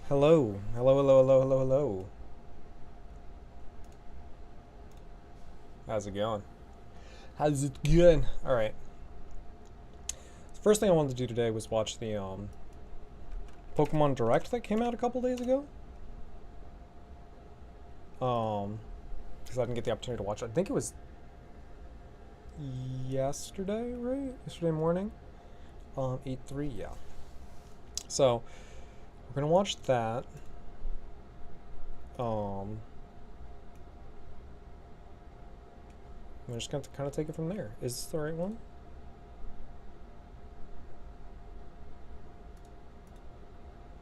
Hello. Hello, hello, hello, hello, hello. How's it going? How's it going? Alright. The first thing I wanted to do today was watch the Pokemon Direct that came out a couple days ago. Because I didn't get the opportunity to watch it. I think it was yesterday, right? Yesterday morning? 8/3, yeah. So, we're gonna watch that. We're just going to kind of take it from there. Is this the right one?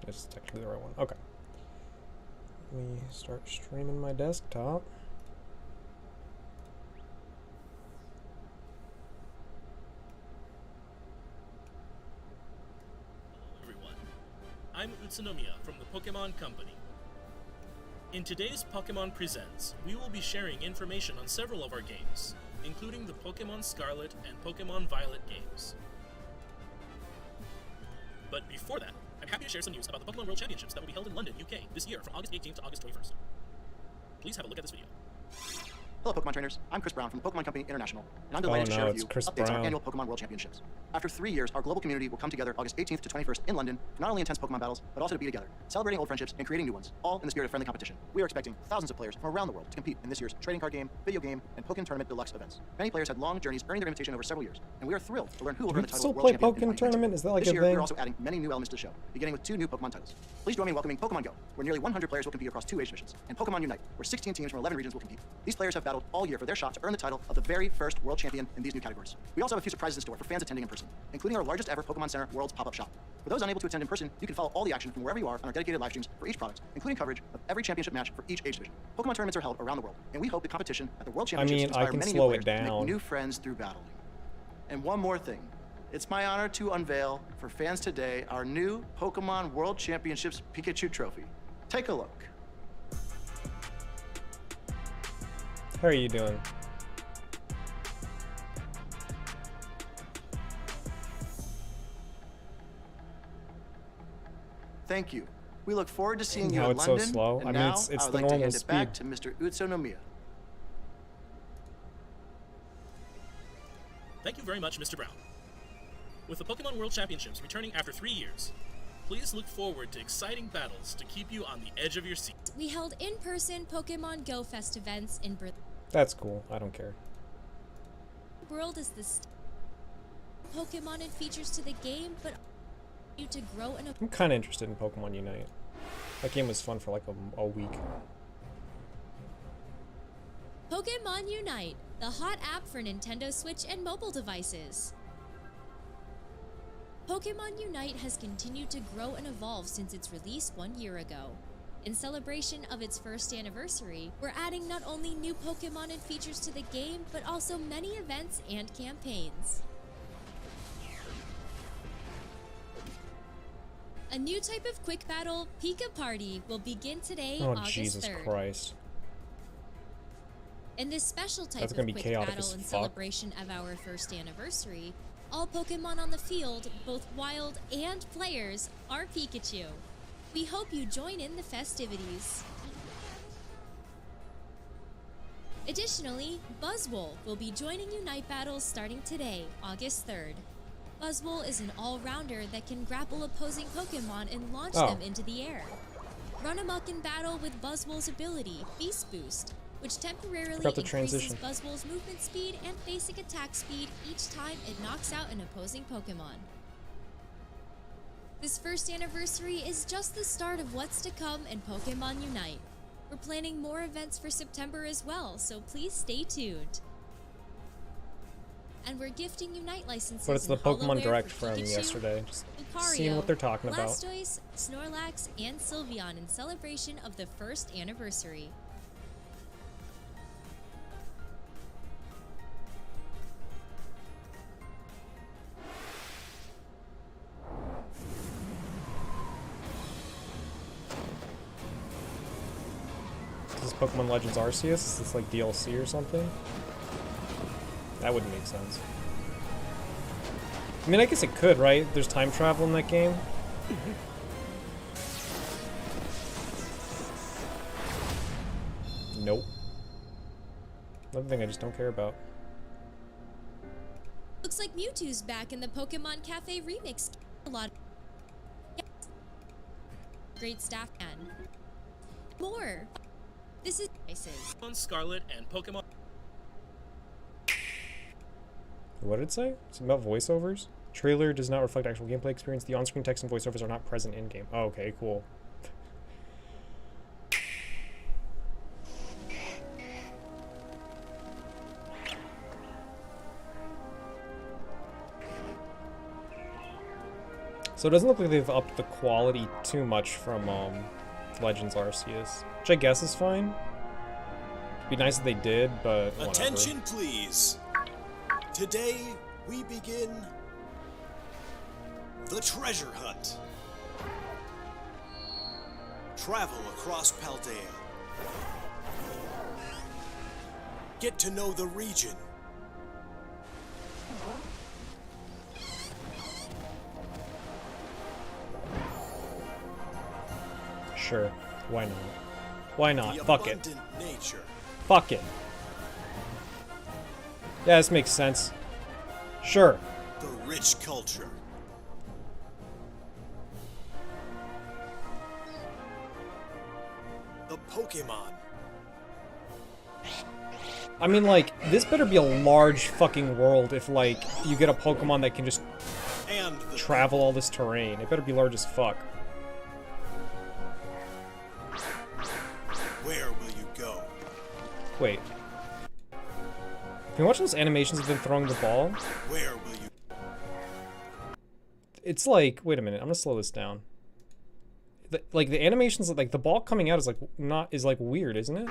It's technically the right one. Okay. Let me start streaming my desktop. Hello everyone, I'm Utsunomiya from the Pokemon Company. In today's Pokemon Presents, we will be sharing information on several of our games, including the Pokemon Scarlet and Pokemon Violet games. But before that, I'm happy to share some news about the Pokemon World Championships that will be held in London, UK this year from August 18th to August 21st. Please have a look at this video. Hello Pokemon trainers, I'm Chris Brown from the Pokemon Company International, and I'm delighted to share with you updates on our annual Pokemon World Championships. After 3 years, our global community will come together August 18th to 21st in London for not only intense Pokemon battles, but also to be together, celebrating old friendships and creating new ones, all in the spirit of friendly competition. We are expecting thousands of players from around the world to compete in this year's trading card game, video game, and Pokemon Tournament Deluxe events. Many players had long journeys earning their invitation over several years, and we are thrilled to learn who will earn the title of World Champion. Still play Pokemon Tournament? Is that like this a year, thing? we're also adding many new elements to the show, beginning with 2 new Pokemon titles. Please join me in welcoming Pokemon Go, where nearly 100 players will compete across 2 age divisions, and Pokemon Unite, where 16 teams from 11 regions will compete. These players have battled all year for their shot to earn the title of the very first World Champion in these new categories. We also have a few surprises in store for fans attending in person, including our largest ever Pokemon Center World's pop-up shop. For those unable to attend in person, you can follow all the action from wherever you are on our dedicated live streams for each product, including coverage of every championship match for each age division. Pokemon tournaments are held around the world, and we hope the competition at the World Championships inspire many new players to make new friends through battling. And one more thing. It's my honor to unveil for fans today our new Pokemon World Championships Pikachu trophy. Take a look. How are you doing? Thank you. We look forward to seeing you How in it's London. so slow. And I mean, now, it's I would the like to normal hand it back speed. to Mr. Utsunomiya. Thank you very much, Mr. Brown. With the Pokemon World Championships returning after 3 years, please look forward to exciting battles to keep you on the edge of your seat. We held in-person Pokemon Go Fest events in Berlin. That's cool. I don't care. World is the Pokemon and features to the game, but you to grow and I'm kind of interested in Pokemon Unite. That game was fun for like a week. Pokemon Unite, the hot app for Nintendo Switch and mobile devices. Pokemon Unite has continued to grow and evolve since its release 1 year ago. In celebration of its first anniversary, we're adding not only new Pokemon and features to the game, but also many events and campaigns. A new type of quick battle, Pika Party, will begin today, Oh, August Jesus 3rd. Christ. In this special type That's of gonna be quick chaotic battle as in fuck. celebration of our first anniversary, all Pokemon on the field, both wild and players, are Pikachu. We hope you join in the festivities. Additionally, Buzzwole will be joining Unite battles starting today, August 3rd. Buzzwole is an all-rounder that can grapple opposing Pokemon and launch them into the air. Run amok in battle with Buzzwole's ability, Beast Boost, which temporarily increases Buzzwole's movement speed and basic attack speed each time it knocks out an opposing Pokemon. This first anniversary is just the start of what's to come in Pokemon Unite. We're planning more events for September as well, so please stay tuned. And we're gifting Unite licenses. But it's the Pokemon Direct from yesterday. Just seeing what they're talking about. Blastoise, Snorlax, and Sylveon in celebration of the first anniversary. Is this Pokemon Legends Arceus? Is this like DLC or something? That wouldn't make sense. I mean, I guess it could, right? There's time travel in that game. Another thing I just don't care about. Looks like Mewtwo's back in the Pokemon Cafe remix. A lot. Great staff and more. This is Pokemon Scarlet and Pokemon. What did it say? Something about voiceovers? Trailer does not reflect actual gameplay experience. The on-screen text and voiceovers are not present in-game. Oh, okay, cool. So it doesn't look like they've upped the quality too much from Legends Arceus, which I guess is fine. It'd be nice if they did, but whatever. Attention, please. Today we begin the treasure hunt. Travel across Paldea. Get to know the region. Sure. Why not? Why not? The Fuck it. abundant nature. Fuck it. Yeah, this makes sense. Sure. The rich culture. The Pokemon. I mean, like, this better be a large fucking world if, like, you get a Pokemon that can just And the travel all this terrain. It better be large as fuck. Where will you go? Wait. Can you watch those animations of them throwing the ball? Where will you? It's like, wait a minute, I'm gonna slow this down. Like, the animations, like, the ball coming out is, like, like, weird, isn't it?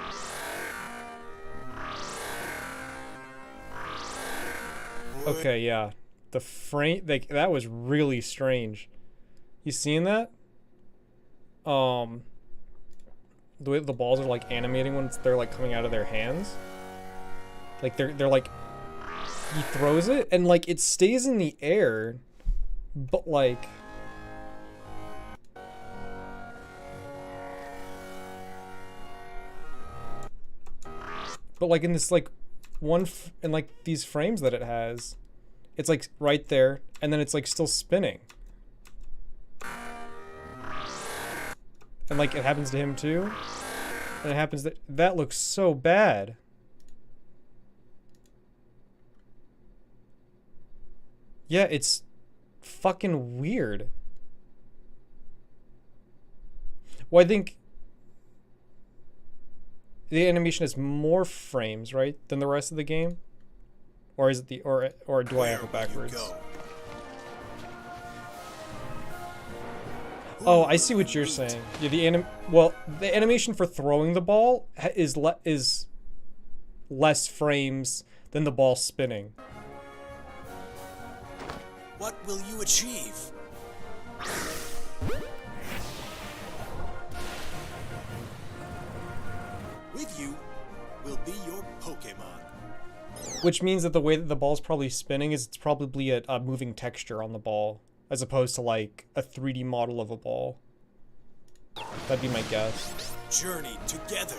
Okay, yeah. The frame, like, that was really strange. You seeing that? The way the balls are, like, animating when they're, like, coming out of their hands. Like, they're like, he throws it, and, like, it stays in the air, but, like... But, like, in this, like, in, like, these frames that it has, it's, like, right there, and then it's, like, still spinning. And, like, it happens to him, too. And it happens that looks so bad. Yeah, it's fucking weird. Well, I think the animation has more frames, right, than the rest of the game? Or is it or do I have it backwards? Oh, I see what you're saying. Yeah, the animation for throwing the ball is less frames than the ball spinning. What will you achieve? With you will be your Pokemon. Which means that the way that the ball's probably spinning is it's probably a moving texture on the ball, as opposed to like a 3D model of a ball. That'd be my guess. Journey together.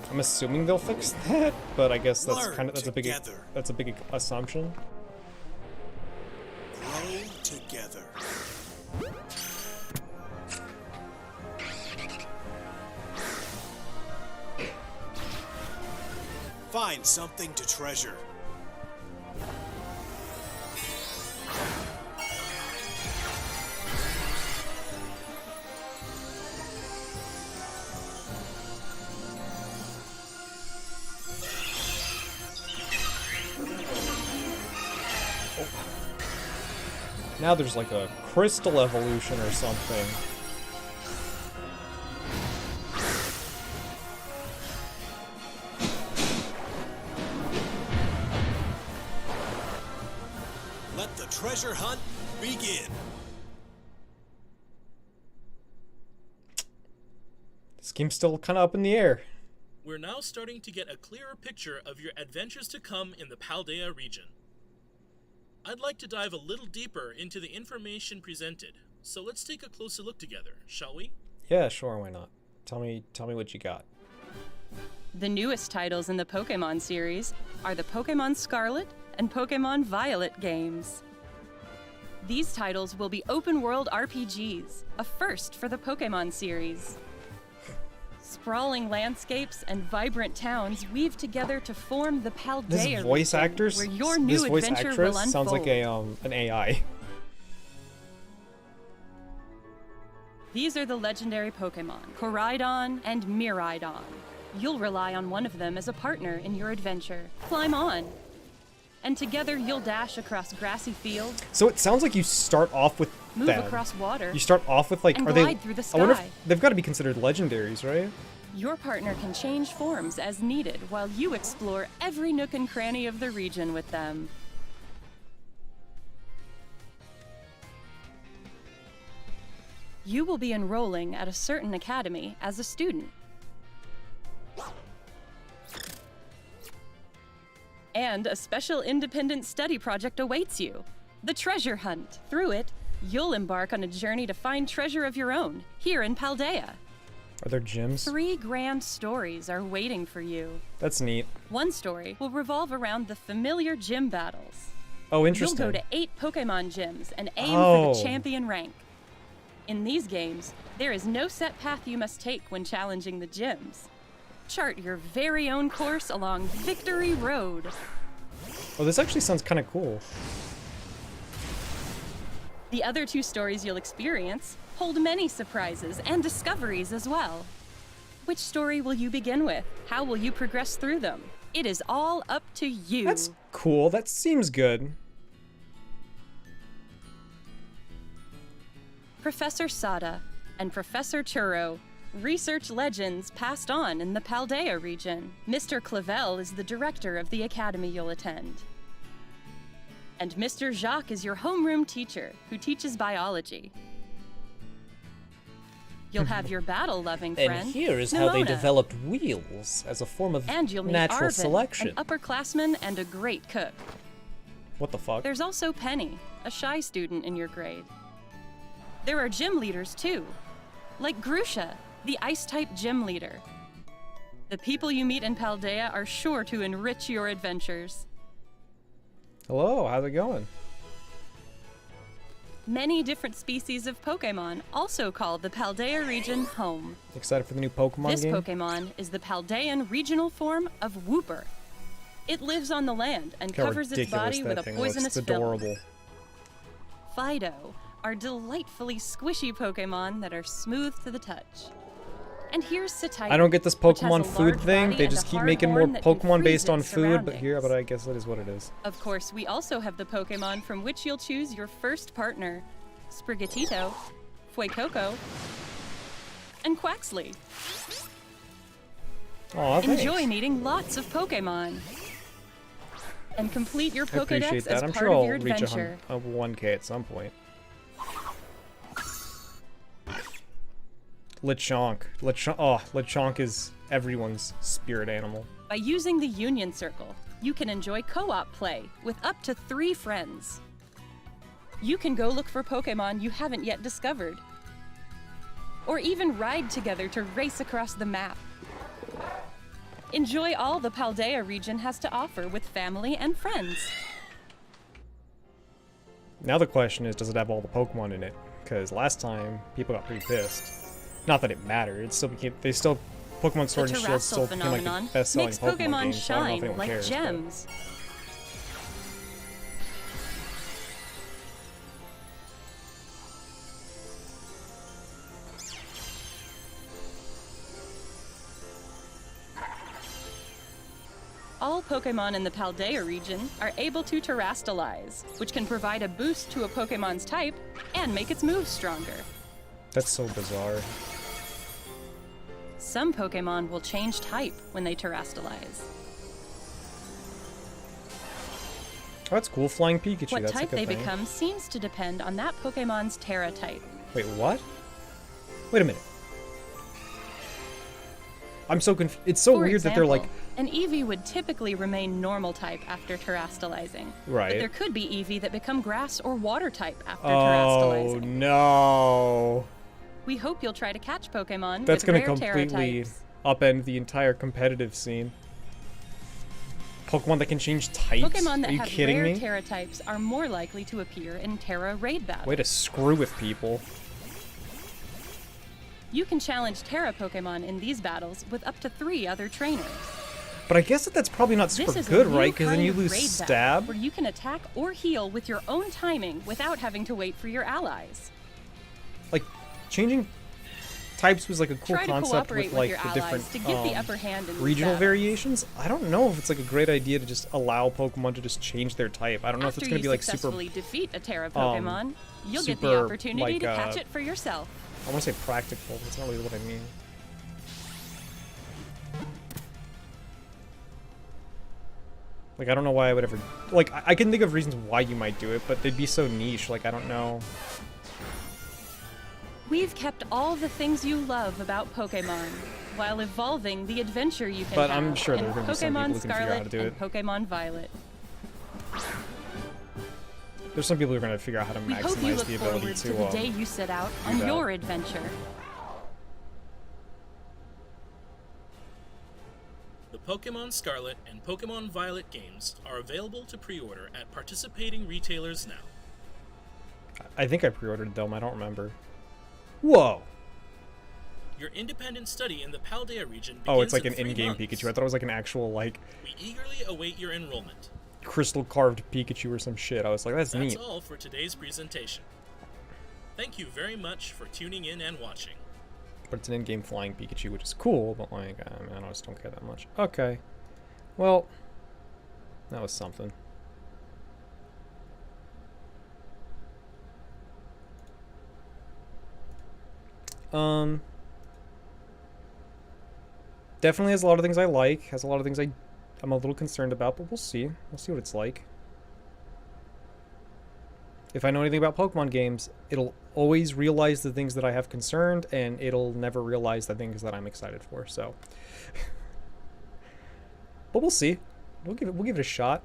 I'm assuming they'll fix that, but I guess that's Learn a big assumption. Grow together. Find something to treasure. Now there's like a crystal evolution or something. Let the treasure hunt begin. This game's still kind of up in the air. We're now starting to get a clearer picture of your adventures to come in the Paldea region. I'd like to dive a little deeper into the information presented, so let's take a closer look together, shall we? Yeah, sure, why not? Tell me what you got. The newest titles in the Pokemon series are the Pokemon Scarlet and Pokemon Violet games. These titles will be open-world RPGs, a first for the Pokemon series. Sprawling landscapes and vibrant towns weave together to form the Paldea This voice region, actors, where your new this voice adventure actress will unfold. sounds like a an AI. These are the legendary Pokemon, Koraidon and Miraidon. You'll rely on one of them as a partner in your adventure. Climb on! And together you'll dash across grassy fields, So it sounds like you start off with move them. across water, You start off with like, and are they? glide through the I wonder if sky. they've got to be considered legendaries, right? Your partner can change forms as needed while you explore every nook and cranny of the region with them. You will be enrolling at a certain academy as a student. And a special independent study project awaits you, the Treasure Hunt. Through it, you'll embark on a journey to find treasure of your own, here in Paldea. Are there gyms? 3 grand stories are waiting for you. That's neat. One story will revolve around the familiar gym battles. Oh, interesting. You'll go to 8 Pokemon gyms and aim for Oh. the champion rank. In these games, there is no set path you must take when challenging the gyms. Chart your very own course along Victory Road. Oh, this actually sounds kind of cool. The other 2 stories you'll experience hold many surprises and discoveries as well. Which story will you begin with? How will you progress through them? It is all up to you. That's cool. That seems good. Professor Sada and Professor Churro, research legends passed on in the Paldea region. Mr. Clavel is the director of the academy you'll attend. And Mr. Jacques is your homeroom teacher who teaches biology. You'll have your battle-loving friend, And here is how they Nimona. developed wheels as a form of And you'll meet natural Arvin, selection. an upperclassman and a great cook. What the fuck? There's also Penny, a shy student in your grade. There are gym leaders too, like Grusha, the ice-type gym leader. The people you meet in Paldea are sure to enrich your adventures. Hello, how's it going? Many different species of Pokemon also call the Paldea region home. Excited for the new Pokemon This game? Pokemon is the Paldean regional form of Wooper. It lives on the land and Look how covers its ridiculous body with that a thing looks. poisonous It's film. adorable. Fido are delightfully squishy Pokemon that are smooth to the touch. And here's Satiety, I don't get this which has Pokemon a food large thing. body They and just a keep hard making more horn that can Pokemon based freeze on its food, but surroundings. I guess that is what it is. Of course, we also have the Pokemon from which you'll choose your first partner, Sprigatito, Fuecoco, and Quaxley. Aw, thanks. Enjoy meeting lots of Pokemon. And complete your I appreciate Pokedex that. as I'm part sure of I'll your reach adventure. a 1K at some point. Lechonk. Lechonk is everyone's spirit animal. By using the Union Circle, you can enjoy co-op play with up to 3 friends. You can go look for Pokemon you haven't yet discovered. Or even ride together to race across the map. Enjoy all the Paldea region has to offer with family and friends. Now the question is, does it have all the Pokemon in it? Because last time, people got pretty pissed. Not that it mattered, it still became, Pokemon Sword The and Shield still Terrastal became like phenomenon the best-selling makes Pokemon Pokemon game, so I don't know if shine anyone like cares, but- gems. All Pokemon in the Paldea region are able to Terrastalize, which can provide a boost to a Pokemon's type and make its moves stronger. That's so bizarre. Some Pokemon will change type when they Terrastalize. Oh, that's cool. Flying Pikachu, What that's type a good they thing. become seems to depend on that Pokemon's Terra type. Wait, what? Wait a minute. I'm so confused. It's so For weird that they're like... example, an Eevee would typically remain normal type after Terrastalizing. Right. But there could be Eevee that become grass or water type after Oh, Terrastalizing. no. We hope you'll try to catch Pokemon That's with gonna rare Terra completely types. upend the entire competitive scene. Pokemon that can change types? Pokemon that Are you have kidding rare me? Terra types are more likely to appear in Terra raid battles. Way to screw with people. You can challenge Terra Pokemon in these battles with up to 3 other trainers. But I guess that's probably not super This is good, a new right? Because then kind you of lose raid battle stab. where you can attack or heal with your own timing without having to wait for your allies. Like, changing types was like a cool Try to concept cooperate with with like your the allies different to get the upper hand in these regional battles. variations. I don't know if it's like a great idea to just allow Pokemon to just change their type. I don't know if After it's going to be you like super. successfully defeat a Terra Pokemon, you'll get the super, opportunity like, to catch it for yourself. I want to say practical. That's not really what I mean. Like, I don't know why I would ever... Like, I can think of reasons why you might do it, but they'd be so niche. Like, I don't know. We've kept all the things you love about Pokemon, while evolving the adventure you can But have I'm sure in there are gonna be some people Pokemon who can figure out how to Scarlet do and it. Pokemon Violet. There's some people who are going to figure out how to We hope you maximize look the ability forward to... to the day you set out on that. your adventure. The Pokemon Scarlet and Pokemon Violet games are available to pre-order at participating retailers now. I think I pre-ordered them. I don't remember. Whoa! Your independent study in the Paldea region begins Oh, it's like in an 3 in-game months. Pikachu. I thought it was like an actual, like, We eagerly await your enrollment. crystal-carved Pikachu or some shit. I was like, that's That's neat. all for today's presentation. Thank you very much for tuning in and watching. But it's an in-game flying Pikachu, which is cool, but, like, I mean, I just don't care that much. Okay. Well, that was something. Definitely has a lot of things I like, has a lot of things I'm a little concerned about, but we'll see. We'll see what it's like. If I know anything about Pokemon games, it'll always realize the things that I have concerned, and it'll never realize the things that I'm excited for, so. But we'll see. We'll give it a shot.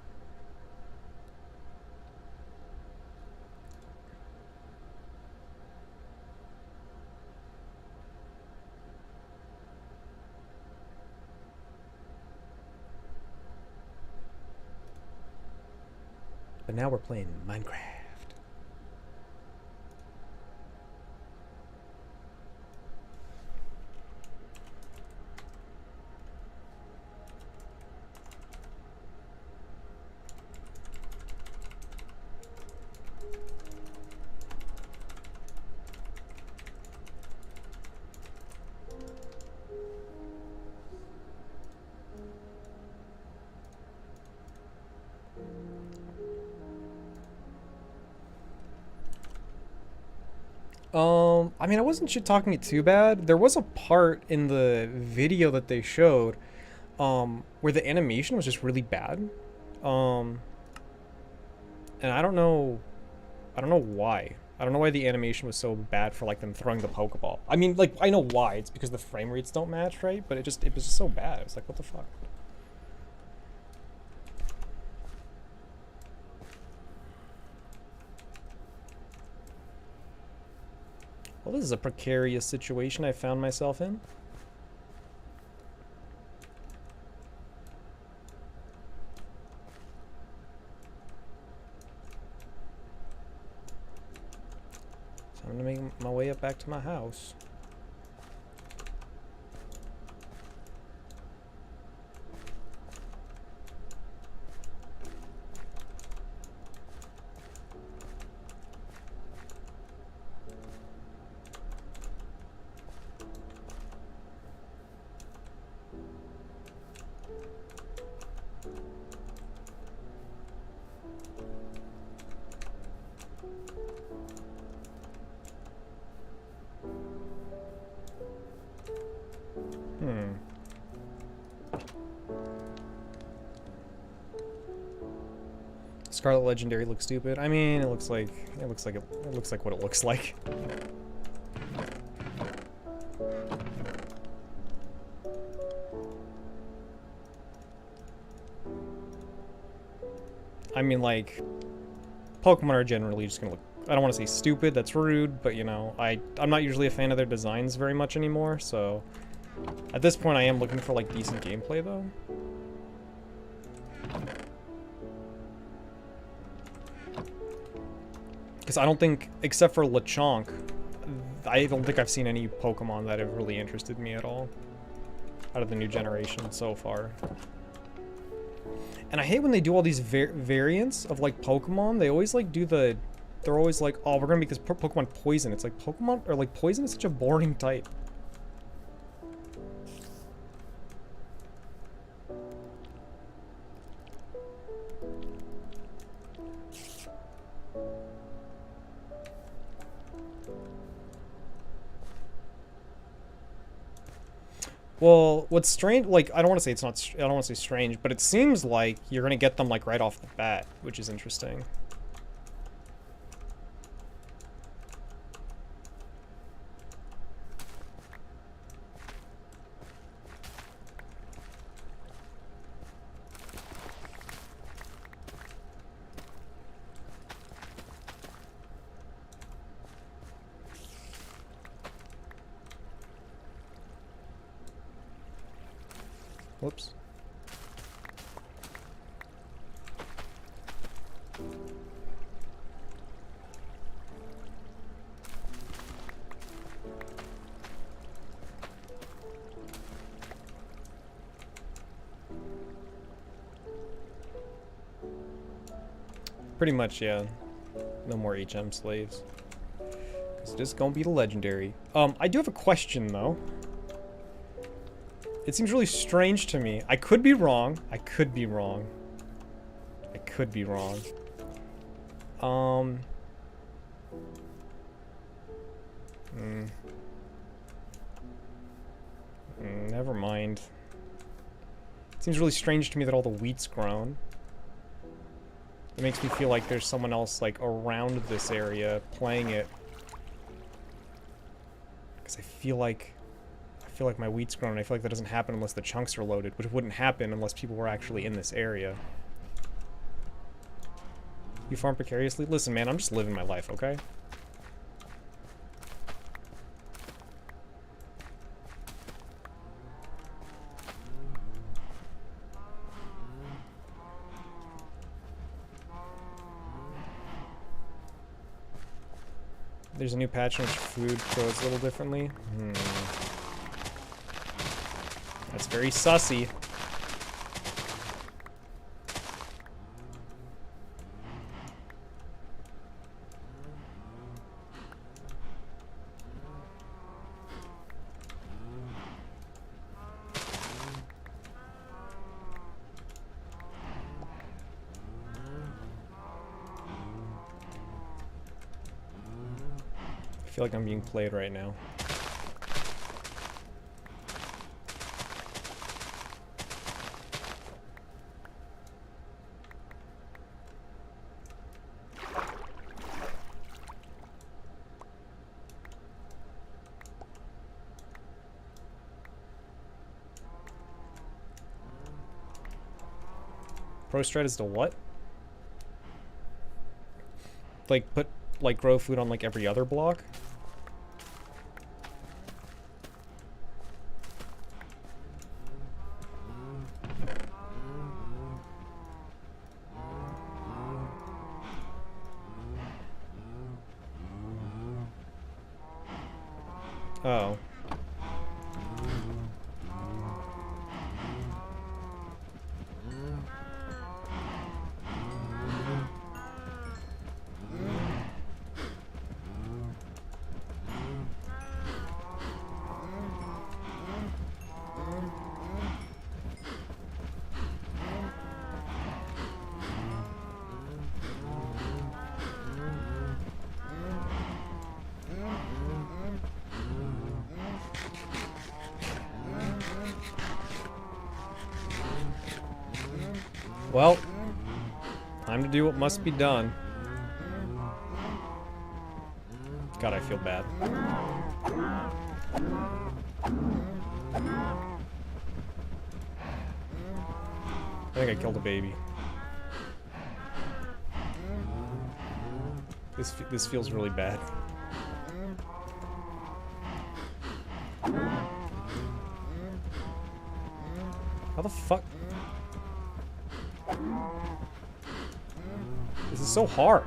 But now we're playing Minecraft. I mean, I wasn't shit talking it too bad. There was a part in the video that they showed, where the animation was just really bad. And I don't know why. I don't know why the animation was so bad for, like, them throwing the Pokeball. I mean, like, I know why. It's because the frame rates don't match, right? But it was just so bad. It was like, what the fuck? Well, this is a precarious situation I found myself in. So I'm gonna make my way up back to my house. Scarlet Legendary looks stupid. I mean, it looks like what it looks like. I mean, like, Pokemon are generally just gonna look, I don't want to say stupid, that's rude, but, you know, I'm not usually a fan of their designs very much anymore, so At this point, I am looking for, like, decent gameplay, though. Because I don't think, except for Lechonk, I don't think I've seen any Pokemon that have really interested me at all. Out of the new generation so far. And I hate when they do all these variants of, like, Pokemon. They always, like, do the... They're always like, oh, we're gonna make this Pokemon poison. It's like, Pokemon... Or, like, poison is such a boring type. Well, what's strange, like, I don't want to say it's not, I don't want to say strange, but it seems like you're going to get them, like, right off the bat, which is interesting. Whoops. Pretty much, yeah. No more HM slaves. It's just gonna be the legendary. I do have a question, though. It seems really strange to me. I could be wrong. I could be wrong. I could be wrong. Never mind. It seems really strange to me that all the wheat's grown. It makes me feel like there's someone else, like, around this area playing it. Because I feel like my wheat's grown, and I feel like that doesn't happen unless the chunks are loaded, which wouldn't happen unless people were actually in this area. You farm precariously? Listen, man, I'm just living my life, okay? There's a new patch in which food grows a little differently. That's very sussy. I feel like I'm being played right now. Pro strat is to what? Like, grow food on, like, every other block? Oh. Well, time to do what must be done. God, I feel bad. I think I killed a baby. This feels really bad. How the fuck? This is so hard.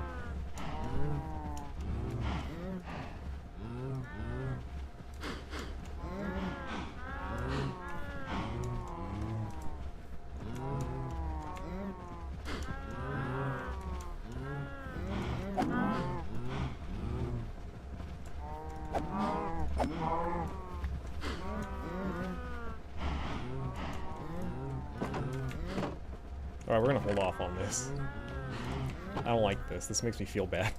Alright, we're gonna hold off on this. I don't like this. This makes me feel bad.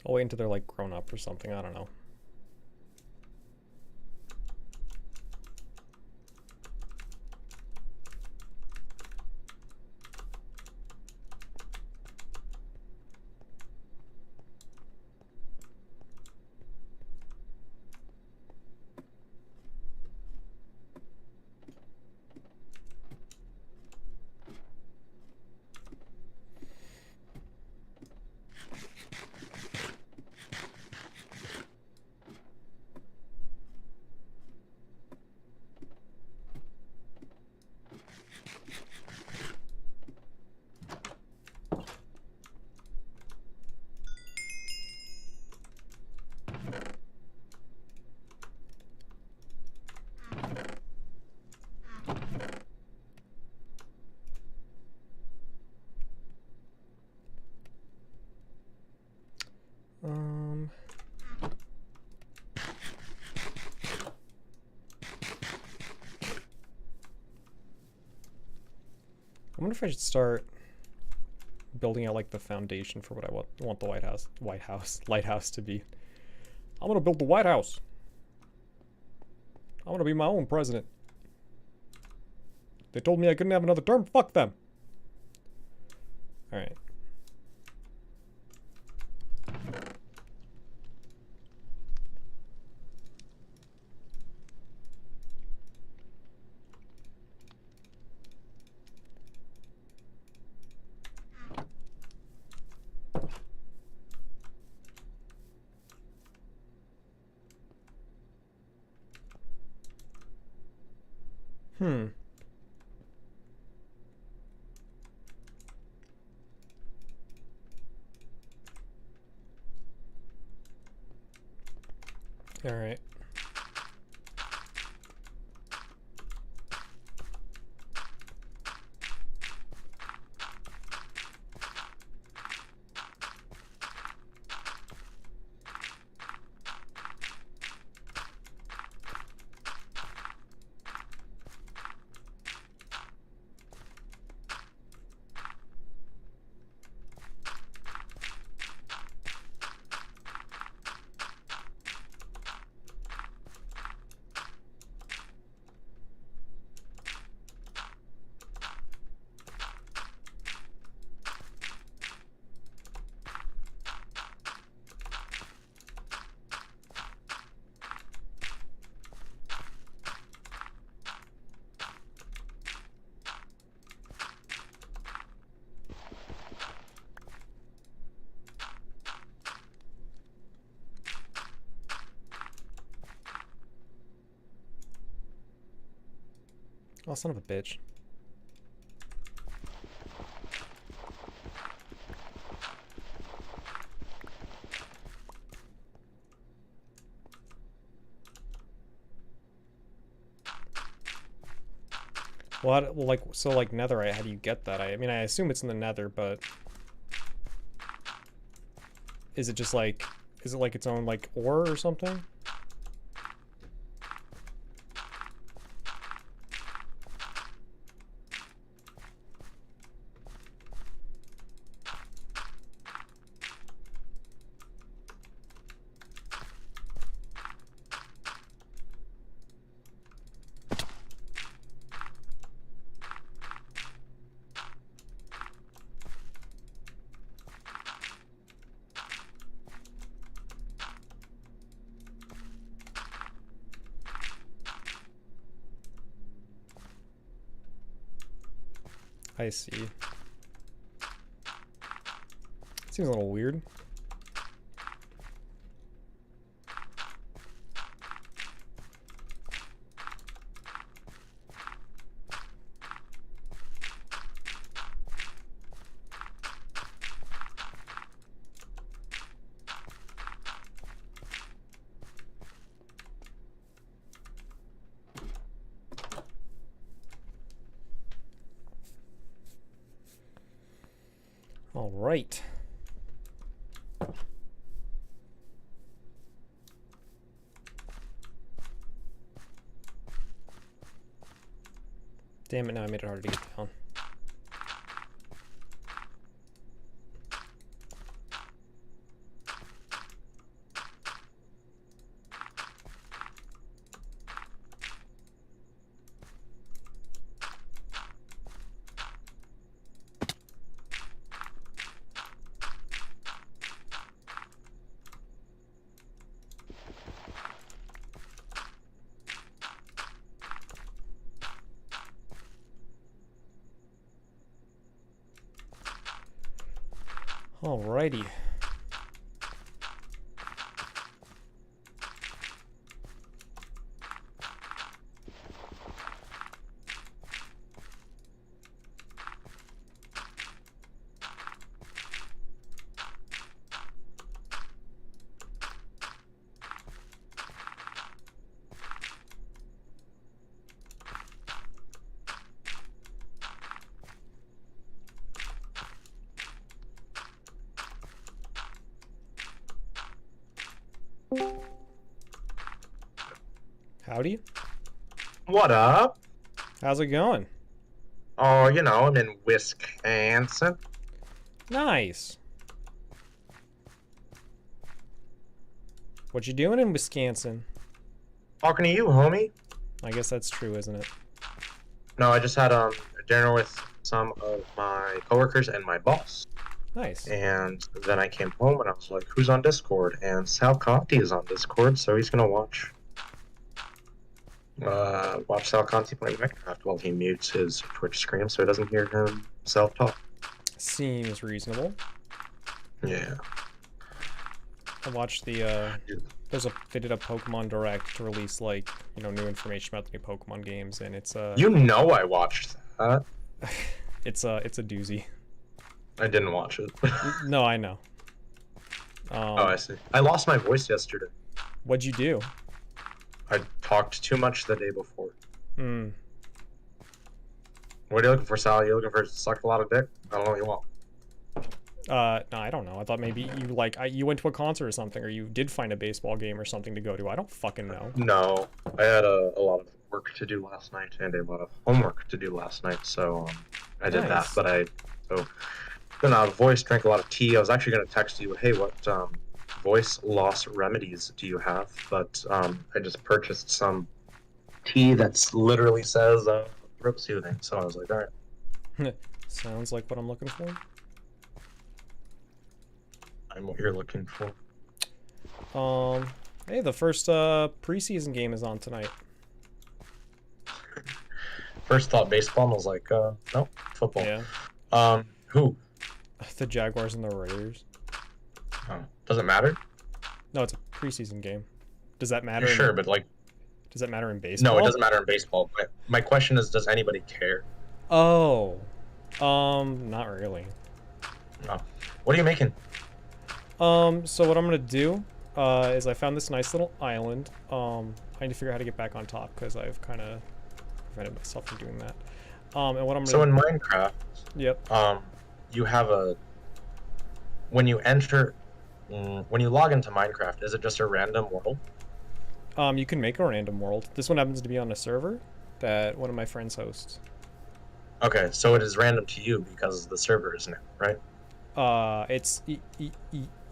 I'll wait until they're like grown up or something. I don't know. I wonder if I should start building out like the foundation for what I want the lighthouse to be. I'm gonna build the White House. I want to be my own president. They told me I couldn't have another term. Fuck them. All right. All right. Oh, son of a bitch. Well, like, so like netherite, how do you get that? I mean, I assume it's in the nether, but is it just like, is it like its own like ore or something? I see. Seems a little weird. All right. Damn it, now I made it harder to get down. Alrighty. Howdy. What up? How's it going? Oh, you know, I'm in Wisconsin. Nice. What you doing in Wisconsin? Talking to you, homie. I guess that's true, isn't it? No, I just had dinner with some of my coworkers and my boss. Nice. And then I came home and I was like, who's on Discord? And Sal Conti is on Discord, so he's gonna watch Sal Conti play Minecraft while he mutes his Twitch stream so he doesn't hear himself talk. Seems reasonable. Yeah. I watched the they did a Pokemon Direct to release like, you know, new information about the new Pokemon games, and it's You know I watched that. it's a doozy. I didn't watch it. No, I know. Oh, I see. I lost my voice yesterday. What'd you do? I talked too much the day before. Hmm. What are you looking for, Sal? You looking for suck a lot of dick? I don't know what you want. No, I don't know. I thought maybe you you went to a concert or something, or you did find a baseball game or something to go to. I don't fucking know. No, I had a lot of work to do last night and a lot of homework to do last night, so I did that. Nice. But so been out of voice, drank a lot of tea. I was actually going to text you, hey, what voice loss remedies do you have? But I just purchased some tea that's literally says throat soothing, so I was like, all right. Sounds like what I'm looking for. I'm what you're looking for. Hey, the first preseason game is on tonight. First thought baseball, and I was like, no, football. Yeah. Who? The Jaguars and the Raiders. Oh, does it matter? No, it's a preseason game. Does that matter? Sure, but like, does that matter in baseball? no, it doesn't matter in baseball. My question is, does anybody care? Oh, not really. No. What are you making? So what I'm gonna do, is I found this nice little island. I need to figure out how to get back on top because I've kind of prevented myself from doing that. And what I'm gonna So in Minecraft, yep. You have when you log into Minecraft, is it just a random world? You can make a random world. This one happens to be on a server that one of my friends hosts. Okay, so it is random to you because the server is new, right? It's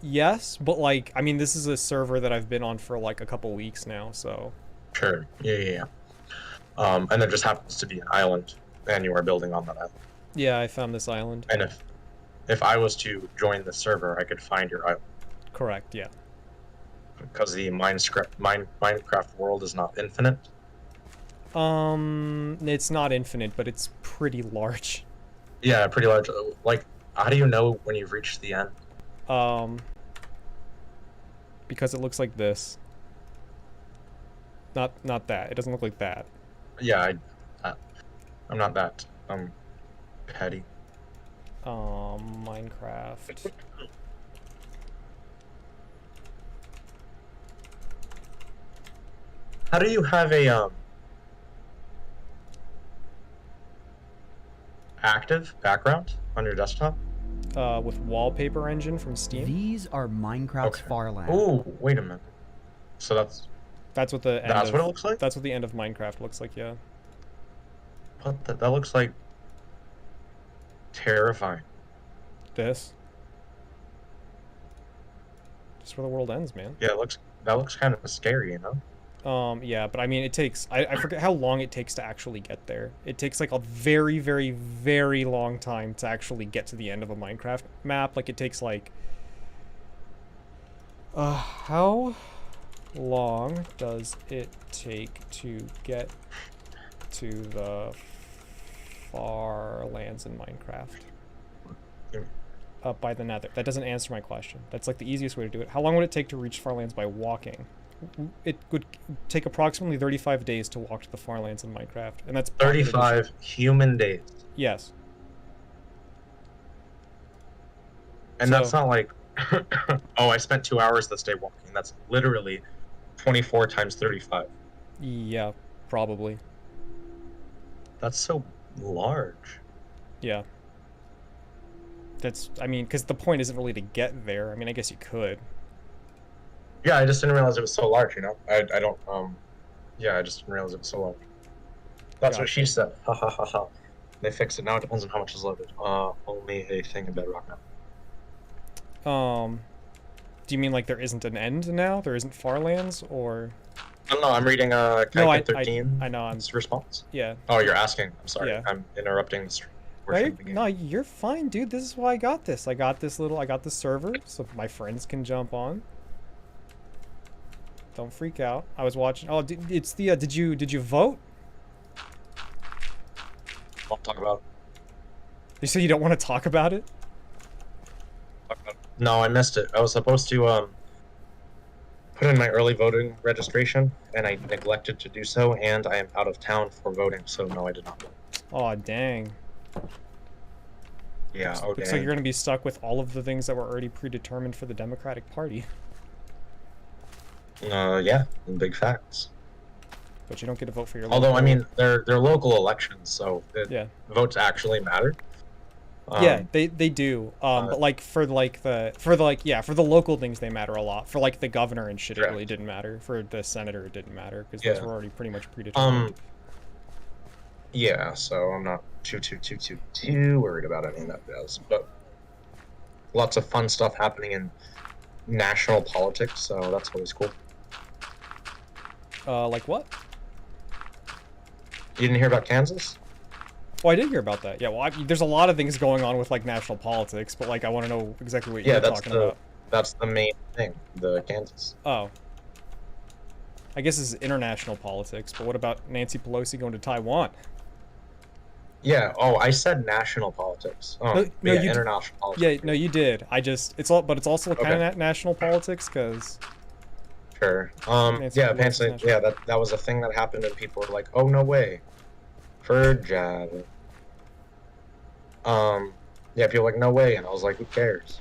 yes, but like, I mean, this is a server that I've been on for like a couple weeks now, so. Sure. Yeah. And there just happens to be an island, and you are building on that island. Yeah, I found this island. And if I was to join the server, I could find your island. Correct. Yeah. Because the Minecraft world is not infinite. It's not infinite, but it's pretty large. Yeah, pretty large. Like, how do you know when you've reached the end? Because it looks like this. Not that. It doesn't look like that. Yeah, I'm not that petty. Minecraft. How do you have a active background on your desktop? With wallpaper engine from Steam. These are Minecraft's Okay. farlands. Oh, wait a minute. So That's what the end that's of, what it looks like? That's what the end of Minecraft looks like, yeah. What that looks like terrifying. This. Just where the world ends, man. Yeah, that looks kind of scary, you know? Yeah, but I mean, it takes, I forget how long it takes to actually get there. It takes like a very, very, very long time to actually get to the end of a Minecraft map. Like, it takes like, how long does it take to get to the far lands in Minecraft? Up by the nether. That doesn't answer my question. That's like the easiest way to do it. How long would it take to reach Farlands by walking? It would take approximately 35 days to walk to the Farlands in Minecraft, and that's 35 human days. Yes. And So- that's not like, oh, I spent 2 hours this day walking. That's literally 24 times 35. Yeah, probably. That's so large. Yeah. That's, I mean, because the point isn't really to get there. I mean, I guess you could. Yeah, I just didn't realize it was so large, you know? I don't, yeah, I just didn't realize it was so large. That's what she said. Ha ha ha ha. They fixed it. Now it depends on how much is loaded. Only a thing in Bedrock now. Do you mean like there isn't an end now? There isn't Farlands, or? No, I'm reading, No, Kaika 13. I know, I'm... response. Yeah. Oh, you're asking. I'm sorry. Yeah. I'm interrupting the stream. No, you're fine, dude. This is why I got this. I got this server, so my friends can jump on. Don't freak out. I was watching. Oh, it's the. Did you vote? I'll talk about You say you don't want to talk about it? it. No, I missed it. I was supposed to put in my early voting registration, and I neglected to do so, and I am out of town for voting, so no, I did not vote. Oh, dang. Yeah, okay. Looks like you're gonna be stuck with all of the things that were already predetermined for the Democratic Party. Yeah, big facts. But you don't get to vote for your. Although, local... I mean, they're local elections, so yeah, votes actually matter. Yeah, they do. But like for the local things they matter a lot. For like the governor and shit, it really didn't matter. For the senator, it didn't matter because those were already pretty much predetermined. Yeah, so I'm not too worried about any of that jazz. But lots of fun stuff happening in national politics, so that's always cool. Like what? You didn't hear about Kansas? Oh, I did hear about that. Yeah, well, there's a lot of things going on with like national politics, but like I want to know exactly what you're talking about. That's the main thing, the Kansas. Oh. I guess this is international politics, but what about Nancy Pelosi going to Taiwan? Yeah. Oh, I said national politics. Oh, no, yeah, you international politics. Yeah, no, you did. But it's also kind of national politics because. Sure. Nancy Yeah. Pelosi's Apparently, yeah. That was a thing that happened, and people were like, "Oh no way," for jab. Yeah. People were like, "No way," and I was like, "Who cares?"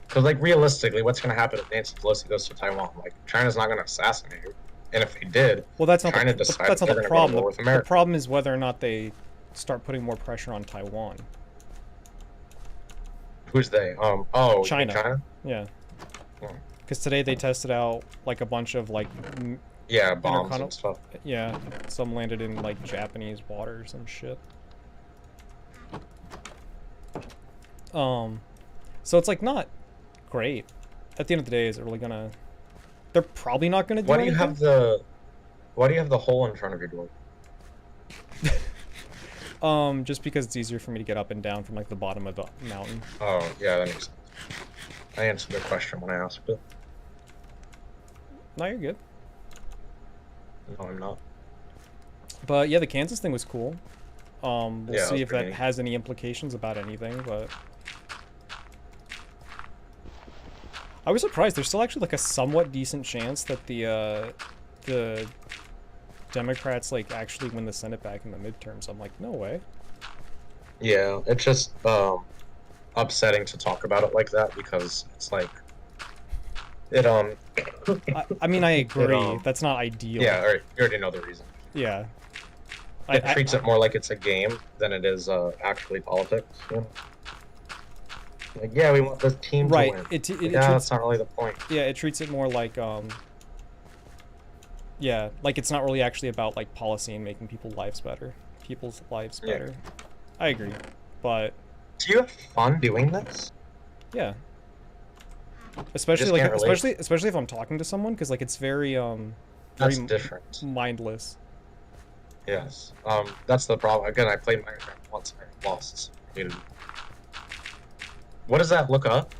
Because, like, realistically, what's going to happen if Nancy Pelosi goes to Taiwan? Like, China's not going to assassinate her. And if they did, well, that's not China that's decided not they're the going to go problem. to war with America. The problem is whether or not they start putting more pressure on Taiwan. Who's they? Oh, China. China? Yeah. Hmm. Because today they tested out like a bunch of like. Yeah, bombs and stuff. Yeah, some landed in like Japanese water or some shit. So it's like not great. At the end of the day, is it really gonna? They're probably not gonna do anything. Why do you have the hole in front of your door? Just because it's easier for me to get up and down from like the bottom of the mountain. Oh, yeah, that makes sense. I answered the question when I asked it. No, you're good. No, I'm not. But yeah, the Kansas thing was cool. We'll Yeah, see it was if that pretty neat. has any implications about anything, but I was surprised. There's still actually like a somewhat decent chance that the Democrats like actually win the Senate back in the midterms. I'm like, no way. Yeah, it's just upsetting to talk about it like that because it's like it I mean, I agree. It, That's not ideal. yeah, alright, you already know the reason. Yeah. It treats it more like it's a game than it is actually politics. You know? Like, yeah, we want this team right. to win. It Yeah, treats, that's not really the point. yeah, it treats it more like yeah, like it's not really actually about like policy and making people's lives better. Yeah. I agree, but Do you have fun doing this? yeah. Especially just like can't relate. especially if I'm talking to someone, because like it's very That's very different. mindless. Yes. That's the problem. Again, I played Minecraft once and I lost. Dude. What does that look up?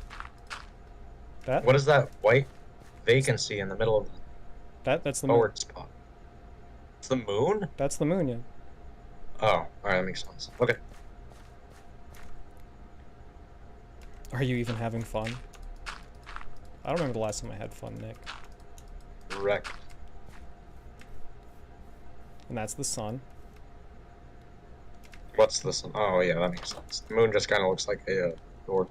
That What is that white vacancy in the middle of the that's the moon. forward spot? It's the moon? That's the moon, yeah. Oh, alright, that makes sense. Okay. Are you even having fun? I don't remember the last time I had fun, Nick. Wrecked. And that's the sun. What's this? Oh, yeah, that makes sense. The moon just kind of looks like a door.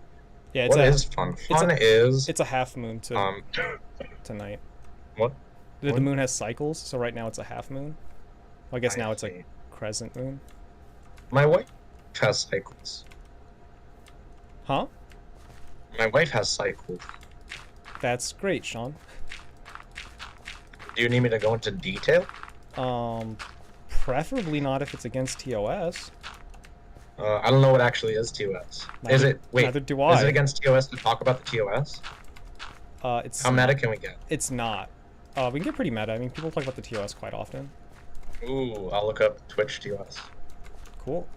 Yeah, it's What a is fun? Fun is... it's a half moon tonight. What? The What? moon has cycles, so right now it's a half moon. Well, I guess I now it's see. a crescent moon. My wife has cycles. Huh? My wife has cycles. That's great, Sean. Do you need me to go into detail? Preferably not if it's against TOS. I don't know what actually is TOS. Is Neither- it... Wait, neither do is I. it against TOS to talk about the TOS? It's How meta can we get? It's not. We can get pretty meta. I mean, people talk about the TOS quite often. Ooh, I'll look up Twitch TOS. Cool.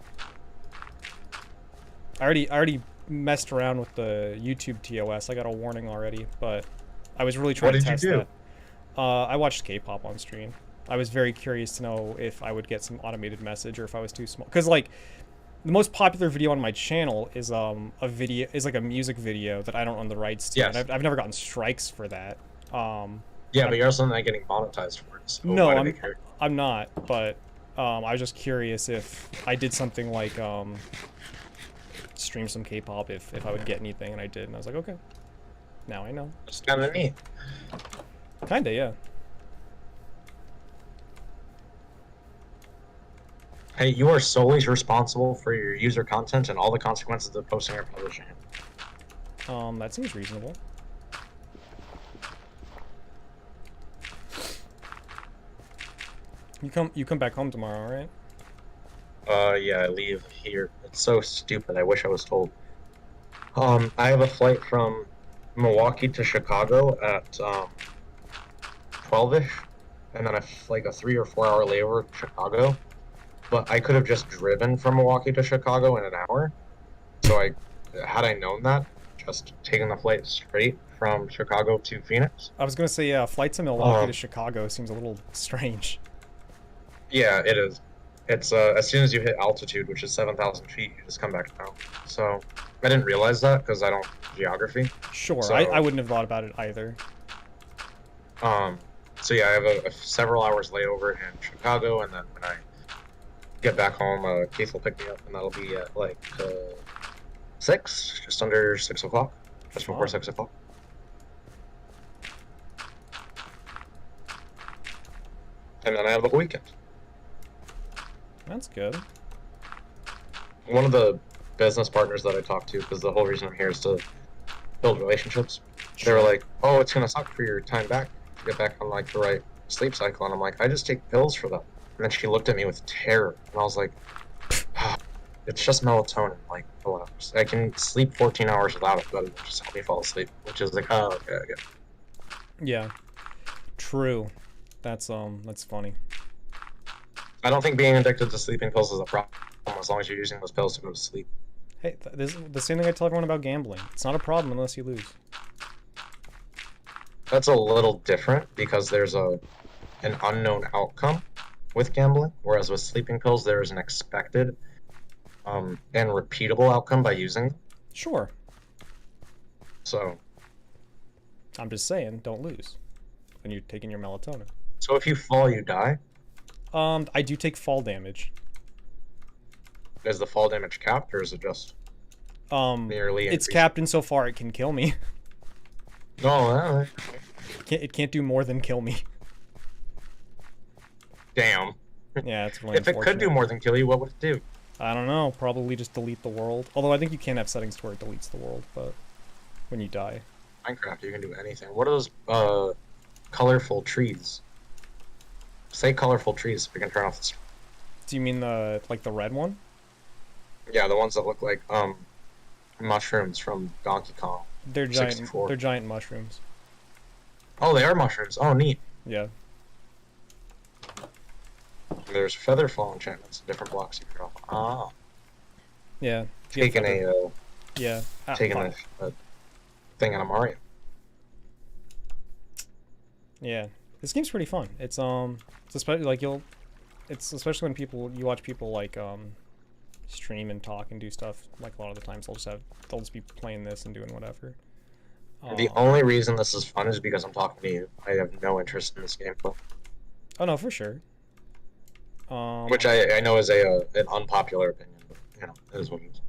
I already messed around with the YouTube TOS. I got a warning already, but I was really trying What to did you test do? that. I watched K-pop on stream. I was very curious to know if I would get some automated message or if I was too small. Because like, the most popular video on my channel is like a music video that I don't own the rights to. Yes. And I've never gotten strikes for that. Yeah, but you're also not getting monetized for it. So No, why do they care? I'm not, but I was just curious if I did something like stream some K-pop if I would get anything, and I did, and I was like, okay, now I know. It's kind of neat. Kinda, yeah. Hey, you are solely responsible for your user content and all the consequences of posting or publishing it. That seems reasonable. You come back home tomorrow, right? Yeah, I leave here. It's so stupid. I wish I was told. I have a flight from Milwaukee to Chicago at 12ish, and then like a 3 or 4 hour layover to Chicago. But I could have just driven from Milwaukee to Chicago in an hour. So had I known that, just taken the flight straight from Chicago to Phoenix. I was gonna say, yeah, a flight to Milwaukee to Chicago seems a little strange. Yeah, it is. It's as soon as you hit altitude, which is 7,000 feet, you just come back down. So I didn't realize that because I don't geography. Sure, So- I wouldn't have thought about it either. So yeah, I have a several hours layover in Chicago, and then when I get back home, Keith will pick me up, and that'll be at like 6, just under 6 o'clock, just before Wow. 6 o'clock. And then I have a weekend. That's good. One of the business partners that I talked to, because the whole reason I'm here is to build relationships, they were like, "Oh, it's gonna suck for your time back to get back on like the right sleep cycle," and I'm like, "I just take pills for that." And then she looked at me with terror, and I was like, "It's just melatonin. Like, relax. I can sleep 14 hours without it, but it'll just help me fall asleep." Which is like, "Oh, okay, okay." Yeah. True. That's funny. I don't think being addicted to sleeping pills is a problem as long as you're using those pills to go to sleep. Hey, this is the same thing I tell everyone about gambling. It's not a problem unless you lose. That's a little different because there's an unknown outcome. with gambling, whereas with sleeping pills, there is an expected and repeatable outcome by using them. Sure. So, I'm just saying, don't lose when you're taking your melatonin. so if you fall, you die. I do take fall damage. Is the fall damage capped, or is it just merely It's increasing? capped insofar it can kill me. No, It can't do more than kill me. damn. Yeah, it's really If it could do unfortunate. more than kill you, what would it do? I don't know. Probably just delete the world. Although I think you can have settings to where it deletes the world, but when you die. Minecraft, you can do anything. What are those colorful trees? Say colorful trees. We can turn off this. Do you mean the like the red one? Yeah, the ones that look like mushrooms from Donkey Kong. They're giant. 64. They're giant mushrooms. Oh, they are mushrooms. Oh, neat. Yeah. There's feather fall enchantments, different blocks you can drop. Ah, Yeah. If you have taking feather- a Yeah. Ah, taking fuck. a thing out of Mario. Yeah. This game's pretty fun. It's especially like it's especially when you watch people like stream and talk and do stuff. Like a lot of the times they'll just be playing this and doing whatever. The only reason this is fun is because I'm talking to you. I have no interest in this gameplay, Oh no, for sure. which I know is an unpopular opinion, but you know, it is what it is.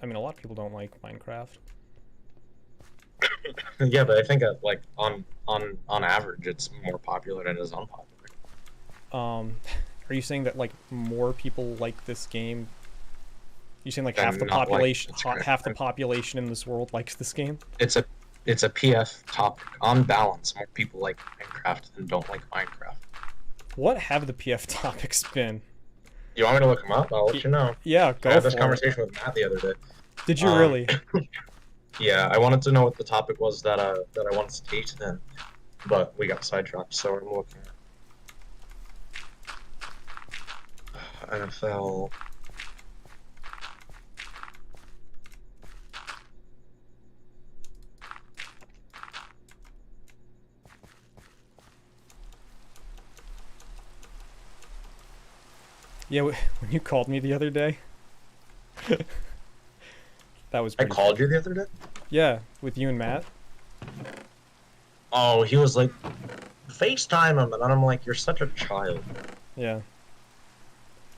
I mean, a lot of people don't like Minecraft. Yeah, but I think like on average, it's more popular than it is unpopular. Are you saying that like more people like this game? You saying like Than half the not like population, this kind of half the thing. population in this world likes this game? It's a PF topic. On balance, more people like Minecraft than don't like Minecraft. What have the PF topics been? You want me to look them up? I'll let you know. Yeah, I go had for this it. conversation with Matt the other day. Did you really? Yeah, I wanted to know what the topic was that I wanted to teach then, but we got sidetracked, so I'm looking at NFL. Yeah, when you called me the other day. That was I pretty called you the other day? Yeah, with you and Matt. Oh, he was like, FaceTime him, and then I'm like, you're such a child. Yeah.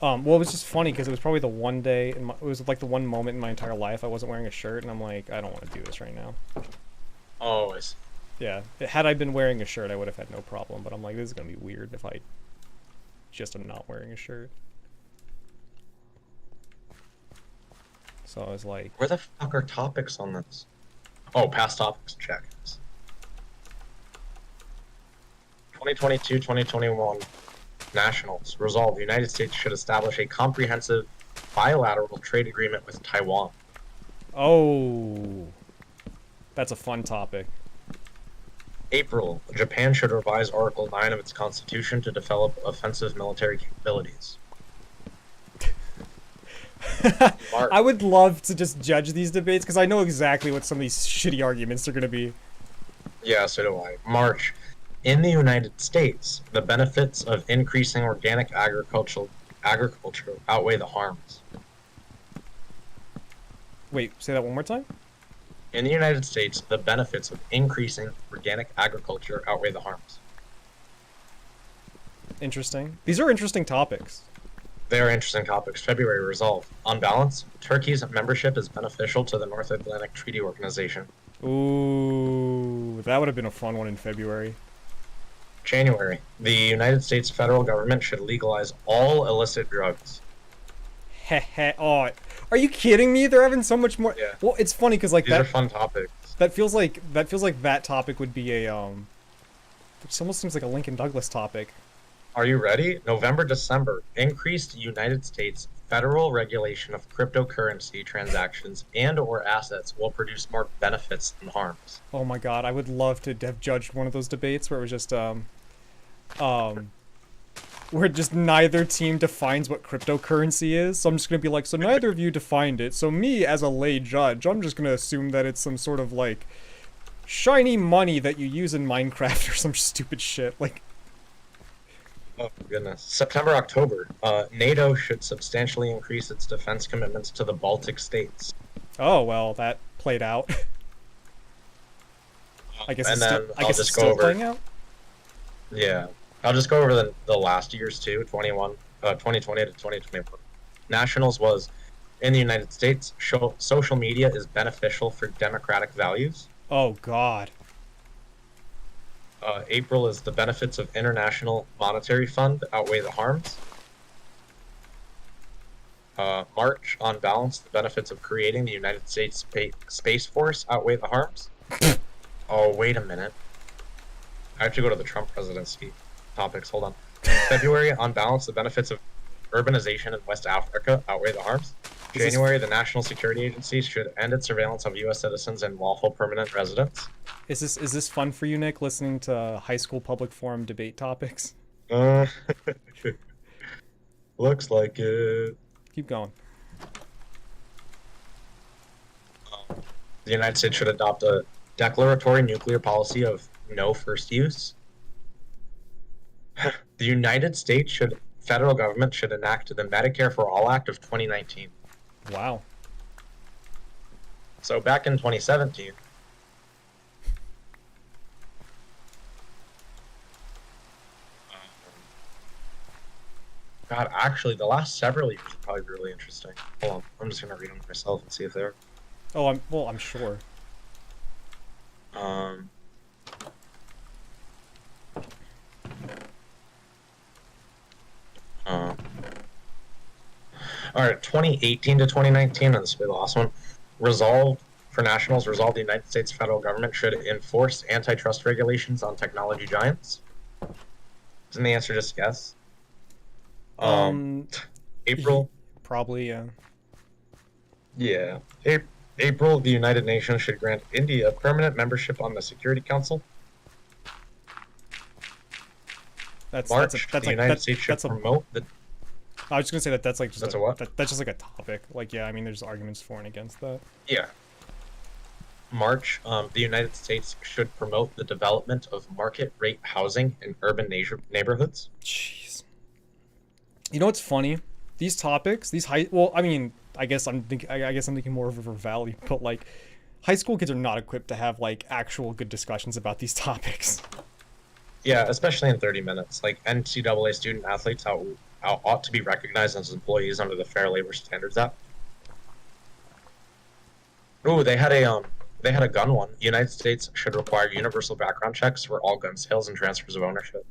Well, it was just funny because it was probably the one day, it was like the one moment in my entire life I wasn't wearing a shirt, and I'm like, I don't want to do this right now. Oh, I see. Yeah, had I been wearing a shirt, I would have had no problem, but I'm like, this is going to be weird if I just am not wearing a shirt. So I was like, Where the fuck are topics on this? Oh, past topics, check. 2022-2021 Nationals. Resolve. The United States should establish a comprehensive bilateral trade agreement with Taiwan. oh, that's a fun topic. April. Japan should revise Article 9 of its constitution to develop offensive military capabilities. March. I would love to just judge these debates because I know exactly what some of these shitty arguments are going to be. Yeah, so do I. March. In the United States, the benefits of increasing organic agriculture outweigh the harms. Wait, say that one more time? In the United States, the benefits of increasing organic agriculture outweigh the harms. Interesting. These are interesting topics. They are interesting topics. February resolve. On balance, Turkey's membership is beneficial to the North Atlantic Treaty Organization. Ooh, that would have been a fun one in February. January. The United States federal government should legalize all illicit drugs. Heh oh, are you kidding me? They're having so much more. Yeah. Well, it's funny because like These are that fun topics. that feels like that topic would be a It almost seems like a Lincoln Douglas topic. Are you ready? November, December. Increased United States federal regulation of cryptocurrency transactions and/or assets will produce more benefits than harms. Oh my god, I would love to have judged one of those debates where it was just where just neither team defines what cryptocurrency is. So I'm just gonna be like, so neither of you defined it. So me as a lay judge, I'm just gonna assume that it's some sort of like shiny money that you use in Minecraft or some stupid shit. Like, Oh goodness. September, October. NATO should substantially increase its defense commitments to the Baltic states. Oh well, that played out. I guess And it's still, then I I'll guess it's just go still over. playing out. Yeah, I'll just go over the last years too. 2020 to 2021. Nationals was in the United States. Social media is beneficial for democratic values. Oh God. April is the benefits of International Monetary Fund outweigh the harms. March, on balance, the benefits of creating the United States Space Force outweigh the harms. Oh, wait a minute. I have to go to the Trump presidency topics. Hold on. February, on balance, the benefits of urbanization in West Africa outweigh the harms. January, the National Security Agency should end its surveillance of U.S. citizens and lawful permanent residents. Is this fun for you, Nick? Listening to high school public forum debate topics? Looks like it. Keep going. The United States should adopt a declaratory nuclear policy of no first use. The United States federal government should enact the Medicare for All Act of 2019. Wow. So back in 2017, God, actually, the last several years are probably really interesting. Hold on, I'm just gonna read them myself and see if they're. Oh, I'm sure. All right, 2018 to 2019, and this will be the last one. Resolved the United States federal government should enforce antitrust regulations on technology giants. Isn't the answer just yes? April. Probably, yeah. Yeah. April, the United Nations should grant India permanent membership on the Security Council. March, the United States should promote the. I was just gonna say that's like just that's a what? That's just like a topic. Like, yeah, I mean, there's arguments for and against that. Yeah. March, the United States should promote the development of market rate housing in urban neighborhoods. Jeez. You know what's funny? These topics, I guess I'm thinking more of a valley, but like, high school kids are not equipped to have like actual good discussions about these topics. Yeah, especially in 30 minutes. Like, NCAA student athletes ought to be recognized as employees under the Fair Labor Standards Act. Ooh, they had a gun one. The United States should require universal background checks for all gun sales and transfers of ownership.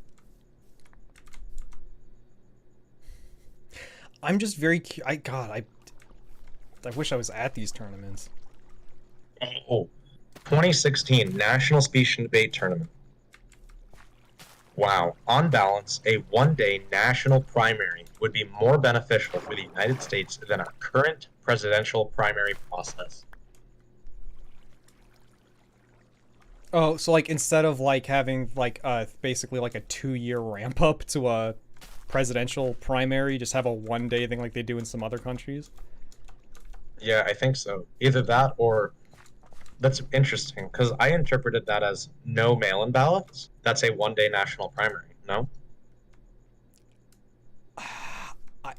I'm just very I wish I was at these tournaments. Oh, 2016 National Speech and Debate Tournament. Wow. On balance, a one-day national primary would be more beneficial for the United States than our current presidential primary process. Oh, so like instead of like having like basically like a 2-year ramp up to a presidential primary, just have a one-day thing like they do in some other countries? Yeah, I think so. Either that or that's interesting because I interpreted that as no mail-in ballots. That's a one-day national primary. No?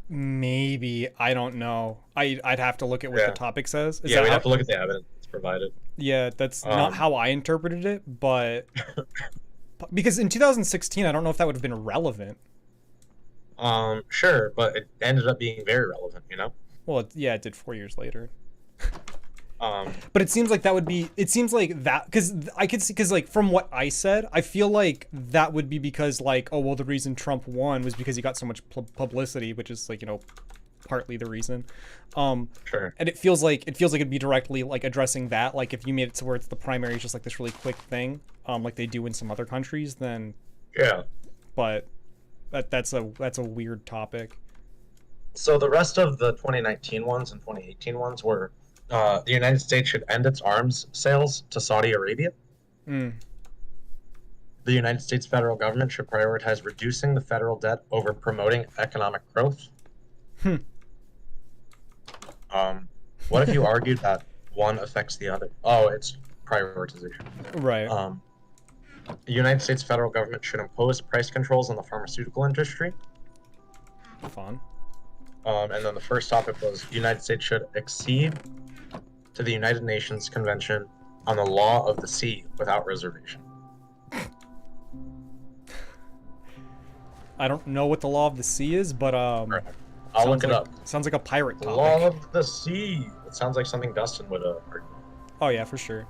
Maybe. I don't know. I'd have to look at what the topic says. We'd have to look at the evidence provided. Yeah, that's not how I interpreted it, but because in 2016, I don't know if that would have been relevant. Sure, but it ended up being very relevant, you know? Well, it did 4 years later. But it seems like that would be, it seems like that, because I could see, because like from what I said, I feel like that would be because like, oh, well, the reason Trump won was because he got so much publicity, which is like, you know, partly the reason. Sure. And it feels like it'd be directly like addressing that. Like if you made it to where it's the primary is just like this really quick thing, like they do in some other countries, then yeah. But that's a weird topic. So the rest of the 2019 ones and 2018 ones were the United States should end its arms sales to Saudi Arabia. The United States federal government should prioritize reducing the federal debt over promoting economic growth. What if you argued that one affects the other? Oh, it's prioritization. Right. The United States federal government should impose price controls on the pharmaceutical industry. Fun. And then the first topic was the United States should accede to the United Nations Convention on the Law of the Sea without reservation. I don't know what the law of the sea is, but I'll look it up. Sounds like a pirate The topic. Law of the Sea. It sounds like something Dustin would argue. Oh yeah, for sure.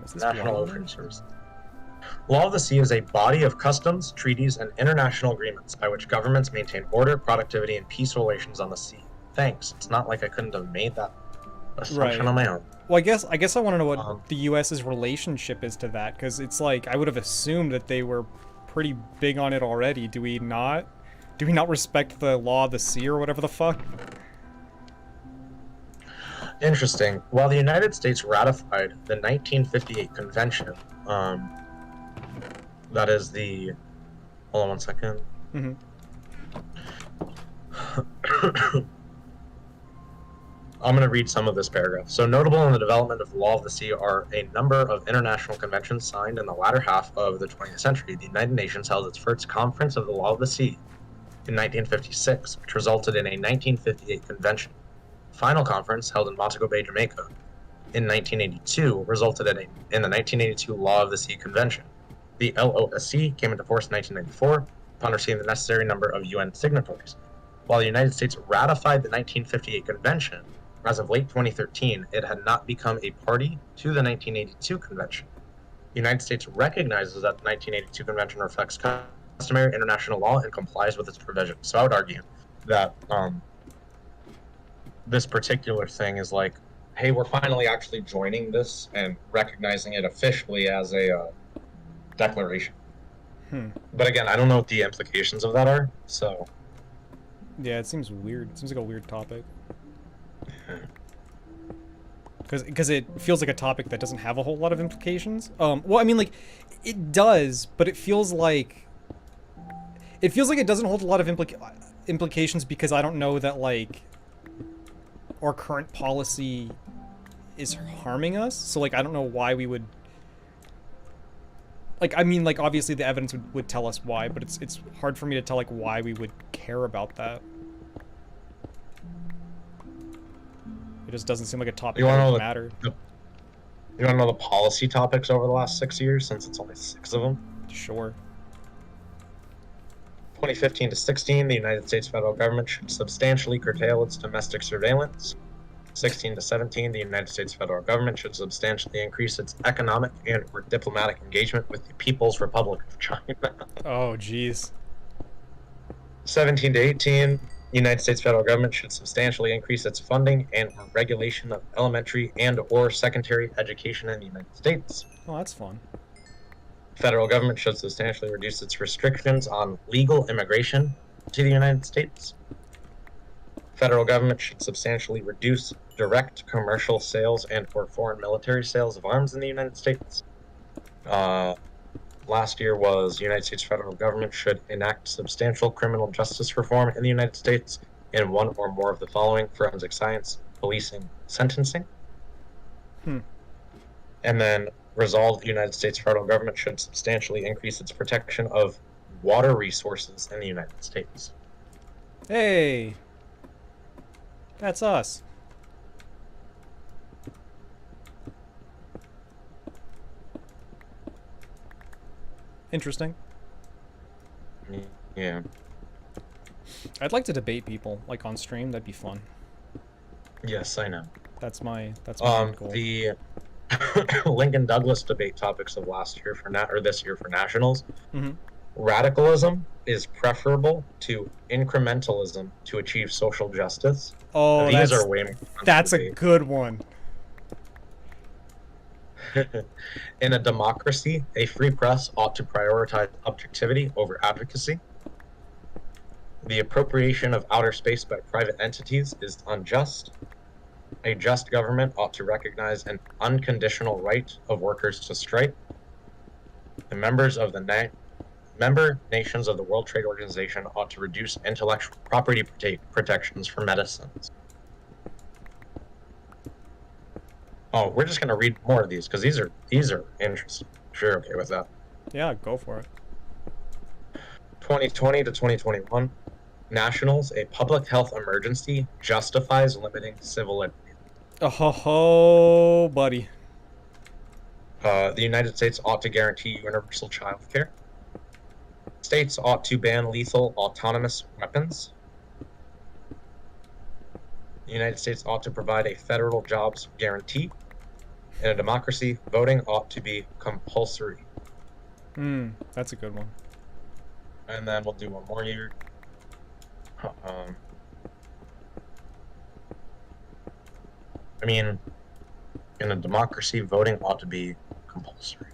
Is this National one? Ocean Service. Law of the Sea is a body of customs, treaties, and international agreements by which governments maintain order, productivity, and peace relations on the sea. Thanks. It's not like I couldn't have made that assumption on my own. Well, I guess I want to know what the U.S.'s relationship is to that, because it's like I would have assumed that they were pretty big on it already. Do we not? Do we not respect the law of the sea or whatever the fuck? Interesting. While the United States ratified the 1958 convention, that is the... Hold on one second. I'm going to read some of this paragraph. So notable in the development of the law of the sea are a number of international conventions signed in the latter half of the 20th century. The United Nations held its first conference of the law of the sea in 1956, which resulted in a 1958 convention. The final conference, held in Montego Bay, Jamaica, in 1982, resulted in the 1982 Law of the Sea Convention. The LOSC came into force in 1994 upon receiving the necessary number of UN signatories. While the United States ratified the 1958 convention, as of late 2013, it had not become a party to the 1982 convention. The United States recognizes that the 1982 convention reflects customary international law and complies with its provisions. So I would argue that this particular thing is like, hey, we're finally actually joining this and recognizing it officially as a declaration. But again, I don't know what the implications of that are, so... Yeah, it seems weird. It seems like a weird topic. Because it feels like a topic that doesn't have a whole lot of implications. Well, I mean, like, it does, but it feels like... It feels like it doesn't hold a lot of implications because I don't know that, like, our current policy is harming us. So, like, I don't know why we would... Like, I mean, like, obviously the evidence would tell us why, but it's hard for me to tell, like, why we would care about that. It just doesn't seem like a topic that would matter. You want to know the policy topics over the last 6 years, since it's only 6 of them? Sure. 2015 to 16, the United States federal government should substantially curtail its domestic surveillance. 16 to 17, the United States federal government should substantially increase its economic and or diplomatic engagement with the People's Republic of China. Oh, jeez. 17 to 18, the United States federal government should substantially increase its funding and or regulation of elementary and or secondary education in the United States. Oh, that's fun. Federal government should substantially reduce its restrictions on legal immigration to the United States. Federal government should substantially reduce direct commercial sales and or foreign military sales of arms in the United States. Last year was United States federal government should enact substantial criminal justice reform in the United States in one or more of the following: forensic science, policing, sentencing. And then resolve the United States federal government should substantially increase its protection of water resources in the United States. Hey! That's us. Interesting. Yeah. I'd like to debate people, like on stream. That'd be fun. Yes, I know. That's my goal. The Lincoln Douglas debate topics of last year or this year for nationals. Radicalism is preferable to incrementalism to achieve social justice. Oh, these are way more fun to that's a debate. good one. In a democracy, a free press ought to prioritize objectivity over advocacy. The appropriation of outer space by private entities is unjust. A just government ought to recognize an unconditional right of workers to strike. The members of the member nations of the World Trade Organization ought to reduce intellectual property protections for medicines. Oh, we're just gonna read more of these because these are interesting. Sure, okay with that. Yeah, go for it. 2020 to 2021, nationals, a public health emergency justifies limiting civil liberty. Oh ho ho, buddy. The United States ought to guarantee universal child care. States ought to ban lethal autonomous weapons. The United States ought to provide a federal jobs guarantee. In a democracy, voting ought to be compulsory. That's a good one. And then we'll do one more year. I mean, in a democracy, voting ought to be compulsory.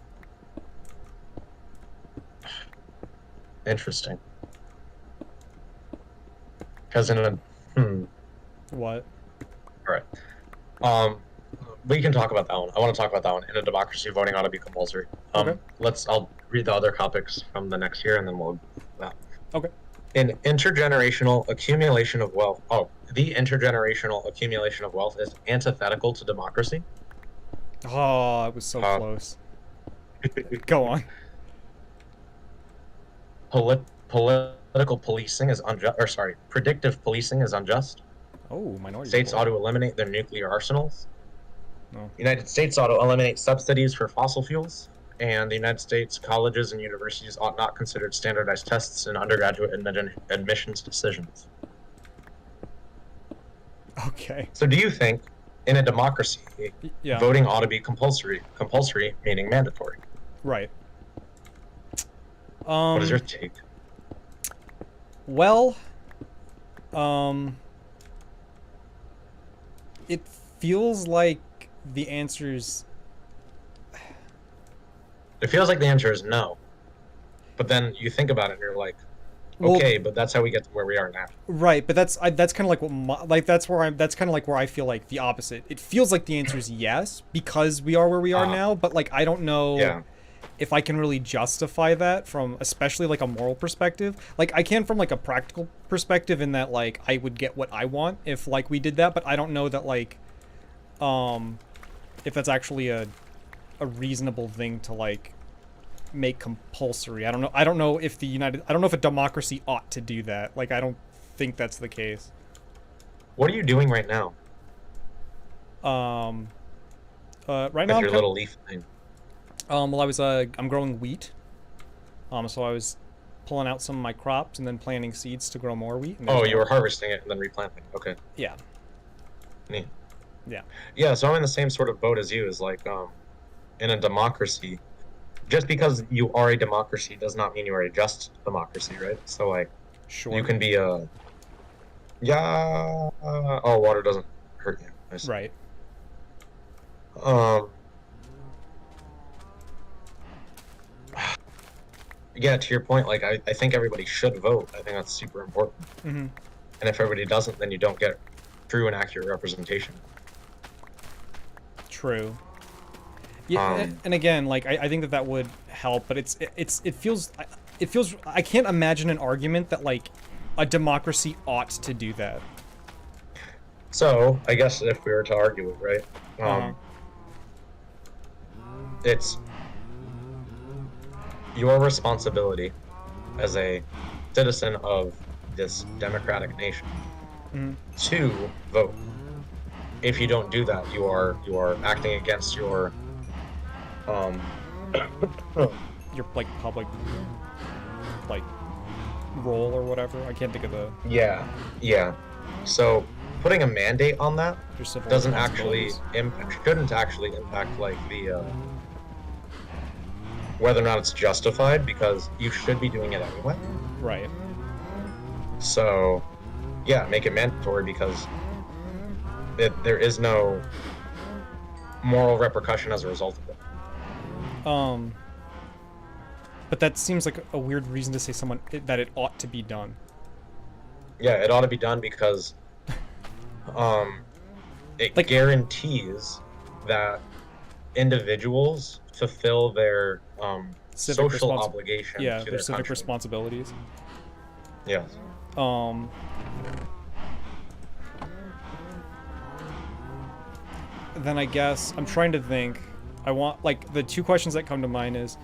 Interesting. Because in a What? All right. We can talk about that one. I want to talk about that one. In a democracy, voting ought to be compulsory. Okay. I'll read the other topics from the next year, and then we'll that. Okay. An intergenerational accumulation of wealth. Oh, the intergenerational accumulation of wealth is antithetical to democracy. Oh, it was so close. Go on. Political policing is unjust. Or sorry, predictive policing is unjust. Oh, minority. States ought to eliminate their nuclear arsenals. No. United States ought to eliminate subsidies for fossil fuels. And the United States colleges and universities ought not consider standardized tests in undergraduate admissions decisions. Okay. So do you think, in a democracy, Yeah. voting ought to be compulsory? Compulsory meaning mandatory. Right. What is your take? Well, it feels like the answer's... It feels like the answer is no. But then you think about it and you're like, Well, okay, but that's how we get to where we are now. right, but that's kind of like what that's kind of like where I feel like the opposite. It feels like the answer is yes because we are where we are now, but like I don't know if I can really justify that from especially like a moral perspective. Like I can from like a practical perspective in that like I would get what I want if like we did that, but I don't know that like if that's actually a reasonable thing to like make compulsory. I don't know if a democracy ought to do that. Like I don't think that's the case. What are you doing right now? Right now With your little leaf thing. Well, I'm growing wheat. So I was pulling out some of my crops and then planting seeds to grow more wheat. Oh, you were harvesting it and then replanting. Okay. Yeah. Neat. Yeah. Yeah, so I'm in the same sort of boat as you. Is like, in a democracy, just because you are a democracy does not mean you are a just democracy, right? So like, Sure. you can be a, oh, water doesn't hurt you. Nice. Right. Yeah, to your point, like I think everybody should vote. I think that's super important. Mm-hmm. And if everybody doesn't, then you don't get true and accurate representation. True. Yeah, and again, like I think that would help, but it feels I can't imagine an argument that like a democracy ought to do that. So I guess if we were to argue it, right? It's your responsibility as a citizen of this democratic nation to vote. If you don't do that, you are acting against your your like public like role or whatever. I can't think of the yeah. So putting a mandate on that doesn't actually shouldn't actually impact like the whether or not it's justified, because you should be doing it anyway. Right. So yeah, make it mandatory because there is no moral repercussion as a result of it. But that seems like a weird reason to say that it ought to be done. Yeah, it ought to be done because it like, guarantees that individuals fulfill their social obligation to their civic country. responsibilities. Yes. then I guess I'm trying to think. I want, like, the two questions that come to mind is,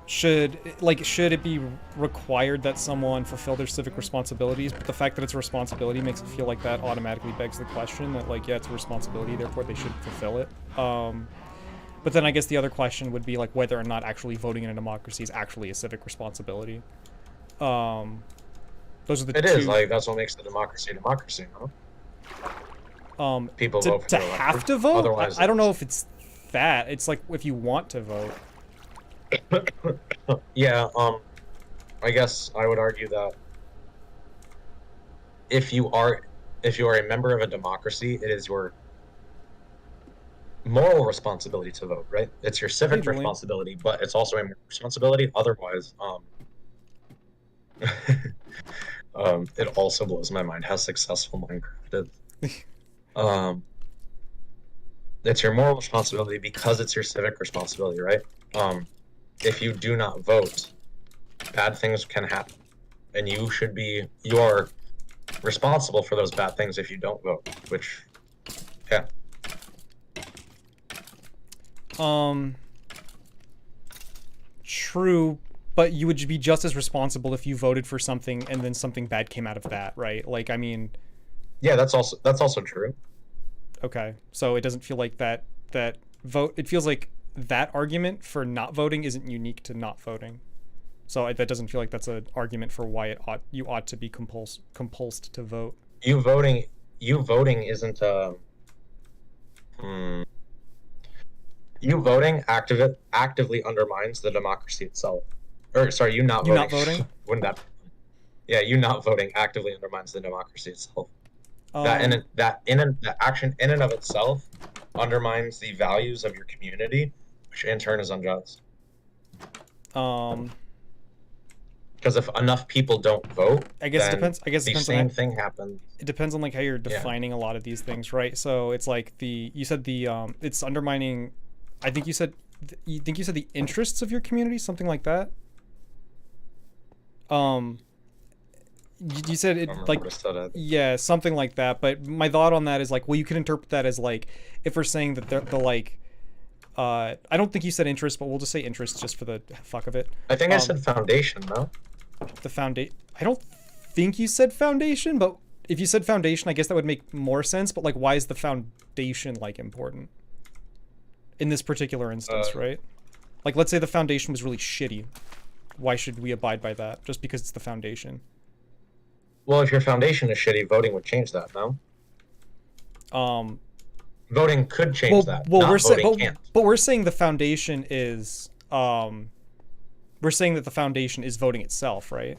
should it be required that someone fulfill their civic responsibilities? But the fact that it's a responsibility makes it feel like that automatically begs the question that, like, yeah, it's a responsibility, therefore they should fulfill it. But then I guess the other question would be, like, whether or not actually voting in a democracy is actually a civic responsibility. Those are the two. It is, like, that's what makes the democracy a democracy, no? People vote for to their have elected. to vote? Otherwise, I don't know if it's that. It's like if you want to vote. Yeah, I guess I would argue that if you are a member of a democracy, it is your moral responsibility to vote, right? It's your civic responsibility, but it's also a moral responsibility. Otherwise, it also blows my mind how successful Minecraft is. It's your moral responsibility because it's your civic responsibility, right? If you do not vote, bad things can happen, and you are responsible for those bad things if you don't vote, which, yeah. True, but you would be just as responsible if you voted for something and then something bad came out of that, right? Like, I mean... Yeah, that's also true. Okay, so it doesn't feel like that vote... It feels like that argument for not voting isn't unique to not voting. So that doesn't feel like that's an argument for why you ought to be compulsed to vote. You voting isn't you voting actively undermines the democracy itself. Or sorry, you not voting. Wouldn't that? Yeah, you not voting actively undermines the democracy itself. That action in and of itself undermines the values of your community, which in turn is unjust. Because if enough people don't vote, I guess it depends. The same thing happens. It depends on like how you're defining a lot of these things, right? So it's like you said it's undermining. I think you said the interests of your community, something like that. You said it like yeah, something like that. But my thought on that is like, well, you could interpret that as like if we're saying that the like. I don't think you said interest, but we'll just say interest just for the fuck of it. I think I said foundation, no? The foundation. I don't think you said foundation, but if you said foundation, I guess that would make more sense. But like, why is the foundation like important in this particular instance, right? Like, let's say the foundation was really shitty. Why should we abide by that? Just because it's the foundation. Well, if your foundation is shitty, voting would change that, no? Voting could change that. Well, we're saying the foundation is we're saying that the foundation is voting itself, right?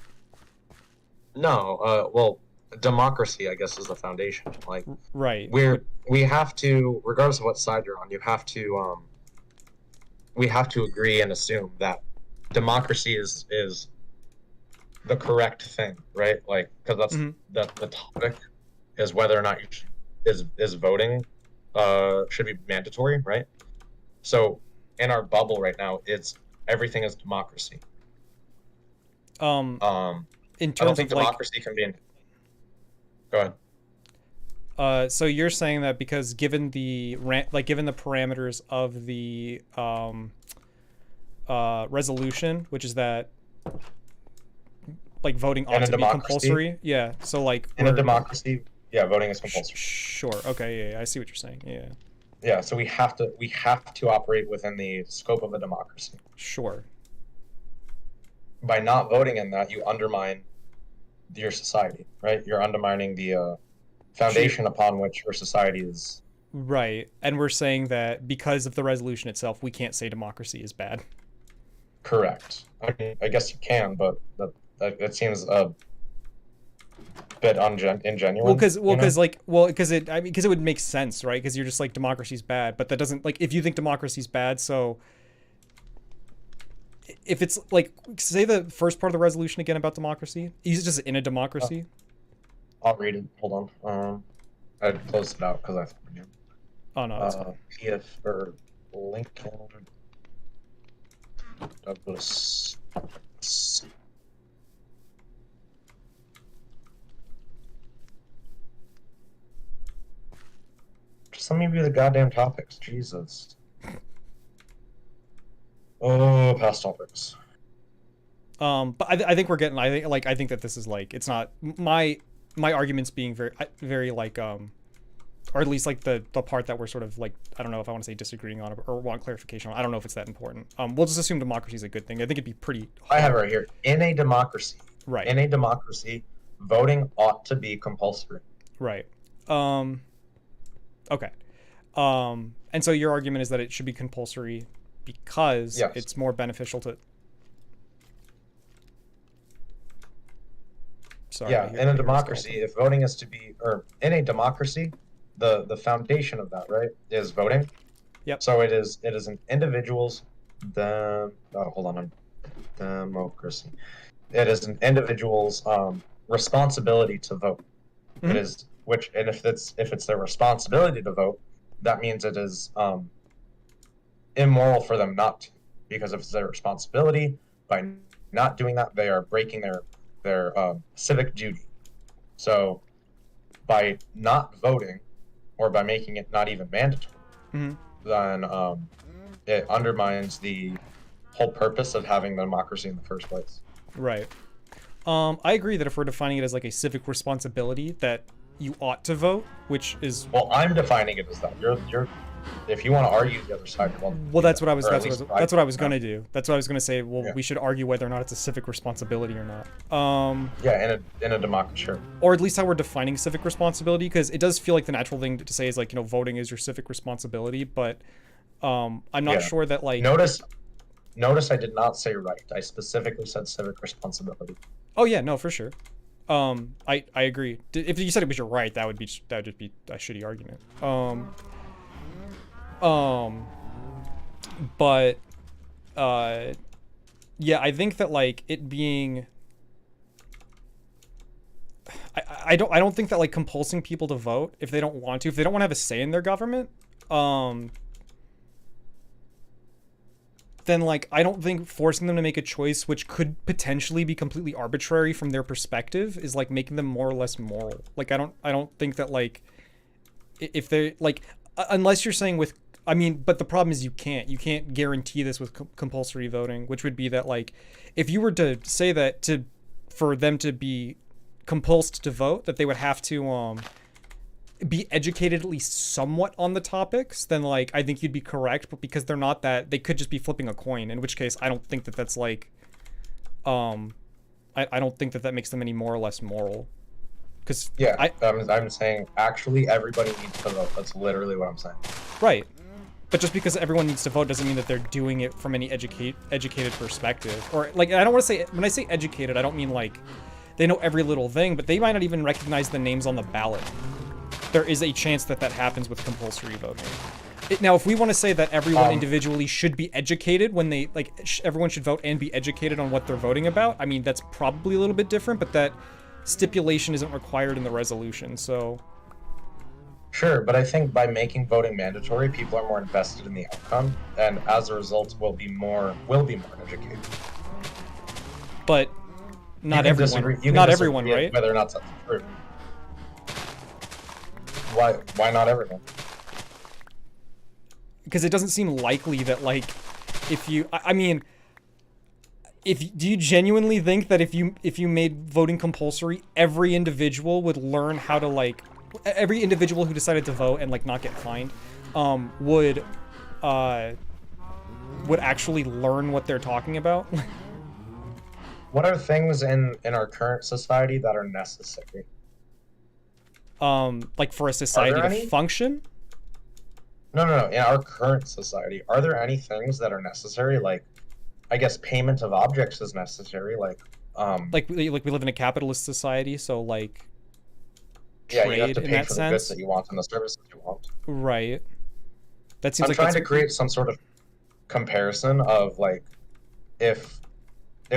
No, well, democracy, I guess, is the foundation. Like, right. We have to, regardless of what side you're on, we have to agree and assume that democracy is the correct thing, right? Like, because that's the topic is whether or not is voting should be mandatory, right? So in our bubble right now, everything is democracy. In terms I don't think democracy can be in. Go ahead. So you're saying that because given the parameters of the resolution, which is that like voting ought to be compulsory. Yeah. So like in a democracy, yeah, voting is compulsory. Sure. Okay. Yeah. I see what you're saying. Yeah. Yeah. So we have to operate within the scope of a democracy. Sure. By not voting in that, you undermine your society, right? You're undermining the foundation upon which your society is. Right. And we're saying that because of the resolution itself, we can't say democracy is bad. Correct. I mean, I guess you can, but that seems a bit ingenuine. Because it would make sense, right? Because you're just like democracy's bad, but that doesn't like if you think democracy's bad, so if it's like say the first part of the resolution again about democracy, is it just in a democracy? I'll read it. Hold on. I closed it out because I thought again. Oh no, that's fine. PF or Lincoln Douglas. Just let me read the goddamn topics. Jesus. Oh, past topics. But I think we're getting. I think that this is like it's not my arguments being very like or at least like the part that we're sort of like I don't know if I want to say disagreeing on or want clarification on. I don't know if it's that important. We'll just assume democracy is a good thing. I think it'd be pretty hard. I have it right here. In a democracy. Right. In a democracy, voting ought to be compulsory. Right. Okay. And so your argument is that it should be compulsory because yes. it's more beneficial to. Sorry, yeah, in a democracy, if voting is to be, or in a democracy, the foundation of that, right, is voting. Yep. So it is an individual's democracy. It is an individual's responsibility to vote. Mm-hmm. It is if it's their responsibility to vote, that means it is immoral for them not to, because if it's their responsibility, by not doing that, they are breaking their civic duty. So by not voting or by making it not even mandatory, mm-hmm. then it undermines the whole purpose of having the democracy in the first place. Right. I agree that if we're defining it as like a civic responsibility that you ought to vote, which is I'm defining it as that. You're if you want to argue the other side, that's what I was gonna do. That's what I was gonna say. Well, yeah. We should argue whether or not it's a civic responsibility or not. In a democracy, sure. Or at least how we're defining civic responsibility, because it does feel like the natural thing to say is like, voting is your civic responsibility, but I'm not sure that like. Notice I did not say right. I specifically said civic responsibility. Oh yeah, no, for sure. I agree. If you said it was your right, that would just be a shitty argument. But yeah, I think that like it being I don't think that like compulsing people to vote if they don't want to have a say in their government, then like I don't think forcing them to make a choice which could potentially be completely arbitrary from their perspective is like making them more or less moral. Like I don't think that like if they like unless you're saying with but the problem is you can't guarantee this with compulsory voting, which would be that like if you were to say that for them to be compulsed to vote that they would have to be educated at least somewhat on the topics, then like I think you'd be correct. But because they're not that, they could just be flipping a coin, in which case I don't think that that's like I don't think that makes them any more or less moral. Because I'm saying actually everybody needs to vote. That's literally what I'm saying. Right. But just because everyone needs to vote doesn't mean that they're doing it from any educated perspective. Or like I don't want to say, when I say educated, I don't mean like they know every little thing, but they might not even recognize the names on the ballot. There is a chance that happens with compulsory voting. Now, if we want to say that everyone individually should be educated when they like, everyone should vote and be educated on what they're voting about. I mean, that's probably a little bit different, but that stipulation isn't required in the resolution. So. Sure, but I think by making voting mandatory, people are more invested in the outcome, and as a result, will be more educated. But not everyone. Not everyone, right? Whether or not that's true. Why not everyone? Because it doesn't seem likely that like if you do you genuinely think that if you made voting compulsory, every individual would learn how to like every individual who decided to vote and like not get fined would actually learn what they're talking about? What are things in our current society that are necessary? Like for a society to function? No. In our current society, are there any things that are necessary? Like, I guess payment of objects is necessary. Like we live in a capitalist society, so like trade you have to pay for the goods that you want and the services you want. Right. That seems I'm trying to create some sort of comparison of like if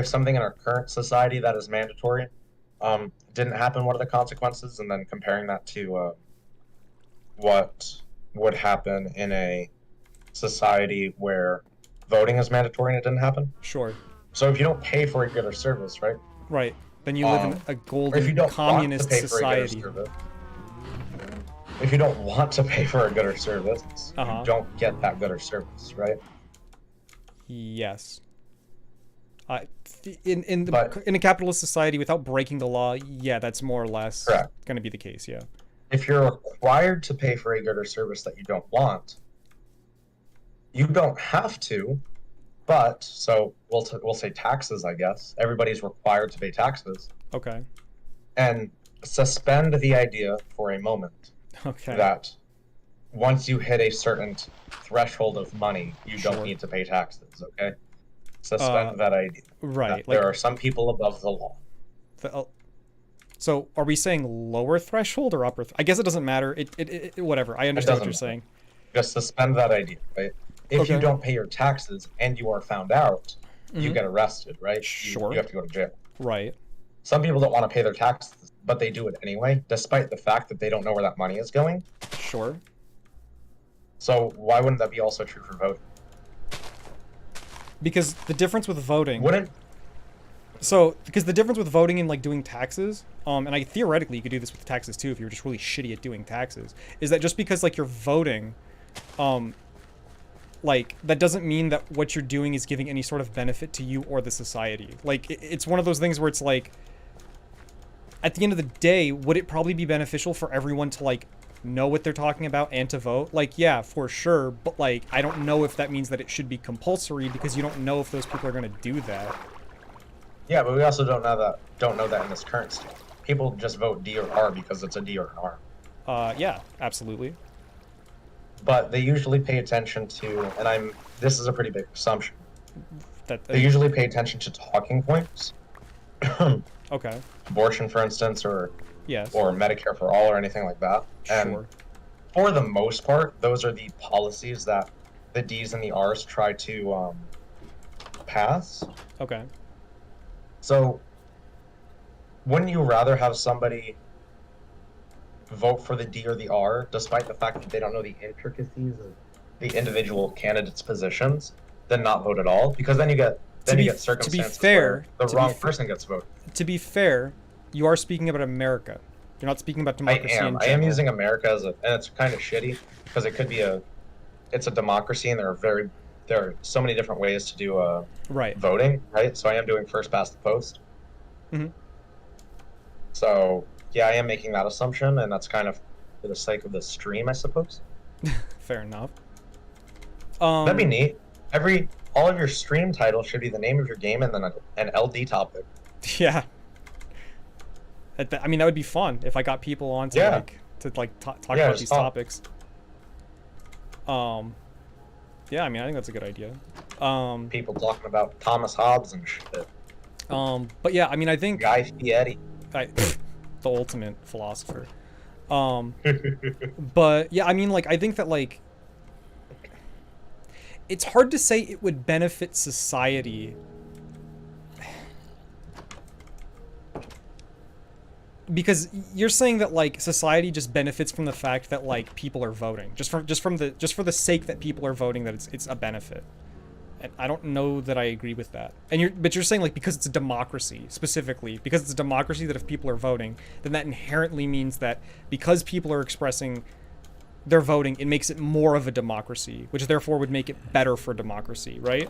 something in our current society that is mandatory didn't happen, what are the consequences, and then comparing that to what would happen in a society where voting is mandatory and it didn't happen. Sure. So if you don't pay for a good or service, right? Right. Then you live in a golden communist society. if you don't want to pay for a good or service, Uh-huh. you don't get that good or service, right? Yes. But- In a capitalist society, without breaking the law, yeah, that's more or less Correct. going to be the case. Yeah. If you're required to pay for a good or service that you don't want, you don't have to, but so we'll say taxes, I guess. Everybody's required to pay taxes, Okay. and suspend the idea for a moment Okay. that once you hit a certain threshold of money, you Sure. don't need to pay taxes. Okay, suspend that idea. Right. That there are some people above the law. So are we saying lower threshold or upper? I guess it doesn't matter. It whatever. I understand what you're doesn't saying. Just suspend that idea, right? If you Okay. don't pay your taxes and you are found out, you Mhm. get arrested, right? Sure. You have to go to jail. Right. Some people don't want to pay their taxes, but they do it anyway, despite the fact that they don't know where that money is going. Sure. So why wouldn't that be also true for voting? Because the difference with voting. Wouldn't Because the difference with voting and like doing taxes, and I theoretically you could do this with taxes too if you're just really shitty at doing taxes, is that just because like you're voting, like that doesn't mean that what you're doing is giving any sort of benefit to you or the society. Like it's one of those things where it's like, at the end of the day, would it probably be beneficial for everyone to like know what they're talking about and to vote? Like, yeah, for sure, but like I don't know if that means that it should be compulsory because you don't know if those people are going to do that. Yeah, but we also don't know that in this current state. People just vote D or R because it's a D or an R. Yeah, absolutely. But they usually pay attention to, and this is a pretty big assumption. They They usually pay attention to talking points. Okay. Abortion, for instance, or Yes. Medicare for all, or anything like that. And Sure. for the most part, those are the policies that the D's and the R's try to pass. Okay. So, wouldn't you rather have somebody vote for the D or the R, despite the fact that they don't know the intricacies of the individual candidates' positions, than not vote at all? Because then you get circumstances fair, where the wrong person gets voted. To be fair, you are speaking about America. You're not speaking about democracy in I am general. using America and it's kind of shitty because it could be it's a democracy and there are so many different ways to do Right. voting, right? So I am doing first past the post. Mhm. So yeah, I am making that assumption, and that's kind of for the sake of the stream, I suppose. Fair enough. That'd be neat. All of your stream titles should be the name of your game and then an LD topic. Yeah. I mean, that would be fun if I got people on to Yeah. talk Yeah, about just these talk. topics. Yeah, I mean, I think that's a good idea. People talking about Thomas Hobbes and shit. But yeah, I mean, I think Guy Fieri. the ultimate philosopher. But yeah, I mean, like, I think that like it's hard to say it would benefit society because you're saying that like society just benefits from the fact that like people are voting, just for the sake that people are voting, that it's a benefit. And I don't know that I agree with that. But you're saying like because it's a democracy, specifically because it's a democracy, that if people are voting, then that inherently means that because people are expressing their voting, it makes it more of a democracy, which therefore would make it better for democracy, right?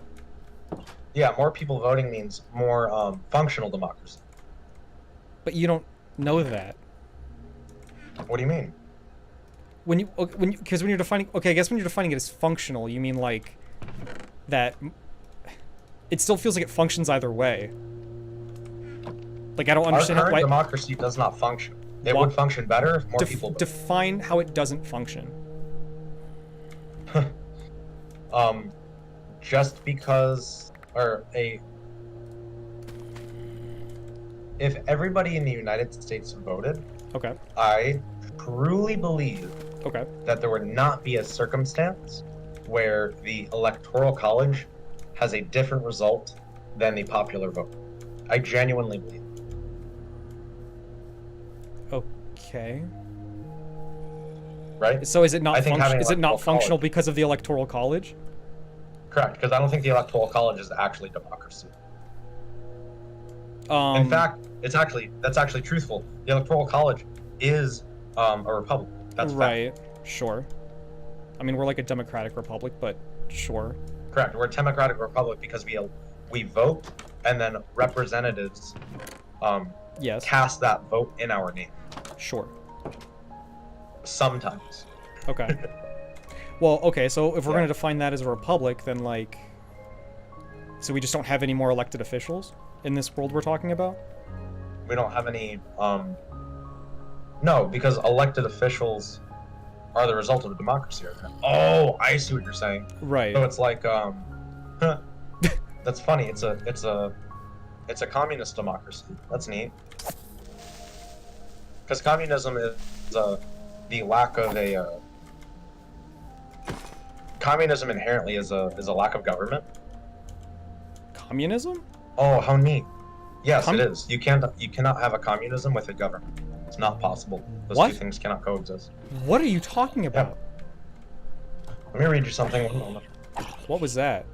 Yeah, more people voting means more functional democracy. But you don't know that. What do you mean? Because when you're defining, okay, I guess when you're defining it as functional, you mean like that it still feels like it functions either way. Like, I don't understand Our current why democracy does not function. It would function better if more people voted. define how it doesn't function. Just because, if everybody in the United States voted, Okay. I truly believe Okay. that there would not be a circumstance where the Electoral College has a different result than the popular vote. I genuinely believe. Okay. Right? So is it not I think having Electoral functional College- because of the Electoral College? Correct, because I don't think the Electoral College is actually democracy. In fact, that's actually truthful. The Electoral College is a republic. That's right. Sure. I mean, we're like a democratic republic, but sure. Correct. We're a democratic republic because we vote, and then representatives Yes. cast that vote in our name. Sure. Sometimes. Okay. Well, okay, so if we're Yeah. going to define that as a republic, then, like... So we just don't have any more elected officials in this world we're talking about? We don't have any, No, because elected officials are the result of a democracy. Oh, I see what you're saying. Right. So it's like, that's funny. It's a communist democracy. That's neat. Because communism is the lack of a. Communism inherently is a lack of government. Communism? Oh, how neat! Yes, it is. You cannot have a communism with a government. It's not possible. Those What? two things cannot coexist. What are you talking about? Let me read you something. One moment. What was that?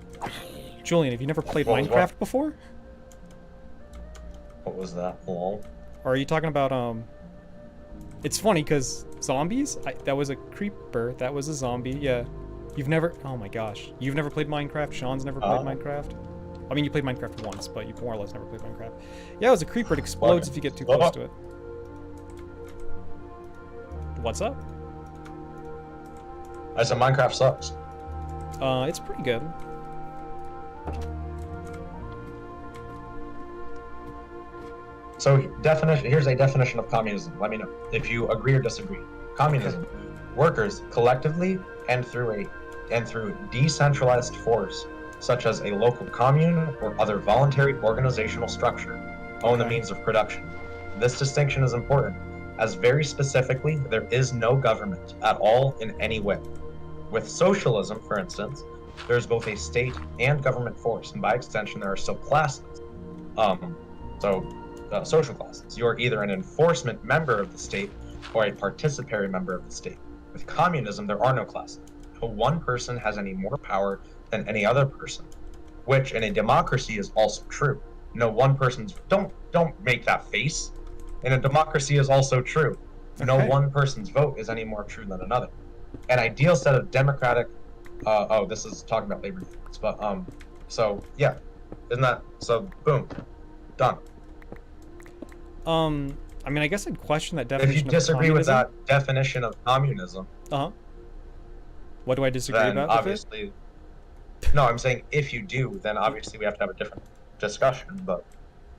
Julian, have you never played What was Minecraft what? before? What was that? Lol. Or are you talking about, It's funny, because zombies? That was a creeper. That was a zombie, yeah. You've never... Oh my gosh. You've never played Minecraft? Sean's never played Minecraft? I mean, you played Minecraft once, but you more or less never played Minecraft. Yeah, it was a creeper. It explodes if you get too close to it. What's up? I said Minecraft sucks. It's pretty good. So here's a definition of communism. Let me know if you agree or disagree. Communism: workers collectively and through decentralized force, such as a local commune or other voluntary organizational structure, own the means of production. This distinction is important, as very specifically, there is no government at all in any way. With socialism, for instance, there's both a state and government force, and by extension, there are still classes. Social classes. You are either an enforcement member of the state or a participatory member of the state. With communism, there are no classes. No one person has any more power than any other person, which in a democracy is also true. No one person's... Don't make that face. In a democracy is also true. No one person's vote is any more true than another. An ideal set of democratic... this is talking about labor unions, but, so, yeah. Isn't that... So, boom. Done. I mean, I guess I'd question that definition. If you disagree with that definition of communism... What do I disagree then about obviously... No, I'm saying if you do, then obviously we have to have a different discussion, but...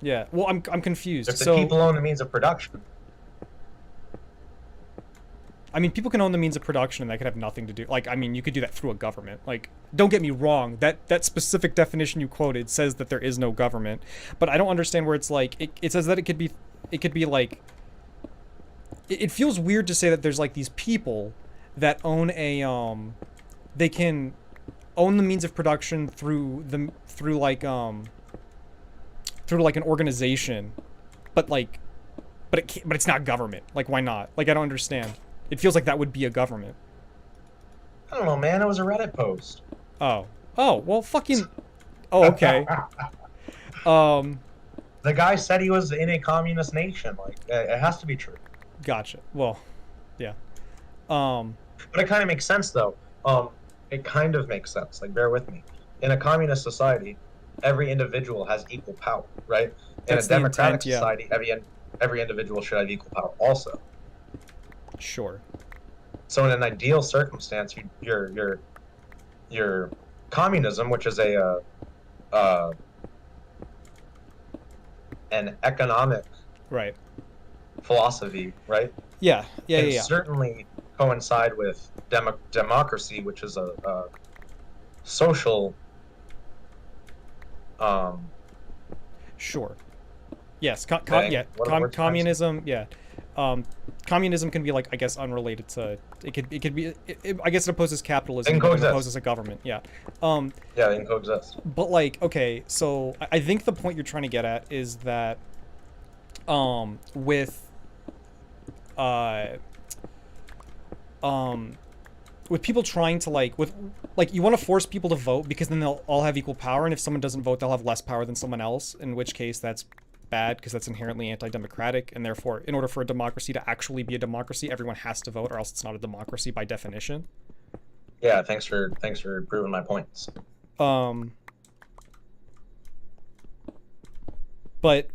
Yeah, well, I'm confused. If the people own the means of production... I mean, people can own the means of production and that could have nothing to do... Like, I mean, you could do that through a government. Like, don't get me wrong, that specific definition you quoted says that there is no government. But I don't understand where it's like... It says that it could be like... It feels weird to say that there's like these people that own a... They can own the means of production through like an organization, but it's not government. Like, why not? Like, I don't understand. It feels like that would be a government. I don't know, man. It was a Reddit post. Oh, well, fucking... Oh, okay. The guy said he was in a communist nation. Like, it has to be true. Gotcha. Well, yeah. But it kind of makes sense, though. It kind of makes sense. Like, bear with me. In a communist society, every individual has equal power, right? In a democratic society, every individual should have equal power also. Sure. So in an ideal circumstance, your communism, which is an economic philosophy, right? Yeah. Certainly coincide with democracy, which is a social. Sure. Yes. Communism. Yeah. Communism can be like, I guess, unrelated to. It could be. I guess it opposes capitalism. It opposes a government. Yeah. Yeah, they can coexist. But like, okay, so I think the point you're trying to get at is that, with people trying to you want to force people to vote because then they'll all have equal power, and if someone doesn't vote, they'll have less power than someone else. In which case, that's bad because that's inherently anti-democratic, and therefore, in order for a democracy to actually be a democracy, everyone has to vote, or else it's not a democracy by definition. Yeah, thanks for proving my points. But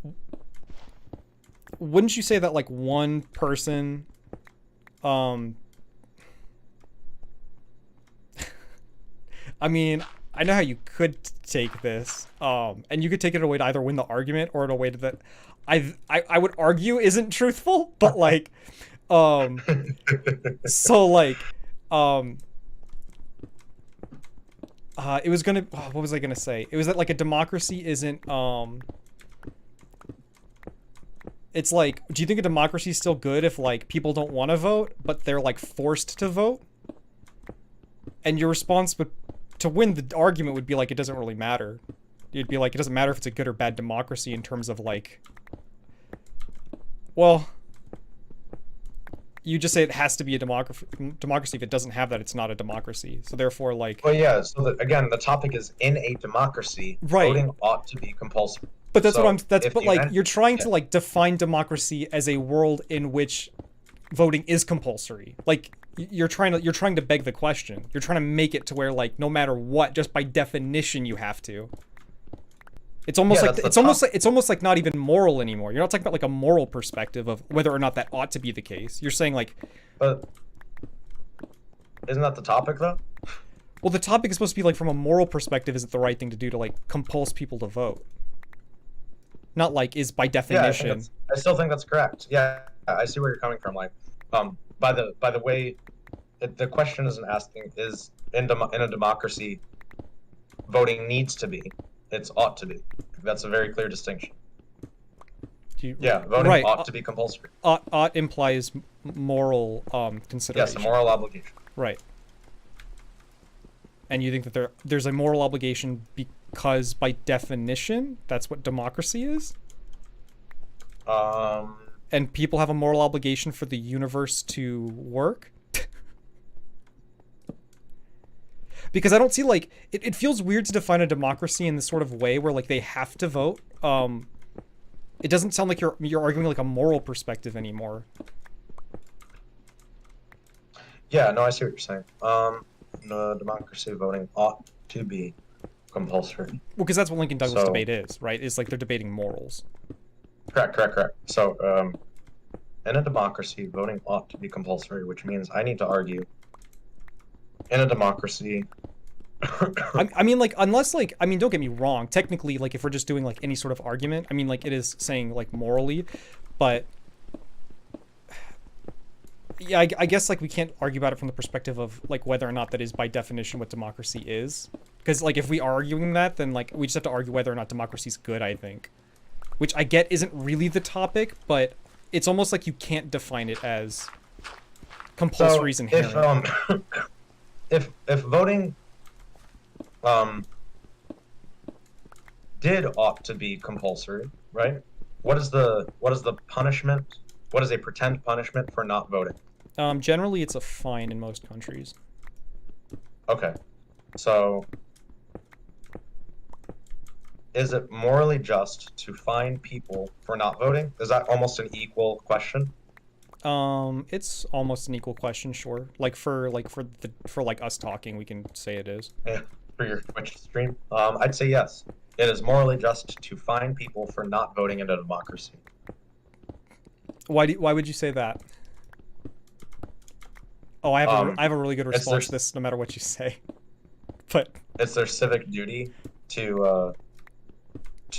wouldn't you say that like one person, I mean, I know how you could take this, and you could take it in a way to either win the argument or in a way that I would argue isn't truthful, but like, so like, it was gonna, what was I gonna say? It was that like a democracy isn't, it's like, do you think a democracy is still good if like people don't want to vote, but they're like forced to vote? And your response would, to win the argument would be like, it doesn't really matter. You'd be like, it doesn't matter if it's a good or bad democracy in terms of like, well, you just say it has to be a democracy. If it doesn't have that, it's not a democracy. So therefore, like... Well, yeah, so again, the topic is in a democracy, right, voting ought to be compulsory. But that's so what I'm... But like, you're trying to like define democracy as a world in which voting is compulsory. Like, you're trying to beg the question. You're trying to make it to where like, no matter what, just by definition, you have to. It's almost like it's almost like not even moral anymore. You're not talking about like a moral perspective of whether or not that ought to be the case. You're saying like, but isn't that the topic though? Well, the topic is supposed to be like, from a moral perspective, is it the right thing to do to like compulse people to vote? Not like is by definition. Yeah, I still think that's correct. Yeah, I see where you're coming from. Like, by the way, the question isn't asking is in a democracy, voting needs to be. It's ought to be. That's a very clear distinction. Voting ought to be compulsory. Ought implies moral consideration. Yes, a moral obligation. Right. And you think that there's a moral obligation because by definition that's what democracy is? And people have a moral obligation for the universe to work? Because I don't see, like, it feels weird to define a democracy in this sort of way where, like, they have to vote. It doesn't sound like you're arguing, like, a moral perspective anymore. Yeah, no, I see what you're saying. No, democracy voting ought to be compulsory. Well, because that's what Lincoln Douglas debate is, right? It's like they're debating morals. Correct. So, in a democracy, voting ought to be compulsory, which means I need to argue in a democracy. I mean, like, unless, like, I mean, don't get me wrong. Technically, like, if we're just doing, like, any sort of argument, I mean, like, it is saying, like, morally, but yeah, I guess, like, we can't argue about it from the perspective of, like, whether or not that is by definition what democracy is. Because, like, if we are arguing that, then, like, we just have to argue whether or not democracy is good, I think. Which I get isn't really the topic, but it's almost like you can't define it as compulsory is inherent. If voting did ought to be compulsory, right? What is the punishment? What is a pretend punishment for not voting? Generally, it's a fine in most countries. Okay, so is it morally just to fine people for not voting? Is that almost an equal question? It's almost an equal question, sure. Like for us talking, we can say it is. Yeah, for your Twitch stream, I'd say yes. It is morally just to fine people for not voting in a democracy. Why would you say that? Oh, I have a really good response to this, no matter what you say. But it's their civic duty to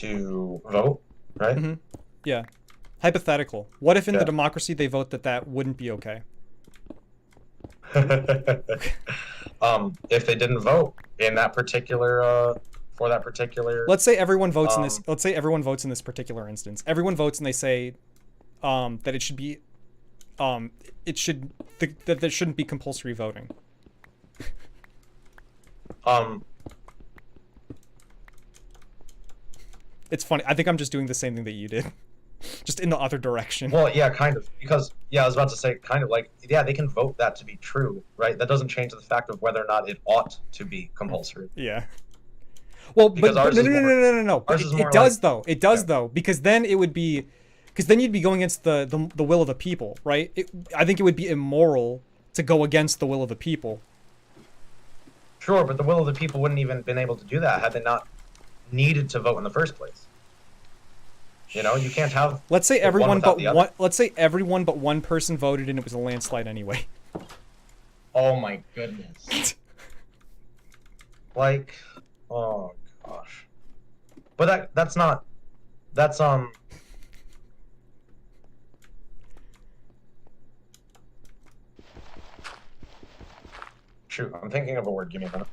vote, right? Mm-hmm. Yeah. Hypothetical. What if in the democracy they vote that wouldn't be okay? If they didn't vote in that particular for that particular. Let's say everyone votes in this. Let's say everyone votes in this particular instance. Everyone votes and they say that it should be, that there shouldn't be compulsory voting. It's funny. I think I'm just doing the same thing that you did. Just in the other direction. Well, yeah, kind of. Because, yeah, I was about to say, kind of like, yeah, they can vote that to be true, right? That doesn't change the fact of whether or not it ought to be compulsory. Yeah. Well, Because but ours no, is no, no, more- no, no, no, no. But ours is more it does like- though. It does though, because then it would be, because then you'd be going against the will of the people, right? I think it would be immoral to go against the will of the people. Sure, but the will of the people wouldn't even been able to do that had they not needed to vote in the first place. You know, you can't have. Let's say one everyone without but the other. one. Let's say everyone but one person voted, and it was a landslide anyway. Oh my goodness. Like, oh gosh. But that's not. That's Shoot, I'm thinking of a word. Give me a minute.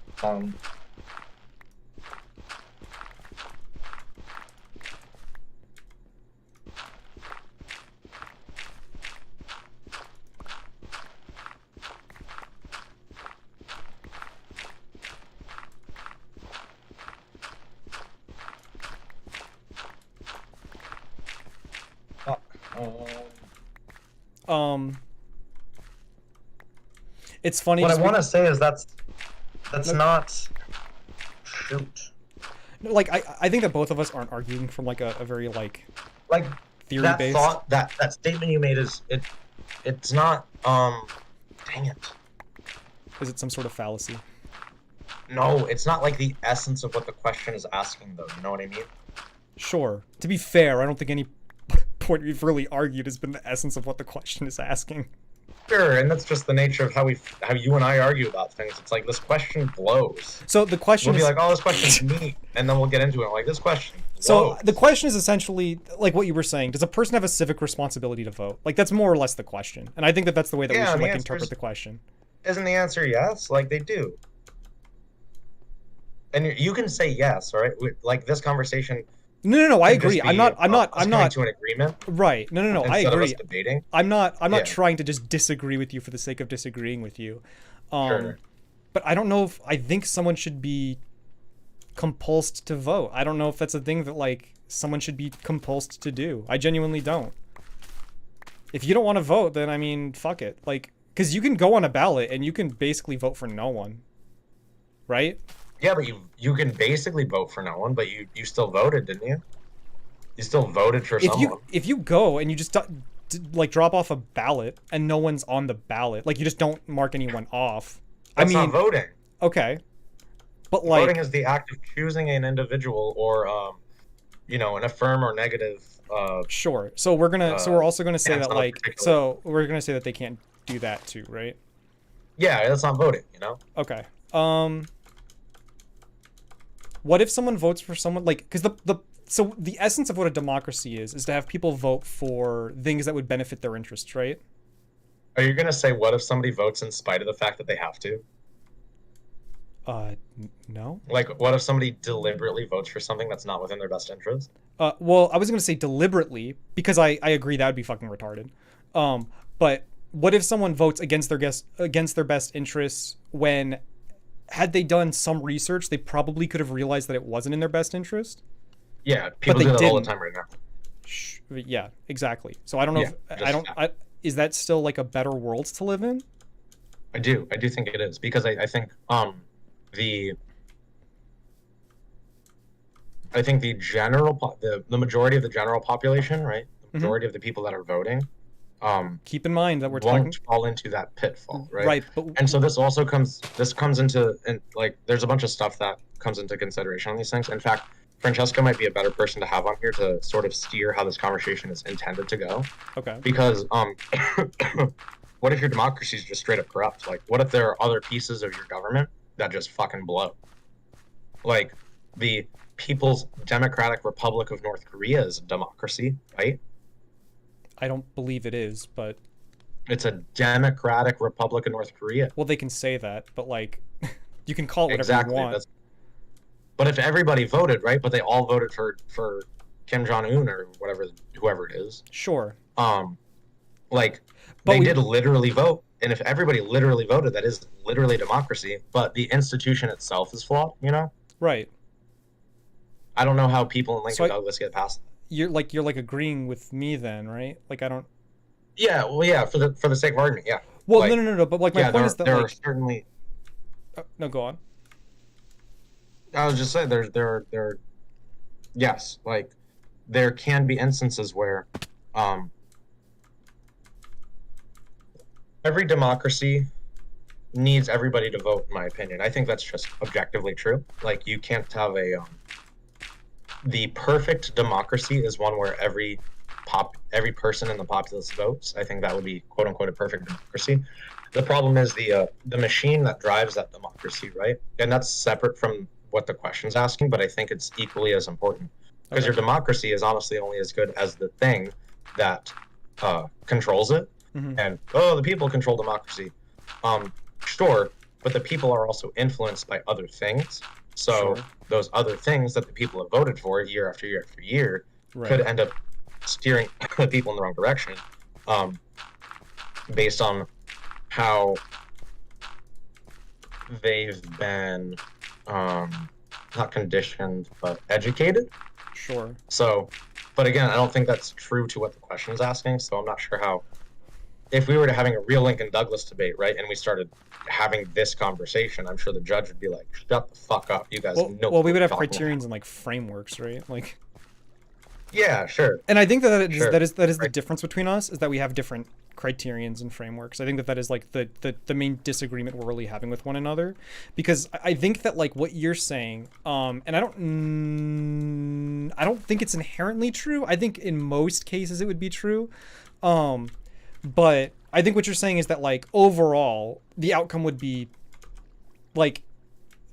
It's funny. What I just want to say is that's not. Shoot. like I think that both of us aren't arguing from like a very like Like theory that based. thought, that statement you made is it's not. Dang it. Is it some sort of fallacy? No, it's not like the essence of what the question is asking, though. You know what I mean? Sure. To be fair, I don't think any point we've really argued has been the essence of what the question is asking. Sure, and that's just the nature of how you and I argue about things. It's like this question blows. So the question We'll be is, like, "Oh, this question's neat," and then we'll get into it. Like this question. so blows. the question is essentially like what you were saying. Does a person have a civic responsibility to vote? Like that's more or less the question. And I think that that's the way that we Yeah, should the like answer interpret is- the question. Isn't the answer yes? Like they do. And you can say yes, all right? Like this conversation. No, I could just agree. I'm be not us coming not to an agreement. right. No, I Instead agree. of us debating. I'm not Yeah. trying to just disagree with you for the sake of disagreeing with you. Sure. But I don't know if I think someone should be compulsed to vote. I don't know if that's a thing that like someone should be compulsed to do. I genuinely don't. If you don't want to vote, then I mean, fuck it. Like, because you can go on a ballot and you can basically vote for no one, right? Yeah, but you can basically vote for no one, but you still voted, didn't you? You still voted for someone. If you go and you just like drop off a ballot and no one's on the ballot, like you just don't mark anyone off. That's I mean, not voting. okay, but like Voting is the act of choosing an individual or an affirm or negative. sure. So we're gonna. So we're also gonna say yeah, it's that not like. particular. So we're gonna say that they can't do that too, right? Yeah, that's not voting. You know. Okay. What if someone votes for someone like? Because so the essence of what a democracy is to have people vote for things that would benefit their interests, right? Are you gonna say what if somebody votes in spite of the fact that they have to? No. Like, what if somebody deliberately votes for something that's not within their best interest? Well, I was gonna say deliberately because I agree that would be fucking retarded. But what if someone votes against their best interests when, had they done some research, they probably could have realized that it wasn't in their best interest? Yeah, people they do that all the didn't. time right now. Yeah, exactly. So I don't know is that still like a better world to live in? I do think it is because I think the the majority of the general population, right? The majority of the people that are voting, keep in mind that we're won't talking fall into that pitfall, right? right, but And so this comes into, and like there's a bunch of stuff that comes into consideration on these things. In fact, Francesca might be a better person to have on here to sort of steer how this conversation is intended to go. okay. Because what if your democracy is just straight up corrupt? Like, what if there are other pieces of your government that just fucking blow? Like, the People's Democratic Republic of North Korea is a democracy, right? I don't believe it is, but It's a Democratic Republic of North Korea. well, they can say that, but like, you can call it whatever Exactly. you want. But if everybody voted, right? But they all voted for Kim Jong-un or whoever it is. Sure. Like But they we- did literally vote, and if everybody literally voted, that is literally democracy. But the institution itself is flawed. You know, Right. I don't know how people in Lincoln So I- Douglas get past that. You're like agreeing with me then, right? Like I don't. Yeah, well, yeah, for the sake of argument, yeah. Well, Like, no. But like my yeah, point is that there like, are certainly. no, go on. I was just saying yes, like there can be instances where every democracy needs everybody to vote, in my opinion. I think that's just objectively true. Like you can't have the perfect democracy is one where every person in the populace votes. I think that would be quote unquote a perfect democracy. The problem is the machine that drives that democracy, right? And that's separate from what the question's asking, but I think it's equally as important because your democracy is honestly only as good as the thing that controls it. And the people control democracy. Sure, but the people are also influenced by other things. So those other things that the people have voted for year after year after year could end up steering the people in the wrong direction, based on how they've been not conditioned but educated. Sure. So, but again, I don't think that's true to what the question is asking. So I'm not sure how. If we were to having a real Lincoln Douglas debate, right, and we started having this conversation, I'm sure the judge would be like, "Shut the fuck up, you guys." Well, we would have criterions and like frameworks, right? Like. Yeah, sure. And I think that is the difference between us, is that we have different criterions and frameworks. I think that is like the main disagreement we're really having with one another, because I think that like what you're saying, and I don't think it's inherently true. I think in most cases it would be true. But I think what you're saying is that like overall the outcome would be like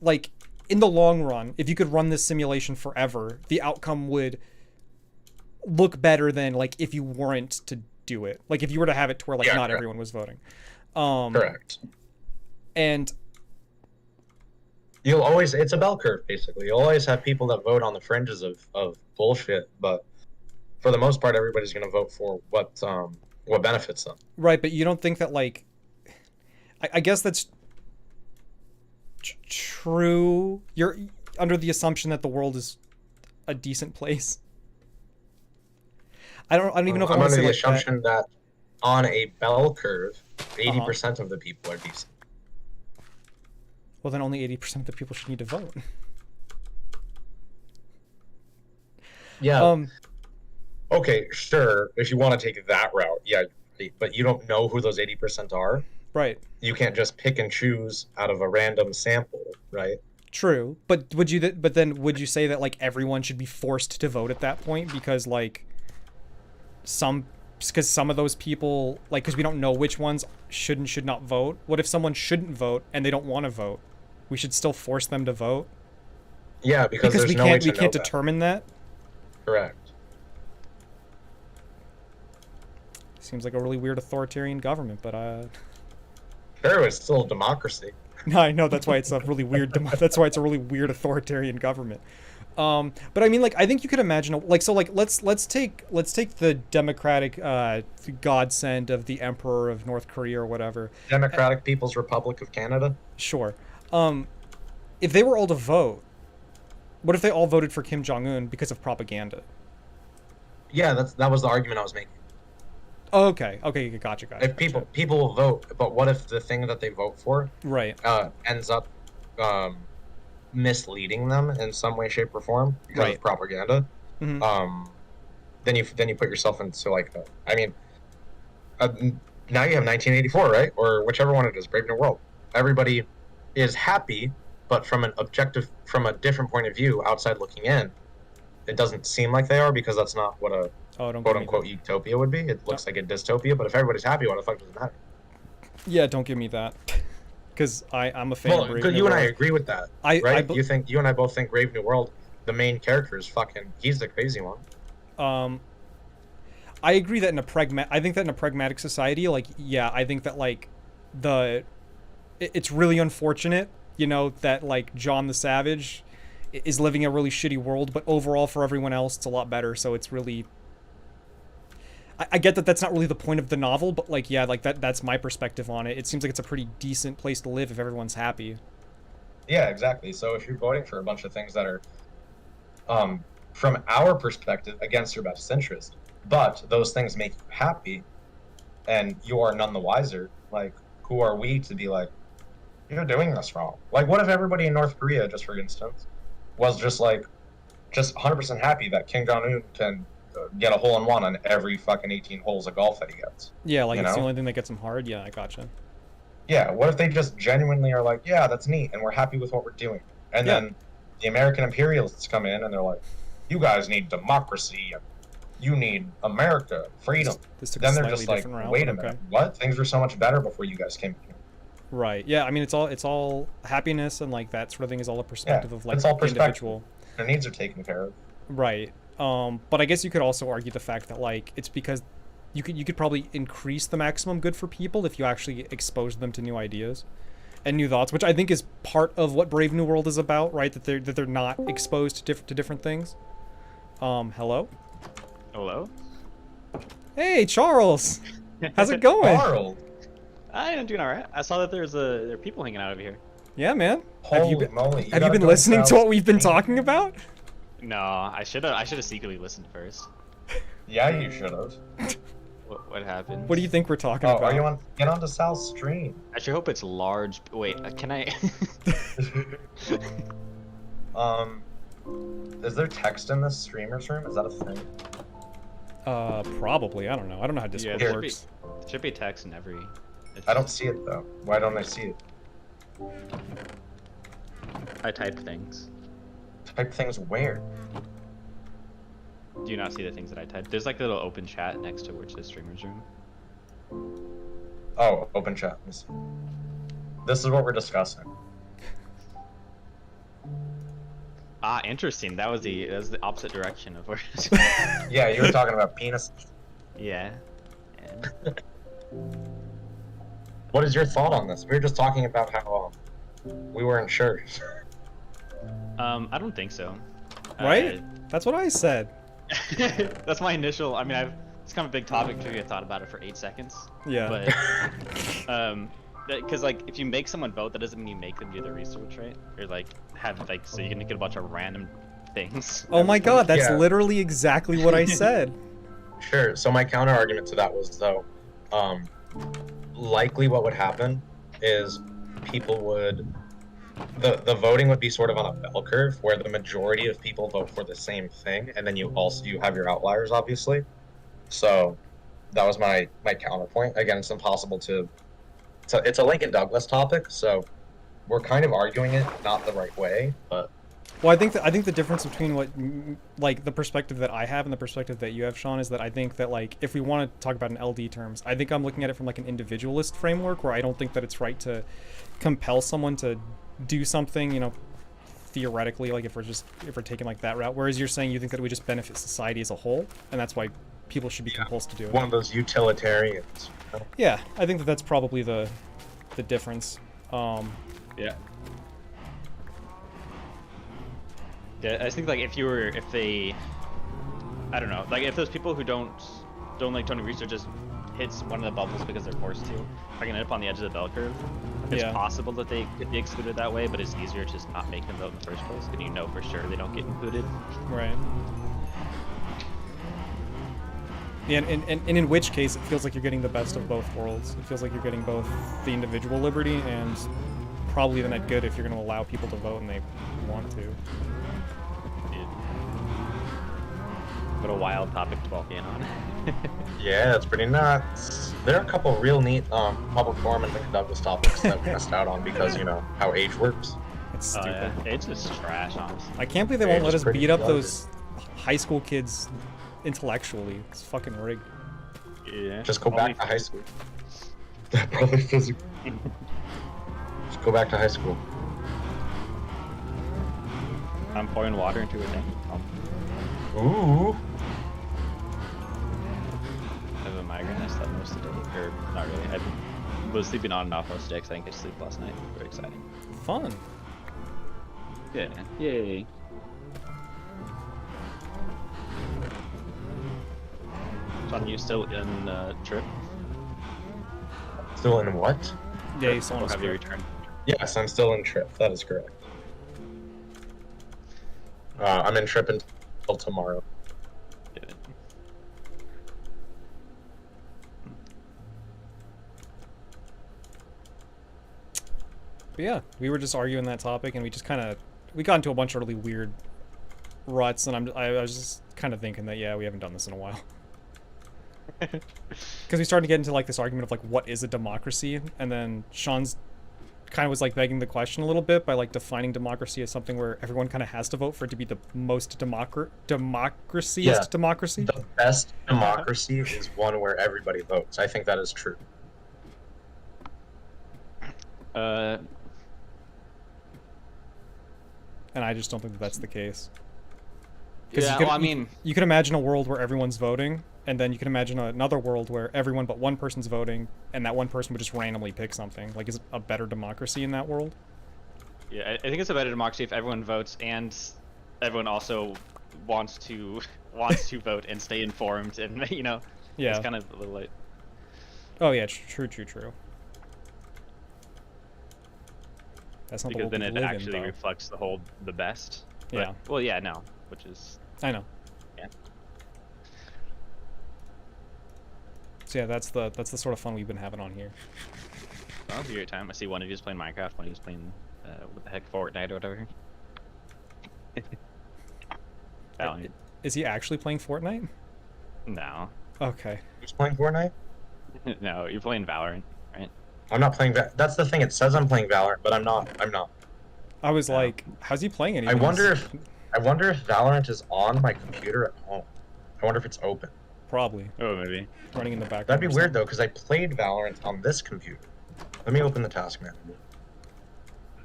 in the long run, if you could run this simulation forever, the outcome would look better than like if you weren't to do it. Like if you were to have it to where like not everyone was voting. Correct. And you'll always, it's a bell curve basically. You'll always have people that vote on the fringes of bullshit, but for the most part everybody's going to vote for what benefits them. Right, but you don't think that like I guess that's true. You're under the assumption that the world is a decent place. I don't even know if I'm I under say the like assumption that on a bell curve, 80% of the people are decent. Well, then only 80% of the people should need to vote. Yeah. Okay, sure. If you want to take that route, yeah, but you don't know who those 80% are. Right. You can't just pick and choose out of a random sample, right? True, but would you say that like everyone should be forced to vote at that point because like some of those people, like, because we don't know which ones should and should not vote. What if someone shouldn't vote and they don't want to vote? We should still force them to vote. Yeah, because there's no way to we can't determine that. Correct. Seems like a really weird authoritarian government, but Sure, it's still a democracy. No, I know, that's why it's a really weird. That's why it's a really weird authoritarian government. But I mean, like, I think you could imagine, like, so, like, let's take the democratic godsend of the Emperor of North Korea or whatever. Democratic People's Republic of Canada. Sure. If they were all to vote, what if they all voted for Kim Jong-un because of propaganda? Yeah, that was the argument I was making. Oh, okay, gotcha. If people will vote, but what if the thing that they vote for ends up misleading them in some way, shape, or form because of propaganda? Mm-hmm. Then you put yourself into like now you have 1984, right, or whichever one it is, Brave New World. Everybody is happy, but from a different point of view, outside looking in, it doesn't seem like they are because that's not what a quote-unquote utopia would be. It looks like a dystopia, but if everybody's happy, what the fuck does it matter? Yeah, don't give me that. Because I'm a fan of Brave New World. You and I agree with that, right? You and I both think Brave New World, the main character is he's the crazy one. I agree that I think that in a pragmatic society, like, yeah, I think that, like, it's really unfortunate, that, like, John the Savage is living a really shitty world, but overall for everyone else, it's a lot better, so it's really... I get that that's not really the point of the novel, but like, yeah, like that's my perspective on it. It seems like it's a pretty decent place to live if everyone's happy. Yeah, exactly. So if you're voting for a bunch of things that are, from our perspective, against your best interest, but those things make you happy, and you are none the wiser, like, who are we to be like, you're doing this wrong? Like, what if everybody in North Korea, just for instance, was just like, just 100% happy that Kim Jong-un can get a hole-in-one on every fucking 18 holes of golf that he gets. Yeah, like you it's the know? only thing that gets him hard. Yeah, I gotcha. Yeah, what if they just genuinely are like, yeah, that's neat, and we're happy with what we're doing. And Yeah. then the American imperialists come in and they're like, you guys need democracy, and you need America, freedom. This took a Then they're slightly just like, different route, wait a but minute, okay. what? Things were so much better before you guys came here. Right. Yeah. I mean, it's all happiness and like that sort of thing is all a perspective of like it's all the perspective. individual. Their needs are taken care of. Right. But I guess you could also argue the fact that like it's because you could probably increase the maximum good for people if you actually expose them to new ideas and new thoughts, which I think is part of what Brave New World is about, right? That they're not exposed to different things. Hello? Hello? Hey, Charles. How's it going? Carl! I'm doing alright. I saw that there are people hanging out over here. Yeah, man. Holy moly. Have you been listening to what we've been talking about? No, I should have secretly listened first. Yeah, you should have. What happened? What do you think we're talking Oh, about? are you on? Get onto Sal's stream. I sure hope it's large. Wait, can I? Is there text in this streamer's room? Is that a thing? Probably. I don't know. I don't know how Discord there works. should be text in every. I don't see it though. Why don't I see it? I type things. Type things where? Do you not see the things that I type? There's like a little open chat next to which is streamer's room. Oh, open chat. Let me see. This is what we're discussing. Ah, interesting. That was the opposite direction of where. Yeah, you were talking about penis. Yeah. What is your thought on this? We were just talking about how we weren't sure. I don't think so. Right? That's what I said. That's my initial. I mean, it's kind of a big topic too. I thought about it for 8 seconds. Yeah. But because like if you make someone vote, that doesn't mean you make them do the research, right? Or like have like so you can get a bunch of random things. Oh my god, that's Yeah. literally exactly what I said. Sure. So my counter argument to that was though, likely what would happen is people would the voting would be sort of on a bell curve where the majority of people vote for the same thing, and then you have your outliers, obviously. So that was my counterpoint. Again, it's impossible to. It's a Lincoln Douglas topic, so we're kind of arguing it not the right way, but. Well, I think the difference between what, like, the perspective that I have and the perspective that you have, Sean, is that I think that, like, if we want to talk about in LD terms, I think I'm looking at it from, like, an individualist framework where I don't think that it's right to compel someone to do something, you know, theoretically, like, if we're taking, like, that route. Whereas you're saying you think that it would just benefit society as a whole, and that's why people should be compelled to do it. One of those utilitarians. Yeah, I think that that's probably the difference. Yeah. Yeah, I think like if they, I don't know, like if those people who don't like Tony Research just hits one of the bubbles because they're forced to, are gonna end up on the edge of the bell curve. It's possible that they could be excluded that way, but it's easier to just not make them vote in the first place, and you know for sure they don't get included. Right. Yeah, and in which case it feels like you're getting the best of both worlds. It feels like you're getting both the individual liberty and probably the net good if you're going to allow people to vote and they want to. What a wild topic to walk in on. Yeah, it's pretty nuts. There are a couple real neat public forum and Lincoln Douglas topics that we missed out on because, you know, how age works. It's stupid. Yeah. It's just trash, honestly. I can't believe they won't let us pretty beat up clever. those high school kids intellectually. It's fucking rigged. Yeah. Just go back to high school. Probably physical. Just go back to high school. I'm pouring water into a tank. Ooh. I have a migraine. I slept most of the day. Or, not really. I was sleeping on and off most of the day because I didn't get to sleep last night. Very exciting. Fun. Yeah. Yay. Son, you still in trip? Still in what? Yeah, you saw Or us. have you returned? Yes, I'm still in trip. That is correct. I'm in trip until tomorrow. Good. But yeah, we were just arguing that topic and we just kind of we got into a bunch of really weird ruts, and I was just kind of thinking that, yeah, we haven't done this in a while. Because we started to get into like this argument of like, what is a democracy? And then Sean's kind of was like begging the question a little bit by like defining democracy as something where everyone kind of has to vote for it to be the most democracyist democracy. The best democracy is one where everybody votes. I think that is true. And I just don't think that that's the case. Yeah, well, I mean, you could imagine a world where everyone's voting, and then you can imagine another world where everyone but one person's voting, and that one person would just randomly pick something. Like, is it a better democracy in that world? yeah, I think it's a better democracy if everyone votes and everyone also wants to vote and stay informed, and you know, Yeah. it's kind of a little late. Oh yeah, true. That's not Because the then world it we live actually in, though. reflects the best. But, Yeah. Well, yeah, no, which is I know. yeah. So yeah, that's the sort of fun we've been having on here. Well, it's a great time. I see one of you is playing Minecraft, one of you is playing what the heck, Fortnite or whatever. Valorant. Is he actually playing Fortnite? No. Okay. Who's playing Fortnite? No, you're playing Valorant, right? I'm not playing. That's the thing. It says I'm playing Valorant, but I'm not. I was like, how's he playing it? I wonder if Valorant is on my computer at home. I wonder if it's open. Probably. Oh, maybe. Running in the background. That'd be weird though, because I played Valorant on this computer. Let me open the task manager.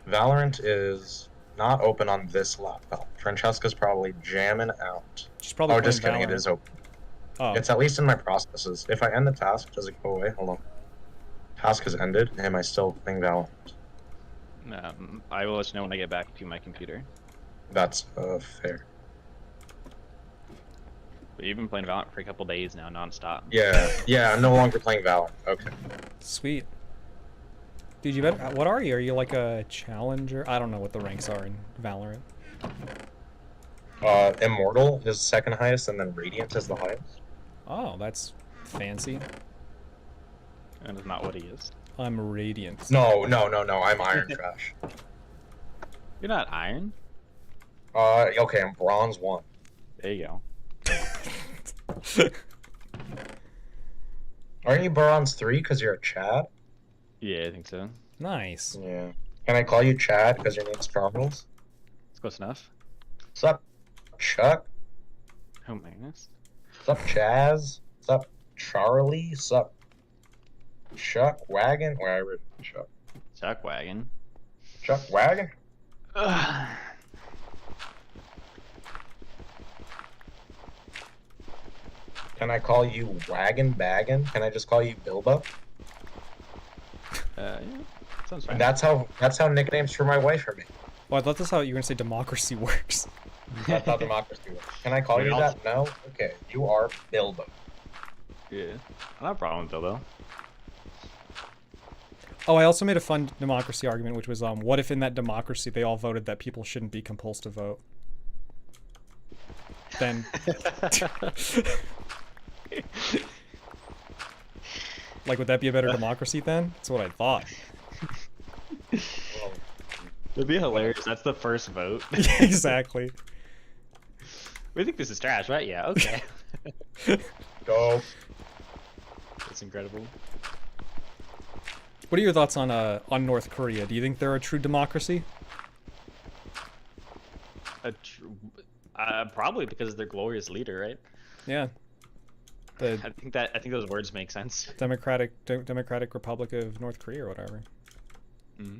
Valorant is not open on this laptop. Francesca's probably jamming out. She's probably Oh, just playing kidding. It Valorant. is open. Oh. It's at least in my processes. If I end the task, does it go away? Hold on. Task is ended. Am I still playing Valorant? I will let you know when I get back to my computer. That's fair. But you've been playing Valorant for a couple days now, non-stop. Yeah. I'm no longer playing Valorant. Okay. Sweet. Dude, what are you? Are you like a challenger? I don't know what the ranks are in Valorant. Immortal is second highest, and then Radiant is the highest. Oh, that's fancy. And it's not what he is. I'm Radiant. No. I'm Iron Trash. You're not Iron? Okay, I'm Bronze 1. There you go. Aren't you Bronze 3 because you're a Chad? Yeah, I think so. Nice. Yeah. Can I call you Chad because your name's Charles? It's close enough. Sup, Chuck? Oh my goodness. Sup, Chaz? Sup, Charlie? Sup, Chuck Wagon? Where I read Chuck. Chuck Wagon. Chuck Wagon? Ugh. Can I call you Wagon Baggin? Can I just call you Bilbo? Yeah, sounds fine. That's how nicknames for my wife are made. Oh, I thought that's how you were gonna say democracy works. That's how democracy works. Can I call you that? No? Okay. You are Bilbo. Yeah. I don't have a problem with Bilbo. Oh, I also made a fun democracy argument, which was, what if in that democracy they all voted that people shouldn't be compelled to vote? Then... like, would that be a better democracy then? That's what I thought. It'd be hilarious. That's the first vote. Exactly. We think this is trash, right? Yeah, okay. Go. That's incredible. What are your thoughts on North Korea? Do you think they're a true democracy? Probably because of their glorious leader, right? Yeah. I think those words make sense. Democratic Republic of North Korea or whatever. Mm-hmm.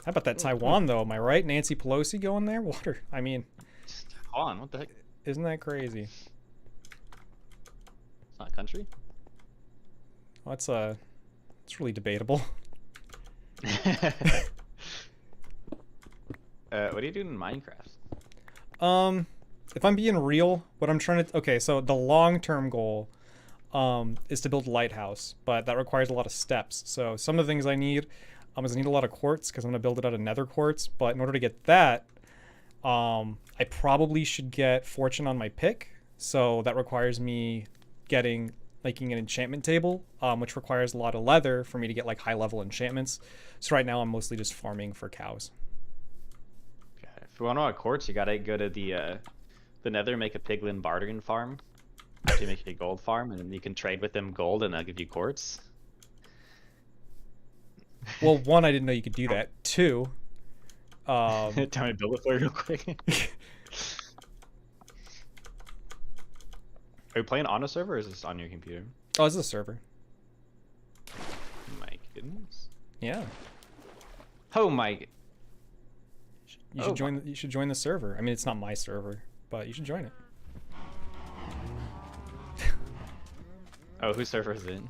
How about that Taiwan though? Am I right? Nancy Pelosi going there? I mean, Hold on, what the heck? isn't that crazy? It's not a country? Well, it's really debatable. What are you doing in Minecraft? If I'm being real, what I'm trying to... Okay, so the long-term goal is to build a lighthouse, but that requires a lot of steps. So some of the things I need is I need a lot of quartz, because I'm going to build it out of nether quartz, but in order to get that, I probably should get fortune on my pick, so that requires me making an enchantment table, which requires a lot of leather for me to get like high-level enchantments. So right now I'm mostly just farming for cows. you want to know quartz, you gotta go to the Nether, make a piglin bartering farm. To make a gold farm, and then you can trade with them gold, and they'll give you quartz. Well, one, I didn't know you could do that. Two, Tell me to build it for you real quick. Are you playing on a server, or is this on your computer? oh, it's a server. My goodness. Yeah. Oh my. You should join. You should join the server. I mean, it's not my server, but you should join it. Oh, whose server is it?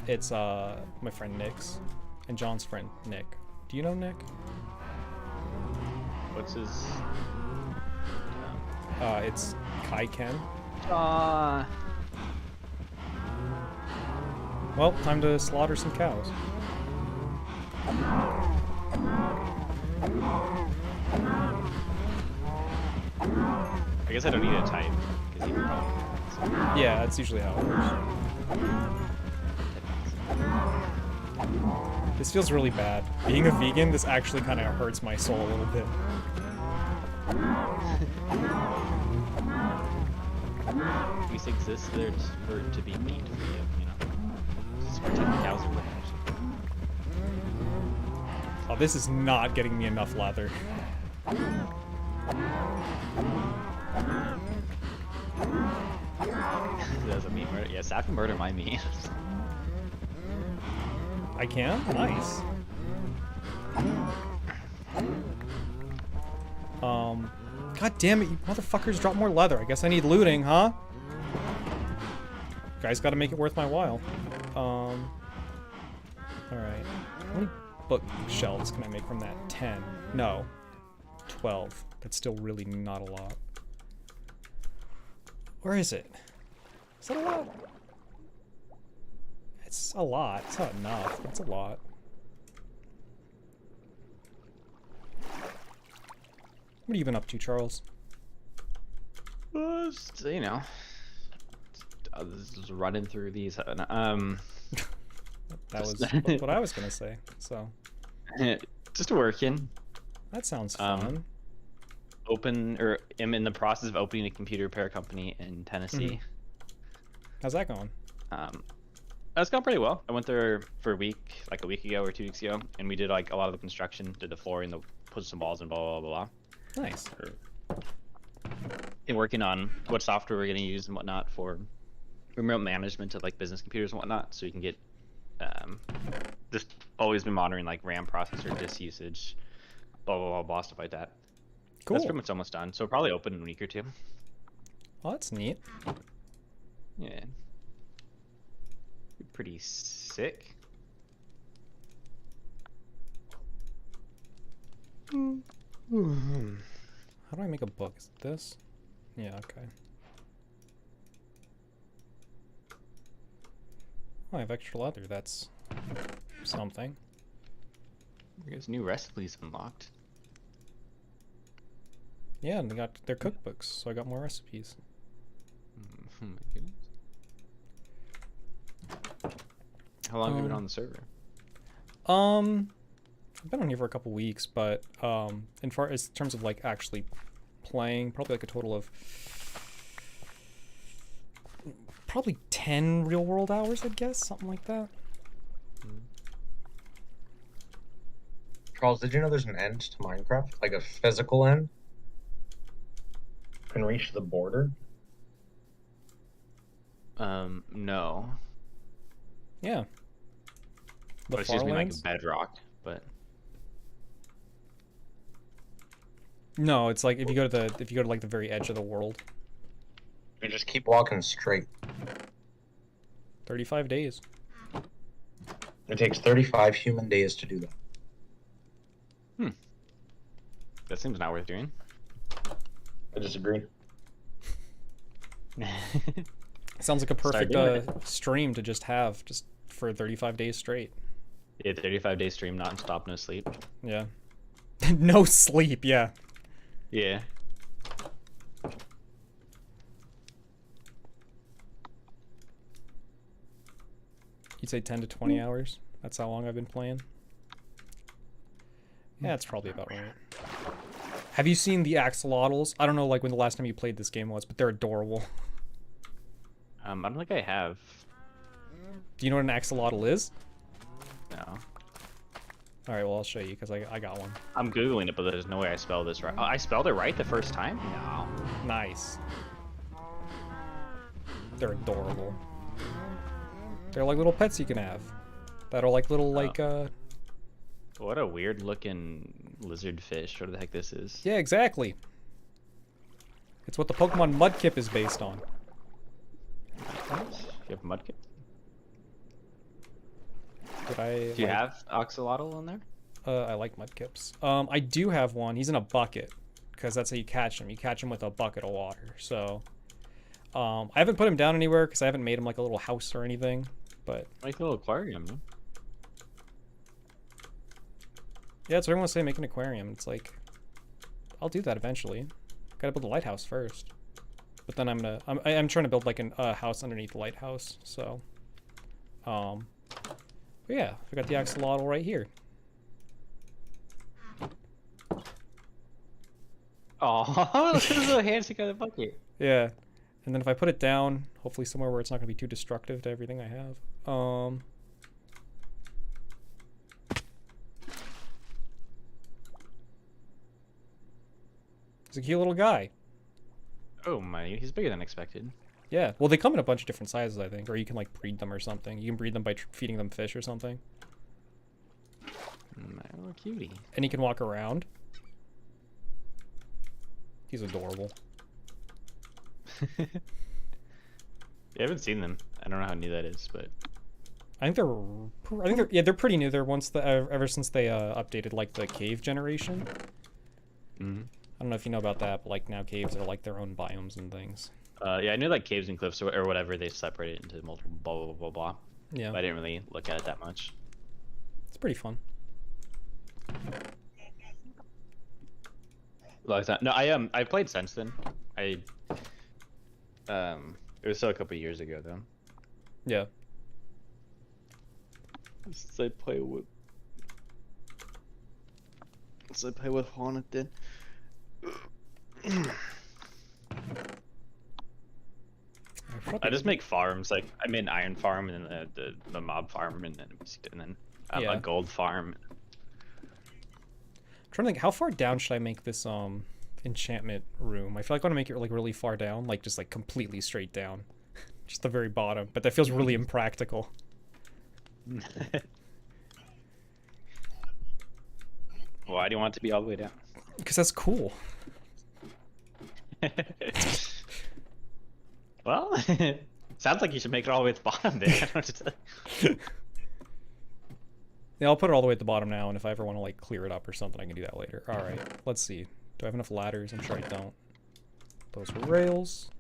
It's my friend Nick's and John's friend Nick. Do you know Nick? What's his? It's Kai Ken. Well, time to slaughter some cows. I guess I don't need a type because you can probably. Yeah, that's usually how it works. This feels really bad. Being a vegan, this actually kind of hurts my soul a little bit. These exist there just for to be meat for you know. Just protect the cows or whatever. Oh, this is not getting me enough leather. That's a meat murder. Yes, I can murder my meat. I can? Nice. God damn it, you motherfuckers drop more leather. I guess I need looting, huh? Guys gotta make it worth my while. Alright. How many bookshelves can I make from that? 10. No. 12. That's still really not a lot. Where is it? Is that a lot? It's a lot. It's not enough. It's a lot. What have you been up to, Charles? Just, you know, just running through these. That was what I was gonna say. So. Just working. That sounds fun. I'm in the process of opening a computer repair company in Tennessee. How's that going? That's gone pretty well. I went there for a week ago or 2 weeks ago, and we did like a lot of the construction, did the flooring, put some walls and blah blah blah blah. Nice. And working on what software we're going to use and whatnot for remote management of like business computers and whatnot, so you can get just always been monitoring like RAM processor, disk usage, blah blah blah blah, stuff like that. Cool. That's pretty much almost done. So probably open in a week or two. Oh, that's neat. Yeah. Pretty sick. How do I make a book? Is it this? Yeah, okay. Oh, I have extra leather. That's something. There's new recipes unlocked. Yeah, and they got their cookbooks, so I got more recipes. Oh my goodness. How long have you been on the server? I've been on here for a couple weeks, but in terms of like actually playing, probably like a total of probably 10 real world hours, I guess, something like that. Charles, did you know there's an end to Minecraft? Like a physical end? You can reach the border? No. Yeah. But it's just mean like bedrock, but no, it's like if you go to like the very edge of the world. You just keep walking straight. 35 days. It takes 35 human days to do that. That seems not worth doing. I disagree. Sounds like a perfect stream to just have for 35 days straight. Yeah, 35 day stream, not stop, no sleep. Yeah. No sleep, yeah. Yeah. You'd say 10 to 20 hours? That's how long I've been playing? Yeah, that's probably about right. Have you seen the axolotls? I don't know like when the last time you played this game was, but they're adorable. I don't think I have. Do you know what an axolotl is? No. All right, well I'll show you because I got one. I'm googling it, but there's no way I spelled this right. Oh, I spelled it right the first time? No. Nice. They're adorable. They're like little pets you can have. That are like little like What a weird looking lizard fish. What the heck this is? Yeah, exactly. It's what the Pokemon Mudkip is based on. What? You have Mudkip? Did I? Do you have Axolotl on there? I like Mudkips. I do have one. He's in a bucket, because that's how you catch him. You catch him with a bucket of water. So, I haven't put him down anywhere because I haven't made him like a little house or anything. But like a little aquarium, no? Yeah, that's what everyone say. Make an aquarium. It's like, I'll do that eventually. Gotta build a lighthouse first. But then I'm trying to build like a house underneath the lighthouse. So, but yeah, I got the axolotl right here. Oh, look at the little hands got the bucket. Yeah, and then if I put it down, hopefully somewhere where it's not gonna be too destructive to everything I have. He's a cute little guy. Oh my, he's bigger than expected. Yeah, well they come in a bunch of different sizes, I think, or you can like breed them or something. You can breed them by feeding them fish or something. My little cutie. And he can walk around. He's adorable. You haven't seen them. I don't know how new that is, but I think they're pretty new. They're ever since they updated like the cave generation. Mm-hmm. I don't know if you know about that, but like now caves are like their own biomes and things. Yeah, I knew like caves and cliffs or whatever they separate it into multiple blah blah blah blah. Yeah. But I didn't really look at it that much. It's pretty fun. Like that. No, I played since then. It was still a couple of years ago though. Yeah. Since I play with Juan, it did. I just make farms. Like I made an iron farm and then the mob farm and then Yeah. a gold farm. I'm trying to think, how far down should I make this enchantment room? I feel like I want to make it like really far down, like just like completely straight down, just the very bottom. But that feels really impractical. Why do you want it to be all the way down? Because that's cool. Well, sounds like you should make it all the way to the bottom there. I don't know what to tell you. Yeah, I'll put it all the way at the bottom now, and if I ever want to like clear it up or something, I can do that later. All right, let's see. Do I have enough ladders? I'm sure I don't. Those are rails.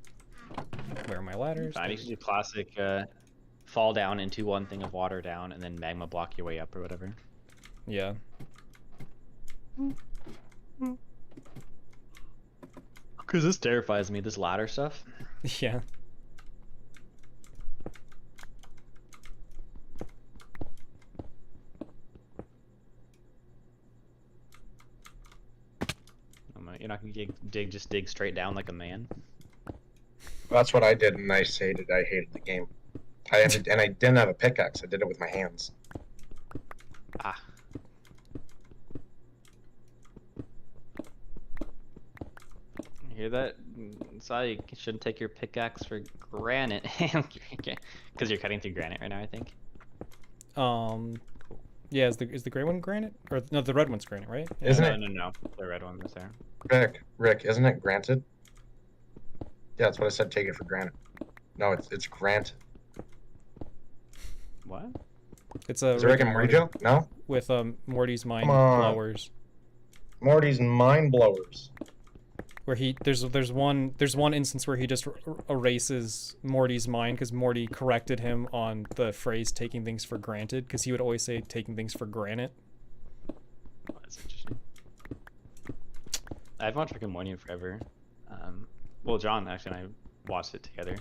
Where are my ladders? I need to do classic fall down into one thing of water down, and then magma block your way up or whatever. Yeah. Because this terrifies me, this ladder stuff. Yeah. You're not gonna just dig straight down like a man. That's what I did, and I hated the game. And I didn't have a pickaxe. I did it with my hands. Ah. You hear that? So you shouldn't take your pickaxe for granite. Because you're cutting through granite right now, I think. Yeah, is the gray one granite? Or no, the red one's granite, right? Yeah. Isn't it? No. The red one was there. Rick, isn't it granted? Yeah, that's what I said. Take it for granted. No, it's granted. What? It's a Is it Rick and Morty joke? No. With Morty's mind Come on. blowers. Morty's mind blowers. Where there's one instance where he just erases Morty's mind because Morty corrected him on the phrase "taking things for granted" because he would always say "taking things for granite." Oh, that's interesting. I've watched Rick and Morty forever. Well, John actually and I watched it together.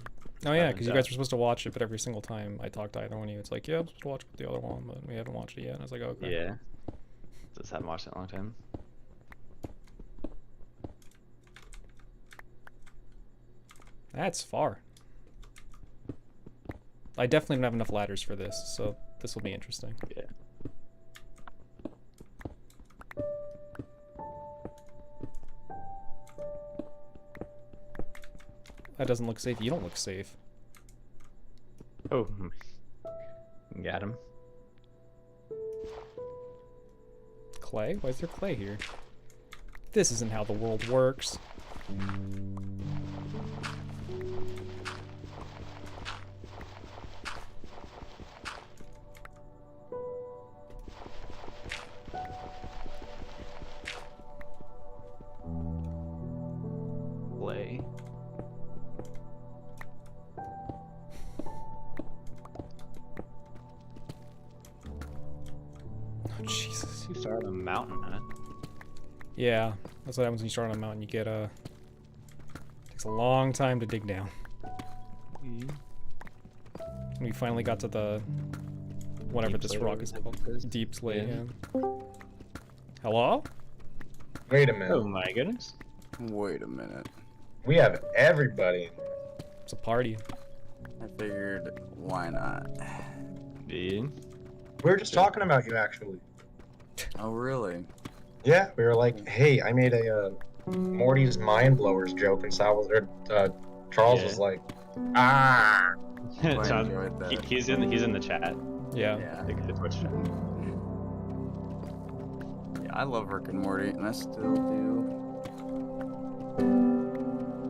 Oh yeah, because you guys were supposed to watch it, but every single time I talked to either one of you, it's like, yeah, I'm supposed to watch the other one, but we haven't watched it yet. And I was like, okay. Yeah. Just haven't watched it in a long time. That's far. I definitely don't have enough ladders for this, so this will be interesting. Yeah. That doesn't look safe. You don't look safe. Oh. Got him. Clay? Why is there clay here? This isn't how the world works. Play. Oh, Jesus. You start on a mountain, huh? Yeah, that's what happens when you start on a mountain. You get takes a long time to dig down. We finally got to the whatever Deep this slate rock or is whatever called. it is. Deep slate. Yeah. Yeah. Hello? Wait a minute. Oh my goodness. Wait a minute. We have everybody. It's a party. I figured, why not? Dude. We were just talking about you, actually. Oh, really? Yeah, we were like, hey, I made a Morty's mind blowers joke, and Charles was like, ah. John, enjoyed that. he's in the chat. Yeah. Yeah. The Twitch chat. Yeah, I love Rick and Morty, and I still do.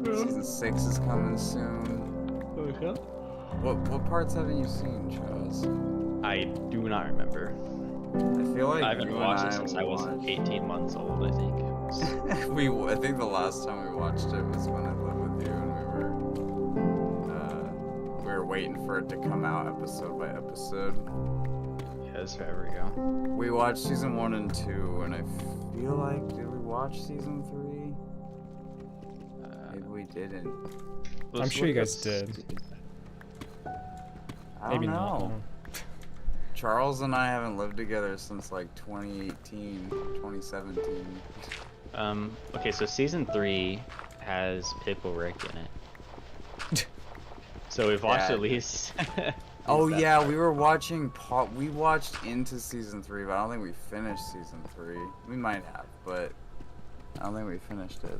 Season 6 is coming soon. What parts haven't you seen, Charles? I do not remember. I feel like I haven't you watched and it since I was watched- 18 months old, I think. I think the last time we watched it was when I lived with you, and we were waiting for it to come out episode by episode. Yeah, that's forever ago. We watched season 1 and 2, and I feel like, did we watch season 3? Maybe we didn't. I'm sure you guys did. I Maybe don't not. know. Charles and I haven't lived together since like 2018, 2017. Okay, so season 3 has Pickle Rick in it. So we've watched Yeah. at least. Oh that yeah, part. we were watching. We watched into season 3, but I don't think we finished season 3. We might have, but I don't think we finished it.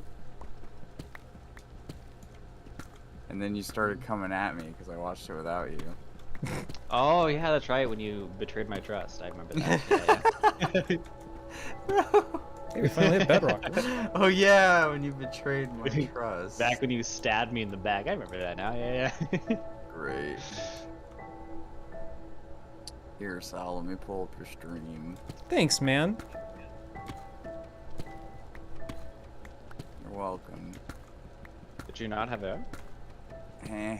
And then you started coming at me because I watched it without you. Oh yeah, that's right. When you betrayed my trust, I remember that. Yeah, Hey, we finally hit bedrock. Oh yeah, when you betrayed my trust. Back when you stabbed me in the back, I remember that now. Yeah. Great. Here, Sal, let me pull up your stream. Thanks, man. You're welcome. Did you not have it? Eh.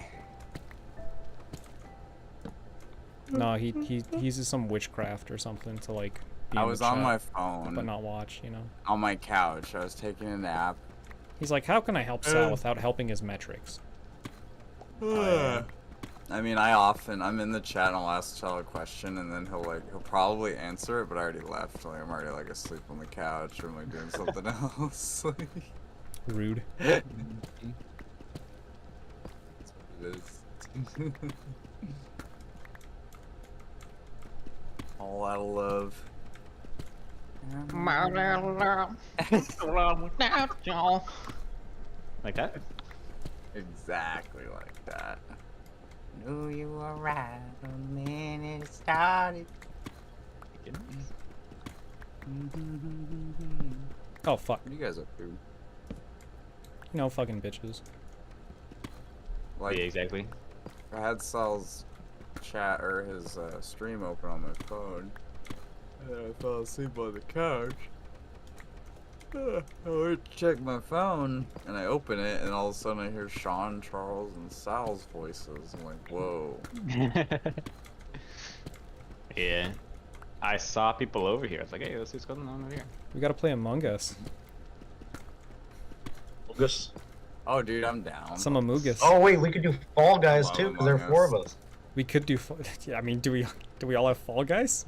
No, he uses some witchcraft or something to like. Be I in the was on chat, my phone. but not watch. You know. On my couch. I was taking a nap. He's like, how can I help Sal without helping his metrics? I mean, I'm in the chat and I'll ask Sal a question and then he'll probably answer it, but I already left. Like, I'm already like asleep on the couch or I'm like doing something else. Like, Rude. that's what it is. All out of love. Like that? Exactly like that. Knew you were right the minute it started. Oh fuck. What are you guys up to? You know, fucking bitches. Like, Yeah, exactly. I had Sal's chat or his stream open on my phone. And I fell asleep on the couch. I went to check my phone and I open it and all of a sudden I hear Sean, Charles, and Sal's voices. I'm like, whoa. Yeah. I saw people over here. I was like, hey, let's see what's going on over here. We gotta play Among Us. Lucas. Oh, dude, I'm down. Some Amogus. Oh wait, we could do Fall Guys Love too, because there are Among 4 Us. of us. We could do. Yeah, I mean, do we all have Fall Guys?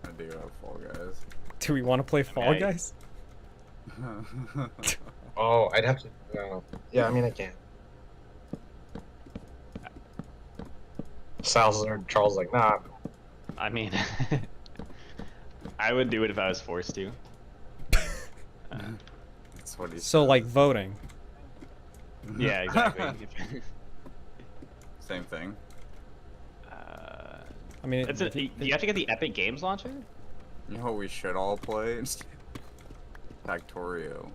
I do have Fall Guys. Do we want to play Fall Okay. Guys? Oh, I'd have to. No. Yeah, I mean I can. Sal's or Charles like, nah. I mean, I would do it if I was forced to. That's what he So said. like voting. Yeah, exactly. Same thing. I mean, Do you have to get the Epic Games launcher? You know what we should all play? Factorio.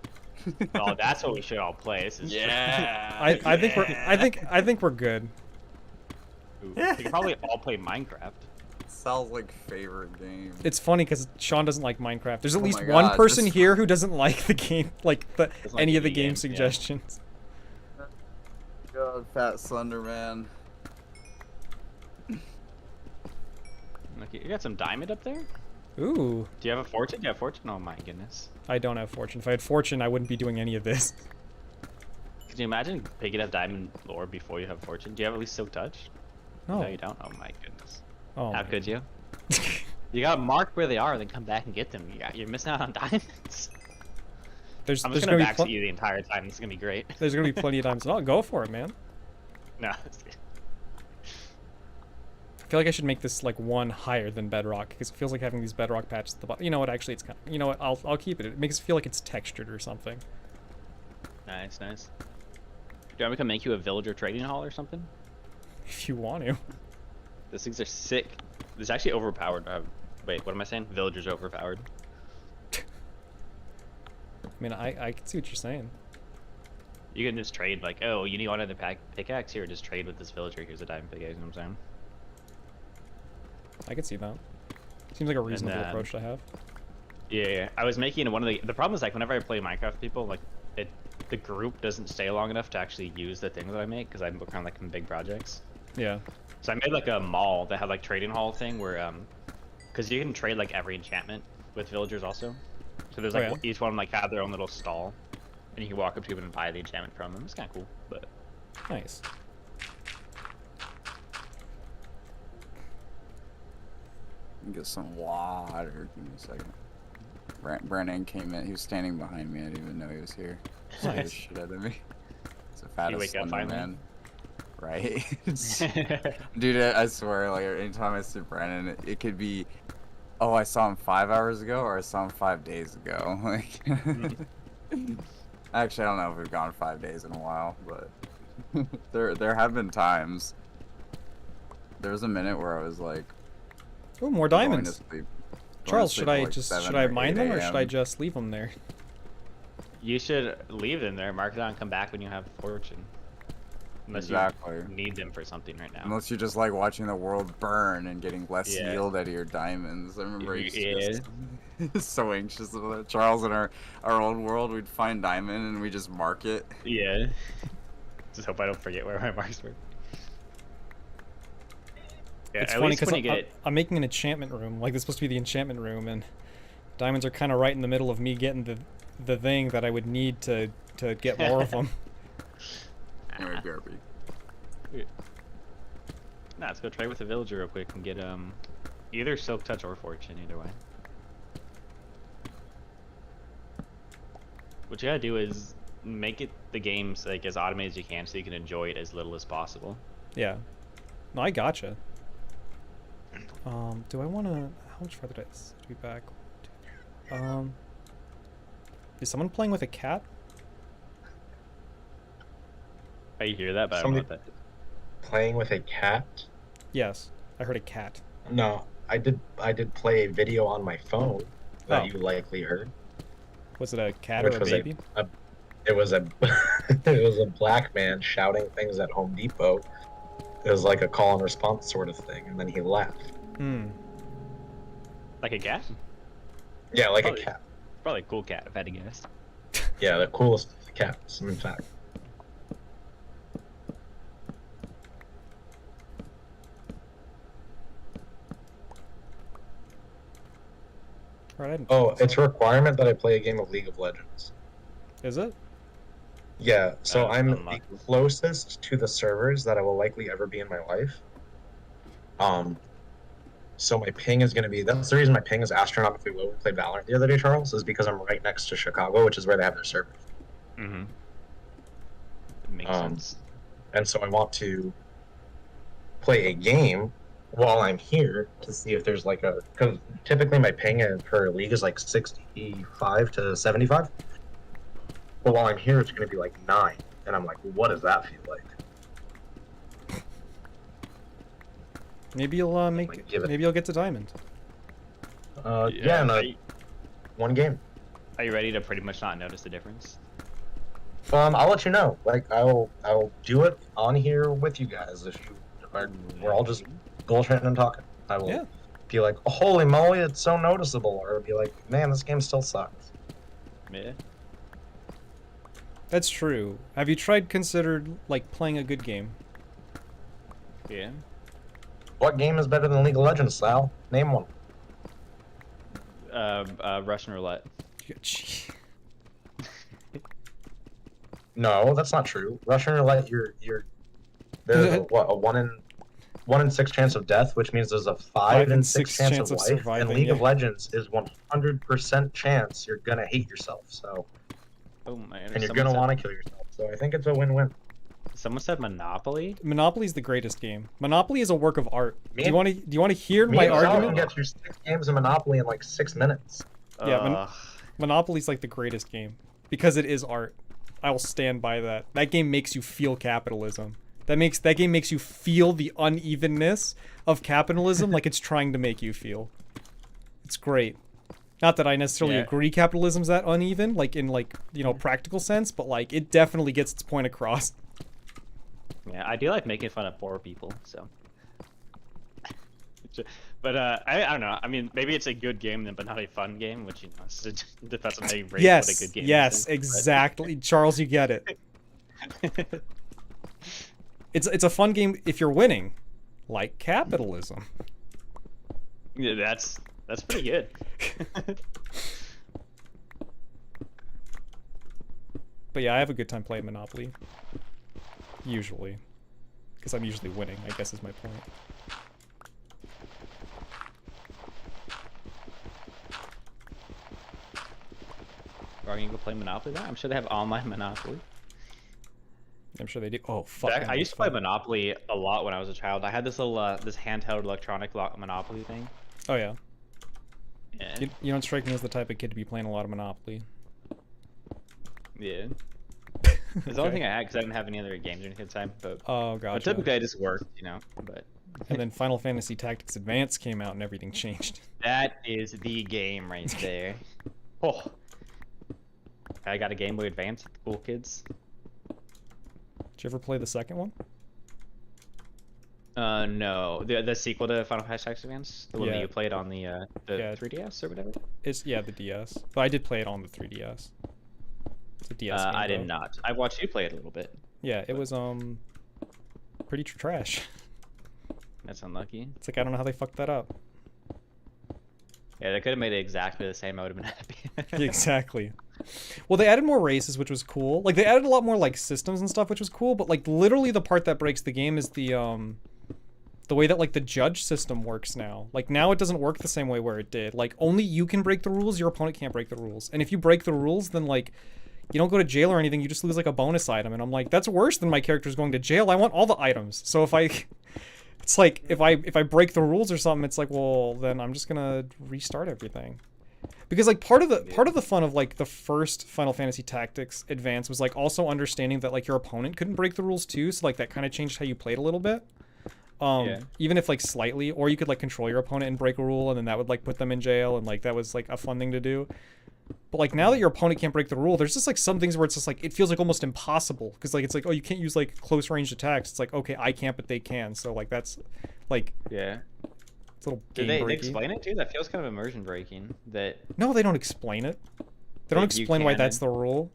Oh, that's what we should all play. This is I think we're good. Ooh, we could probably all play Minecraft. Sal's like favorite game. It's funny because Sean doesn't like Minecraft. There's at Oh least my one God, person this- here who doesn't like the game, like Doesn't like any of the indie game games, yeah. suggestions. God, Fat Slender Man. Okay, you got some diamond up there? Ooh, Do you have a fortune? Do you have fortune? Oh my goodness. I don't have fortune. If I had fortune, I wouldn't be doing any of this. Could you imagine picking up diamond lore before you have fortune? Do you have at least silk touch? No. No, you don't? Oh my goodness. Oh, How my- could you? You gotta mark where they are, then come back and get them. You're missing out on diamonds. There's I'm there's just gonna gonna be backseat you the entire time. This is gonna be great. there's gonna be plenty of times. Oh, go for it, man. No. I feel like I should make this like one higher than bedrock because it feels like having these bedrock patches at the bottom. You know what? Actually, it's kind of. You know what? I'll keep it. It makes it feel like it's textured or something. Nice, nice. Do you want me to come make you a villager trading hall or something? If you want to. These things are sick. It's actually overpowered. Wait, what am I saying? Villagers overpowered. I mean, I can see what you're saying. You can just trade like, oh, you need one other pickaxe here, just trade with this villager. Here's a diamond pickaxe. You know what I'm saying? I can see that. Seems like a reasonable approach to have. Yeah, yeah. I was making one of the problem is like whenever I play Minecraft with people, like the group doesn't stay long enough to actually use the things that I make because I'm kind of like in big projects. Yeah. So I made like a mall that had like trading hall thing where because you can trade like every enchantment with villagers also. So there's like each one like have their own little stall, and you can walk up to them and buy the enchantment from them. It's kind of cool, but Nice. Get some water. Give me a second. Brennan came in. He was standing behind me. I didn't even know he was here. Scared the shit out of me. It's a fat wake up finally? man. Right? Dude, I swear, like, anytime I see Brennan, it could be, oh, I saw him 5 hours ago, or I saw him 5 days ago. Like, actually, I don't know if we've gone 5 days in a while, but there have been times. There was a minute where I was like, Oh, more going to diamonds. sleep. Charles, should I like just 7 should I or mine 8 them or should I a.m.. just leave them there? you should leave them there, mark it down, and come back when you have fortune. Unless Exactly. you need them for something right now. Unless you're just like watching the world burn and getting less Yeah. yield out of your diamonds. I remember I used to Yeah. get so anxious about that. Charles, in our old world, we'd find diamond and we just mark it. Yeah. Just hope I don't forget where my marks were. Yeah, It's at funny least when because you get I'm making an enchantment room. Like, this is supposed to be the enchantment room, and diamonds are kind of right in the middle of me getting the thing that I would need to get more of them. Anyway, BRB. Nah, let's go trade with a villager real quick and get either silk touch or fortune, either way. What you gotta do is make it the games like as automated as you can so you can enjoy it as little as possible. Yeah. No, I gotcha. Do I want to? How much farther to be back? Is someone playing with a cat? I hear that, but Somebody- I don't know what that is. Playing with a cat? Yes, I heard a cat. No, I did play a video on my phone that Oh. you likely heard. Was it a cat Which or a was baby? It was a it was a black man shouting things at Home Depot. It was like a call and response sort of thing, and then he left. Hmm. Like a cat? Yeah, like Probably. a cat. Probably a cool cat, if I had to guess. Yeah, the coolest cats, in fact. Right. I didn't Oh, think so. it's a requirement that I play a game of League of Legends. Is it? Yeah, so I'm unlucky. the closest to the servers that I will likely ever be in my life. So my ping is going to be, that's the reason my ping is astronomically low when we played Valorant the other day, Charles, is because I'm right next to Chicago, which is where they have their server. Mm-hmm. Makes sense. And so I want to play a game while I'm here to see if there's like a, because typically my ping per league is like 65 to 75. But while I'm here, it's going to be like 9, and I'm like, what does that feel like? Maybe you'll maybe you'll get to diamond. Yeah, in one game. Are you ready to pretty much not notice the difference? I'll let you know. Like, I'll do it on here with you guys if we're all just bullshitting and talking. I will be like, oh, holy moly, it's so noticeable, or be like, man, this game still sucks. Yeah. That's true. Have you considered like playing a good game? Yeah. What game is better than League of Legends, Sal? Name one. Russian roulette. No, that's not true. Russian roulette, there's a 1 in 6 chance of death, which means there's a 5 in 6 chance of life. And League of Legends is 100% chance you're gonna hate yourself. So. Oh man. And you're gonna want to kill yourself. So I think it's a win-win. Someone said Monopoly. Monopoly is the greatest game. Monopoly is a work of art. Do you want to hear my argument? You can get through 6 games of Monopoly in like 6 minutes. Yeah, Monopoly's like the greatest game because it is art. I will stand by that. That game makes you feel capitalism. That game makes you feel the unevenness of capitalism like it's trying to make you feel. It's great. Not that I necessarily agree capitalism's that uneven, like in practical sense, but like it definitely gets its point across. Yeah, I do like making fun of poor people, so. But I don't know. I mean, maybe it's a good game, but not a fun game, which depends on how you rate what a good game is. Yes, exactly. Charles, you get it. It's a fun game if you're winning, like capitalism. Yeah, that's pretty good. But yeah, I have a good time playing Monopoly. Usually. Because I'm usually winning, I guess is my point. Are you gonna go play Monopoly there? I'm sure they have online Monopoly. I'm sure they do. Oh, fuck. I used to play Monopoly a lot when I was a child. I had this little, this handheld electronic Monopoly thing. Oh, yeah. Yeah. You don't strike me as the type of kid to be playing a lot of Monopoly. Yeah. It's the only thing I had because I didn't have any other games or anything at the time. But, oh, gotcha. But typically I just worked, but... And then Final Fantasy Tactics Advance came out and everything changed. That is the game right there. Oh. I got a Game Boy Advance with the cool kids. Did you ever play the second one? No. The sequel to Final Fantasy Tactics Advance? The one that you played on the 3DS or whatever? It's the DS. But I did play it on the 3DS. It's a DS game, I did not. I watched you play it a little bit. Yeah, it was pretty trash. That's unlucky. It's like I don't know how they fucked that up. Yeah, they could have made it exactly the same. I would have been happy. Exactly. Well, they added more races, which was cool. Like, they added a lot more, like, systems and stuff, which was cool. But, like, literally the part that breaks the game is the way that, like, the judge system works now. Like, now it doesn't work the same way where it did. Like, only you can break the rules, your opponent can't break the rules. And if you break the rules, then, like, you don't go to jail or anything, you just lose, like, a bonus item. And I'm like, that's worse than my character's going to jail. I want all the items. So if I... It's like, if I break the rules or something, it's like, well, then I'm just gonna restart everything. Because, like, part of the fun of, like, the first Final Fantasy Tactics Advance was, like, also understanding that, like, your opponent couldn't break the rules too, so, like, that kind of changed how you played a little bit. Even if, like, slightly, or you could, like, control your opponent and break a rule, and then that would, like, put them in jail, and, like, that was, like, a fun thing to do. But, like, now that your opponent can't break the rule, there's just, like, some things where it's just, like, it feels, like, almost impossible. Because, like, it's like, oh, you can't use, like, close range attacks. It's like, okay, I can't, but they can. So, like, that's, like... Yeah. It's a little game breaking. Did they explain it, too? That feels kind of immersion breaking. That... No, they don't explain it. They don't explain why that's the rule.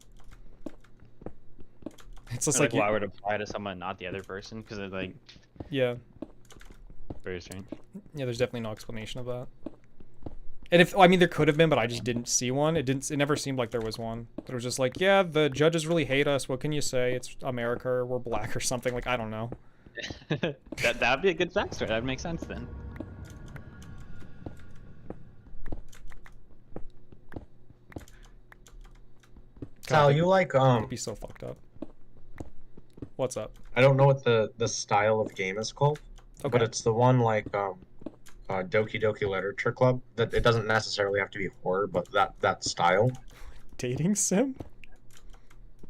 It's just like... why would it apply to someone, not the other person? Because it's, like... Yeah. Very strange. Yeah, there's definitely no explanation of that. And if, I mean, there could have been, but I just didn't see one. It never seemed like there was one. It was just like, yeah, the judges really hate us. What can you say? It's America, or we're black or something. Like, I don't know. That'd be a good backstory. That'd make sense then. Sal, you like, It'd be so fucked up. What's up? I don't know what the style of game is called. Okay. But it's the one like Doki Doki Literature Club. That it doesn't necessarily have to be horror, but that style. Dating sim?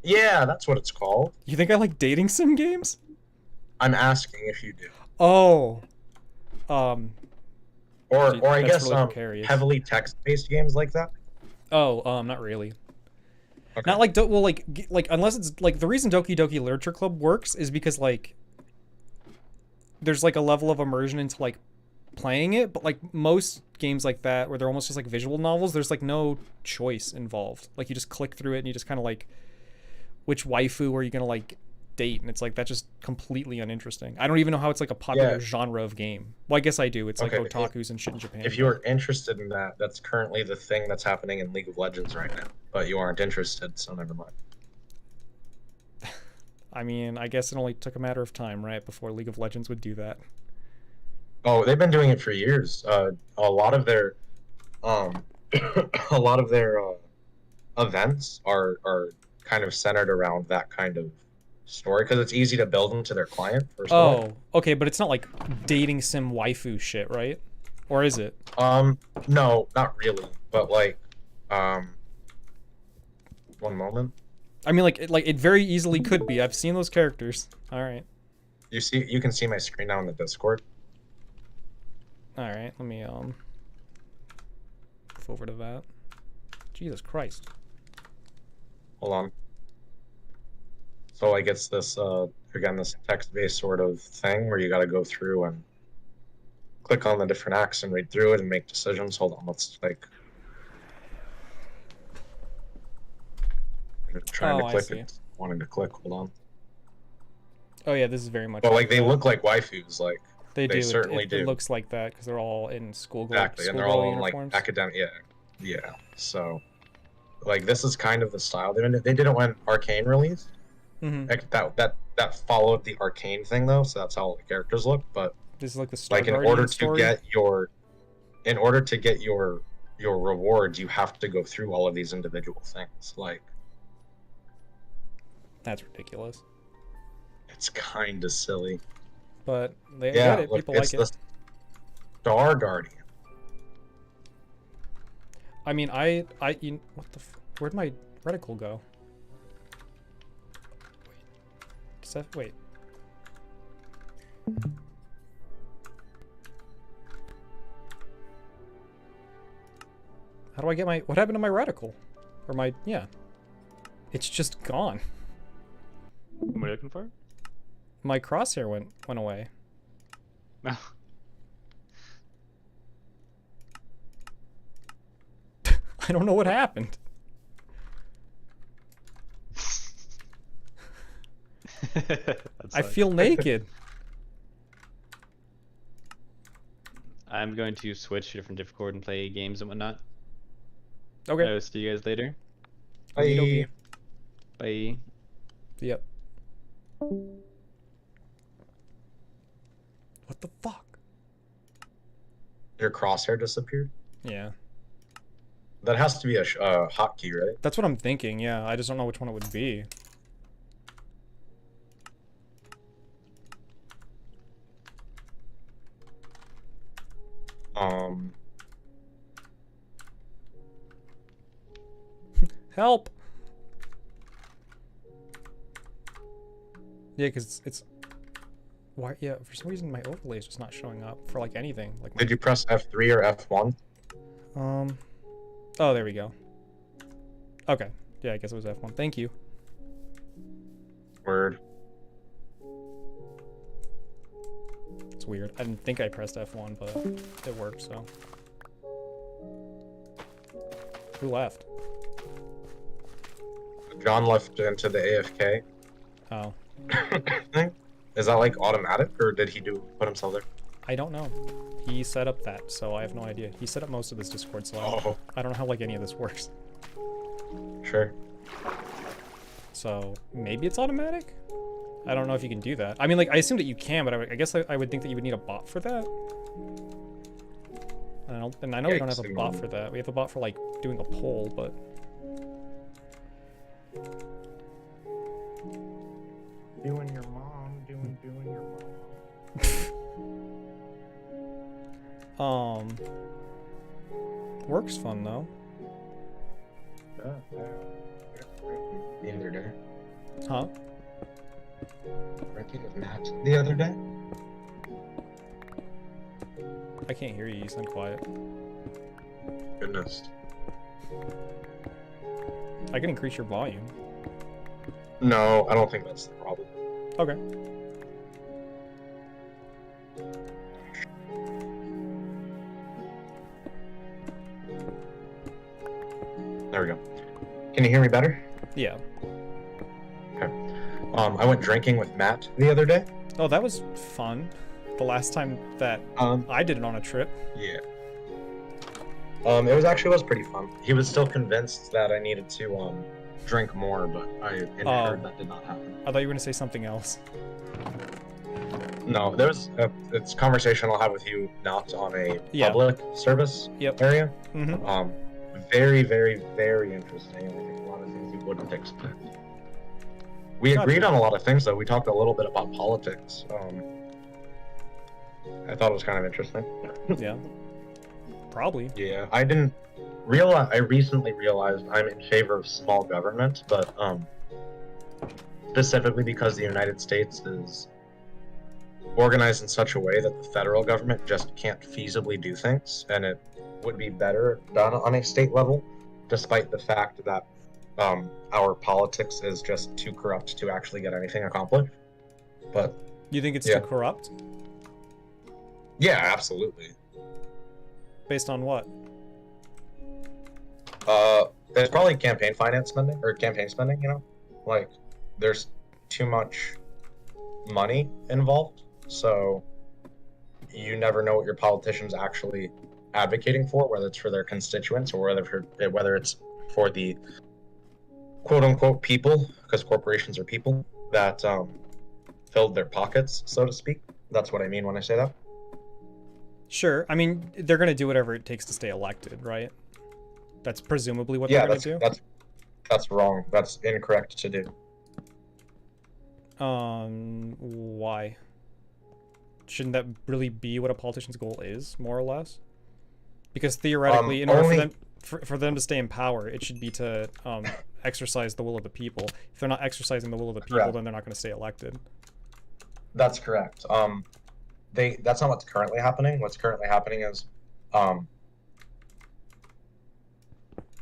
Yeah, that's what it's called. You think I like dating sim games? I'm asking if you do. Oh. Or Gee, I that's guess really precarious. heavily text-based games like that. Oh, not really. Okay. Not like like unless it's like the reason Doki Doki Literature Club works is because like there's like a level of immersion into like playing it, but like most games like that where they're almost just like visual novels, there's like no choice involved. Like you just click through it and you just kind of like which waifu are you gonna like date, and it's like that's just completely uninteresting. I don't even know how it's like a popular genre of game. Well, I guess I do. It's like otakus and shit in Japan. If you are interested in that, that's currently the thing that's happening in League of Legends right now. But you aren't interested, so never mind. I mean, I guess it only took a matter of time, right, before League of Legends would do that. Oh, they've been doing it for years. A lot of their, a lot of their events are kind of centered around that kind of story because it's easy to build into their client. First of all. Okay, but it's not like dating sim waifu shit, right? Or is it? No, not really. But like, one moment. I mean, like it very easily could be. I've seen those characters. All right. You can see my screen now in the Discord. All right, let me move over to that. Jesus Christ. Hold on. So like it's this again this text-based sort of thing where you got to go through and click on the different acts and read through it and make decisions. Hold on, let's like I'm trying to click it, wanting to click. Hold on. Oh yeah, this is very much. But like they look like waifus, like they do. Certainly do. It looks like that because they're all in schoolgirl. Exactly, and they're all in like academic. Yeah. So, like this is kind of the style they did it when Arcane released. Mm-hmm. Like, that followed the Arcane thing though, so that's how all the characters look. But this is like the Star in order to get your rewards, you have to go through all of these individual things. Like that's ridiculous. It's kind of silly. But they get it. People like it. It's the Star Guardian. I mean, what the? Where'd my reticle go? Wait. How do I get my? What happened to my reticle? Or my? Yeah. It's just gone. What am I looking for? My crosshair went away. No. I don't know what happened. I feel naked. I'm going to switch to a different Discord and play games and whatnot. Okay. I'll see you guys later. Bye. Bye. Yep. What the fuck? Your crosshair disappeared? Yeah. That has to be a hotkey, right? That's what I'm thinking, yeah. I just don't know which one it would be. Help! Yeah, because it's... Why? Yeah, for some reason my overlay is just not showing up for like anything. Like. Did you press F3 or F1? Oh, there we go. Okay. Yeah, I guess it was F1. Thank you. Word. It's weird. I didn't think I pressed F1, but it worked, so. Who left? John left into the AFK. Oh. Is that like automatic, or did he put himself there? I don't know. He set up that, so I have no idea. He set up most of this Discord, so I don't know how like any of this works. Sure. So maybe it's automatic? I don't know if you can do that. I mean, like, I assume that you can, but I guess I would think that you would need a bot for that. And I know we don't have a bot for that. We have a bot for, like, doing a poll, but... Doing your mom, doing your mom. Work's fun though. The other day. Huh? Drinking with Matt the other day. I can't hear you. You sound quiet. Goodness. I can increase your volume. No, I don't think that's the problem. Okay. There we go. Can you hear me better? Yeah. Okay. I went drinking with Matt the other day. Oh, that was fun. The last time that I did it on a trip. Yeah. It was pretty fun. He was still convinced that I needed to drink more, but I heard that did not happen. I thought you were gonna say something else. No, it's a conversation I'll have with you not on a public service Yep. area. Mm-hmm. Very, very, very interesting, and I think a lot of things you wouldn't expect. We agreed on a lot of things, though. We talked a little bit about politics. I thought it was kind of interesting. Yeah. Probably. Yeah, I didn't realize. I recently realized I'm in favor of small government, but specifically because the United States is organized in such a way that the federal government just can't feasibly do things, and it would be better done on a state level, despite the fact that our politics is just too corrupt to actually get anything accomplished. But you think it's too corrupt? Yeah, absolutely. Based on what? There's probably campaign spending, you know? Like, there's too much money involved, so you never know what your politician's actually advocating for, whether it's for their constituents or whether it's for the quote-unquote people, because corporations are people, that filled their pockets, so to speak. That's what I mean when I say that. Sure. I mean, they're going to do whatever it takes to stay elected, right? That's presumably what they're going to do? That's wrong. That's incorrect to do. Why? Shouldn't that really be what a politician's goal is, more or less? Because theoretically, in order for them to stay in power, it should be to exercise the will of the people. If they're not exercising the will of the people, then they're not going to stay elected. That's correct. That's not what's currently happening. What's currently happening is,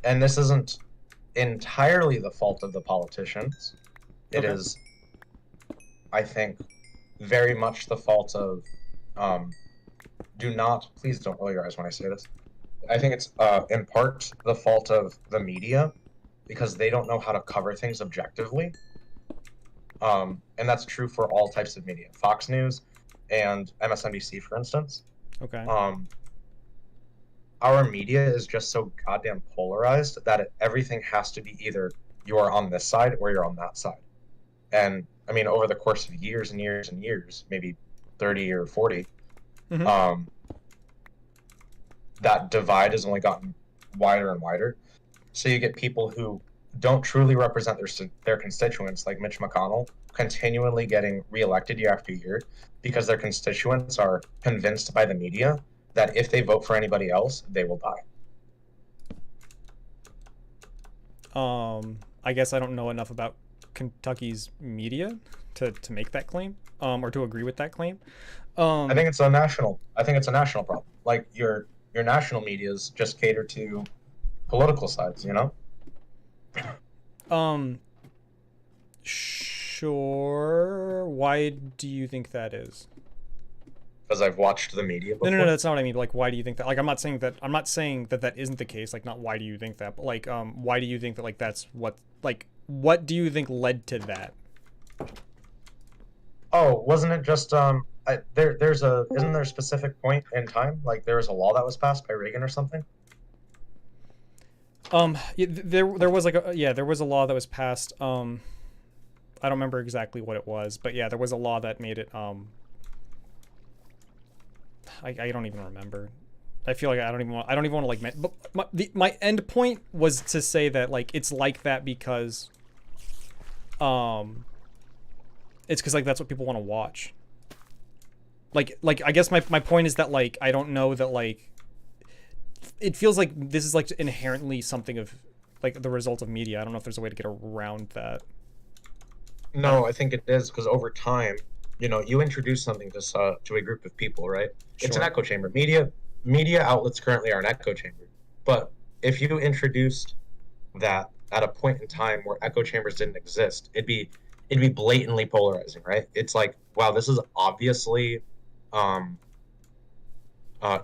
and this isn't entirely the fault of the politicians. It is, I think, very much the fault of, please don't roll your eyes when I say this. I think it's in part the fault of the media, because they don't know how to cover things objectively. And that's true for all types of media. Fox News and MSNBC, for instance. Okay. Our media is just so goddamn polarized that everything has to be either you are on this side or you're on that side. And, I mean, over the course of years and years and years, maybe 30 or 40, that divide has only gotten wider and wider. So you get people who don't truly represent their constituents, like Mitch McConnell, continually getting reelected year after year because their constituents are convinced by the media that if they vote for anybody else, they will die. I guess I don't know enough about Kentucky's media to make that claim, or to agree with that claim. I think it's a national problem. Like your national medias just cater to political sides, you know? Sure. Why do you think that is? Because I've watched the media before. No, that's not what I mean. Like, why do you think that? Like, I'm not saying that that isn't the case. Like, not why do you think that, but like, why do you think that, like, that's what, like, what do you think led to that? Oh, wasn't it just, isn't there a specific point in time? Like, there was a law that was passed by Reagan or something? There was there was a law that was passed. I don't remember exactly what it was, but yeah, there was a law that made it, I don't even remember. I feel like I don't even want to like, but my end point was to say that, like, it's like that because, it's because, like, that's what people want to watch. like I guess my point is that like I don't know that like it feels like this is like inherently something of like the result of media. I don't know if there's a way to get around that. No, I think it is because over time, you know, you introduce something to a group of people, right? It's an Sure. echo chamber. Media outlets currently are an echo chamber. But if you introduced that at a point in time where echo chambers didn't exist, it'd be blatantly polarizing, right? It's like, wow, this is obviously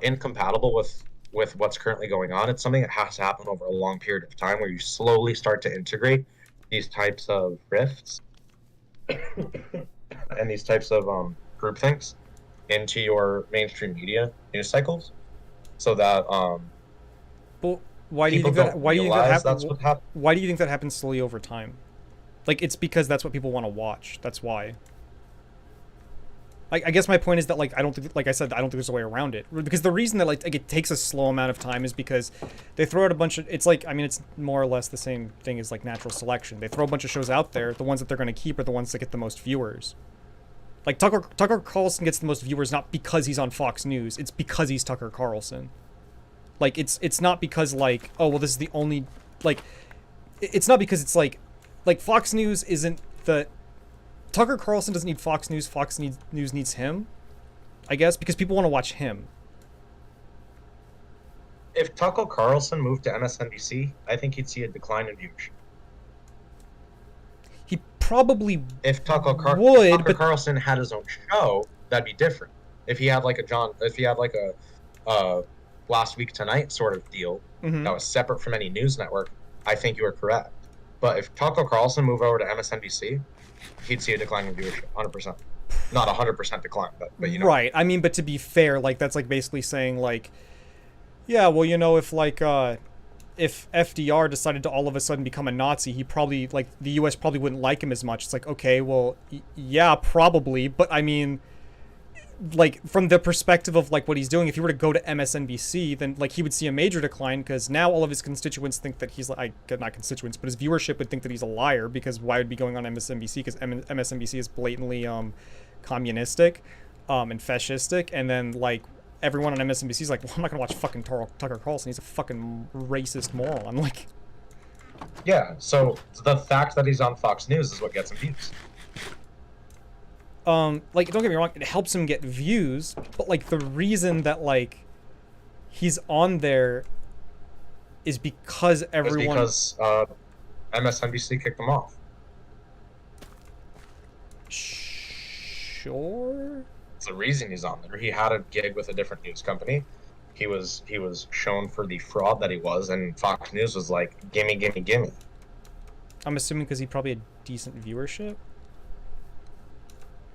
incompatible with what's currently going on. It's something that has to happen over a long period of time where you slowly start to integrate these types of rifts and these types of groupthink into your mainstream media news cycles, so that But why do you people think that? don't Why do you think that realize happens? that's what happened. Why do you think that happens slowly over time? Like it's because that's what people want to watch. That's why. I guess my point is that like I don't think, like I said, I don't think there's a way around it, because the reason that like it takes a slow amount of time is because they throw out a bunch of, it's like, I mean, it's more or less the same thing as like natural selection. They throw a bunch of shows out there. The ones that they're going to keep are the ones that get the most viewers. Like Tucker Carlson gets the most viewers not because he's on Fox News. It's because he's Tucker Carlson. Like it's not because like, oh well, this is the only, like it's not because it's like Fox News isn't the, Tucker Carlson doesn't need Fox News. News needs him, I guess, because people want to watch him. If Tucker Carlson moved to MSNBC, I think he'd see a decline in viewership. He probably If Tucker would, Carlson had his own show, that'd be different. If he had like a Last Week Tonight sort of deal that was separate from any news network, I think you are correct. But if Tucker Carlson moved over to MSNBC, he'd see a decline in viewership, 100%. Not 100% decline, but you know. Right. I mean, but to be fair, like that's like basically saying like, yeah, well, you know, if like if FDR decided to all of a sudden become a Nazi, he probably, like, the U.S. probably wouldn't like him as much. It's like, okay, well, yeah, probably, but I mean, like, from the perspective of like what he's doing, if he were to go to MSNBC, then like he would see a major decline, because now all of his constituents think that he's like, not constituents, but his viewership would think that he's a liar, because why would he be going on MSNBC? Because MSNBC is blatantly communistic and fascistic, and then like everyone on MSNBC is like, well, I'm not gonna watch fucking Tucker Carlson. He's a fucking racist moron. Like, yeah. So the fact that he's on Fox News is what gets him views. Like, don't get me wrong, it helps him get views, but like the reason that like he's on there is because everyone. It's because MSNBC kicked him off. Sure. It's the reason he's on there. He had a gig with a different news company. He was shown for the fraud that he was, and Fox News was like, gimme, gimme, gimme. I'm assuming because he probably had decent viewership.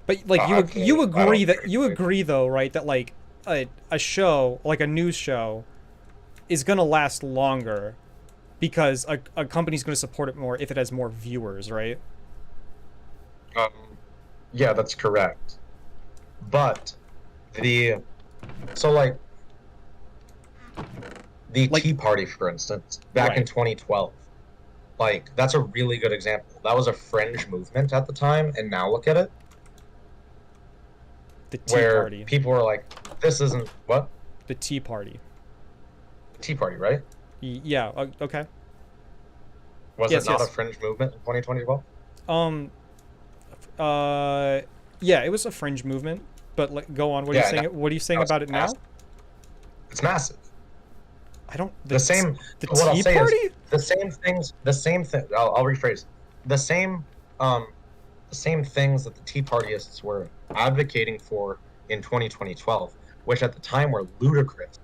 But like Okay, you agree though, right, that like a show, like a news show, is gonna last longer because a company's gonna support it more if it has more viewers, right? Yeah, that's correct. But the Tea Party, for instance, back in 2012, like that's a really good example. That was a fringe movement at the time, and now look at it. The Tea where Party. People were like, "This isn't what." The Tea Party. The Tea Party, right? Yeah. Okay. Was it not a fringe movement in 2012? Yeah, it was a fringe movement. But like, go on. What are you saying? What are you saying about it now? It's massive. I don't. The same. The what Tea I'll say Party. Is the same things. The same thing. I'll rephrase. The same things that the Tea Partyists were advocating for in 2012, which at the time were ludicrous,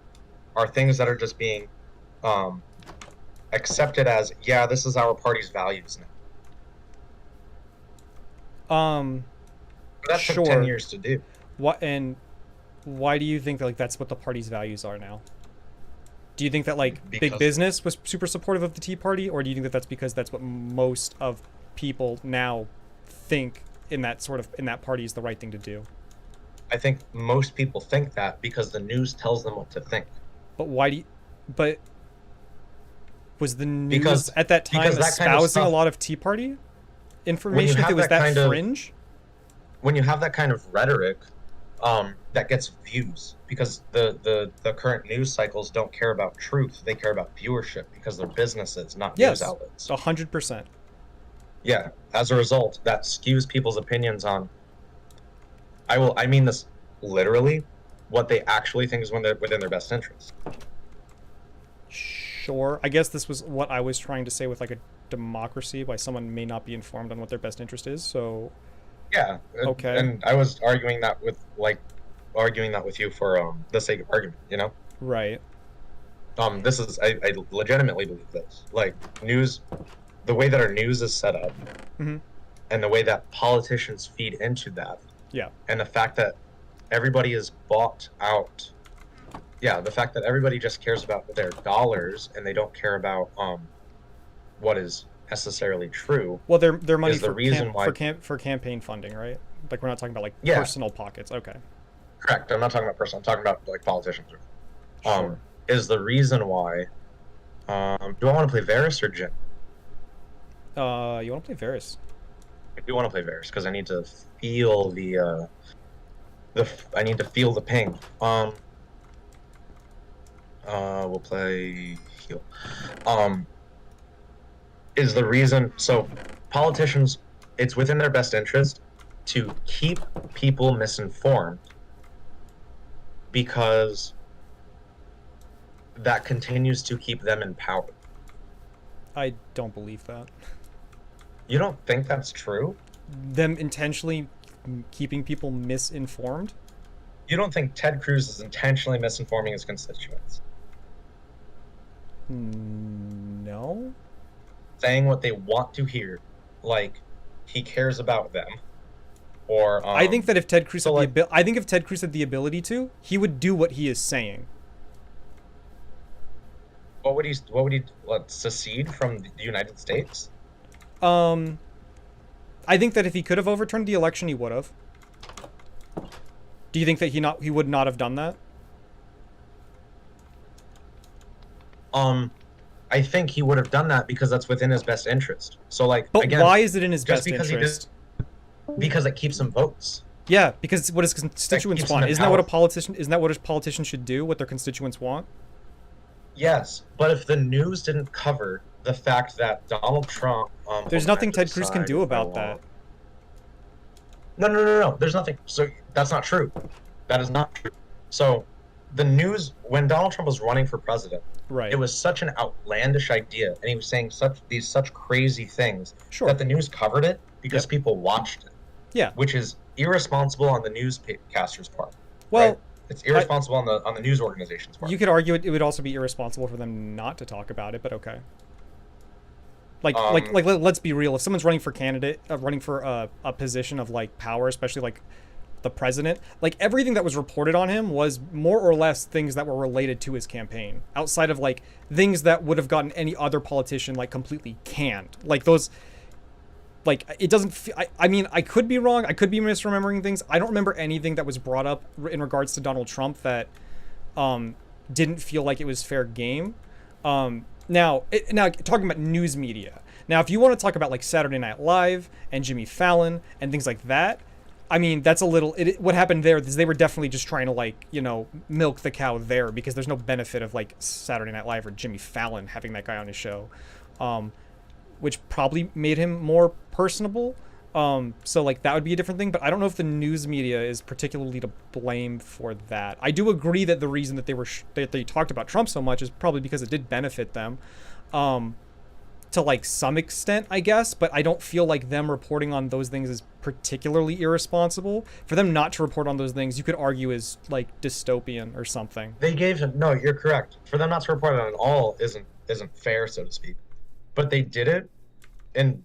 are things that are just being accepted as, yeah, this is our party's values now. That took 10 years to do. Why do you think that like that's what the party's values are now? Do you think that like big business was super supportive of the Tea Party, or do you think that that's because that's what most of people now think in that party is the right thing to do? I think most people think that because the news tells them what to think. But why do you, but was the news at that time espousing a lot of Tea Party information if it was that fringe? When you have that kind of rhetoric, that gets views, because the current news cycles don't care about truth, they care about viewership because they're businesses, not news Yes, outlets. 100%. Yeah, as a result, that skews people's opinions on, I mean this literally, what they actually think is when they're within their best interest. Sure. I guess this was what I was trying to say with like a democracy, why someone may not be informed on what their best interest is. So Yeah. Okay. And I was arguing that with you for the sake of argument, you know? Right. This is I legitimately believe this. Like news, the way that our news is set up, Mhm. and the way that politicians feed into that, Yeah. and the fact that everybody is bought out. Yeah, the fact that everybody just cares about their dollars and they don't care about what is necessarily true. Well, their money is the for reason why for campaign funding, right? Like we're not talking about like Yeah. personal pockets. Okay. Correct. I'm not talking about personal. I'm talking about like politicians. Sure. Is the reason why. Do I want to play Varus or Jin? You want to play Varus? I do want to play Varus because I need to feel I need to feel the ping. We'll play heal. Is the reason, so politicians, it's within their best interest to keep people misinformed because that continues to keep them in power. I don't believe that. You don't think that's true? Them intentionally keeping people misinformed? You don't think Ted Cruz is intentionally misinforming his constituents? No. Saying what they want to hear, like he cares about them, or I think that if Ted Cruz if Ted Cruz had the ability to, he would do what he is saying. What would he secede from the United States? I think that if he could have overturned the election, he would have. Do you think that he would not have done that? I think he would have done that because that's within his best interest. So like, but again, why is it in his best because interest? Because it keeps him votes. Yeah, because what his constituents want. Isn't that what a politician should do? What their constituents want? Yes, but if the news didn't cover the fact that Donald Trump, there's nothing Ted Cruz can do about that. No. There's nothing. So that's not true. That is not true. So the news, when Donald Trump was running for president, right, it was such an outlandish idea, and he was saying such crazy things that the news covered it because people watched it. Yeah, which is irresponsible on the newscaster's part. Well, right? It's irresponsible on the news organization's part. You could argue it would also be irresponsible for them not to talk about it, but okay. Like let's be real. If someone's running for a position of like power, especially like the president, like everything that was reported on him was more or less things that were related to his campaign, outside of like things that would have gotten any other politician like completely canned. Like those, like it doesn't. I mean, I could be wrong. I could be misremembering things. I don't remember anything that was brought up in regards to Donald Trump that didn't feel like it was fair game. Now talking about news media. Now, if you want to talk about like Saturday Night Live and Jimmy Fallon and things like that, I mean, that's a little. What happened there is they were definitely just trying to like, you know, milk the cow there because there's no benefit of like Saturday Night Live or Jimmy Fallon having that guy on his show, which probably made him more personable. So like that would be a different thing. But I don't know if the news media is particularly to blame for that. I do agree that the reason that they talked about Trump so much is probably because it did benefit them. To like some extent, I guess, but I don't feel like them reporting on those things is particularly irresponsible. For them not to report on those things, you could argue is like dystopian or something. They gave him, no, you're correct. For them not to report on it all isn't fair, so to speak. But they did it, and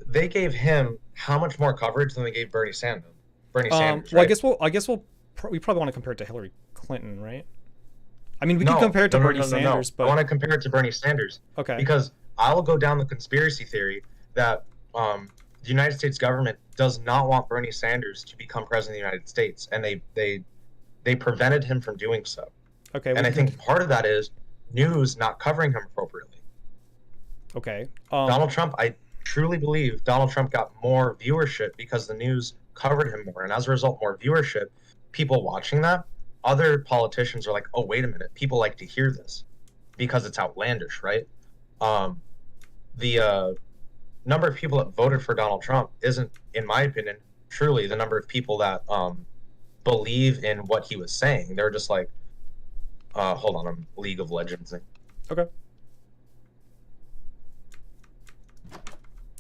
they gave him how much more coverage than they gave Bernie Sanders. Well, right? I guess we probably want to compare it to Hillary Clinton, right? I mean, we can compare it to Bernie Sanders, but I want to compare it to Bernie Sanders. Okay. Because I will go down the conspiracy theory that the United States government does not want Bernie Sanders to become president of the United States, and they prevented him from doing so. Okay. And I think part of that is news not covering him appropriately. Okay. Donald Trump, I truly believe Donald Trump got more viewership because the news covered him more, and as a result, more viewership. People watching that, other politicians are like, "Oh, wait a minute, people like to hear this because it's outlandish, right?" The number of people that voted for Donald Trump isn't, in my opinion, truly the number of people that believe in what he was saying. They're just like, hold on, I'm League of Legends. Okay.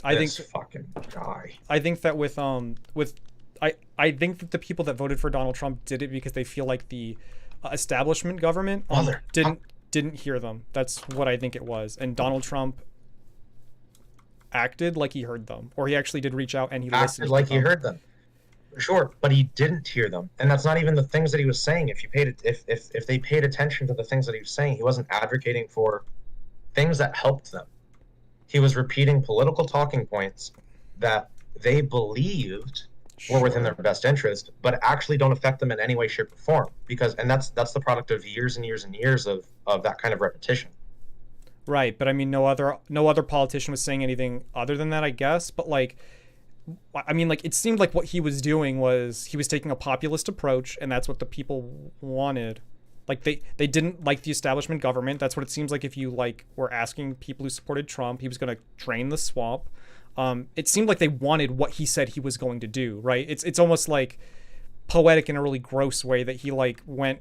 This fucking guy. I think that I think that the people that voted for Donald Trump did it because they feel like the establishment government didn't hear them. That's what I think it was. And Donald Trump acted like he heard them, or he actually did reach out and he listened. Like he heard them. Sure, but he didn't hear them, and that's not even the things that he was saying. If they paid attention to the things that he was saying, he wasn't advocating for things that helped them. He was repeating political talking points that they believed were within their best interest, but actually don't affect them in any way, shape, or form. That's the product of years and years and years of that kind of repetition. Right, but I mean, no other politician was saying anything other than that, I guess. But like, I mean, like, it seemed like what he was doing was he was taking a populist approach, and that's what the people wanted. Like, they didn't like the establishment government. That's what it seems like. If you like were asking people who supported Trump, he was going to drain the swamp. It seemed like they wanted what he said he was going to do, right? It's almost like poetic in a really gross way that he like went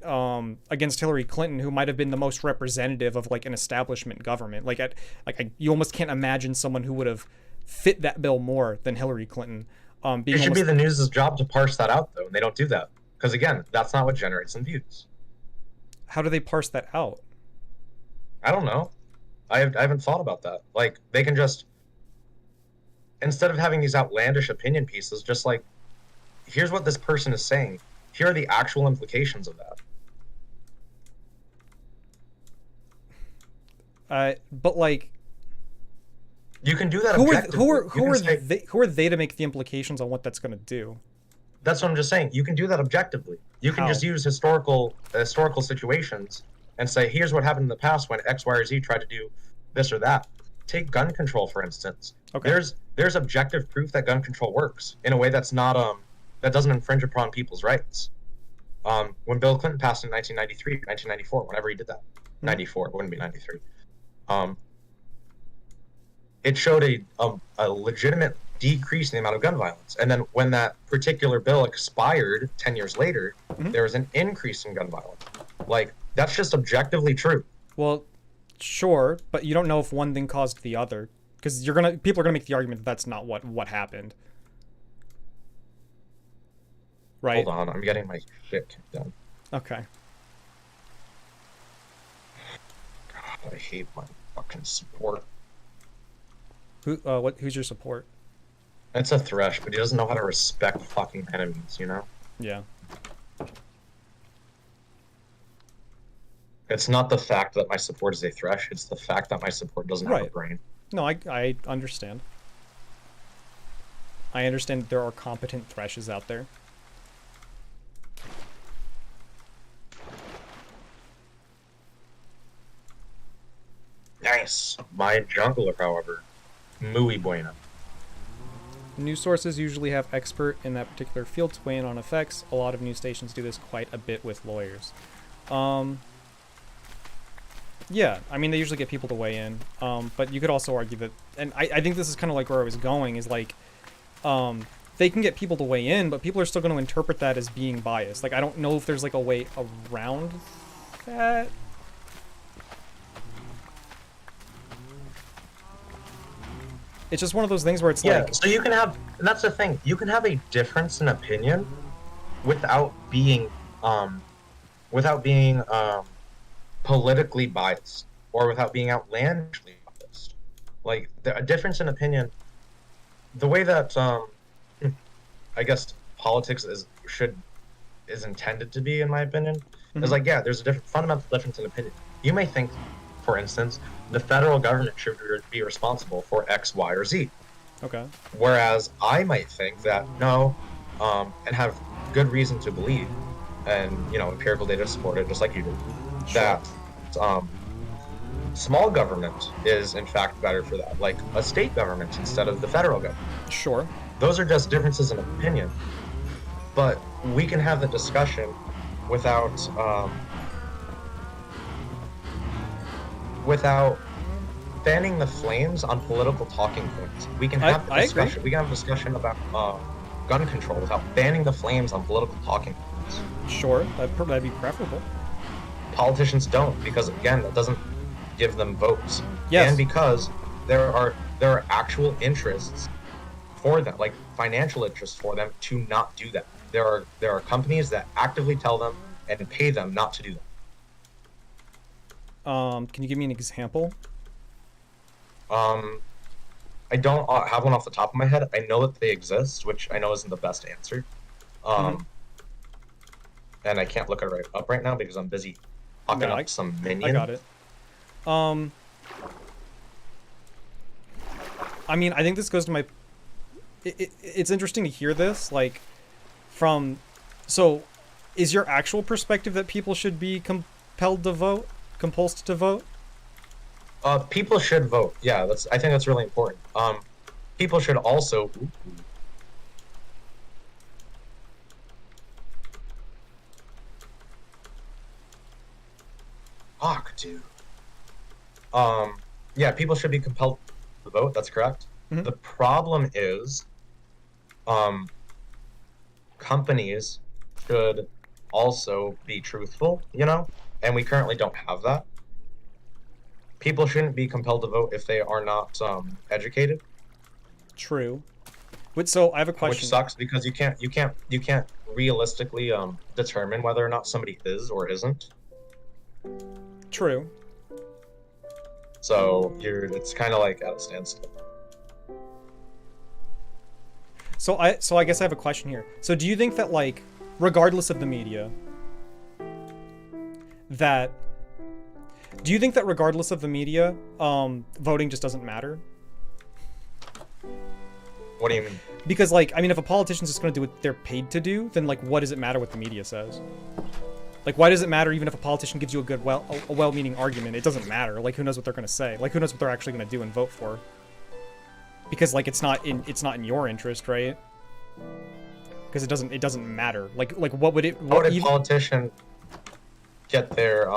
against Hillary Clinton, who might have been the most representative of like an establishment government. You almost can't imagine someone who would have fit that bill more than Hillary Clinton. It should be the news's job to parse that out, though, and they don't do that because again, that's not what generates them views. How do they parse that out? I don't know. I haven't thought about that. Like, they can just, instead of having these outlandish opinion pieces, just like, here's what this person is saying. Here are the actual implications of that. But like, you can do that. Who are they to make the implications on what that's going to do? That's what I'm just saying. You can do that objectively. You can just use historical situations and say, here's what happened in the past when X, Y, or Z tried to do this or that. Take gun control, for instance. Okay. There's objective proof that gun control works in a way that's not that doesn't infringe upon people's rights. When Bill Clinton passed in 1993, 1994, whenever he did that, 94, it wouldn't be 93. It showed a legitimate decrease in the amount of gun violence. And then when that particular bill expired 10 years later, there was an increase in gun violence. Like, that's just objectively true. Well, sure, but you don't know if one thing caused the other, because people are gonna make the argument that that's not what happened. Right? Hold on, I'm getting my shit kicked down. Okay. God, I hate my fucking support. Who's your support? It's a Thresh, but he doesn't know how to respect fucking enemies, you know? Yeah. It's not the fact that my support is a Thresh, it's the fact that my support doesn't have a brain. No, I understand. I understand that there are competent Threshes out there. Nice. My jungler, however, muy bueno. News sources usually have expert in that particular field to weigh in on effects. A lot of news stations do this quite a bit with lawyers. Yeah, I mean, they usually get people to weigh in. But you could also argue that, and I think this is kind of like where I was going, is like, they can get people to weigh in, but people are still going to interpret that as being biased. Like, I don't know if there's like a way around that. It's just one of those things where it's like... so you can have, and that's the thing, you can have a difference in opinion without being politically biased or without being outlandishly biased. Like, a difference in opinion, the way that I guess politics is intended to be, in my opinion, is like, yeah, there's a fundamental difference in opinion. You may think, for instance, the federal government should be responsible for X, Y, or Z. Okay. Whereas I might think that no, and have good reason to believe, and empirical data support it, just like you do, that small government is in fact better for that, like a state government instead of the federal government. Sure. Those are just differences in opinion. but we can have the discussion without without fanning the flames on political talking points. We can have the discussion. We can have a discussion about gun control without fanning the flames on political talking points. Sure, that'd be preferable. Politicians don't, because again, that doesn't give them votes. Yes. And because there are actual interests for them, like financial interests for them to not do that. There are companies that actively tell them and pay them not to do that. Can you give me an example? I don't have one off the top of my head. I know that they exist, which I know isn't the best answer. And I can't look it up right now because I'm busy talking up some minion. I got it. I mean, I think this goes to my... It's interesting to hear this, like, from... So, is your actual perspective that people should be compelled to vote? Compulsed to vote? People should vote. Yeah, I think that's really important. People should also... Fuck, dude. Yeah, people should be compelled to vote. That's correct. The problem is, companies should also be truthful, you know? And we currently don't have that. People shouldn't be compelled to vote if they are not educated. True. So I have a question. Which sucks because you can't realistically determine whether or not somebody is or isn't. True. So it's kind of like at a standstill. So I guess I have a question here. So do you think that, like, regardless of the media, voting just doesn't matter? What do you mean? Because, like, I mean, if a politician's just going to do what they're paid to do, then, like, what does it matter what the media says? Like, why does it matter even if a politician gives you a well-meaning argument? It doesn't matter. Like, who knows what they're going to say? Like, who knows what they're actually going to do and vote for? Because, like, it's not in your interest, right? Because it doesn't matter. Like what would it? How would a politician get their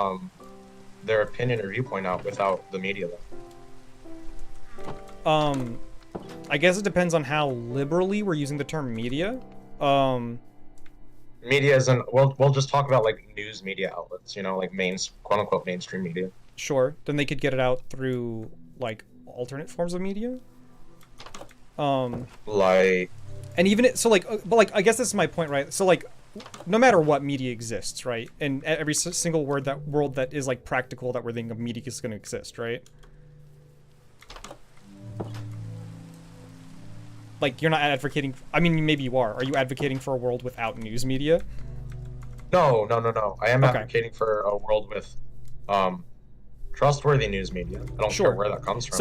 opinion or viewpoint out without the media, though? I guess it depends on how liberally we're using the term media. Media isn't. We'll just talk about, like, news media outlets, you know, like quote unquote mainstream media. Sure. Then they could get it out through, like, alternate forms of media. Like. And even so, like, but, like, I guess this is my point, right? So, like, no matter what, media exists, right? And every single world that is, like, practical that we're thinking of media is going to exist, right? Like, you're not advocating... I mean, maybe you are. Are you advocating for a world without news media? No. I am advocating for a world with trustworthy news media. I don't care where that comes from.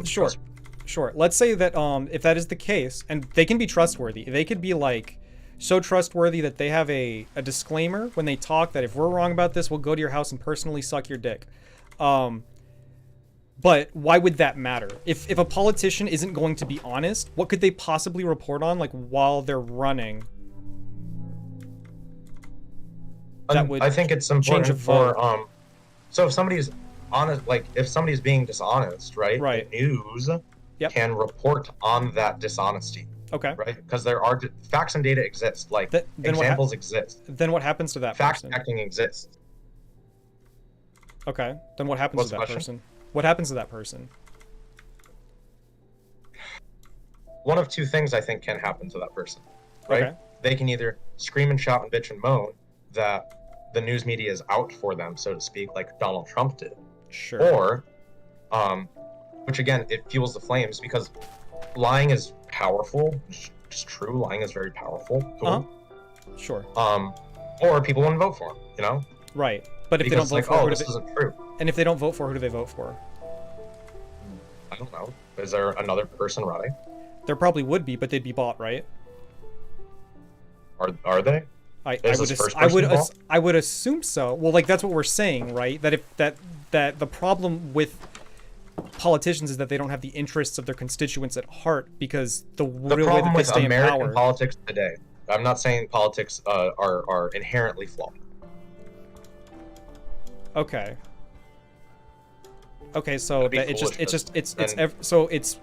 So Sure. Let's say that if that is the case, and they can be trustworthy, they could be, like, so trustworthy that they have a disclaimer when they talk that if we're wrong about this, we'll go to your house and personally suck your dick. But why would that matter? If a politician isn't going to be honest, what could they possibly report on, like, while they're running? I think it's important for so if somebody's honest, like, if somebody's being dishonest, right? The news can report on that dishonesty. Okay. Right? Because there are facts and data exist. Like, examples exist. Then what happens to that person? Fact checking exists. Okay. Then what happens to that person? What happens to that person? One of two things I think can happen to that person, right? Okay. They can either scream and shout and bitch and moan that the news media is out for them, so to speak, like Donald Trump did. Sure. Or, which again, it fuels the flames because lying is powerful. It's true. Lying is very powerful. Sure. Or people wouldn't vote for him, you know? Right. But if because they don't vote for this isn't true. And if they don't vote for, who do they vote for? I don't know. Is there another person running? There probably would be, but they'd be bought, right? Are they? I would assume so. Well, like, that's what we're saying, right? That if that the problem with politicians is that they don't have the interests of their constituents at heart, because the real way that they stay in power. American politics today, I'm not saying politics are inherently flawed. Okay. Okay, so That'd be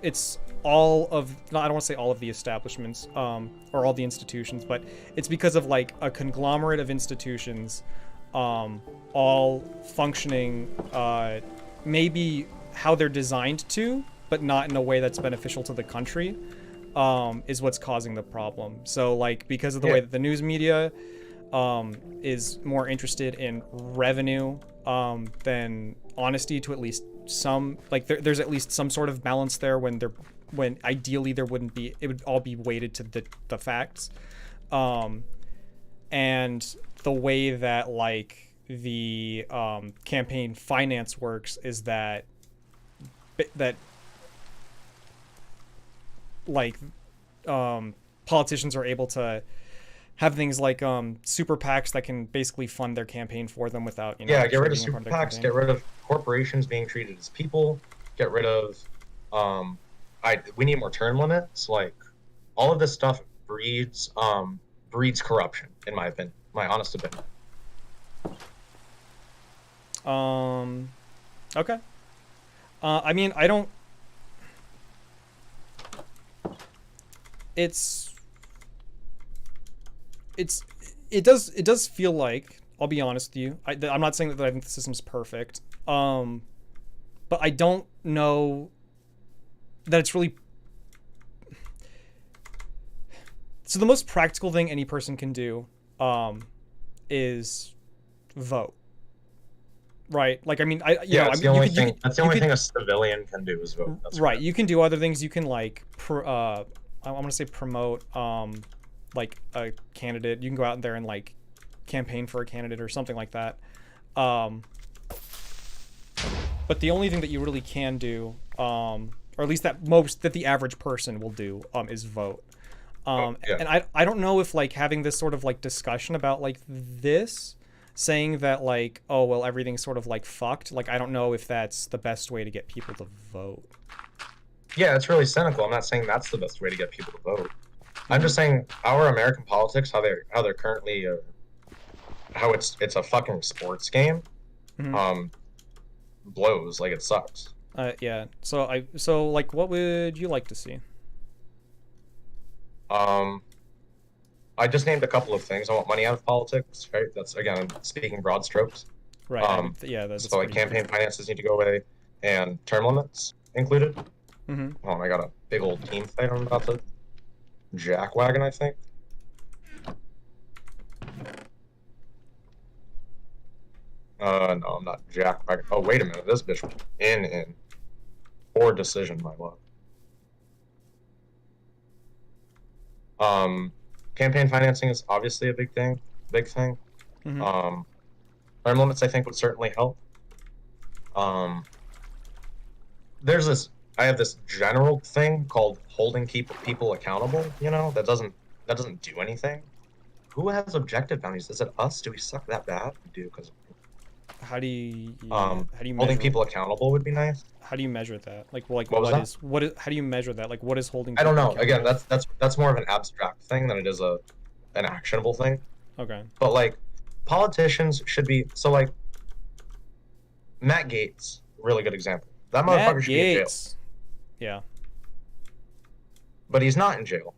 it's all of, no, I don't want to say all of the establishments or all the institutions, but it's because of like a conglomerate of institutions all functioning maybe how they're designed to, but not in a way that's beneficial to the country, is what's causing the problem. So like because of the way that the news media is more interested in revenue than honesty, to at least some, like there's at least some sort of balance there when ideally there wouldn't be, it would all be weighted to the facts. And the way that like the campaign finance works is that like politicians are able to have things like super PACs that can basically fund their campaign for them without, get rid of super PACs, get rid of corporations being treated as people, get rid of we need more term limits. Like all of this stuff breeds corruption, in my opinion, my honest opinion. Okay. I mean, I don't. It does feel like, I'll be honest with you, I'm not saying that I think the system's perfect, but I don't know that it's really. So the most practical thing any person can do is vote. Right? Like, I mean, that's the only thing a civilian can do is vote. That's right. You can do other things. You can like, I want to say promote, like a candidate. You can go out there and like campaign for a candidate or something like that. But the only thing that you really can do, or at least that the average person will do, is vote. And I don't know if like having this sort of like discussion about like this, saying that like, oh well, everything's sort of like fucked, like I don't know if that's the best way to get people to vote. Yeah, it's really cynical. I'm not saying that's the best way to get people to vote. I'm just saying our American politics, how they're currently how it's a fucking sports game, blows. Like, it sucks. Yeah. So like, what would you like to see? I just named a couple of things. I want money out of politics, right? That's, again, speaking broad strokes. Right. Yeah. That's so like campaign finances need to go away, and term limits included. Mm-hmm. Oh, I got a big old team fight I'm about to jackwagon, I think. No, I'm not jackwagon. Oh, wait a minute. This bitch was in. Poor decision, my love. Campaign financing is obviously a big thing. Mm-hmm. Term limits, I think, would certainly help. I have this general thing called holding people accountable, you know, that doesn't do anything. Who has objective bounties? Is it us? Do we suck that bad? We do, because how do you holding people accountable would be nice. How do you measure that? Like how do you measure that? Like, what is holding people accountable? Again, that's more of an abstract thing than it is an actionable thing. Okay. But like, politicians should be, so like Matt Gaetz, really good example. That motherfucker should be in jail. Yeah. But he's not in jail.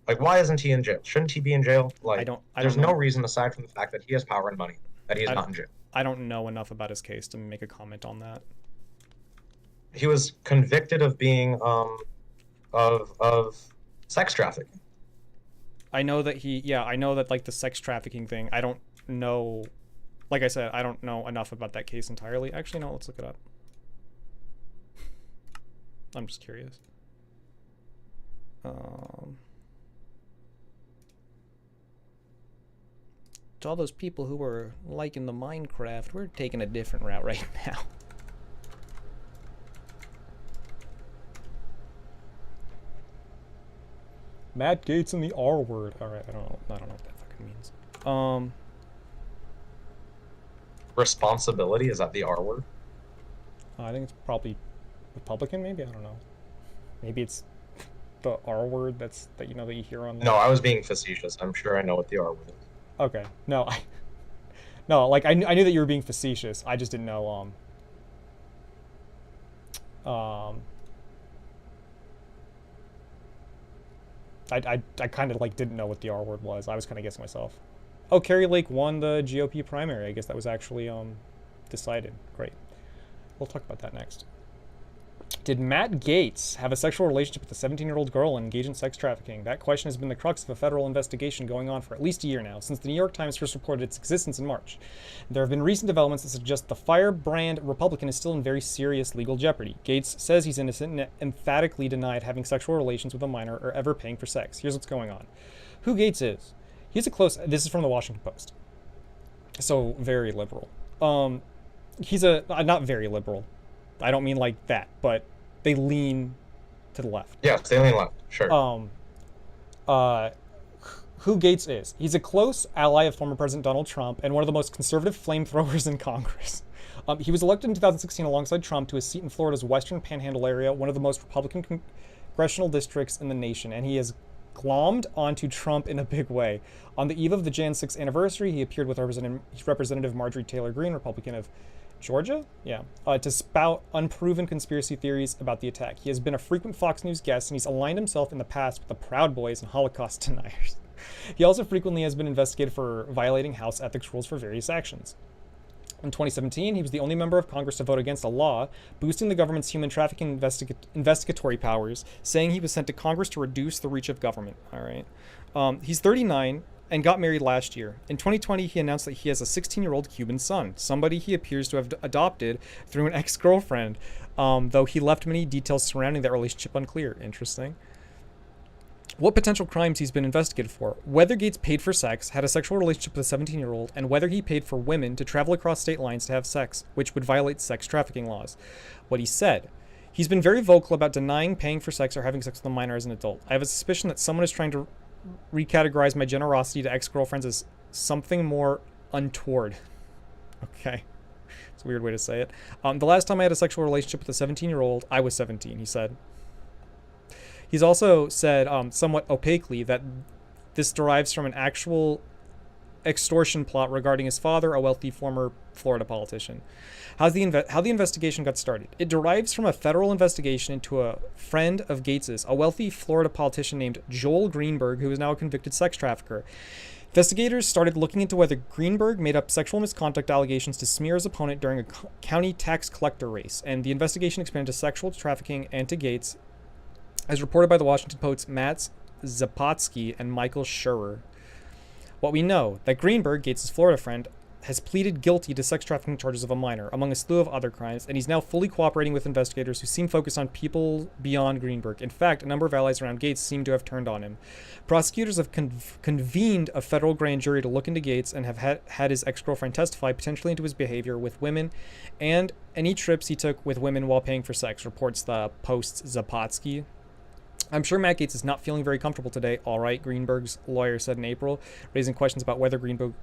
Like, why isn't he in jail? Shouldn't he be in jail? Like, there's no reason aside from the fact that he has power and money that he is not in jail. I don't know enough about his case to make a comment on that. He was convicted of being of sex trafficking. I know that like the sex trafficking thing, I don't know, like I said, I don't know enough about that case entirely. Actually, no, let's look it up. I'm just curious. To all those people who were liking the Minecraft, we're taking a different route right now. Matt Gaetz and the R word. All right, I don't know what that fucking means. Responsibility, is that the R word? I think it's probably Republican, maybe. I don't know. Maybe it's the R word that you know that you hear on? No, I was being facetious. I'm sure I know what the R word is. Okay. No, no, like I knew that you were being facetious. I just didn't know. I kind of like didn't know what the R word was. I was kind of guessing myself. Oh, Kerry Lake won the GOP primary. I guess that was actually decided. Great. We'll talk about that next. Did Matt Gaetz have a sexual relationship with a 17-year-old girl and engage in sex trafficking? That question has been the crux of a federal investigation going on for at least a year now, since the New York Times first reported its existence in March. There have been recent developments that suggest the firebrand Republican is still in very serious legal jeopardy. Gaetz says he's innocent and emphatically denied having sexual relations with a minor or ever paying for sex. Here's what's going on. Who Gaetz is? He's a close... This is from the Washington Post. So, very liberal. He's a... not very liberal. I don't mean like that, but they lean to the left. Yes, they lean left, sure. Who Gaetz is? He's a close ally of former President Donald Trump and one of the most conservative flamethrowers in Congress. He was elected in 2016 alongside Trump to a seat in Florida's Western Panhandle area, one of the most Republican congressional districts in the nation, and he has glommed onto Trump in a big way. On the eve of the Jan 6 anniversary, he appeared with Representative Marjorie Taylor Greene, Republican of Georgia? Yeah. To spout unproven conspiracy theories about the attack. He has been a frequent Fox News guest, and he's aligned himself in the past with the Proud Boys and Holocaust deniers. He also frequently has been investigated for violating House ethics rules for various actions. In 2017, he was the only member of Congress to vote against a law boosting the government's human trafficking investigatory powers, saying he was sent to Congress to reduce the reach of government. All right. He's 39 and got married last year. In 2020, he announced that he has a 16-year-old Cuban son, somebody he appears to have adopted through an ex-girlfriend, though he left many details surrounding that relationship unclear. Interesting. What potential crimes he's been investigated for, whether Gaetz paid for sex, had a sexual relationship with a 17-year-old, and whether he paid for women to travel across state lines to have sex, which would violate sex trafficking laws. What he said. He's been very vocal about denying paying for sex or having sex with a minor as an adult. I have a suspicion that someone is trying to recategorize my generosity to ex-girlfriends as something more untoward. Okay. It's a weird way to say it. The last time I had a sexual relationship with a 17-year-old, I was 17, he said. He's also said, somewhat opaquely, that this derives from an actual extortion plot regarding his father, a wealthy former Florida politician. How the investigation got started. It derives from a federal investigation into a friend of Gaetz's, a wealthy Florida politician named Joel Greenberg, who is now a convicted sex trafficker. Investigators started looking into whether Greenberg made up sexual misconduct allegations to smear his opponent during a county tax collector race, and the investigation expanded to sexual trafficking and to Gaetz, as reported by the Washington Post's Matt Zapotsky and Michael Schurer. What we know, that Greenberg, Gaetz's Florida friend, has pleaded guilty to sex trafficking charges of a minor, among a slew of other crimes, and he's now fully cooperating with investigators who seem focused on people beyond Greenberg. In fact, a number of allies around Gaetz seem to have turned on him. Prosecutors have convened a federal grand jury to look into Gaetz and have had his ex-girlfriend testify potentially into his behavior with women and any trips he took with women while paying for sex, reports the Post's Zapotsky. I'm sure Matt Gaetz is not feeling very comfortable today, all right, Greenberg's lawyer said in April, raising questions about whether Greenberg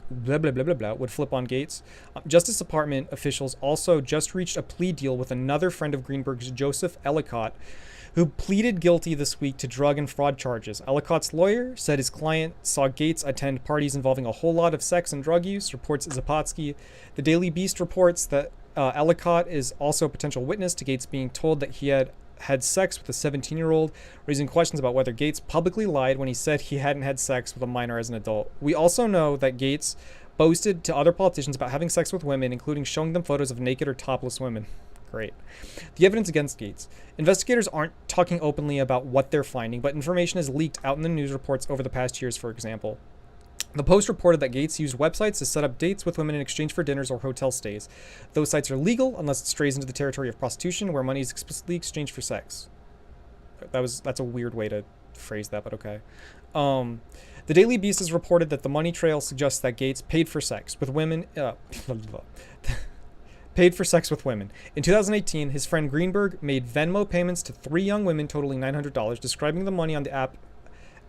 blah, blah, blah, blah, blah, would flip on Gaetz. Justice Department officials also just reached a plea deal with another friend of Greenberg's, Joseph Ellicott, who pleaded guilty this week to drug and fraud charges. Ellicott's lawyer said his client saw Gaetz attend parties involving a whole lot of sex and drug use, reports Zapotsky. The Daily Beast reports that Ellicott is also a potential witness to Gaetz being told that he had sex with a 17-year-old, raising questions about whether Gaetz publicly lied when he said he hadn't had sex with a minor as an adult. We also know that Gaetz boasted to other politicians about having sex with women, including showing them photos of naked or topless women. Great. The evidence against Gaetz. Investigators aren't talking openly about what they're finding, but information is leaked out in the news reports over the past years, for example. The Post reported that Gaetz used websites to set up dates with women in exchange for dinners or hotel stays. Those sites are legal unless it strays into the territory of prostitution, where money is explicitly exchanged for sex. That's a weird way to phrase that, but okay. The Daily Beast has reported that the money trail suggests that Gaetz paid for sex with women. Paid for sex with women. In 2018, his friend Greenberg made Venmo payments to 3 young women totaling $900, describing the money on the app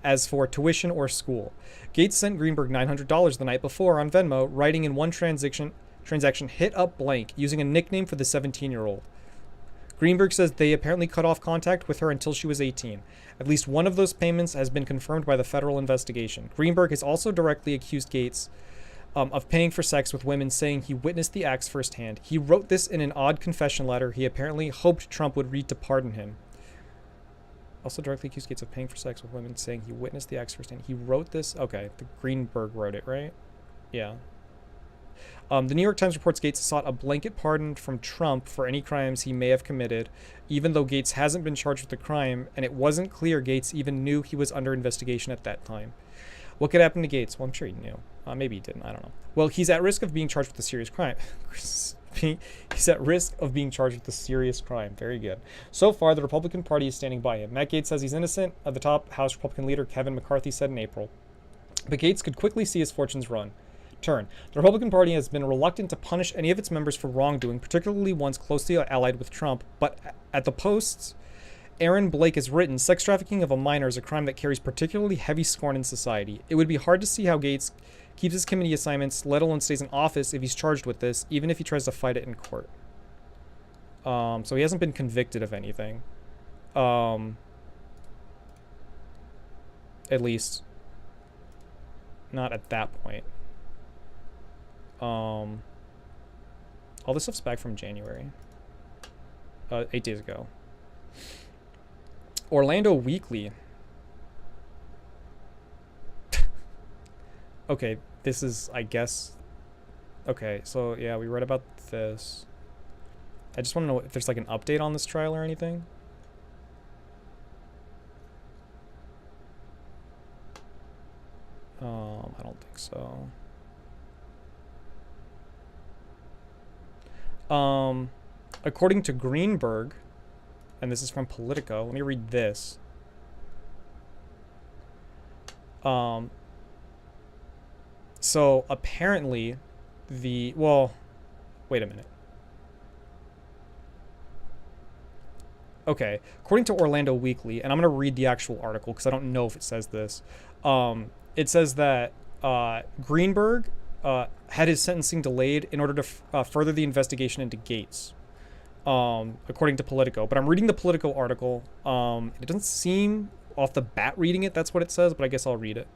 as for tuition or school. Gaetz sent Greenberg $900 the night before on Venmo, writing in one transaction, hit up blank, using a nickname for the 17-year-old. Greenberg says they apparently cut off contact with her until she was 18. At least one of those payments has been confirmed by the federal investigation. Greenberg has also directly accused Gates of paying for sex with women, saying he witnessed the acts firsthand. He wrote this in an odd confession letter he apparently hoped Trump would read to pardon him. Also directly accused Gates of paying for sex with women, saying he witnessed the acts firsthand. He wrote this? Okay, the Greenberg wrote it, right? Yeah. The New York Times reports Gates sought a blanket pardon from Trump for any crimes he may have committed, even though Gates hasn't been charged with the crime, and it wasn't clear Gates even knew he was under investigation at that time. What could happen to Gates? Well, I'm sure he knew. Maybe he didn't. I don't know. Well, he's at risk of being charged with a serious crime. He's at risk of being charged with a serious crime. Very good. So far, the Republican Party is standing by him. Matt Gaetz says he's innocent. The top House Republican leader, Kevin McCarthy, said in April. But Gaetz could quickly see his fortunes turn. The Republican Party has been reluctant to punish any of its members for wrongdoing, particularly ones closely allied with Trump. But at the Post's Aaron Blake has written, sex trafficking of a minor is a crime that carries particularly heavy scorn in society. It would be hard to see how Gaetz keeps his committee assignments, let alone stays in office if he's charged with this, even if he tries to fight it in court. So he hasn't been convicted of anything. At least not at that point. All this stuff's back from January. 8 days ago. Orlando Weekly. Okay, this is, I guess... Okay, so yeah, we read about this. I just want to know if there's like an update on this trial or anything. I don't think so. According to Greenberg, and this is from Politico, let me read this. So apparently well, wait a minute. Okay, according to Orlando Weekly, and I'm going to read the actual article because I don't know if it says this. It says that Greenberg had his sentencing delayed in order to further the investigation into Gates, according to Politico. But I'm reading the Politico article. It doesn't seem, off the bat reading it, that's what it says, but I guess I'll read it.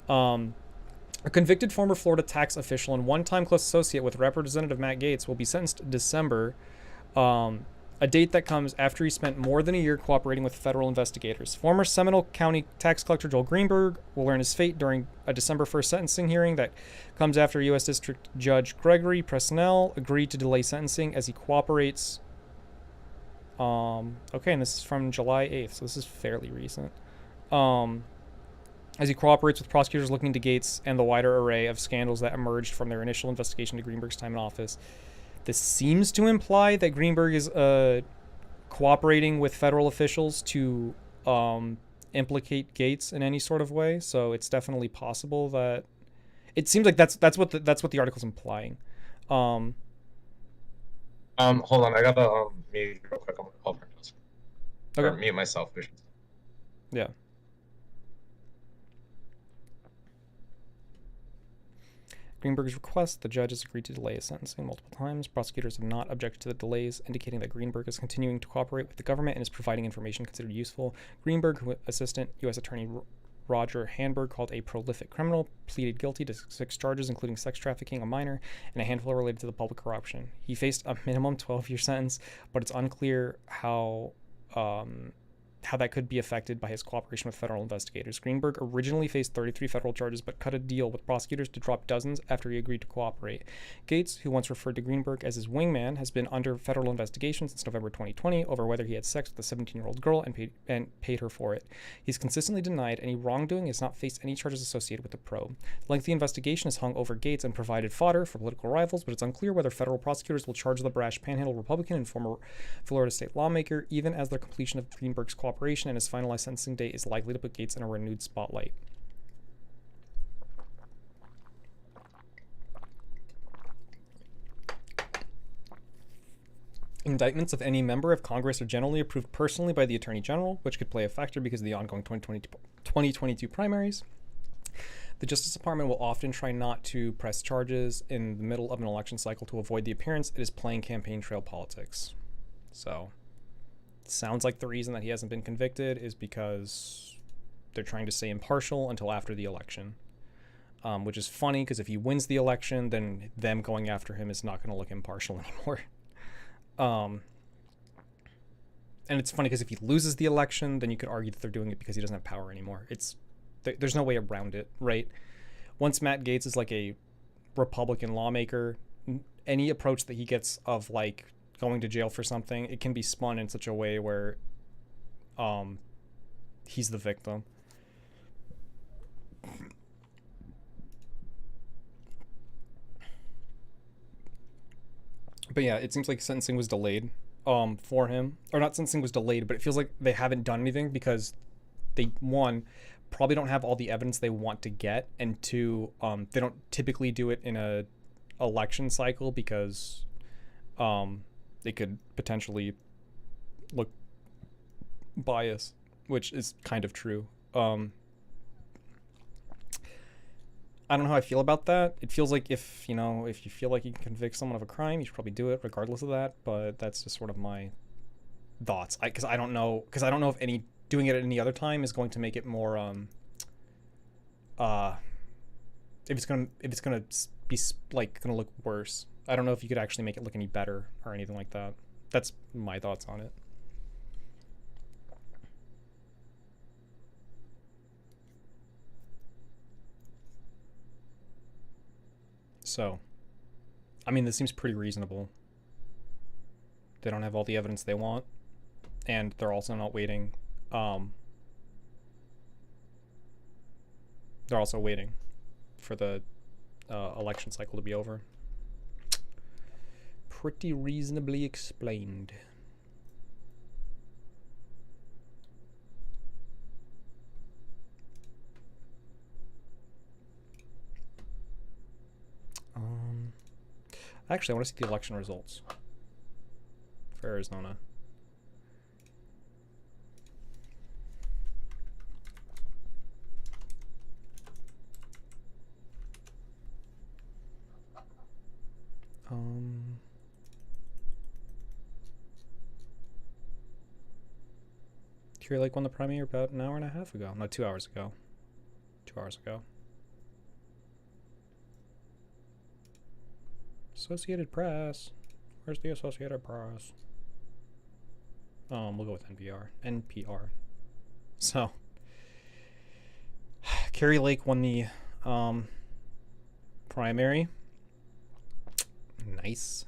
A convicted former Florida tax official and one-time close associate with Representative Matt Gaetz will be sentenced in December, a date that comes after he spent more than a year cooperating with federal investigators. Former Seminole County tax collector Joel Greenberg will learn his fate during a December 1st sentencing hearing that comes after U.S. District Judge Gregory Presnell agreed to delay sentencing as he cooperates. Okay, and this is from July 8th, so this is fairly recent. As he cooperates with prosecutors looking into Gates and the wider array of scandals that emerged from their initial investigation to Greenberg's time in office. This seems to imply that Greenberg is cooperating with federal officials to implicate Gates in any sort of way. So it's definitely possible that it seems like that's what the article's implying. Hold on, I gotta mute real quick. I'll print this. Okay. Or mute myself. Yeah. Greenberg's request, the judge has agreed to delay his sentencing multiple times. Prosecutors have not objected to the delays, indicating that Greenberg is continuing to cooperate with the government and is providing information considered useful. Greenberg, who Assistant U.S. Attorney Roger Handberg called a prolific criminal, pleaded guilty to 6 charges, including sex trafficking, a minor, and a handful related to the public corruption. He faced a minimum 12-year sentence, but it's unclear how that could be affected by his cooperation with federal investigators. Greenberg originally faced 33 federal charges, but cut a deal with prosecutors to drop dozens after he agreed to cooperate. Gates, who once referred to Greenberg as his wingman, has been under federal investigation since November 2020 over whether he had sex with a 17-year-old girl and paid her for it. He's consistently denied any wrongdoing and has not faced any charges associated with the probe. The lengthy investigation has hung over Gates and provided fodder for political rivals, but it's unclear whether federal prosecutors will charge the brash Panhandle Republican and former Florida state lawmaker, even as the completion of Greenberg's cooperation and his finalized sentencing date is likely to put Gates in a renewed spotlight. Indictments of any member of Congress are generally approved personally by the Attorney General, which could play a factor because of the ongoing 2022 primaries. The Justice Department will often try not to press charges in the middle of an election cycle to avoid the appearance it is playing campaign trail politics. So, sounds like the reason that he hasn't been convicted is because they're trying to stay impartial until after the election. Which is funny because if he wins the election, then them going after him is not going to look impartial anymore. And it's funny because if he loses the election, then you could argue that they're doing it because he doesn't have power anymore. There's no way around it, right? Once Matt Gaetz is like a Republican lawmaker, any approach that he gets of like going to jail for something, it can be spun in such a way where he's the victim. But yeah, it seems like sentencing was delayed for him. Or not sentencing was delayed, but it feels like they haven't done anything because they, one, probably don't have all the evidence they want to get, and two, they don't typically do it in a election cycle because it could potentially look biased, which is kind of true. I don't know how I feel about that. It feels like if you feel like you can convict someone of a crime, you should probably do it regardless of that. But that's just sort of my thoughts. Because I don't know if doing it at any other time is going to make it more if it's gonna be like gonna look worse. I don't know if you could actually make it look any better or anything like that. That's my thoughts on it. So, I mean, this seems pretty reasonable. They don't have all the evidence they want, and they're also not waiting. They're also waiting for the election cycle to be over. Pretty reasonably explained. Actually, I want to see the election results for Arizona. Clear Lake won the primary about an hour and a half ago. No, 2 hours ago. 2 hours ago. Associated Press. Where's the Associated Press? We'll go with NPR. So, Carrie Lake won the primary. Nice.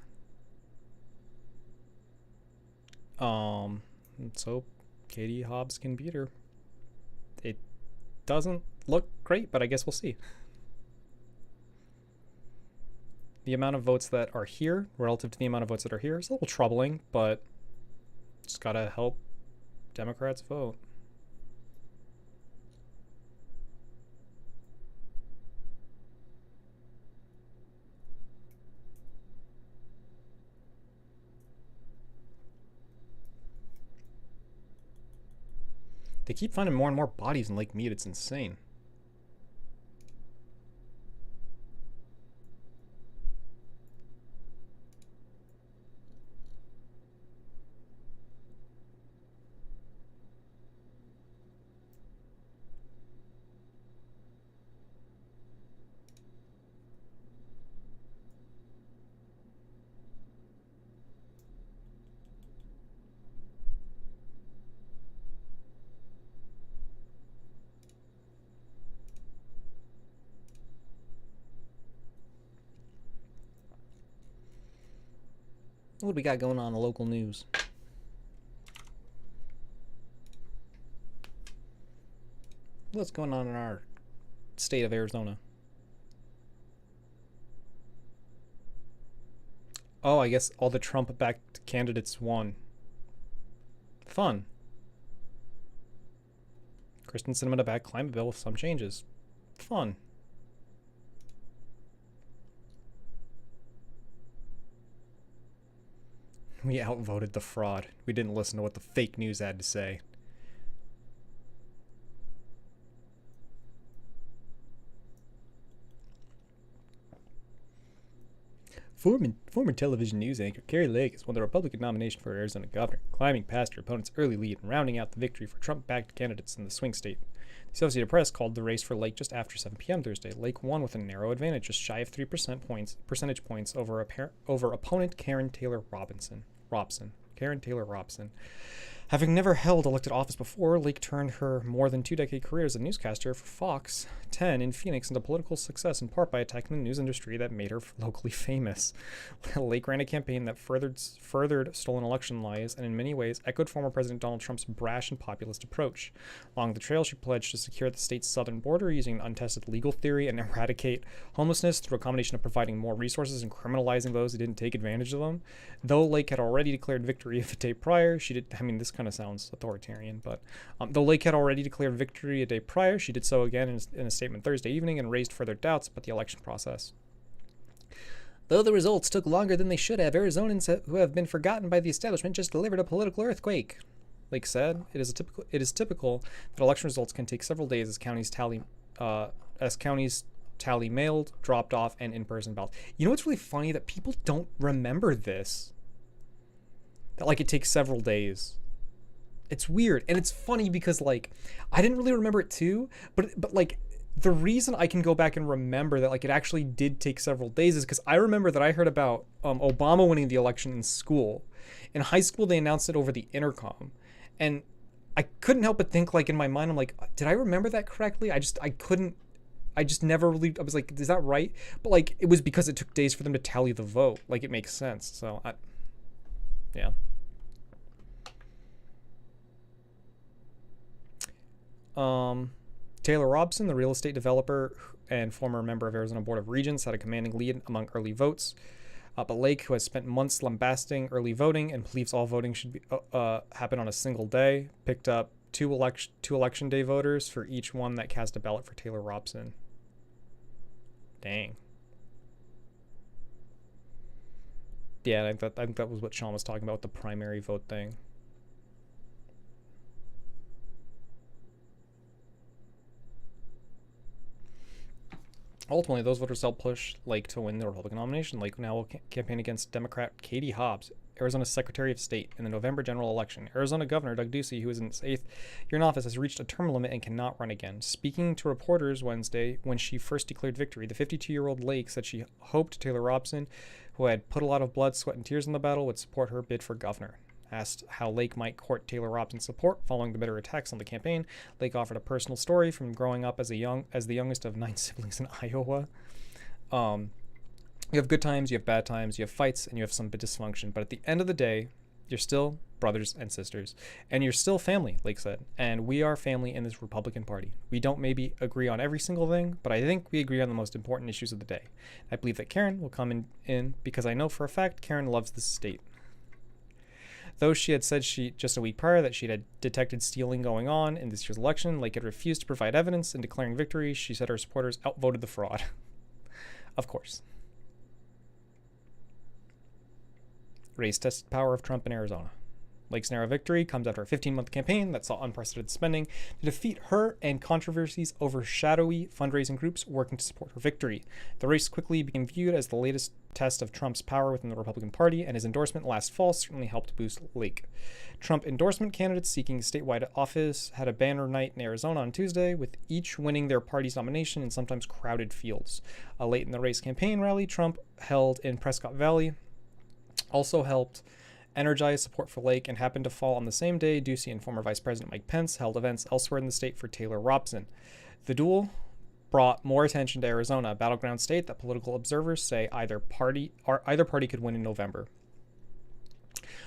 So Katie Hobbs can beat her. It doesn't look great, but I guess we'll see. The amount of votes that are here relative to the amount of votes that are here is a little troubling, but just gotta help Democrats vote. They keep finding more and more bodies in Lake Mead. It's insane. What do we got going on in the local news? What's going on in our state of Arizona? Oh, I guess all the Trump-backed candidates won. Fun. Kristen Sinema to back climate bill with some changes. Fun. We outvoted the fraud. We didn't listen to what the fake news had to say. Former television news anchor Kari Lake has won the Republican nomination for Arizona governor, climbing past her opponent's early lead and rounding out the victory for Trump-backed candidates in the swing state. The Associated Press called the race for Lake just after 7 p.m. Thursday. Lake won with a narrow advantage, just shy of 3 percentage points over opponent Karen Taylor Robson. Having never held elected office before, Lake turned her more than 2-decade career as a newscaster for Fox 10 in Phoenix into political success in part by attacking the news industry that made her locally famous. Lake ran a campaign that furthered stolen election lies and in many ways echoed former President Donald Trump's brash and populist approach. Along the trail, she pledged to secure the state's southern border using an untested legal theory and eradicate homelessness through a combination of providing more resources and criminalizing those who didn't take advantage of them. Though Lake had already declared victory a day prior, this kind of sounds authoritarian, but though Lake had already declared victory a day prior, she did so again in a statement Thursday evening and raised further doubts about the election process. Though the results took longer than they should have, Arizonans who have been forgotten by the establishment just delivered a political earthquake. Lake said, "It is typical that election results can take several days as counties tally mailed, dropped off, and in-person ballots." You know what's really funny? That people don't remember this. That it takes several days. It's weird, and it's funny because I didn't really remember it too, but the reason I can go back and remember that it actually did take several days is because I remember that I heard about Obama winning the election in school. In high school, they announced it over the intercom, and I couldn't help but think in my mind, I'm like, did I remember that correctly? I just never really, I was like, is that right? But it was because it took days for them to tally the vote. It makes sense. So yeah. Taylor Robson, the real estate developer and former member of Arizona Board of Regents, had a commanding lead among early votes. But Lake, who has spent months lambasting early voting and believes all voting should be happen on a single day, picked up two election day voters for each one that cast a ballot for Taylor Robson. Dang. Yeah, I think that was what Sean was talking about with the primary vote thing. Ultimately, those voters helped push Lake to win the Republican nomination. Lake now will campaign against Democrat Katie Hobbs, Arizona's Secretary of State, in the November general election. Arizona Governor Doug Ducey, who is in his 8th year in office, has reached a term limit and cannot run again. Speaking to reporters Wednesday when she first declared victory, the 52-year-old Lake said she hoped Taylor Robson, who had put a lot of blood, sweat, and tears in the battle, would support her bid for governor. Asked how Lake might court Taylor Robson's support following the bitter attacks on the campaign, Lake offered a personal story from growing up as the youngest of 9 siblings in Iowa. You have good times, you have bad times, you have fights, and you have some dysfunction. But at the end of the day, you're still brothers and sisters, and you're still family, Lake said. And we are family in this Republican Party. We don't maybe agree on every single thing, but I think we agree on the most important issues of the day. I believe that Karen will come in because I know for a fact Karen loves this state. Though she had said just a week prior that she had detected stealing going on in this year's election, Lake had refused to provide evidence. In declaring victory, she said her supporters outvoted the fraud. Of course. Race tested power of Trump in Arizona. Lake's narrow victory comes after a 15-month campaign that saw unprecedented spending to defeat her and controversies over shadowy fundraising groups working to support her victory. The race quickly became viewed as the latest test of Trump's power within the Republican Party, and his endorsement last fall certainly helped boost Lake. Trump endorsement candidates seeking statewide office had a banner night in Arizona on Tuesday, with each winning their party's nomination in sometimes crowded fields. A late in the race campaign rally Trump held in Prescott Valley also helped energize support for Lake and happened to fall on the same day Ducey and former Vice President Mike Pence held events elsewhere in the state for Taylor Robson. The duel brought more attention to Arizona, a battleground state that political observers say either party could win in November.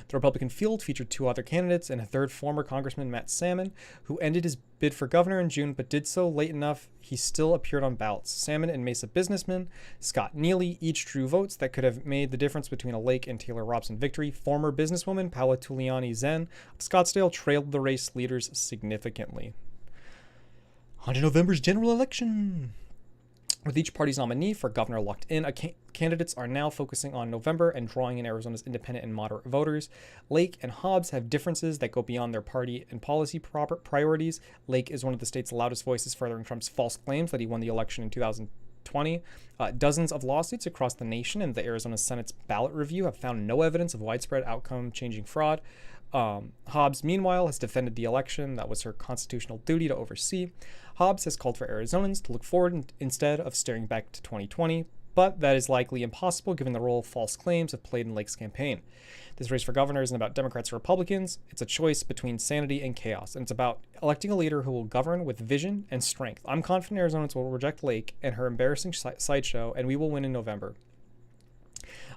The Republican field featured 2 other candidates and a third, former Congressman Matt Salmon, who ended his bid for governor in June but did so late enough he still appeared on ballots. Salmon and Mesa businessman Scott Neely each drew votes that could have made the difference between a Lake and Taylor Robson victory. Former businesswoman Paula Tuliani Zen of Scottsdale trailed the race leaders significantly. On to November's general election. With each party's nominee for governor locked in, candidates are now focusing on November and drawing in Arizona's independent and moderate voters. Lake and Hobbs have differences that go beyond their party and policy priorities. Lake is one of the state's loudest voices furthering Trump's false claims that he won the election in 2020 2020. Dozens of lawsuits across the nation and the Arizona Senate's ballot review have found no evidence of widespread outcome-changing fraud. Hobbs, meanwhile, has defended the election that was her constitutional duty to oversee. Hobbs has called for Arizonans to look forward instead of staring back to 2020, but that is likely impossible given the role false claims have played in Lake's campaign. This race for governor isn't about Democrats or Republicans. It's a choice between sanity and chaos, and it's about electing a leader who will govern with vision and strength. I'm confident Arizonans will reject Lake and her embarrassing sideshow, and we will win in November.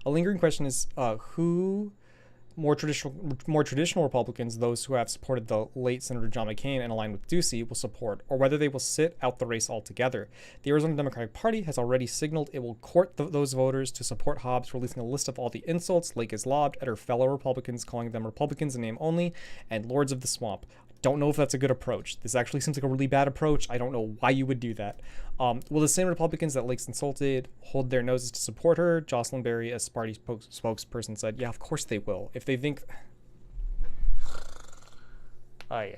A lingering question is who more traditional Republicans, those who have supported the late Senator John McCain and aligned with Ducey, will support, or whether they will sit out the race altogether. The Arizona Democratic Party has already signaled it will court those voters to support Hobbs, releasing a list of all the insults Lake has lobbed at her fellow Republicans, calling them Republicans in name only and Lords of the Swamp. Don't know if that's a good approach. This actually seems like a really bad approach. I don't know why you would do that. Will the same Republicans that Lake's insulted hold their noses to support her? Jocelyn Berry, a party spokesperson, said, yeah, of course they will. If they think... Why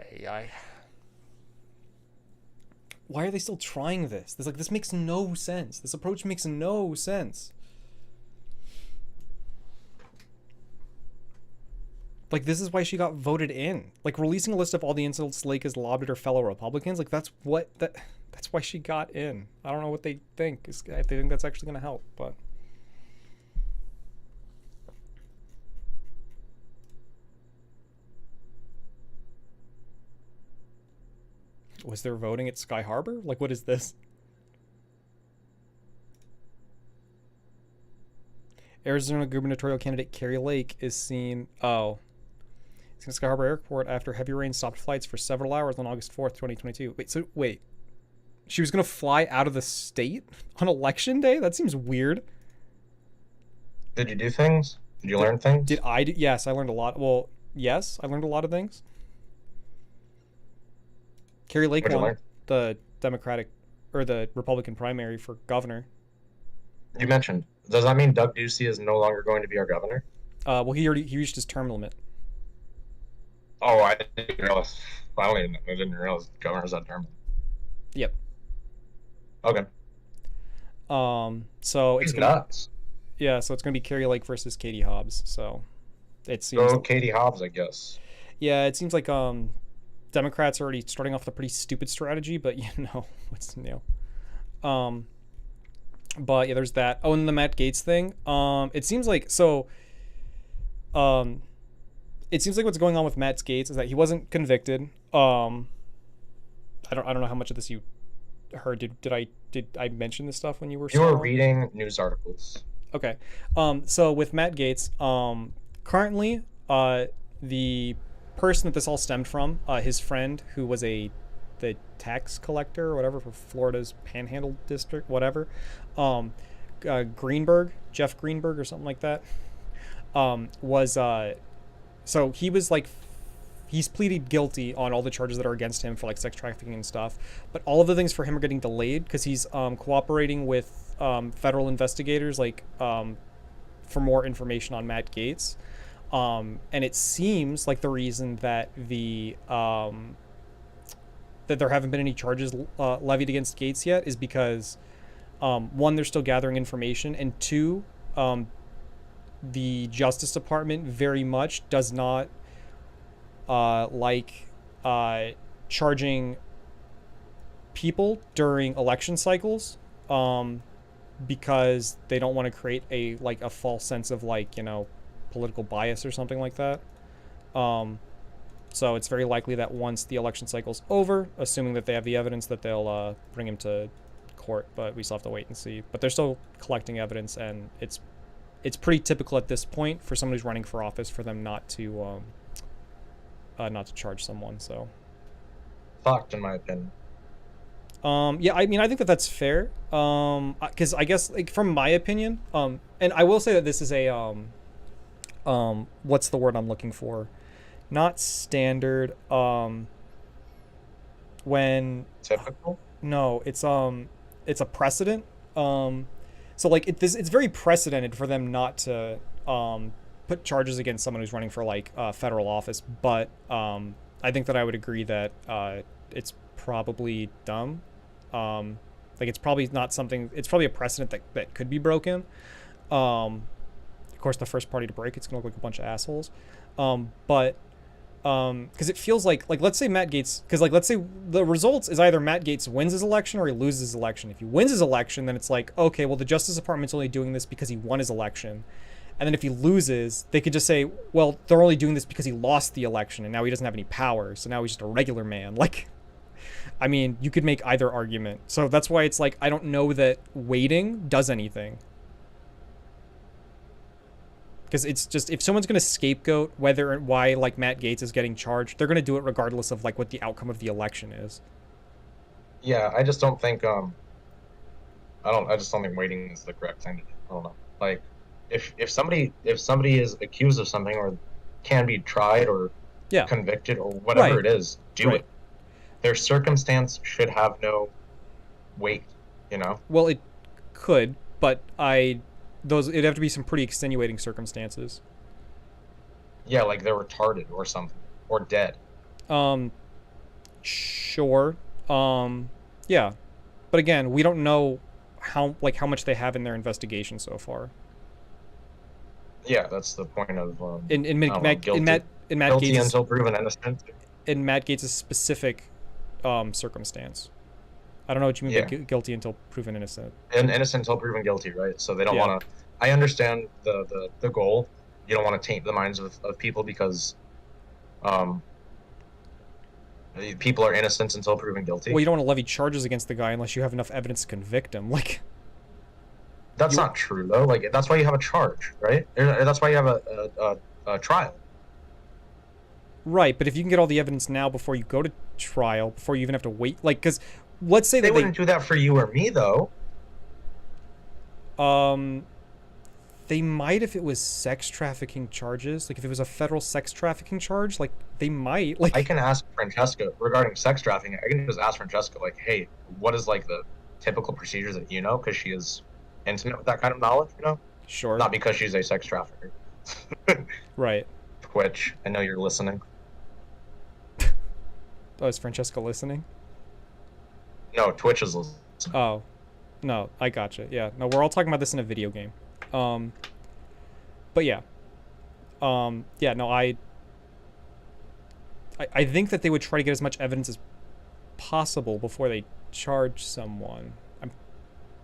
are they still trying this? This makes no sense. This approach makes no sense. This is why she got voted in. Releasing a list of all the insults Lake has lobbed at her fellow Republicans, that's why she got in. I don't know what they think. If they think that's actually going to help, but... Was there voting at Sky Harbor? What is this? Arizona gubernatorial candidate Kari Lake is seen... Oh... in Sky Harbor Airport after heavy rain stopped flights for several hours on August 4th, 2022. Wait. She was going to fly out of the state on election day? That seems weird. Did you do things? Did you learn things? Did I do? Yes, I learned a lot. Well, yes, I learned a lot of things. Kari Lake won the Democratic or the Republican primary for governor. You mentioned. Does that mean Doug Ducey is no longer going to be our governor? Well, he reached his term limit. Oh, I didn't realize. I didn't realize governors had term. Yep. Okay. So it's nuts. Yeah, so it's gonna be Kari Lake versus Katie Hobbs. So it seems. Go Katie Hobbs, I guess. Yeah, it seems like Democrats are already starting off with a pretty stupid strategy, but what's new? But yeah, there's that. Oh, and the Matt Gaetz thing. It seems like It seems like what's going on with Matt Gaetz is that he wasn't convicted. I don't know how much of this you heard. Did I mention this stuff when you were? You were reading news articles. Okay. So with Matt Gaetz, currently, the person that this all stemmed from, his friend who was the tax collector or whatever for Florida's Panhandle District, whatever, Jeff Greenberg or something like that, so he was he's pleaded guilty on all the charges that are against him for sex trafficking and stuff, but all of the things for him are getting delayed because he's cooperating with federal investigators for more information on Matt Gaetz, and it seems like the reason that that there haven't been any charges levied against Gaetz yet is because one, they're still gathering information, and two, the Justice Department very much does not charging people during election cycles because they don't want to create a false sense of political bias or something like that. So it's very likely that once the election cycle's over, assuming that they have the evidence, that they'll bring him to court, but we still have to wait and see. But they're still collecting evidence, and it's pretty typical at this point for someone who's running for office for them not to charge someone. So fucked, in my opinion. Yeah, I mean, I think that's fair. Because I guess from my opinion, and I will say that this is a what's the word I'm looking for? Not standard. When typical? No, it's a precedent. So it's very precedented for them not to put charges against someone who's running for federal office, but I think that I would agree that it's probably dumb. Like, it's probably not something. It's probably a precedent that could be broken. Of course, the first party to break it's gonna look like a bunch of assholes. But because it feels like let's say Matt Gaetz, because like let's say the results is either Matt Gaetz wins his election or he loses his election. If he wins his election, then it's like, okay, well, the Justice Department's only doing this because he won his election. And then if he loses, they could just say, well, they're only doing this because he lost the election and now he doesn't have any power, so now he's just a regular man. Like, I mean, you could make either argument. So that's why it's like, I don't know that waiting does anything. Because it's just, if someone's going to scapegoat whether and why, like, Matt Gaetz is getting charged, they're going to do it regardless of, like, what the outcome of the election is. Yeah, I just don't think, I just don't think waiting is the correct thing to do. I don't know. Like, if somebody is accused of something or can be tried or convicted or whatever it is, do it. Their circumstance should have no weight, you know? Well, it could, but it'd have to be some pretty extenuating circumstances. Yeah, like they're retarded or something, or dead. Sure. Yeah. But again, we don't know how much they have in their investigation so far. Yeah, that's the point of in Matt guilty Gaetz' until proven innocent. In Matt Gaetz' specific circumstance. I don't know what you mean by guilty until proven innocent. And innocent until proven guilty, right? So they don't want to. I understand the goal. You don't want to taint the minds of people because people are innocent until proven guilty. Well, you don't want to levy charges against the guy unless you have enough evidence to convict him. Like, that's not true though. Like, that's why you have a charge, right? That's why you have a trial. Right, but if you can get all the evidence now before you go to trial, before you even have to wait, like, because let's say they wouldn't do that for you or me though. They might if it was sex trafficking charges. Like, if it was a federal sex trafficking charge, like, they might. Like, I can ask Francesca regarding sex trafficking. I can just ask Francesca, like, hey, what is, like, the typical procedures that you know? Because she is intimate with that kind of knowledge, you know? Sure. Not because she's a sex trafficker. Right. Twitch, I know you're listening. Oh, is Francesca listening? No, Twitch is listening. Oh. No, I gotcha. Yeah. No, we're all talking about this in a video game. But yeah. Yeah, no, I think that they would try to get as much evidence as possible before they charge someone. I'm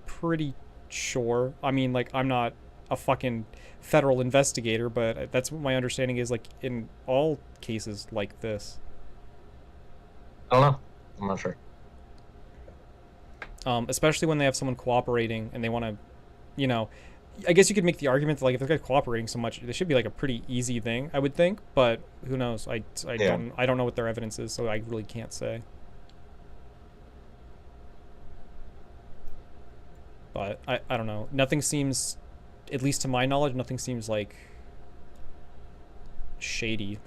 pretty sure. I mean, like, I'm not a fucking federal investigator, but that's what my understanding is, like, in all cases like this. I don't know. I'm not sure. Especially when they have someone cooperating and they want to, you know, I guess you could make the argument that, like, if they're cooperating so much, this should be like a pretty easy thing, I would think. But who knows? I don't know what their evidence is, so I really can't say. But I don't know. Nothing seems, at least to my knowledge, nothing seems like shady.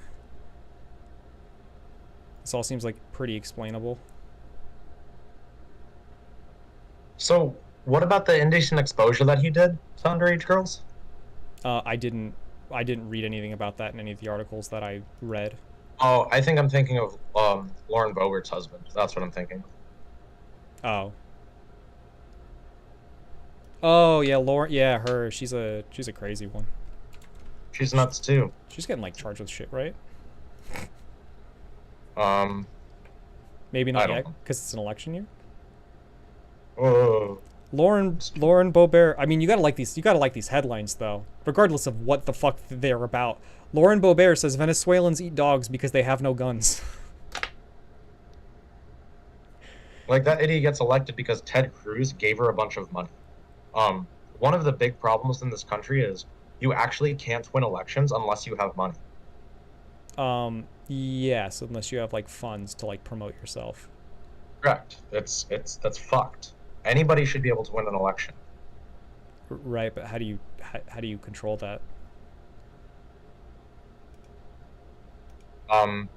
This all seems like pretty explainable. So, what about the indecent exposure that he did to underage girls? I didn't read anything about that in any of the articles that I read. Oh, I think I'm thinking of Lauren Boebert's husband. That's what I'm thinking. Oh. Oh yeah, Lauren. Yeah, her. She's a crazy one. She's nuts too. She's getting, like, charged with shit, right? Maybe not yet, because it's an election year. Oh. Lauren Boebert. I mean, you gotta like these headlines though, regardless of what the fuck they're about. Lauren Boebert says Venezuelans eat dogs because they have no guns. Like, that idiot gets elected because Ted Cruz gave her a bunch of money. One of the big problems in this country is you actually can't win elections unless you have money. Yes, unless you have, like, funds to, like, promote yourself. Correct. That's fucked. Anybody should be able to win an election. Right, but how do you control that? I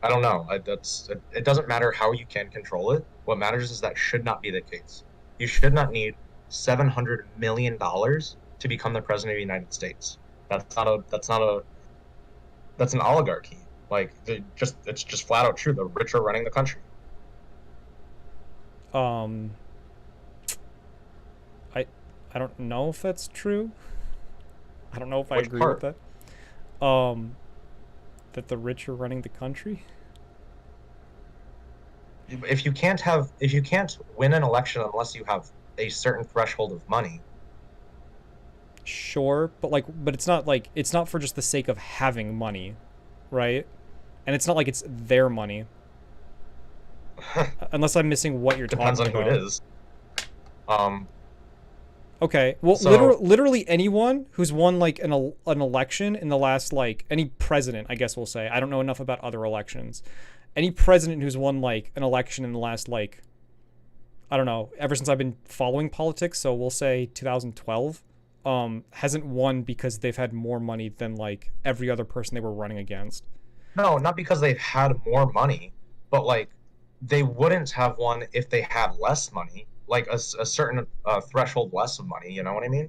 don't know. It doesn't matter how you can control it. What matters is that should not be the case. You should not need $700 million to become the president of the United States. That's an oligarchy. Like, it's just flat out true. The rich are running the country. I don't know if that's true. I don't know if I Which agree part? with that. That the rich are running the country. If you can't win an election unless you have a certain threshold of money. Sure, but it's not for just the sake of having money, right? And it's not like it's their money. Unless I'm missing what you're Depends talking on about. who it is. Okay, well, So- literally anyone who's won like an election in the last any president, I guess we'll say. I don't know enough about other elections. Any president who's won like an election in the last I don't know, ever since I've been following politics, so we'll say 2012, hasn't won because they've had more money than like every other person they were running against. No, not because they've had more money, but like they wouldn't have won if they had less money, like a certain threshold less of money. You know what I mean?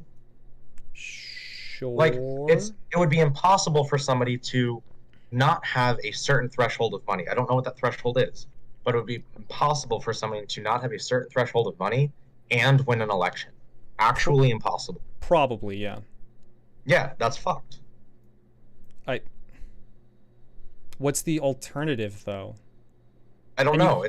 Sure. Like it would be impossible for somebody to not have a certain threshold of money. I don't know what that threshold is, but it would be impossible for somebody to not have a certain threshold of money and win an election. Actually impossible. Probably, yeah. Yeah, that's fucked. What's the alternative though? I don't know.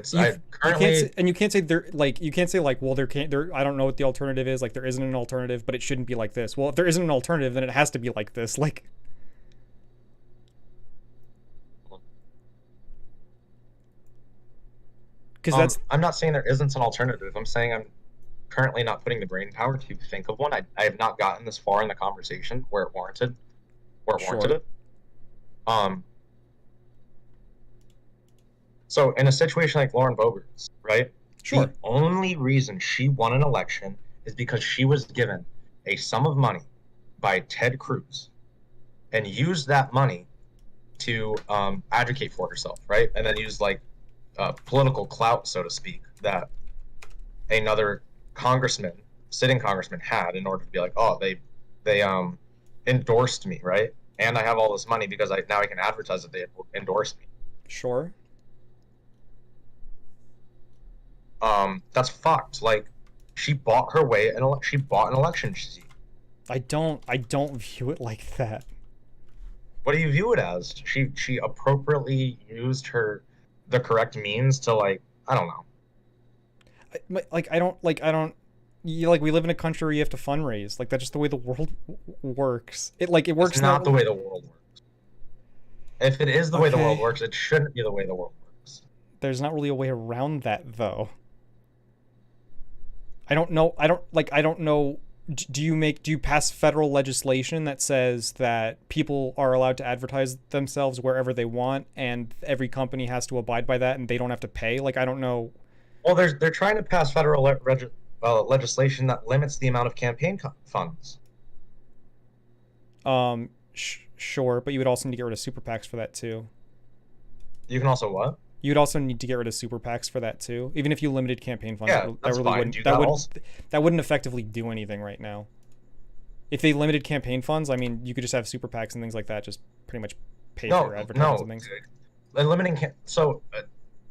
Currently you can't say there you can't say well there can't there I don't know what the alternative is, like there isn't an alternative, but it shouldn't be like this. Well, if there isn't an alternative, then it has to be like this. Like because I'm not saying there isn't an alternative. I'm saying I'm currently not putting the brain power to think of one. I have not gotten this far in the conversation where it warranted it. So in a situation like Lauren Boebert's, right? Sure. The only reason she won an election is because she was given a sum of money by Ted Cruz and used that money to advocate for herself, right? And then used political clout, so to speak, that another sitting congressman had in order to be like, oh, they endorsed me, right? And I have all this money because now I can advertise that they endorsed me. Sure. That's fucked. Like, she bought her way and she bought an election seat. I don't view it like that. What do you view it as? She appropriately used the correct means to I don't know. We live in a country where you have to fundraise. Like that's just the way the world works. It works. It's not the way the world works. If it is the way the world works, it shouldn't be the way the world works. There's not really a way around that though. I don't know. Do you pass federal legislation that says that people are allowed to advertise themselves wherever they want and every company has to abide by that and they don't have to pay? Like, I don't know. Well, they're trying to pass federal legislation that limits the amount of campaign funds. Sure, but you would also need to get rid of super PACs for that too. You can also what? You'd also need to get rid of super PACs for that too. Even if you limited campaign funds, yeah, that wouldn't effectively do anything right now. If they limited campaign funds, I mean, you could just have super PACs and things like that. Just pretty much pay for your advertisements and things.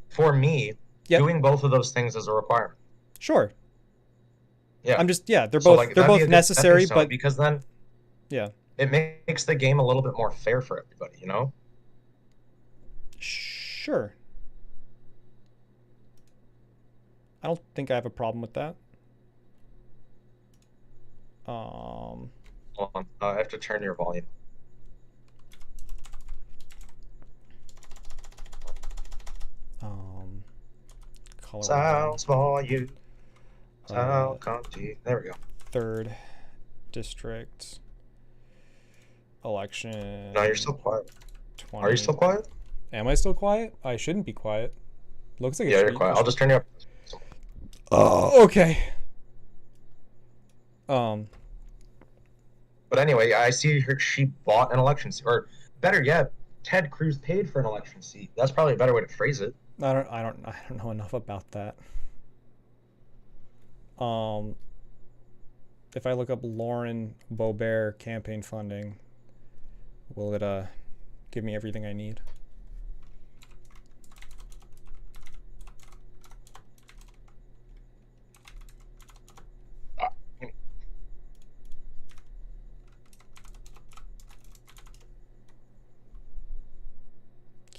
For me, doing both of those things is a requirement. Sure. Yeah. They're both necessary, but because then, yeah, it makes the game a little bit more fair for everybody. You know. Sure. I don't think I have a problem with that. Hold on. I have to turn your volume. Colorado. Sounds for you. County. There we go. 3rd district election. No, you're still quiet. Are you still quiet? Am I still quiet? I shouldn't be quiet. Looks like you're quiet. I'll just turn you up. Okay. But anyway, I see she bought an election seat, or better yet, Ted Cruz paid for an election seat. That's probably a better way to phrase it. I don't know enough about that. If I look up Lauren Boebert campaign funding, will it give me everything I need?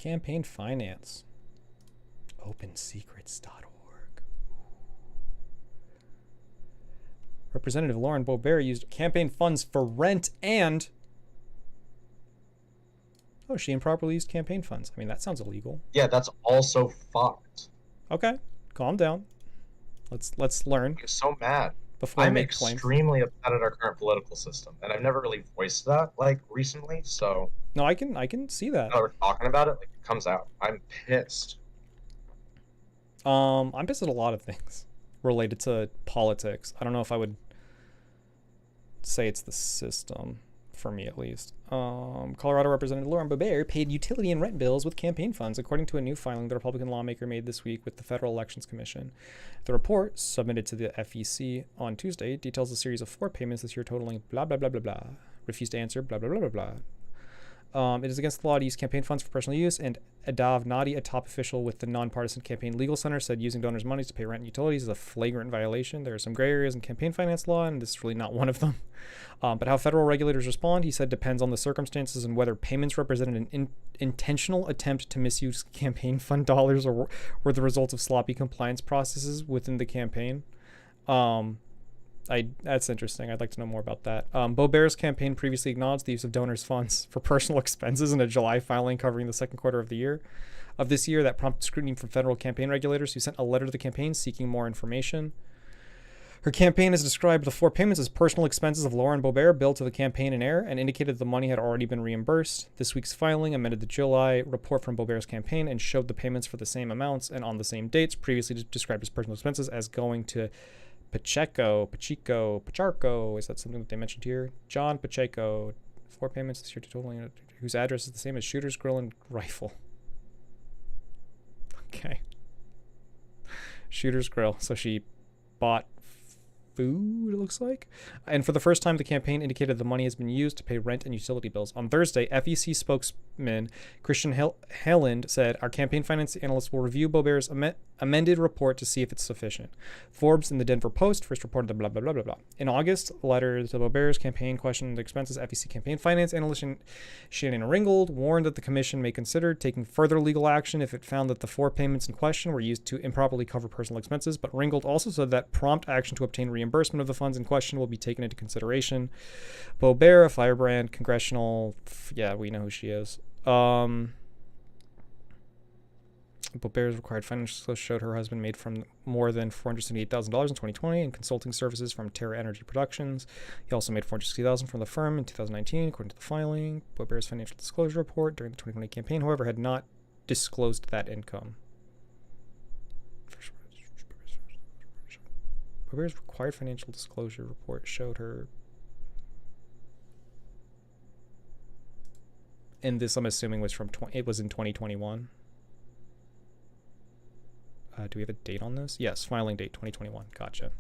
Campaign finance. OpenSecrets.org. Representative Lauren Boebert used campaign funds for rent and... Oh, she improperly used campaign funds. I mean, that sounds illegal. Yeah, that's also fucked. Okay, calm down. Let's learn. I'm so mad. Before I'm I make claims. extremely upset at our current political system, and I've never really voiced that like recently. So no, I can see that. now we're talking about it, like it comes out. I'm pissed. I'm pissed at a lot of things related to politics. I don't know if I would say it's the system, for me at least. Colorado Representative Lauren Boebert paid utility and rent bills with campaign funds, according to a new filing the Republican lawmaker made this week with the Federal Elections Commission. The report, submitted to the FEC on Tuesday, details a series of 4 payments this year totaling blah, blah, blah, blah, blah. Refused to answer, blah, blah, blah, blah, blah. It is against the law to use campaign funds for personal use, and Adav Nadi, a top official with the Nonpartisan Campaign Legal Center, said using donors' monies to pay rent and utilities is a flagrant violation. There are some gray areas in campaign finance law, and this is really not one of them. But how federal regulators respond, he said, depends on the circumstances and whether payments represented an intentional attempt to misuse campaign fund dollars or were the results of sloppy compliance processes within the campaign. That's interesting. I'd like to know more about that. Boebert's campaign previously acknowledged the use of donors' funds for personal expenses in a July filing covering the second quarter of this year that prompted scrutiny from federal campaign regulators who sent a letter to the campaign seeking more information. Her campaign has described the 4 payments as personal expenses of Lauren Boebert billed to the campaign in error and indicated the money had already been reimbursed. This week's filing amended the July report from Boebert's campaign and showed the payments for the same amounts and on the same dates, previously described as personal expenses, as going to Pacheco, is that something that they mentioned here? John Pacheco, 4 payments this year to totaling, whose address is the same as Shooter's Grill and Rifle. Okay. Shooter's Grill. So she bought food, it looks like. And for the first time, the campaign indicated the money has been used to pay rent and utility bills. On Thursday, FEC spokesman Christian Helland said, our campaign finance analysts will review Boebert's amended report to see if it's sufficient. Forbes and the Denver Post first reported the blah, blah, blah, blah, blah. In August, a letter to Boebert's campaign questioned the expenses. FEC campaign finance analyst Shannon Ringgold warned that the commission may consider taking further legal action if it found that the 4 payments in question were used to improperly cover personal expenses. But Ringgold also said that prompt action to obtain reimbursement of the funds in question will be taken into consideration. Boebert, a firebrand congressional, yeah, we know who she is. Boebert's required financial disclosure showed her husband made from more than $478,000 in 2020 in consulting services from Terra Energy Productions. He also made $460,000 from the firm in 2019, according to the filing. Boebert's financial disclosure report during the 2020 campaign, however, had not disclosed that income. Boebert's required financial disclosure report showed her, and this I'm assuming was from it was in 2021. Do we have a date on this? Yes, filing date 2021. Gotcha.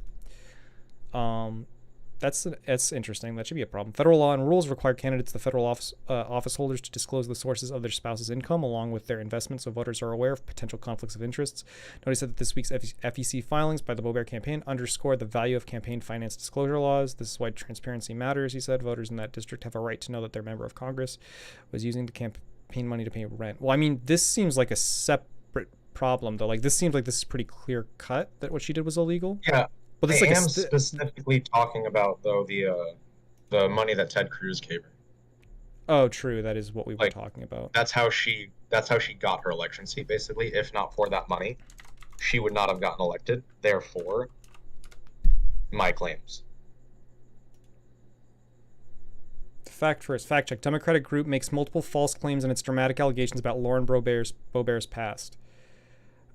That's interesting. That should be a problem. Federal law and rules require candidates, the federal office holders, to disclose the sources of their spouse's income along with their investments, so voters are aware of potential conflicts of interests. Notice that this week's FEC filings by the Boebert campaign underscore the value of campaign finance disclosure laws. This is why transparency matters, he said. Voters in that district have a right to know that their member of Congress was using the campaign money to pay rent. Well, I mean, this seems like a separate problem, though. Like, this seems like this is pretty clear cut that what she did was illegal. Yeah. But I am specifically talking about, though, the money that Ted Cruz gave her. Oh, true. That is what we were talking about. That's how she got her election seat, basically. If not for that money, she would not have gotten elected. Therefore, my claims. Fact first. Fact check. Democratic group makes multiple false claims in its dramatic allegations about Lauren Boebert's past.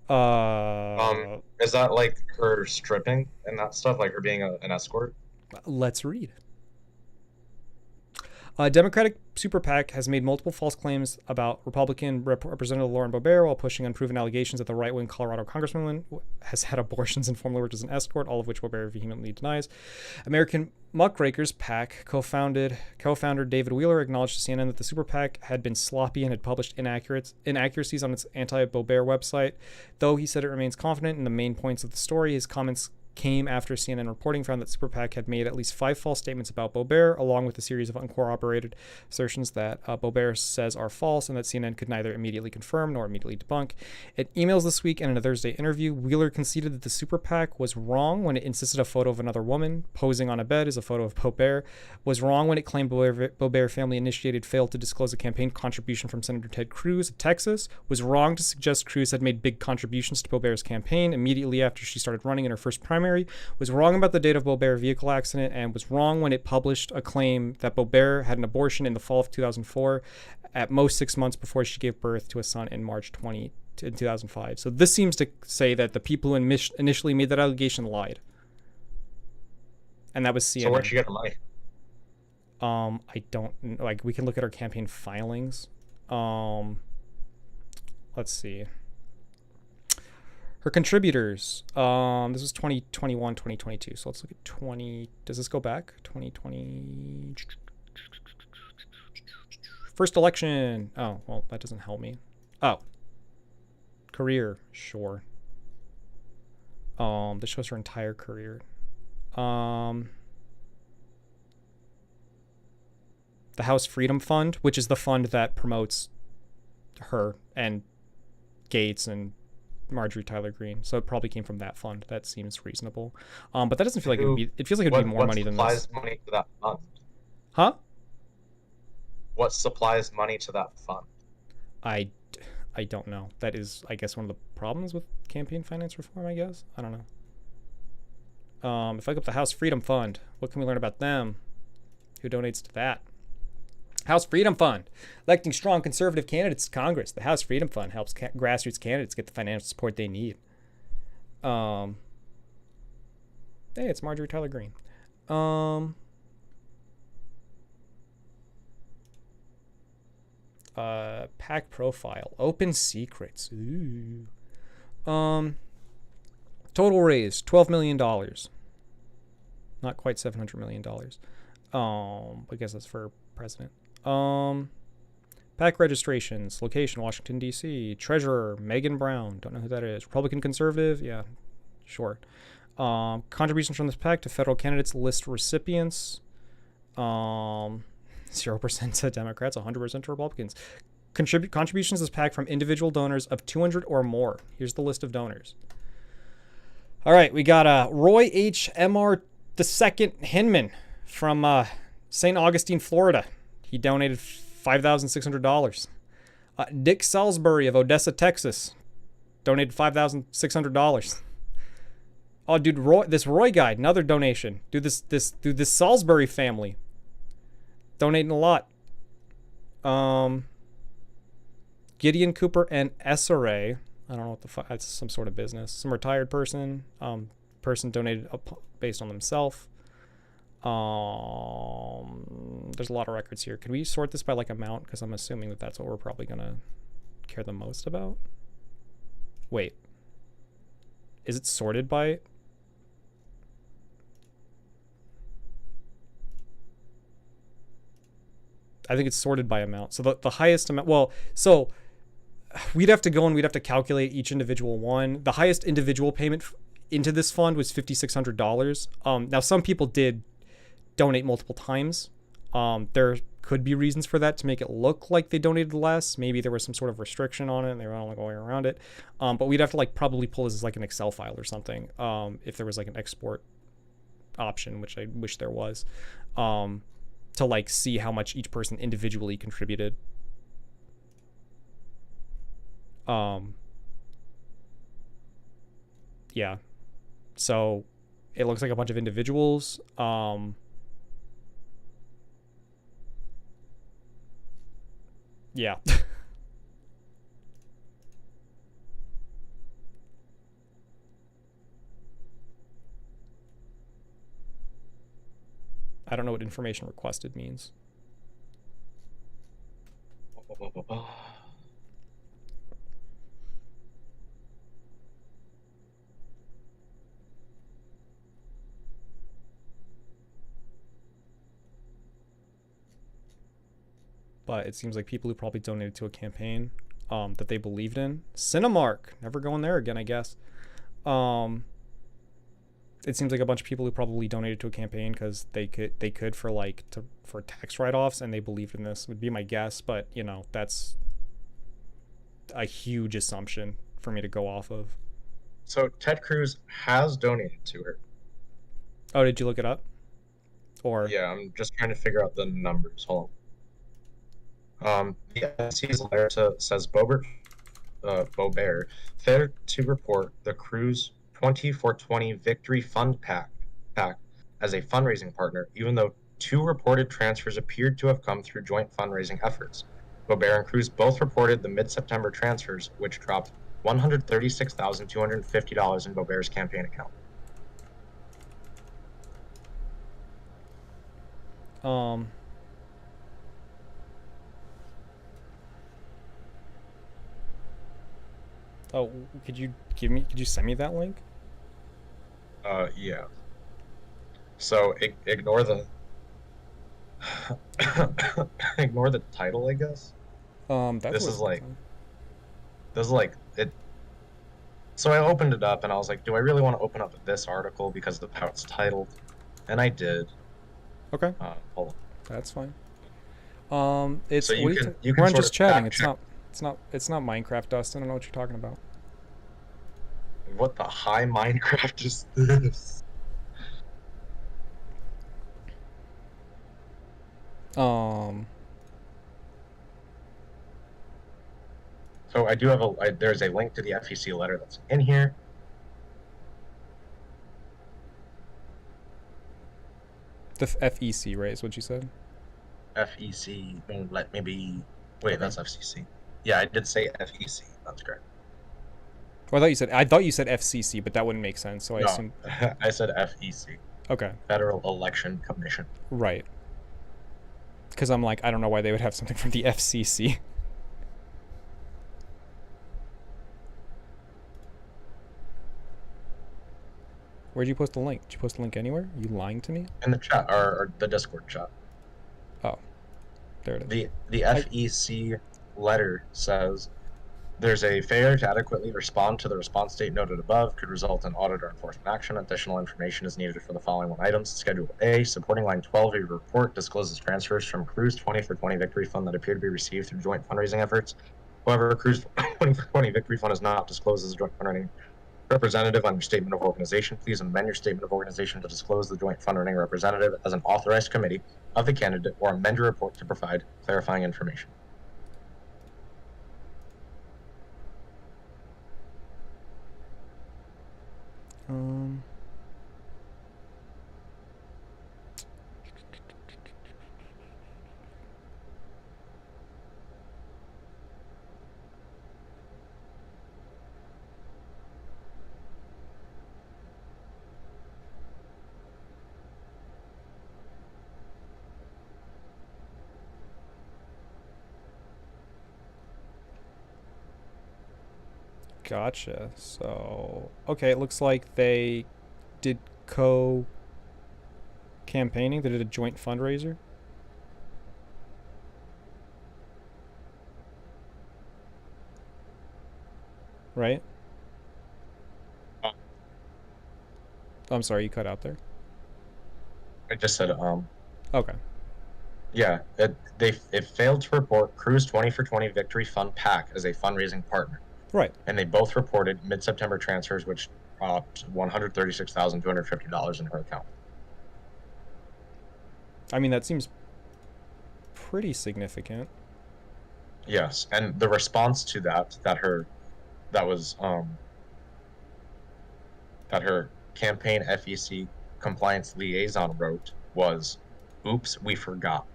Is that like her stripping and that stuff, like her being an escort? Let's read. Democratic Super PAC has made multiple false claims about Republican Representative Lauren Boebert while pushing unproven allegations that the right-wing Colorado congresswoman has had abortions and formerly worked as an escort, all of which Boebert vehemently denies. American Muckrakers PAC co-founder David Wheeler acknowledged to CNN that the Super PAC had been sloppy and had published inaccuracies on its anti-Boebert website. Though he said it remains confident in the main points of the story, his comments came after CNN reporting found that Super PAC had made at least 5 false statements about Boebert, along with a series of uncorroborated assertions that Boebert says are false and that CNN could neither immediately confirm nor immediately debunk. In emails this week and in a Thursday interview, Wheeler conceded that the Super PAC was wrong when it insisted a photo of another woman posing on a bed is a photo of Boebert, was wrong when it claimed Boebert family initiated failed to disclose a campaign contribution from Senator Ted Cruz of Texas, was wrong to suggest Cruz had made big contributions to Boebert's campaign immediately after she started running in her first primary, was wrong about the date of Boebert vehicle accident, and was wrong when it published a claim that Boebert had an abortion in the fall of 2004, at most 6 months before she gave birth to a son in March 2005. So this seems to say that the people who initially made that allegation lied. And that was CNN. So where'd she get the money? I don't, like, we can look at our campaign filings. Let's see. Her contributors, this was 2021, 2022. So let's look at 20, does this go back? 2020. First election. Oh, well, that doesn't help me. Oh. Career, sure. This shows her entire career. The House Freedom Fund, which is the fund that promotes her and Gates and Marjorie Taylor Greene. So it probably came from that fund. That seems reasonable. But that doesn't feel like it'd be, it feels like it'd be more money than this. What supplies money to that fund? Huh? What supplies money to that fund? I don't know. That is, I guess, one of the problems with campaign finance reform, I guess. I don't know. If I look up the House Freedom Fund, what can we learn about them? Who donates to that? House Freedom Fund, electing strong conservative candidates to Congress. The House Freedom Fund helps grassroots candidates get the financial support they need. Hey, it's Marjorie Taylor Greene. PAC profile, open secrets. Ooh. Total raise $12 million. Not quite $700 million. I guess that's for president. PAC registrations, location, Washington, D.C. Treasurer, Megan Brown. Don't know who that is. Republican conservative? Yeah, sure. Contributions from this PAC to federal candidates list recipients. 0% to Democrats, 100% to Republicans. Contributions to this PAC from individual donors of 200 or more. Here's the list of donors. All right, we got Roy H. M.R. II Hinman from St. Augustine, Florida. He donated $5,600. Dick Salisbury of Odessa, Texas, donated $5,600. Oh, dude, this Roy guy, another donation. Dude, this Salisbury family, donating a lot. Gideon Cooper and SRA. I don't know what the fuck. That's some sort of business. Some retired person. Person donated based on themselves. There's a lot of records here. Could we sort this by like amount? Because I'm assuming that that's what we're probably gonna care the most about. Wait, is it sorted by? I think it's sorted by amount. So the highest amount. Well, so we'd have to go and we'd have to calculate each individual one. The highest individual payment into this fund was $5,600. Now some people did donate multiple times. There could be reasons for that to make it look like they donated less. Maybe there was some sort of restriction on it and they were only going around it. But we'd have to like probably pull this as like an Excel file or something. If there was like an export option, which I wish there was, to like see how much each person individually contributed. Yeah. So it looks like a bunch of individuals. Yeah. I don't know what information requested means. But it seems like people who probably donated to a campaign that they believed in. Cinemark, never going there again, I guess. it seems like a bunch of people who probably donated to a campaign because they could for like for tax write-offs, and they believed in this would be my guess. But you know, that's a huge assumption for me to go off of. So Ted Cruz has donated to her. Oh, did you look it up? Or yeah, I'm just trying to figure out the numbers. Hold on. The FCC's letter says Beaubert failed to report the Cruz 2420 Victory Fund PAC as a fundraising partner, even though 2 reported transfers appeared to have come through joint fundraising efforts. Beaubert and Cruz both reported the mid-September transfers, which dropped $136,250 in Beaubert's campaign account. Oh, could you send me that link? Yeah. So ignore the ignore the title, I guess. This is like it. So I opened it up and I was like, do I really want to open up this article because of how it's titled? And I did. Okay. Hold on. That's fine. It's so you can we're sort just of chatting. fact It's not Minecraft, Dustin. I don't know what you're talking about. What the high Minecraft is this? So I do have there's a link to the FEC letter that's in here. The FEC, right, is what you said? FEC, let me be. Wait, that's FCC. Yeah, I did say FEC. That's correct. Well, I thought you said FCC, but that wouldn't make sense. So I assume I said FEC. Okay. Federal Election Commission. Right. Because I'm like, I don't know why they would have something from the FCC. Where'd you post the link? Did you post the link anywhere? Are you lying to me? In the chat, or the Discord chat. Oh, there it is. The FEC letter says, there's a failure to adequately respond to the response date noted above could result in audit or enforcement action. Additional information is needed for the following 1 items. Schedule A, supporting line 12 of your report discloses transfers from Cruz 20 for 20 Victory Fund that appear to be received through joint fundraising efforts. However, Cruz 20 for 20 Victory Fund is not disclosed as a joint fundraising representative on your statement of organization. Please amend your statement of organization to disclose the joint fundraising representative as an authorized committee of the candidate, or amend your report to provide clarifying information. Gotcha. So, okay, it looks like they did co-campaigning. They did a joint fundraiser. Right? I'm sorry, you cut out there. I just said, Okay. Yeah, it failed to report Cruz 20 for 20 Victory Fund PAC as a fundraising partner. Right. And they both reported mid-September transfers, which dropped $136,250 in her account. I mean, that seems pretty significant. Yes, and the response to that her campaign FEC compliance liaison wrote was, "Oops, we forgot."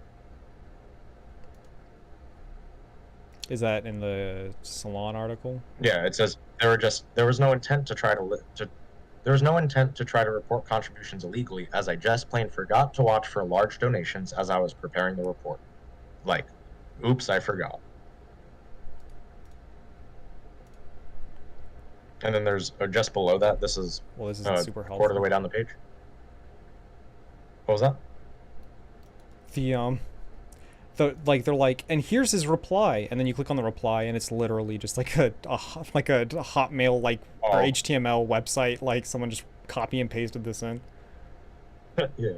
Is that in the Salon article? Yeah, it says there was no intent to try to report contributions illegally, as I just plain forgot to watch for large donations as I was preparing the report. Like, oops, I forgot. And then there's just below that. This is super helpful. Quarter of the way down the page. What was that? They're like, and here's his reply, and then you click on the reply, and it's literally just like a Hotmail or HTML website, like someone just copy and pasted this in. Yeah.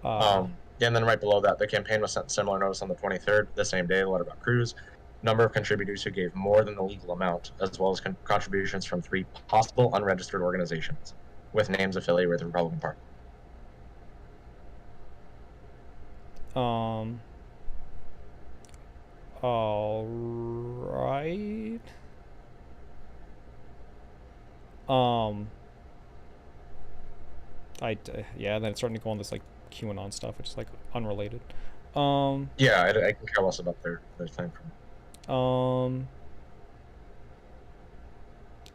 And then right below that, the campaign was sent similar notice on the 23rd, the same day, the letter about Cruz. Number of contributors who gave more than the legal amount, as well as contributions from 3 possible unregistered organizations with names affiliated with the Republican Party. All right. Yeah, then it's starting to go on this like QAnon stuff, which is like unrelated. Yeah, I can care less about their thing from.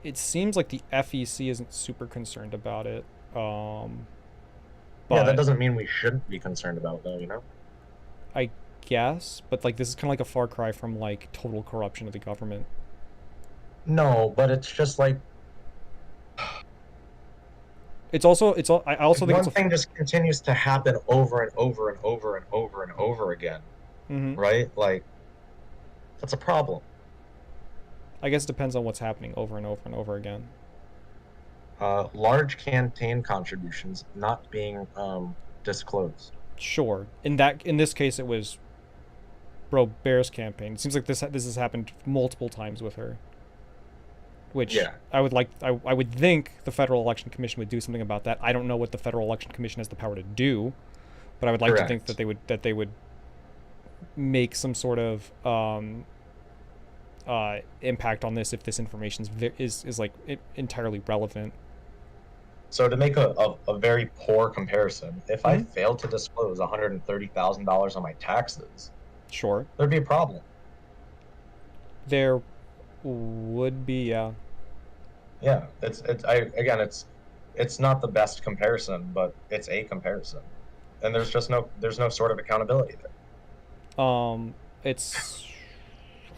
It seems like the FEC isn't super concerned about it. Yeah, But that doesn't mean we shouldn't be concerned about it, though, you know? I guess, but like this is kind of like a far cry from like total corruption of the government. No, but it's just like I also think one it's thing just continues to happen over and over and over and over and over again, right? Like, that's a problem. I guess it depends on what's happening over and over and over again. Large campaign contributions not being disclosed. Sure. In this case, it was Bro Bear's campaign. It seems like this has happened multiple times with her. Which Yeah. I would think the Federal Election Commission would do something about that. I don't know what the Federal Election Commission has the power to do, but I would like to think that they would make some sort of impact on this if this information is like entirely relevant. So to make a very poor comparison, if I failed to disclose $130,000 on my taxes, sure, there'd be a problem. There would be, yeah. Yeah, it's not the best comparison, but it's a comparison, and there's no sort of accountability there. It's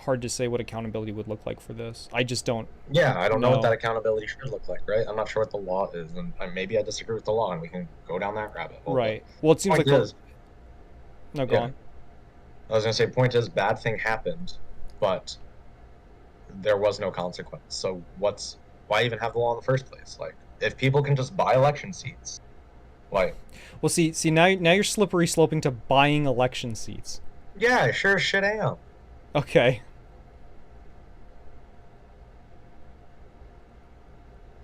hard to say what accountability would look like for this. I just don't. Yeah, I don't know what that accountability should look like, right? I'm not sure what the law is, and maybe I disagree with the law, and we can go down that rabbit hole. Right. Well, it seems like. No, go on. I was gonna say, point is, bad thing happened, but there was no consequence. So why even have the law in the first place? Like, if people can just buy election seats, like. Well, see, now you're slippery sloping to buying election seats. Yeah, sure as shit am. Okay.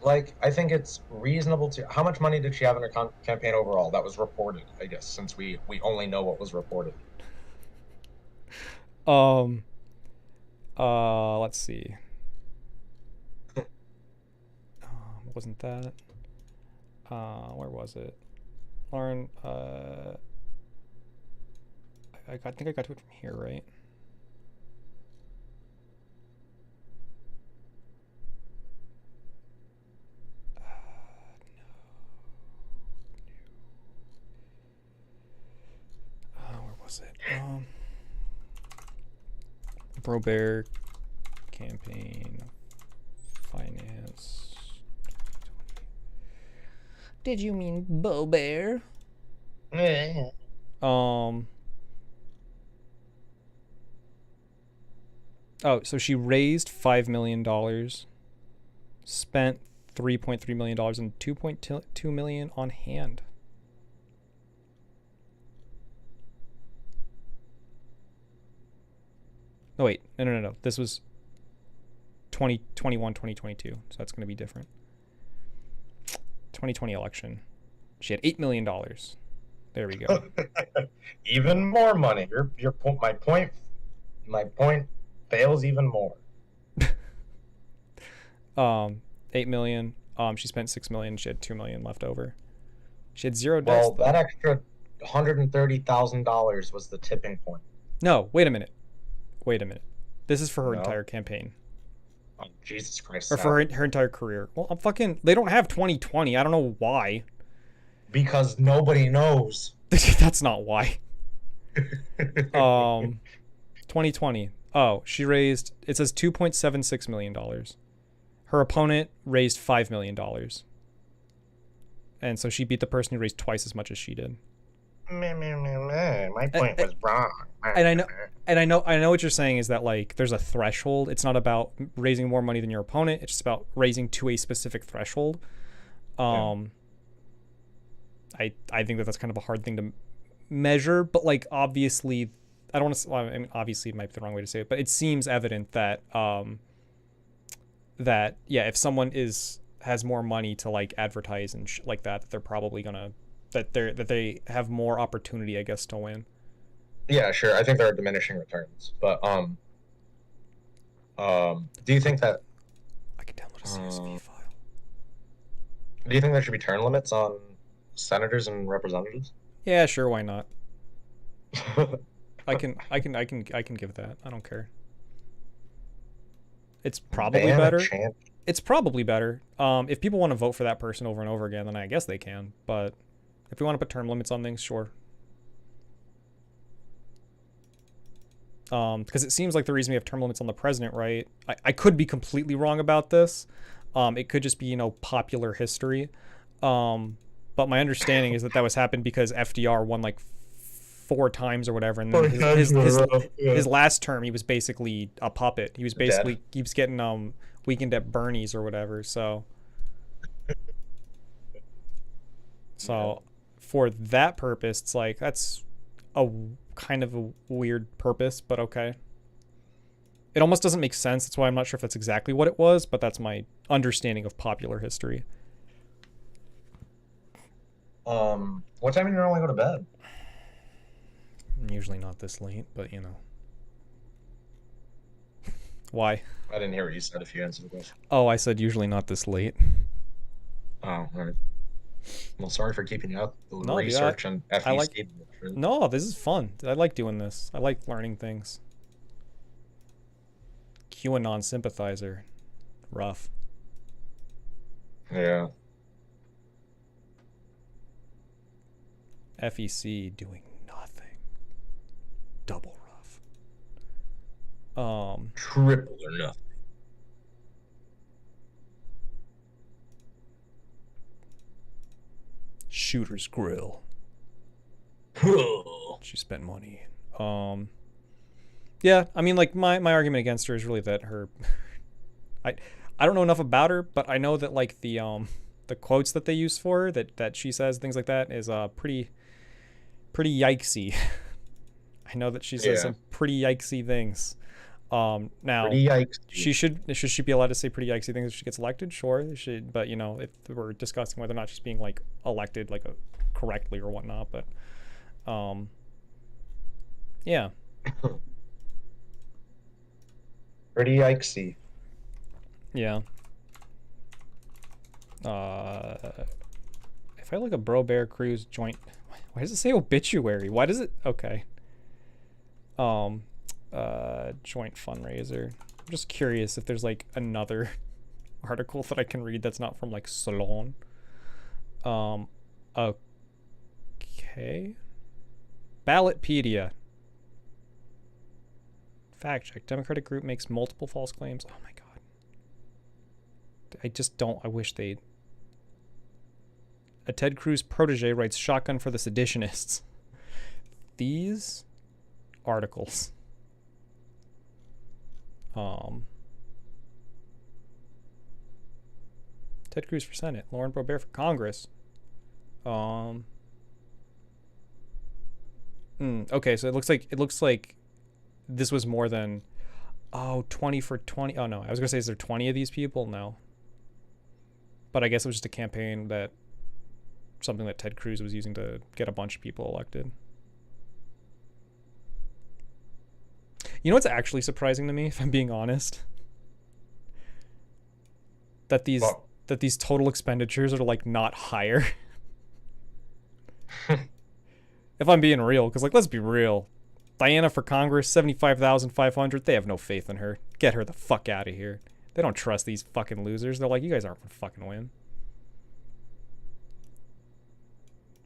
Like, I think it's reasonable to. How much money did she have in her campaign overall? That was reported, I guess, since we only know what was reported. Let's see. Wasn't that? Where was it? Lauren, I think I got to it from here, right? No. Where was it? Bro Bear campaign finance. Did you mean Bo Bear? Oh, so she raised $5 million, spent $3.3 million, and $2.2 million on hand. Oh wait, no. This was 2021, 2022, so that's going to be different. 2020 election. She had $8 million. There we go. Even more money. My point fails even more. 8 million. She spent 6 million. She had 2 million left over. She had zero deaths. Well, that extra $130,000 was the tipping point. No, wait a minute. This is for her entire campaign. Oh, Jesus Christ. Or for her entire career. Well, they don't have 2020. I don't know why. Because nobody knows. That's not why. 2020. Oh, she raised, it says $2.76 million. Her opponent raised $5 million. And so she beat the person who raised twice as much as she did. My point was wrong. And I know what you're saying is that like there's a threshold. It's not about raising more money than your opponent. It's just about raising to a specific threshold. I think that that's kind of a hard thing to measure, but like obviously, I don't want to. Well, I mean, obviously, it might be the wrong way to say it, but it seems evident that that yeah, if someone has more money to like advertise and like that they're probably gonna that they have more opportunity, I guess, to win. Yeah, sure. I think there are diminishing returns, but do you think that I can download a CSV file. do you think there should be term limits on senators and representatives? Yeah, sure, why not? I can give that. I don't care. It's probably better. It's probably better. If people want to vote for that person over and over again, then I guess they can. But if we want to put term limits on things, sure. Because it seems like the reason we have term limits on the president, right? I could be completely wrong about this. It could just be, you know, popular history. But my understanding is that was happened because FDR won like 4 times or whatever, and then his last term he was basically a puppet. He was basically he was getting Weekend at Bernie's or whatever. So for that purpose, it's like that's a kind of a weird purpose, but okay. It almost doesn't make sense. That's why I'm not sure if that's exactly what it was, but that's my understanding of popular history. What time do you normally go to bed? Usually not this late, but you know. Why? I didn't hear what you said if you answered the question. Oh, I said usually not this late. Oh, all right. Well, sorry for keeping you up. No, Research dude, and FEC. No, this is fun. I like doing this. I like learning things. QAnon sympathizer. Rough. Yeah. FEC doing nothing. Double rough. Triple or nothing. Shooter's Grill. She spent money. Yeah, I mean, like my argument against her is really that her I don't know enough about her, but I know that like the quotes that they use for her, that she says things like that is pretty yikesy. I know that she says some pretty yikesy things. Now she should be allowed to say pretty yikesy things if she gets elected, sure. She should, but you know, if we're discussing whether or not she's being like elected like correctly or whatnot, but yeah. Pretty yikesy. Yeah. If I look at Bro Bear Cruise joint, why does it say obituary? Why does it? Okay. Joint fundraiser. I'm just curious if there's like another article that I can read that's not from like Salon. Okay. Ballotpedia. Fact check. Democratic group makes multiple false claims. Oh my god. I wish they'd. A Ted Cruz protege writes shotgun for the seditionists. These articles. Ted Cruz for Senate. Lauren Boebert for Congress. Okay, so it looks like this was more than 20 for 20. Oh no, I was gonna say, is there 20 of these people? No. But I guess it was just a campaign something that Ted Cruz was using to get a bunch of people elected. You know what's actually surprising to me, if I'm being honest? That these total expenditures are like not higher. If I'm being real, because like let's be real. Diana for Congress, 75,500. They have no faith in her. Get her the fuck out of here. They don't trust these fucking losers. They're like, you guys aren't gonna fucking win.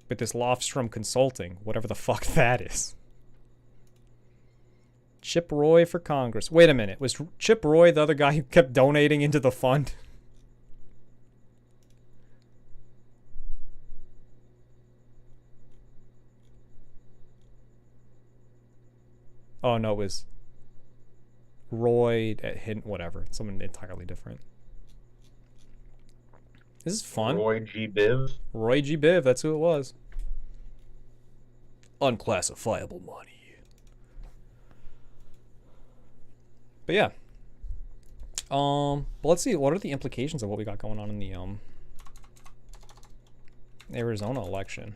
But this Lofstrom Consulting, whatever the fuck that is. Chip Roy for Congress. Wait a minute. Was Chip Roy the other guy who kept donating into the fund? Oh, no, it was Roy at Hint, whatever. Someone entirely different. This is fun. Roy G. Biv. Roy G. Biv, that's who it was. Unclassifiable money. But yeah. But let's see, what are the implications of what we got going on in the Arizona election?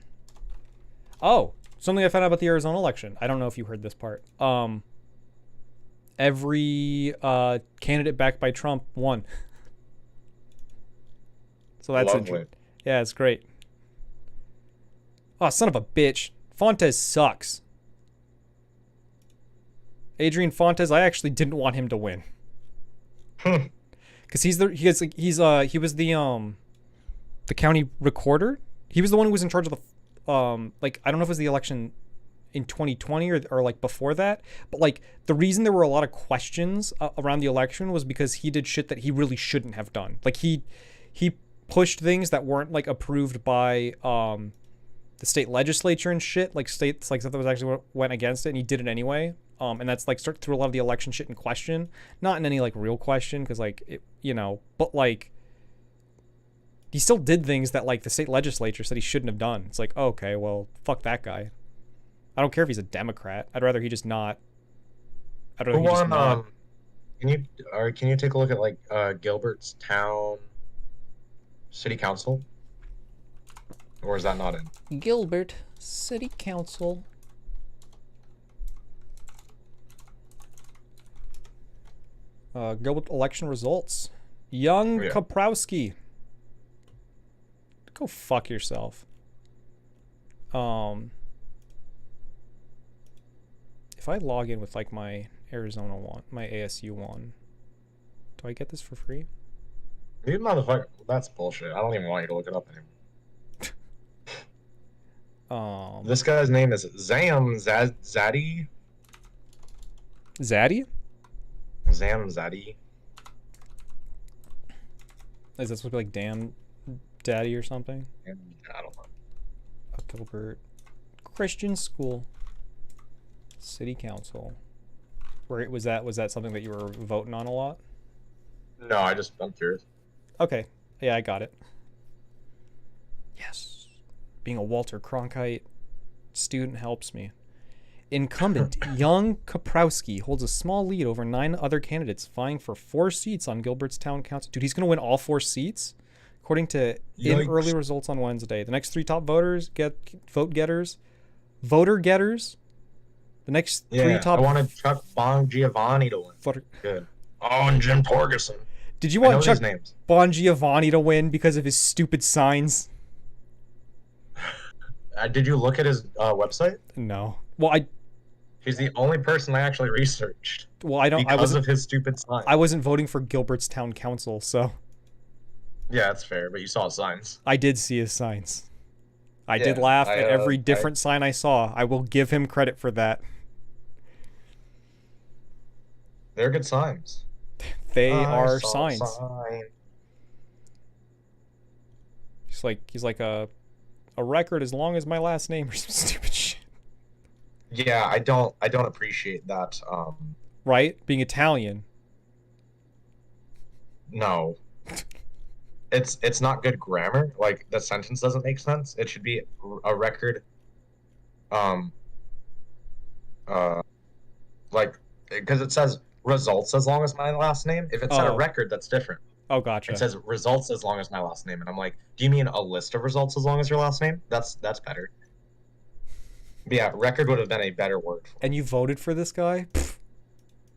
Oh, something I found out about the Arizona election. I don't know if you heard this part. Every candidate backed by Trump won. So that's interesting. Yeah, it's great. Oh, son of a bitch. Fontes sucks. Adrian Fontes, I actually didn't want him to win. Cuz he was the county recorder. He was the one who was in charge of the like, I don't know if it was the election in 2020 or like before that, but like the reason there were a lot of questions around the election was because he did shit that he really shouldn't have done. Like he pushed things that weren't like approved by the state legislature and shit, like states like stuff that was actually went against it, and he did it anyway. And that's like threw a lot of the election shit in question, not in any like real question, because like it, you know, but like he still did things that like the state legislature said he shouldn't have done. It's like, oh, okay, well, fuck that guy. I don't care if he's a Democrat. I'd rather he just not. I'd rather he just not. Can you take a look at like Gilbert's town city council? Or is that not in? Gilbert City Council. Gilbert election results. Young Kaprowski. Go fuck yourself. If I log in with like my Arizona one, my ASU one, do I get this for free? You motherfucker, that's bullshit. I don't even want you to look it up anymore. This guy's name is Zaddy. Zaddy? Zaddy. Is that supposed to be like damn daddy or something? I don't know. Gilbert Christian School City Council. Where was that something that you were voting on a lot? No, I'm curious. Okay. Yeah, I got it. Yes. Being a Walter Cronkite student helps me. Incumbent young Kaprowski holds a small lead over 9 other candidates vying for 4 seats on Gilbert's town council. Dude, he's going to win all 4 seats? According to early results on Wednesday. The next 3 top voter getters. The next 3 top... I wanted Chuck Bon Giovanni to win. Good. Oh, and Jim Torgerson. Did you want Chuck Bon Giovanni to win because of his stupid signs? Did you look at his website? No. Well, he's the only person I actually researched. Well, I don't. Because of his stupid signs. I wasn't voting for Gilbert's town council, so. Yeah, that's fair, but you saw his signs. I did see his signs. I did laugh at every different sign I saw. I will give him credit for that. They're good signs. They are signs. He's like a record as long as my last name or some stupid shit. Yeah, I don't appreciate that. Right? Being Italian. No. It's not good grammar. Like, the sentence doesn't make sense. It should be a record. Like, because it says results as long as my last name. If it said a record, that's different. Oh, gotcha. It says results as long as my last name, and I'm like, do you mean a list of results as long as your last name? That's better. But yeah, record would have been a better word for it. And you voted for this guy?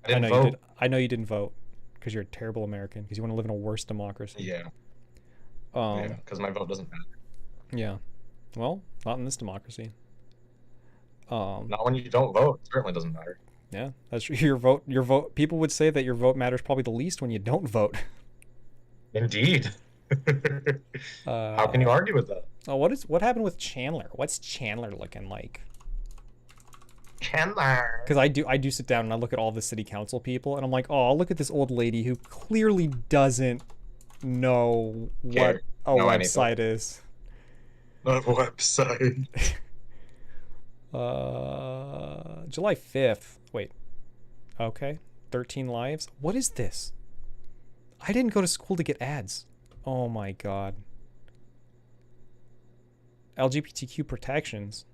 I didn't vote. I know you didn't vote because you're a terrible American because you want to live in a worse democracy. Yeah. Yeah, because my vote doesn't matter. Yeah. Well, not in this democracy. Not when you don't vote. It certainly doesn't matter. Yeah, that's true. Your vote. People would say that your vote matters probably the least when you don't vote. Indeed. How can you argue with that? Oh, what happened with Chandler? What's Chandler looking like? Chandler. Because I do sit down and I look at all the city council people and I'm like, oh, look at this old lady who clearly doesn't know what a website is. A website. July 5th. Wait. Okay. 13 lives. What is this? I didn't go to school to get ads. Oh my god. LGBTQ protections.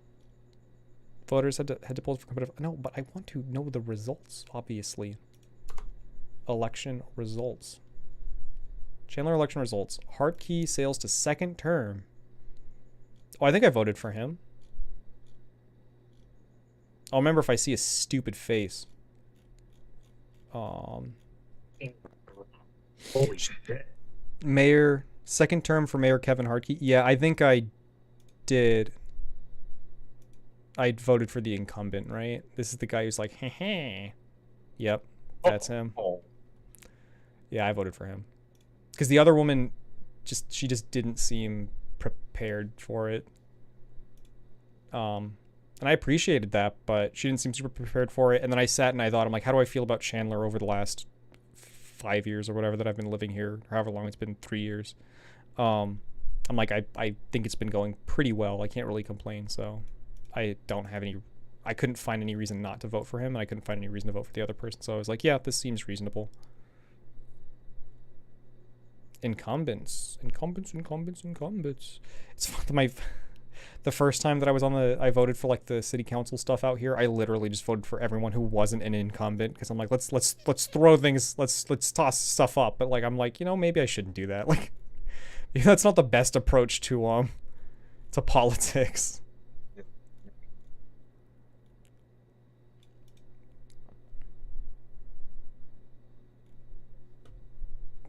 Voters had to vote for competitive. No, but I want to know the results, obviously. Election results. Chandler election results. Hartkey sails to second term. Oh, I think I voted for him. I'll remember if I see a stupid face. Holy shit. Mayor, second term for Mayor Kevin Hartkey. Yeah, I think I did. I voted for the incumbent, right? This is the guy who's like, heh heh. Yep, that's him. Yeah, I voted for him. Because the other woman, she just didn't seem prepared for it. And I appreciated that, but she didn't seem super prepared for it. And then I sat and I thought, I'm like, how do I feel about Chandler over the last 5 years or whatever that I've been living here, however long it's been, 3 years. I'm like, I think it's been going pretty well. I can't really complain, so I couldn't find any reason not to vote for him, and I couldn't find any reason to vote for the other person, so I was like, yeah, this seems reasonable. Incumbents. It's the first time that I was I voted for like the city council stuff out here, I literally just voted for everyone who wasn't an incumbent, because I'm like, let's throw things, let's toss stuff up, but like, I'm like, maybe I shouldn't do that. Like, that's not the best approach to politics.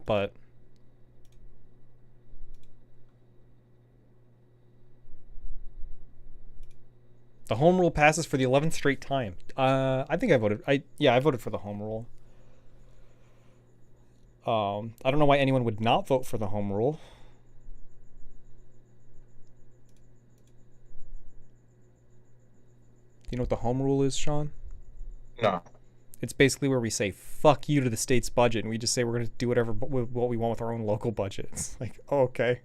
But the home rule passes for the 11th straight time. I think I voted. I voted for the home rule. I don't know why anyone would not vote for the home rule. You know what the home rule is, Sean? No. It's basically where we say fuck you to the state's budget, and we just say we're going to do what we want with our own local budgets. Like, oh, okay.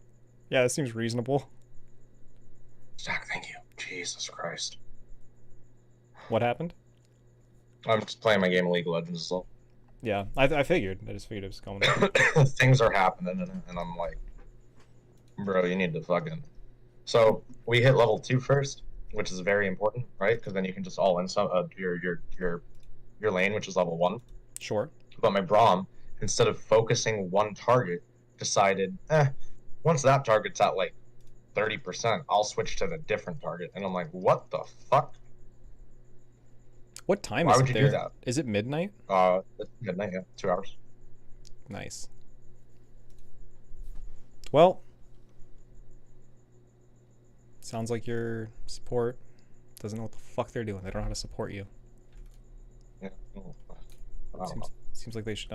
Yeah, that seems reasonable. Zach, thank you. Jesus Christ. What happened? I'm just playing my game of League of Legends still. Yeah, I figured. I just figured it was coming. Things are happening, and I'm like, bro, you need to fucking... So, we hit level 2 first, which is very important, right? Because then you can just all in your lane, which is level 1. Sure. But my Braum, instead of focusing one target, decided, once that target's at like 30%, I'll switch to the different target. And I'm like, what the fuck? What time Why is would it you there? do that? Is it midnight? It's midnight, yeah. 2 hours. Nice. Well, sounds like your support doesn't know what the fuck they're doing. They don't know how to support you. Yeah. Seems like they should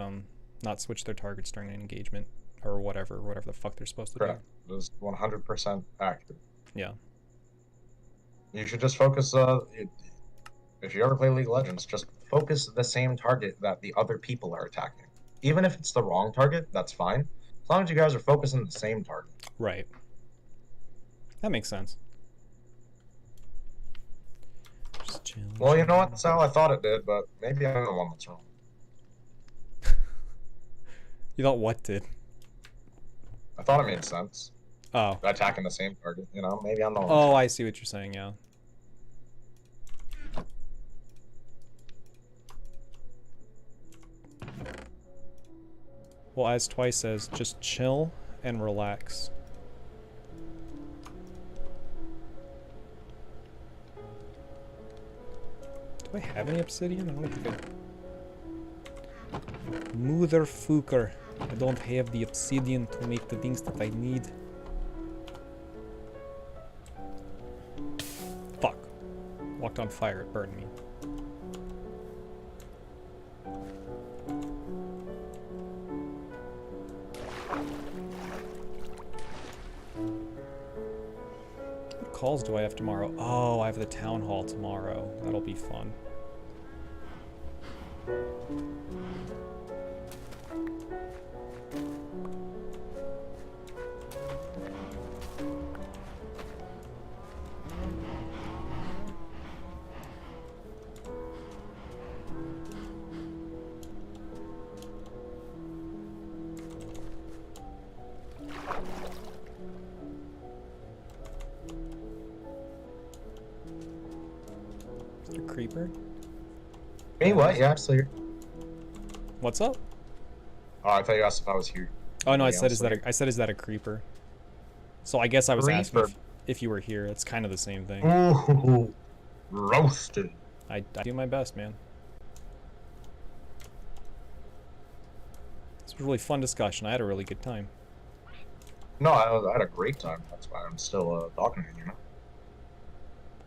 not switch their targets during an engagement or whatever the fuck they're supposed to do. Correct. It is 100% accurate. Yeah. You should just focus. If you ever play League of Legends, just focus the same target that the other people are attacking. Even if it's the wrong target, that's fine. As long as you guys are focusing the same target. Right. That makes sense. Just chill. Well, you know what, Sal? I thought it did, but maybe I'm the one that's wrong. You thought what did? I thought it made sense. Oh. Attacking the same target, maybe I'm the one. Oh, I see what you're saying, yeah. Well, as Twice says, just chill and relax. Do I have any obsidian? I don't think I... Motherfucker. I don't have the obsidian to make the things that I need. Fuck. Walked on fire, it burned me. What calls do I have tomorrow? Oh, I have the town hall tomorrow. That'll be fun. A creeper? Hey, what? Yeah, I'm still here. What's up? Oh, I thought you asked if I was here. Oh no, I Yeah, said I'm is still that here. I said is that a creeper? So I guess I was asking Creeper. if you were here. It's kind of the same thing. Ooh, roasted. I do my best, man. This was a really fun discussion. I had a really good time. No, I had a great time. That's why I'm still talking to you, you know?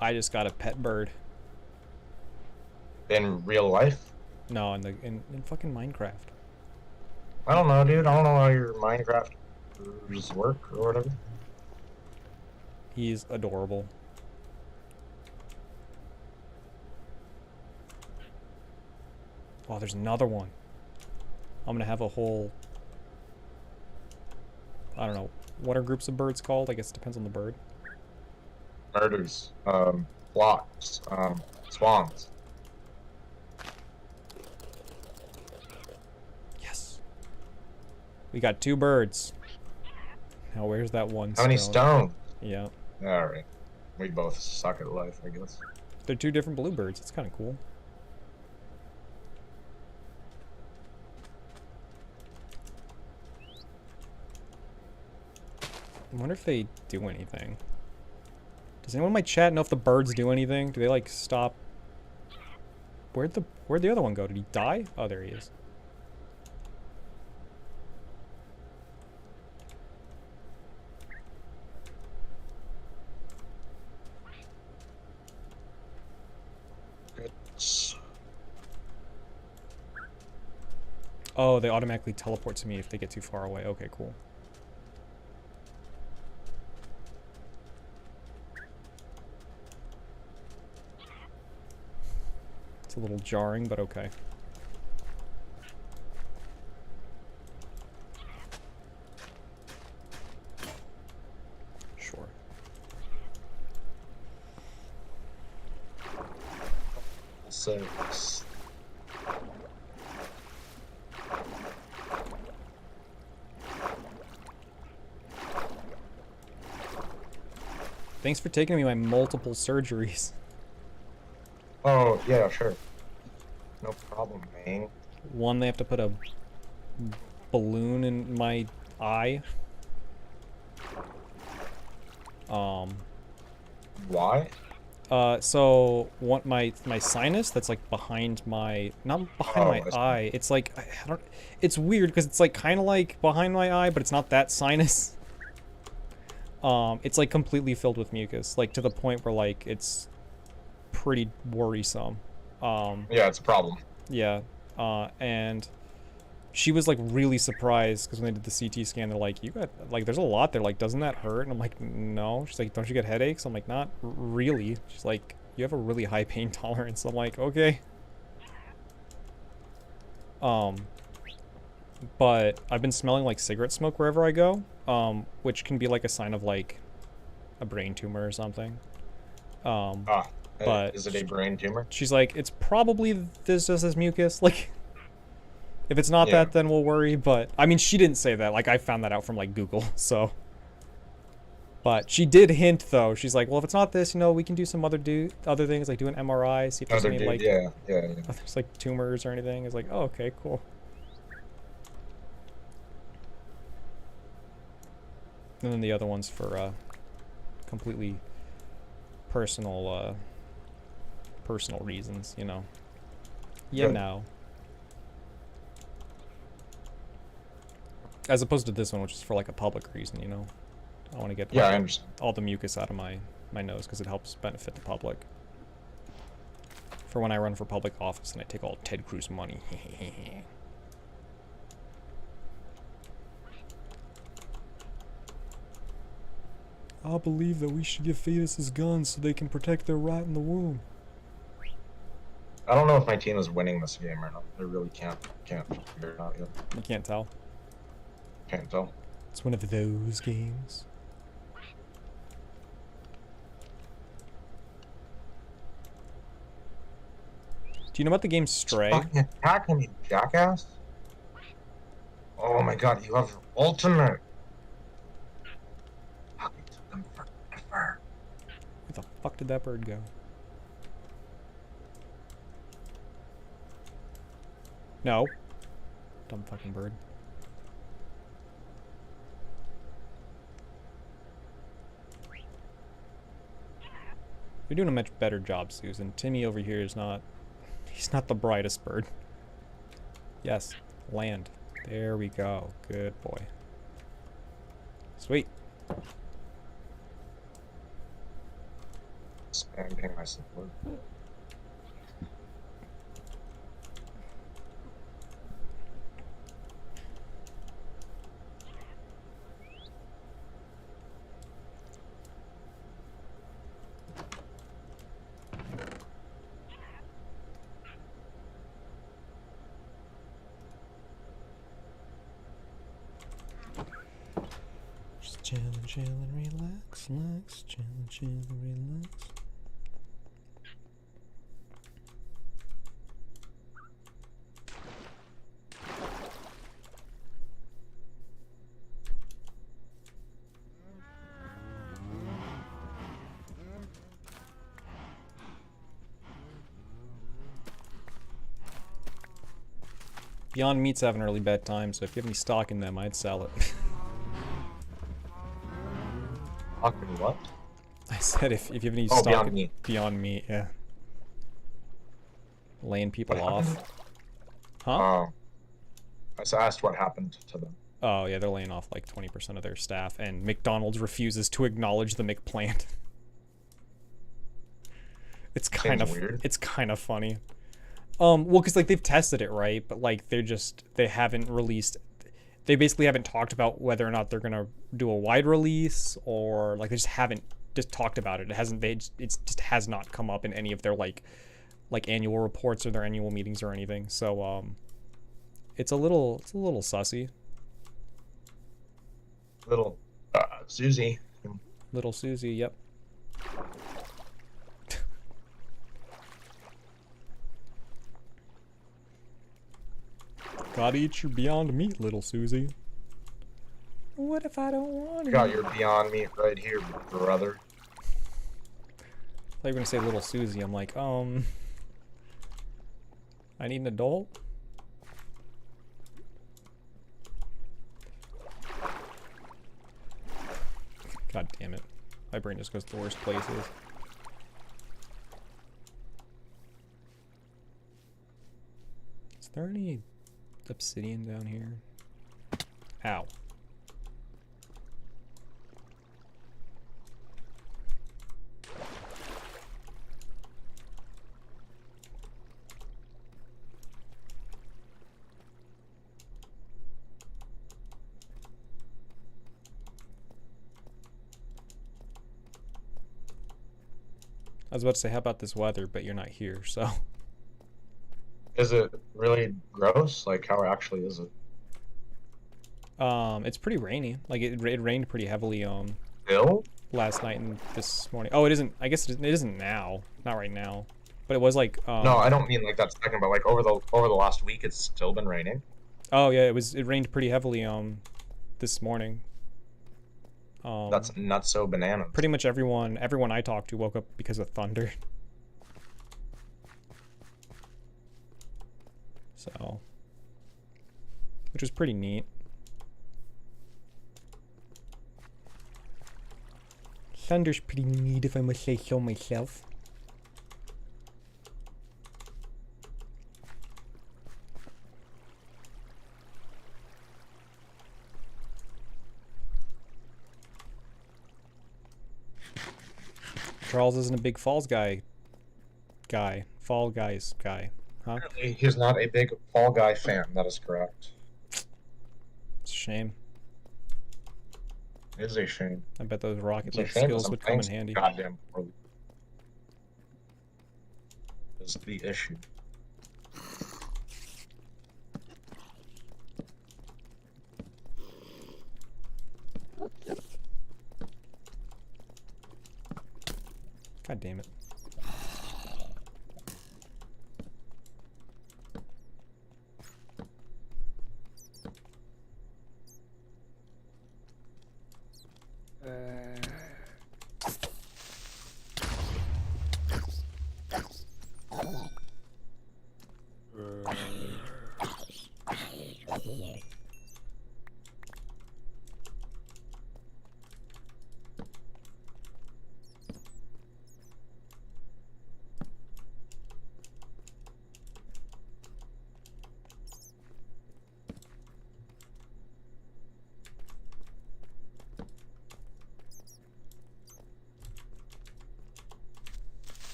I just got a pet bird. In real life? No, in fucking Minecraft. I don't know, dude. I don't know how your Minecraft just work or whatever. He's adorable. Oh, there's another one. I'm gonna have a whole... I don't know. What are groups of birds called? I guess it depends on the bird. Murders, flocks, swans. Yes. We got 2 birds. Now where's that one How many stones? Yeah. Alright. We both suck at life, I guess. They're 2 different bluebirds. It's kind of cool. I wonder if they do anything. Does anyone in my chat know if the birds do anything? Do they like stop? Where'd the other one go? Did he die? Oh, there he is. Good. Oh, they automatically teleport to me if they get too far away. Okay, cool. It's a little jarring, but okay. Sure. Six. Thanks for taking me my multiple surgeries. Oh, yeah, sure. No problem, man. One, they have to put a balloon in my eye. Why? So my sinus that's like behind my, not behind my I see. eye. It's like I don't. It's weird because it's like kind of like behind my eye, but it's not that sinus. It's like completely filled with mucus, like to the point where like it's pretty worrisome. Yeah, it's a problem. Yeah, and she was like really surprised because when they did the CT scan, they're like, "You got like, there's a lot there. Like, doesn't that hurt?" And I'm like, "No." She's like, "Don't you get headaches?" I'm like, "Not really." She's like, "You have a really high pain tolerance." I'm like, "Okay." But I've been smelling like cigarette smoke wherever I go, which can be like a sign of like a brain tumor or something. But is it a brain tumor? she's like, it's probably this just as mucus. Like, if it's not Yeah. that, then we'll worry. But I mean, she didn't say that. Like, I found that out from like Google. So, but she did hint though. She's like, well, if it's not this, you know, we can do some other things, like do an MRI, see if there's Other any dude, like yeah. if there's like tumors or anything. It's like, oh, okay, cool. And then the other one's for completely personal reasons, you know. You Good. know. As opposed to this one, which is for like a public reason, you know. I want to get Yeah, I understand. all the mucus out of my nose because it helps benefit the public. For when I run for public office and I take all Ted Cruz money. I believe that we should give fetuses guns so they can protect their right in the womb. I don't know if my team is winning this game or not. I really can't figure it out yet. You can't tell. Can't tell. It's one of those games. Do you know about the game Stray? Fucking attacking me, jackass! Oh my god, you have ultimate! Fucking took them forever. Where the fuck did that bird go? No. Dumb fucking bird. You're doing a much better job, Susan. Timmy over here is not... He's not the brightest bird. Yes. Land. There we go. Good boy. Sweet. Spamming my support. Just chillin', chillin', relax, relax, chillin', chillin', relax. Beyond Meat's have an early bedtime, so if you have any stock in them, I'd sell it. Fucking what? I said if you have any Oh, stock Beyond in Meat. Beyond Meat, yeah. Laying people What off. happened? Huh? Oh. I just asked what happened to them. Oh, yeah, they're laying off like 20% of their staff, and McDonald's refuses to acknowledge the McPlant. It's kind Seems of weird. It's kind of funny. Well, because like they've tested it, right? But like they haven't released. They basically haven't talked about whether or not they're gonna do a wide release, or like they just haven't just talked about it. It hasn't. It just has not come up in any of their like annual reports or their annual meetings or anything. So it's a little sussy. Little Susie. Little Susie, yep. Gotta eat your Beyond Meat, little Susie. What if I don't want it? Got your Beyond Meat right here, brother. I thought you were gonna say little Susie. I'm like, I need an adult. God damn it. My brain just goes to the worst places. Is there any obsidian down here? Ow. I was about to say, how about this weather, but you're not here, so. Is it really gross? Like, how actually is it? It's pretty rainy. Like, it rained pretty heavily, Still? last night and this morning. Oh, it isn't, I guess it isn't now. Not right now. But it was like, No, I don't mean like that second, but like over the last week, it's still been raining. Oh, yeah, it rained pretty heavily, this morning. That's not so bananas. Pretty much everyone I talked to woke up because of thunder. So, which was pretty neat. Thunder's pretty neat, if I must say so myself. Charles isn't a big Fall Guys guy, huh? Apparently, he's not a big Fall Guy fan. That is correct. It's a shame. It is a shame. I bet those Rocket It's a League shame skills that would come in something's handy. Goddamn poorly. Is the issue. God damn it.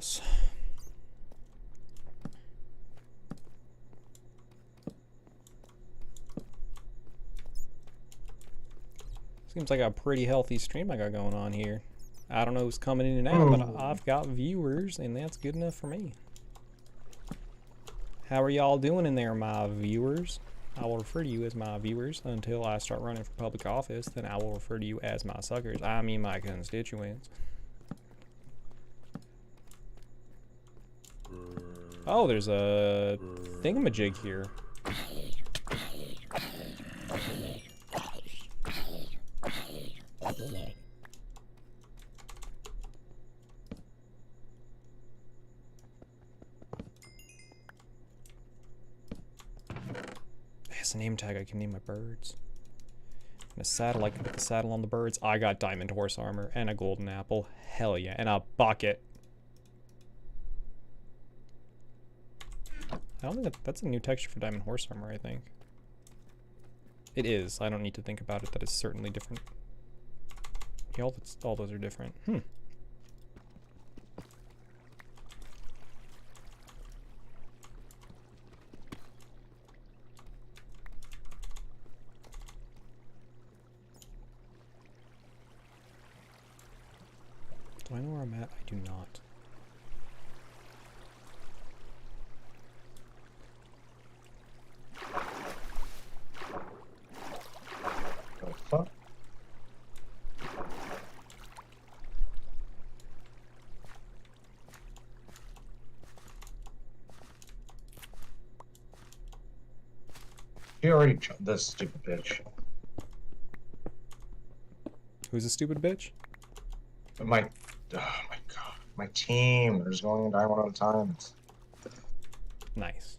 guess. Seems like a pretty healthy stream I got going on here. I don't know who's coming in and out, but I've got viewers, and that's good enough for me. How are y'all doing in there, my viewers? I will refer to you as my viewers until I start running for public office. Then I will refer to you as my suckers. I mean my constituents. Oh, there's a thingamajig here. It's a name tag. I can name my birds. And a saddle. I can put the saddle on the birds. I got diamond horse armor and a golden apple. Hell yeah. And a bucket. I don't think that's a new texture for diamond horse armor, I think. It is. I don't need to think about it. That is certainly different. Yeah, all those are different. Do I know where I'm at? I do not. Fuck. She already this stupid bitch. Who's a stupid bitch? Oh my god. My team. They're just going and dying one at a time. Nice.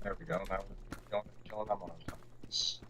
There we go. Now we're going and killing them on times.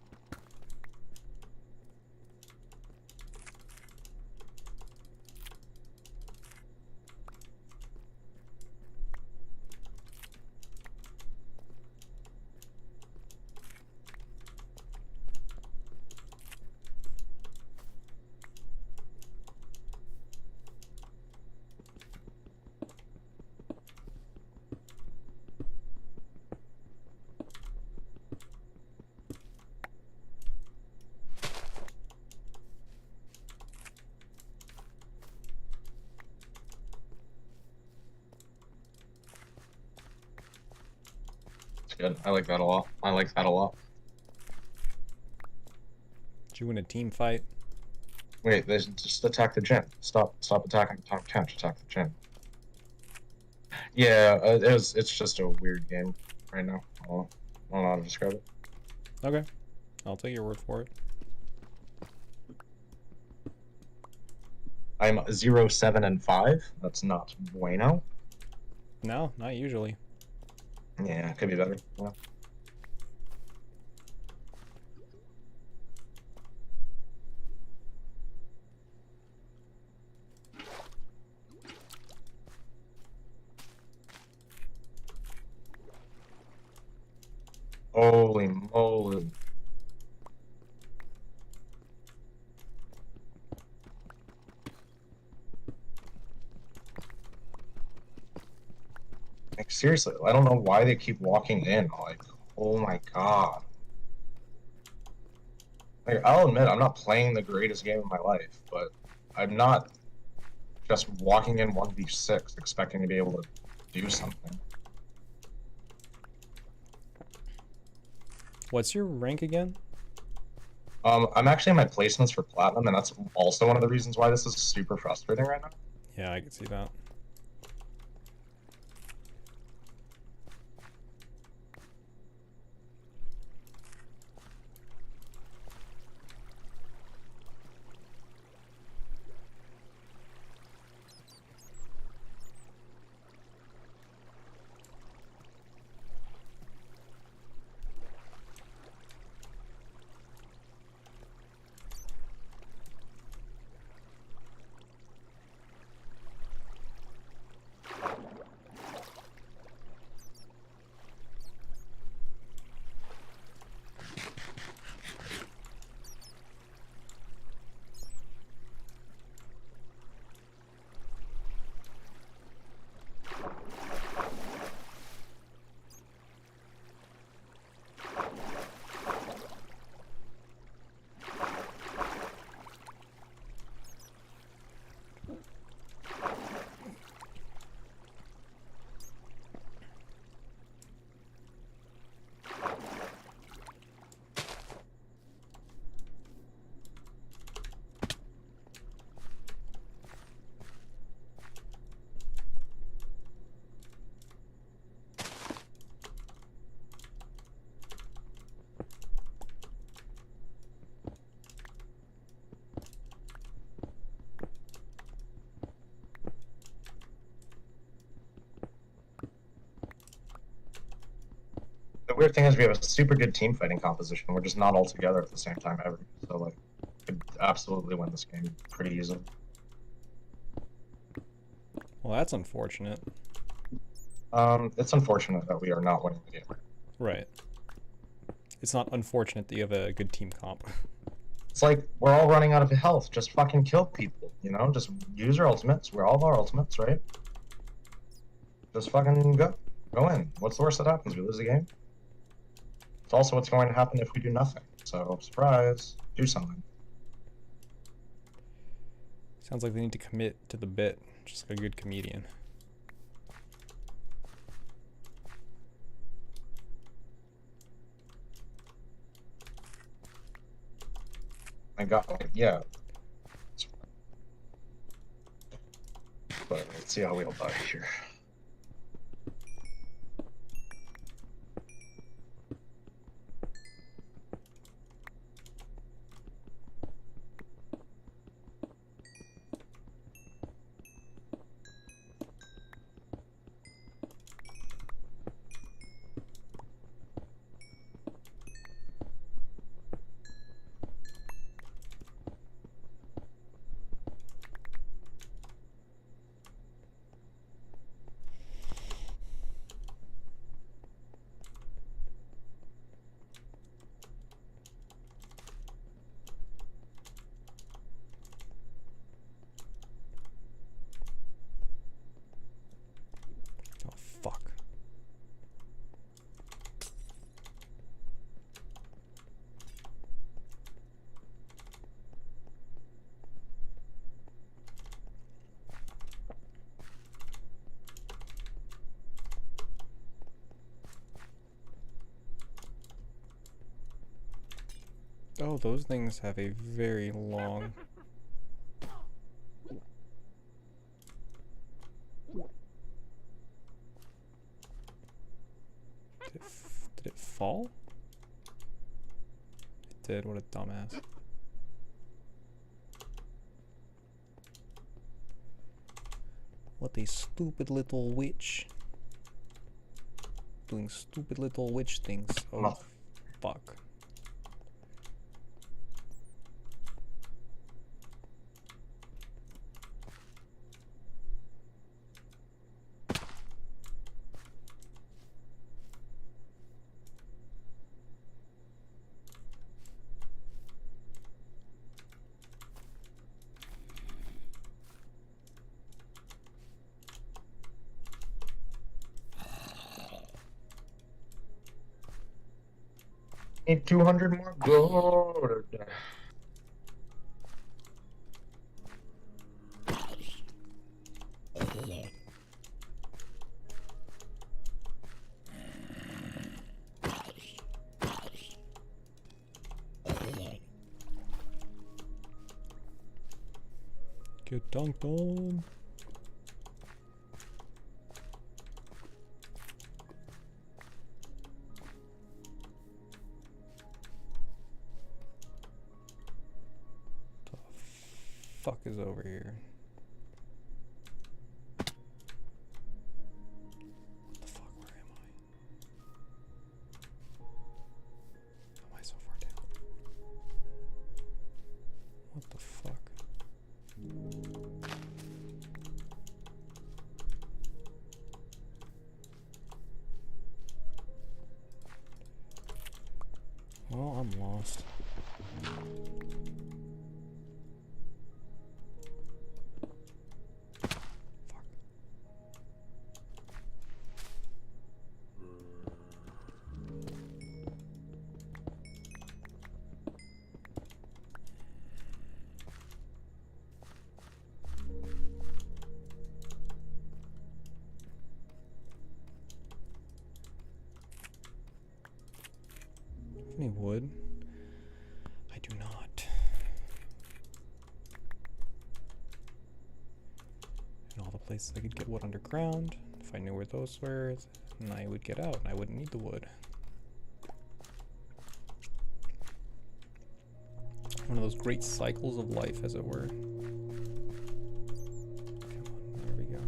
Good. I like that a lot. I like that a lot. Did you win a team fight? Wait, they just attack the gym. Stop attacking the top couch. Attack the gym. Yeah, it's just a weird game right now. I don't know how to describe it. Okay. I'll take your word for it. I'm 0, 7, and 5. That's not bueno. No, not usually. Yeah, it could be better. Yeah. Holy moly. Like, seriously, I don't know why they keep walking in. Like, oh my god. Like, I'll admit, I'm not playing the greatest game of my life, but I'm not just walking in 1v6 expecting to be able to do something. What's your rank again? I'm actually in my placements for Platinum, and that's also one of the reasons why this is super frustrating right now. Yeah, I can see that. The weird thing is we have a super good team fighting composition. We're just not all together at the same time ever. So like, we could absolutely win this game pretty easily. Well, that's unfortunate. It's unfortunate that we are not winning the game. Right. It's not unfortunate that you have a good team comp. It's like we're all running out of health. Just fucking kill people, you know? Just use your ultimates. We're all of our ultimates, right? Just fucking go in. What's the worst that happens? We lose the game. It's also what's going to happen if we do nothing. So, surprise, do something. Sounds like they need to commit to the bit, just like a good comedian. I got, like, yeah. But let's see how we all die here. Oh, fuck. Oh, those things have a very long... Did it fall? It did, what a dumbass. What a stupid little witch. Doing stupid little witch things. Oh, fuck. Need 200 more gold. Get dunked on. Fuck is over here? What the fuck? Where am I? How am I so far down? What the fuck? Well, I'm lost. Any wood? I do not. And all the places I could get wood underground. If I knew where those were, then I would get out and I wouldn't need the wood. One of those great cycles of life, as it were. Come on, there we go.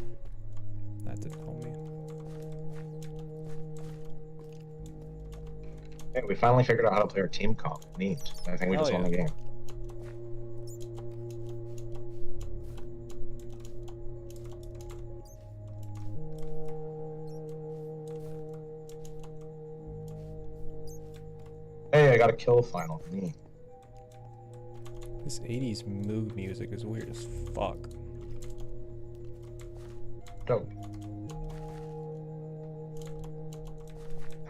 That didn't help me. Hey, we finally figured out how to play our team comp. Neat. I think we Hell just won yeah. the game. Hey, I got a kill final. Neat. This 80s mood music is weird as fuck. Dope.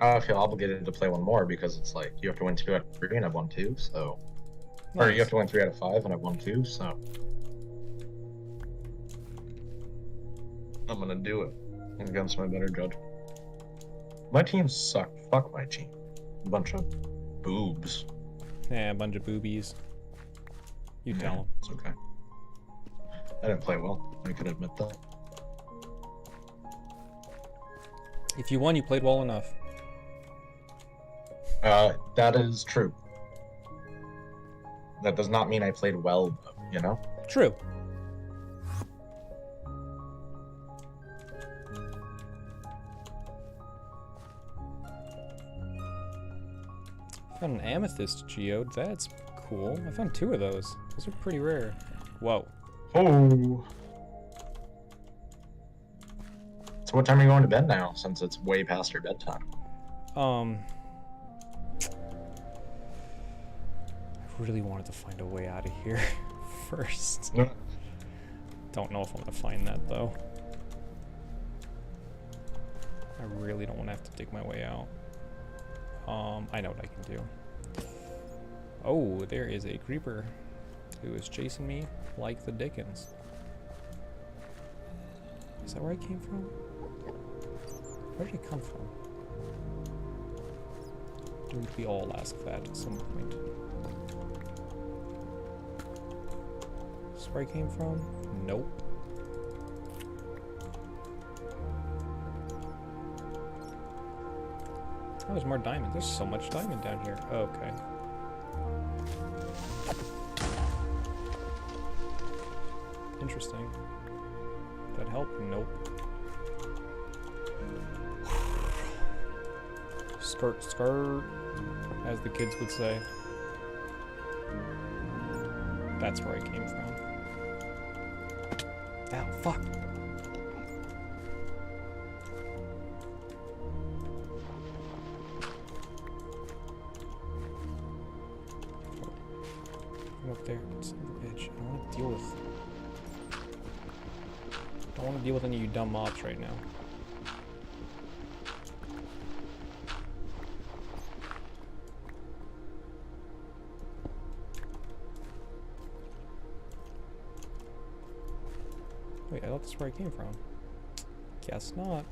I feel obligated to play one more because it's like you have to win 2 out of 3 and I've won 2, so. Or you have to win 3 out of 5 and I've won 2, so. I'm gonna do it against my better judgment. My team sucked. Fuck my team. A bunch of boobs. Yeah, a bunch of boobies. You tell them. It's okay. I didn't play well. I can admit that. If you won, you played well enough. That is true. That does not mean I played well, though, you know? True. I found an amethyst geode. That's cool. I found 2 of those. Those are pretty rare. Whoa. Oh. So what time are you going to bed now, since it's way past your bedtime? I really wanted to find a way out of here first. Don't know if I'm gonna find that though. I really don't want to have to dig my way out. I know what I can do. Oh, there is a creeper who is chasing me like the Dickens. Is that where I came from? Where did I come from? Didn't we all ask that at some point? Is this where I came from? Nope. Oh, there's more diamond. There's so much diamond down here. Oh, okay. Interesting. That help? Nope. Skirt, skirt, as the kids would say. That's where I came from. Ow, fuck. I'm up there. Son of a bitch. I don't want to deal with. I don't want to deal with any of you dumb mobs right now. Wait, I thought this is where I came from. Guess not.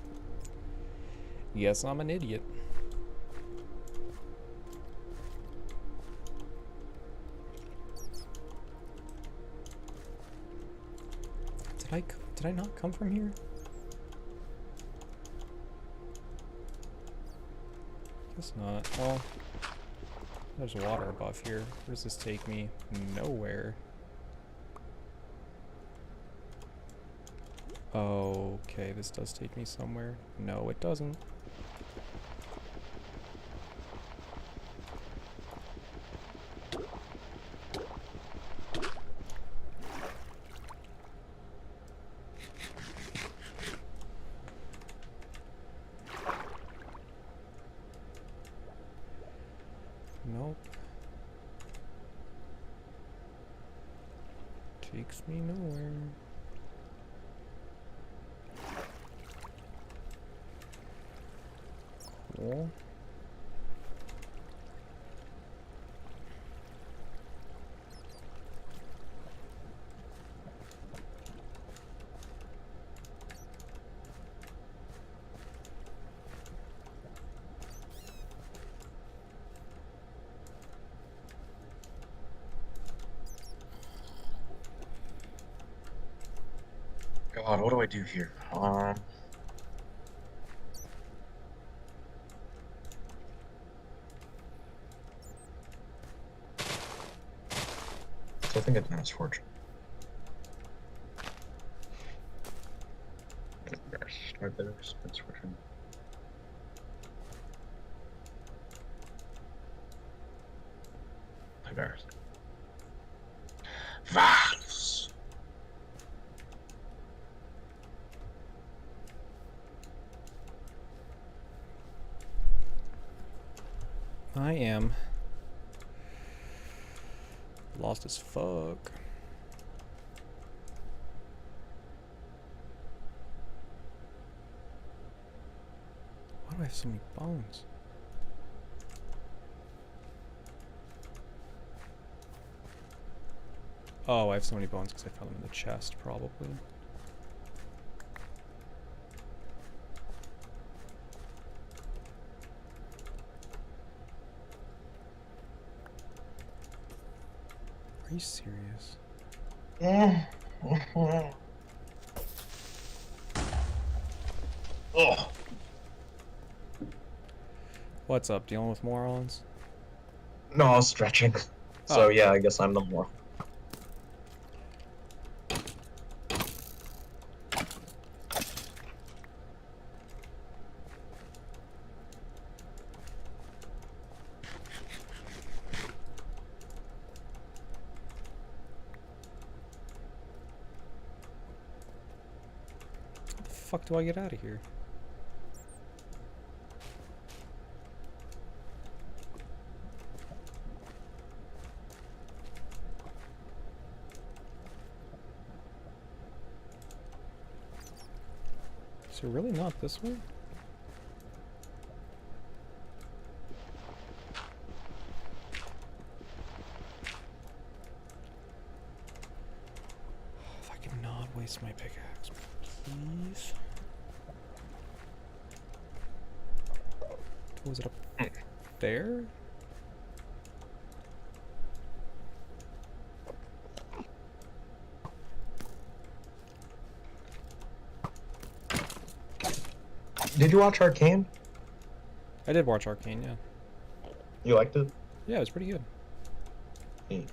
Guess I'm an idiot. Did I not come from here? Guess not. Well, there's water above here. Where does this take me? Nowhere. Okay, this does take me somewhere. No, it doesn't. Nope. Takes me nowhere. Cool. God, what do I do here? So I think it's Mass Fortune. Start there, Mass Fortune. embarrassing. Valves. I am lost as fuck. Why do I have so many bones? Oh, I have so many bones because I found them in the chest, probably. Are you serious? Oh. What's up? Dealing with morons? No, I was stretching. So Oh. yeah, I guess I'm the moron. How the fuck do I get out of here? Is it really not this way? If I could not waste my pickaxe, please. Was it up there? Did you watch Arcane? I did watch Arcane, yeah. You liked it? Yeah, it was pretty good. Neat.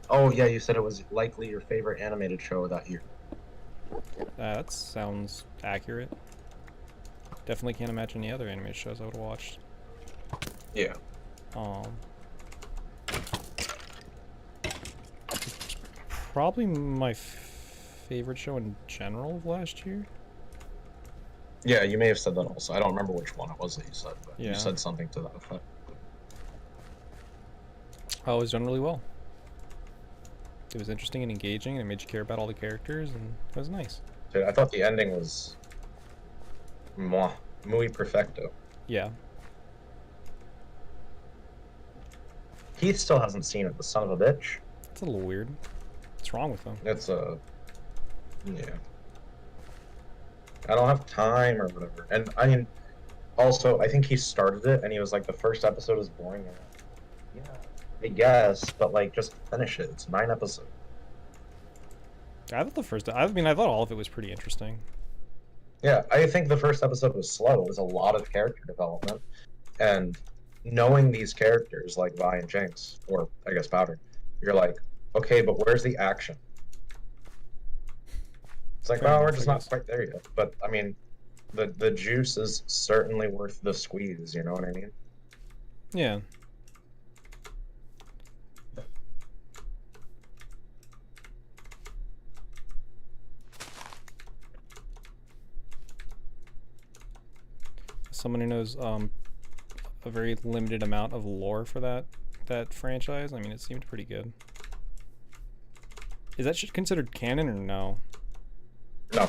Oh yeah, you said it was likely your favorite animated show that year. That sounds accurate. Definitely can't imagine any other anime shows I would have watched. Yeah. Probably my favorite show in general of last year. Yeah, you may have said that also. I don't remember which one it was that you said, but Yeah. you said something to that effect. Oh, it was done really well. It was interesting and engaging, and it made you care about all the characters, and it was nice. Dude, I thought the ending was muy perfecto. Yeah. Keith still hasn't seen it, the son of a bitch. It's a little weird. What's wrong with him? It's a... yeah. I don't have time or whatever. And, I mean, also, I think he started it, and he was like, the first episode is boring. And yeah, I guess, but, like, just finish it. It's 9 episodes. I thought I thought all of it was pretty interesting. Yeah, I think the first episode was slow. It was a lot of character development. And knowing these characters, like Vi and Jinx, or, I guess, Powder, you're like, okay, but where's the action? It's like, well, we're just not quite there yet. But, I mean, the juice is certainly worth the squeeze, you know what I mean? Yeah. Someone who knows a very limited amount of lore for that franchise, I mean, it seemed pretty good. Is that shit considered canon or no? No.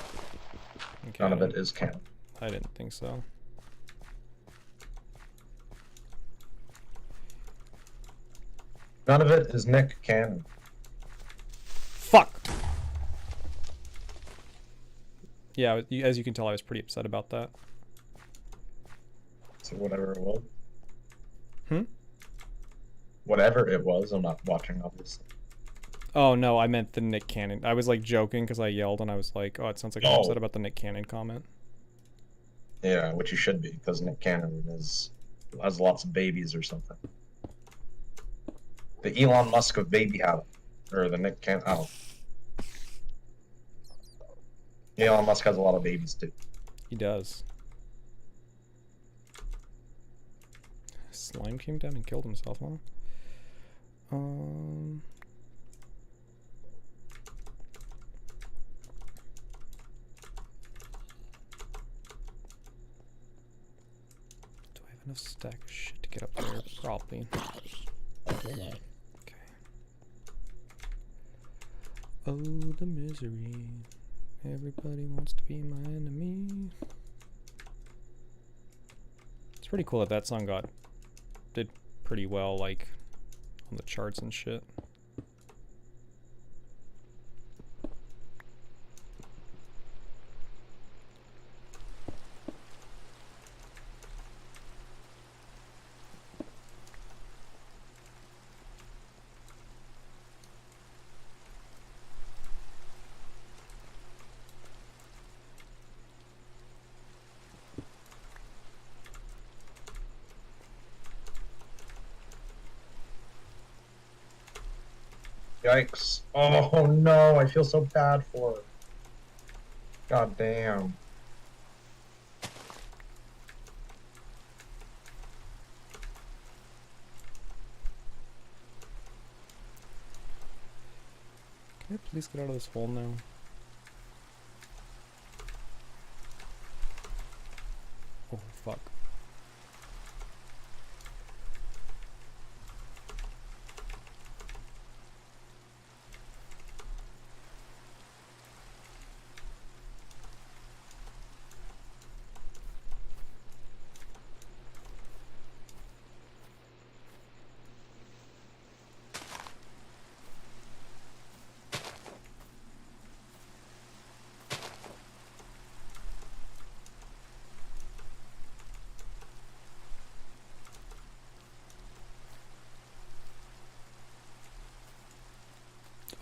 Okay, None of it is canon. I didn't think so. None of it is Nick canon. Fuck! Yeah, as you can tell, I was pretty upset about that. So whatever it was. Hmm? Whatever it was, I'm not watching, obviously. Oh, no, I meant the Nick Cannon. I was, like, joking because I yelled and I was like, oh, it sounds like I'm upset about the Nick Cannon comment. Yeah, which you should be, because Nick Cannon has lots of babies or something. The Elon Musk of baby habit. Or the Nick Cannon, oh. Elon Musk has a lot of babies, too. He does. Slime came down and killed himself, huh? Do I have enough stack of shit to get up there? Probably. Okay. Oh, the misery. Everybody wants to be my enemy. It's pretty cool that that song did pretty well, like, on the charts and shit. Yikes. Oh no, I feel so bad for her. God damn. Can I please get out of this hole now? Oh, fuck.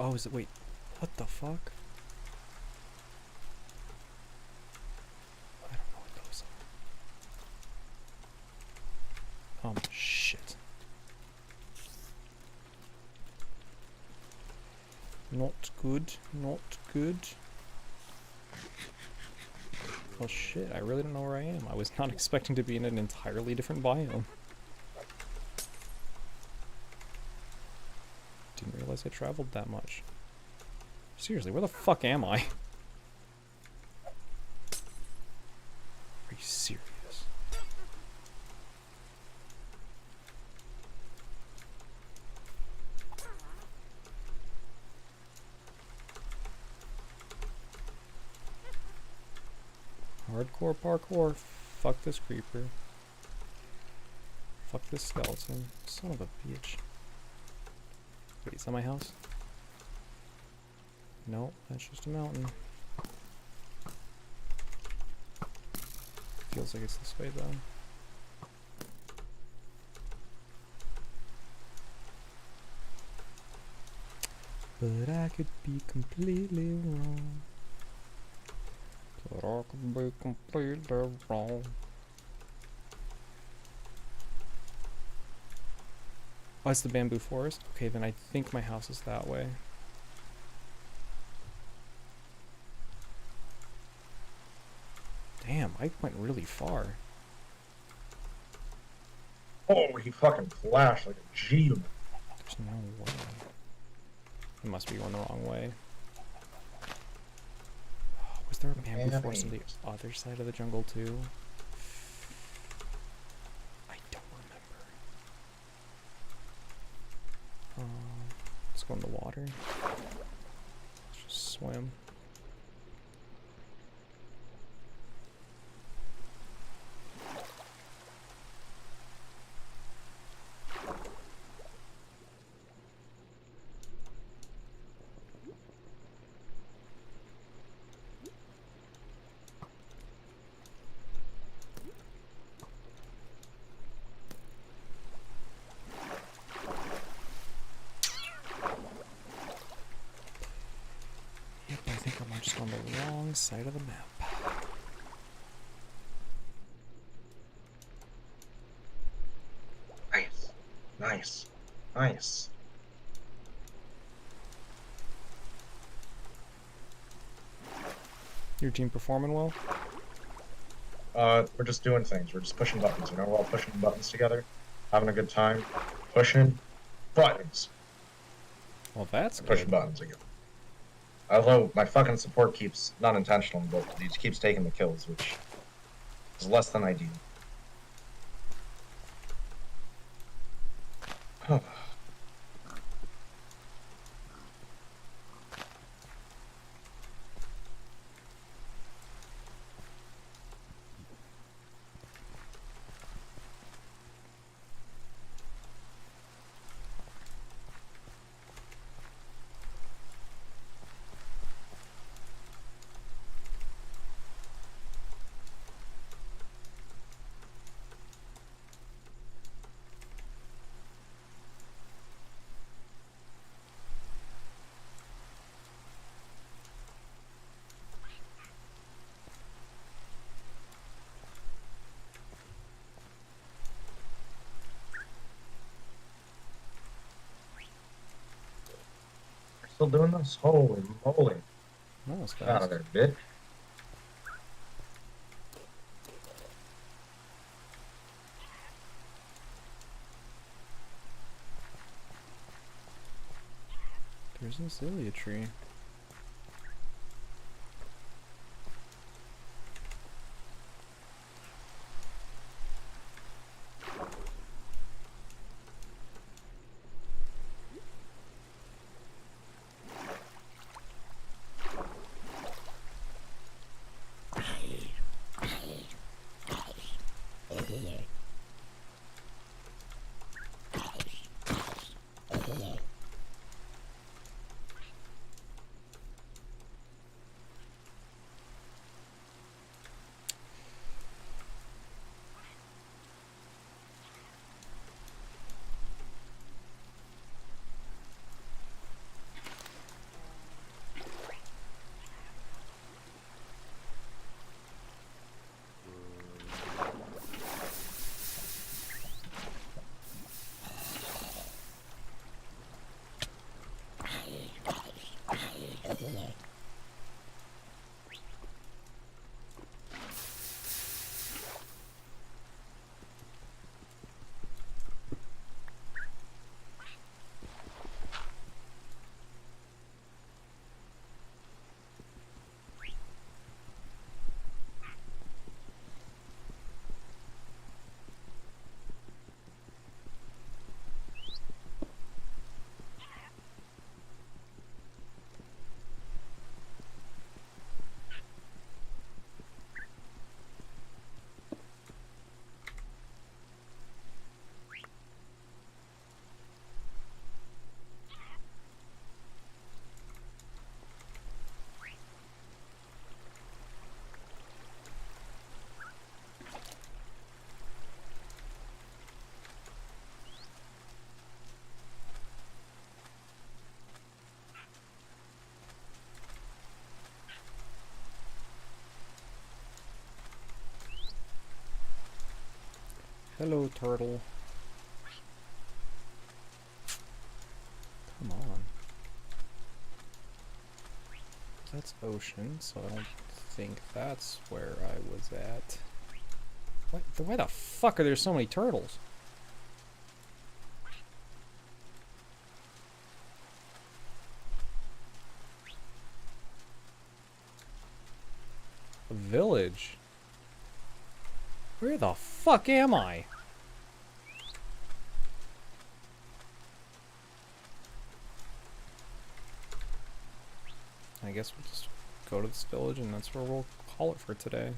Oh, is it? Wait, what the fuck? I don't know what those are. Shit. Not good, not good. Well, shit, I really don't know where I am. I was not expecting to be in an entirely different biome. Didn't realize I traveled that much. Seriously, where the fuck am I? Are you serious? Hardcore parkour. Fuck this creeper. Fuck this skeleton. Son of a bitch. Wait, is that my house? No, that's just a mountain. Feels like it's this way though. But I could be completely wrong. But I could be completely wrong. Oh, it's the bamboo forest? Okay, then I think my house is that way. Damn, I went really far. Oh, he fucking flashed like a G. There's no way. I must be going the wrong way. Oh, was there a bamboo forest on the other side of the jungle too? I don't remember. Let's go in the water. Let's just swim. Just on the wrong side of the map. Nice. Nice. Nice. Your team performing well? We're just doing things. We're just pushing buttons, you know? We're all pushing buttons together, having a good time. Pushing buttons. Well, that's pushing good. buttons again. Although my fucking support keeps, not intentional, but he keeps taking the kills, which is less than ideal. Still doing this? Holy moly. That was Get out of fast. there, bitch. There's an azalea tree. Hello, turtle. Come on. That's ocean, so I don't think that's where I was at. What? Why the fuck are there so many turtles? A village? Where the fuck am I? I guess we'll just go to this village and that's where we'll call it for today.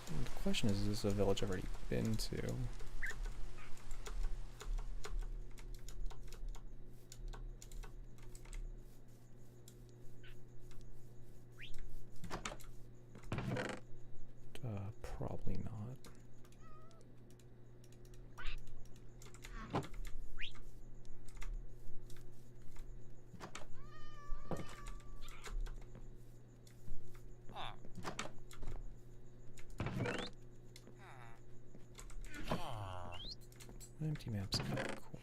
The question is this a village I've already been to? Probably not. Empty map's kind of cool.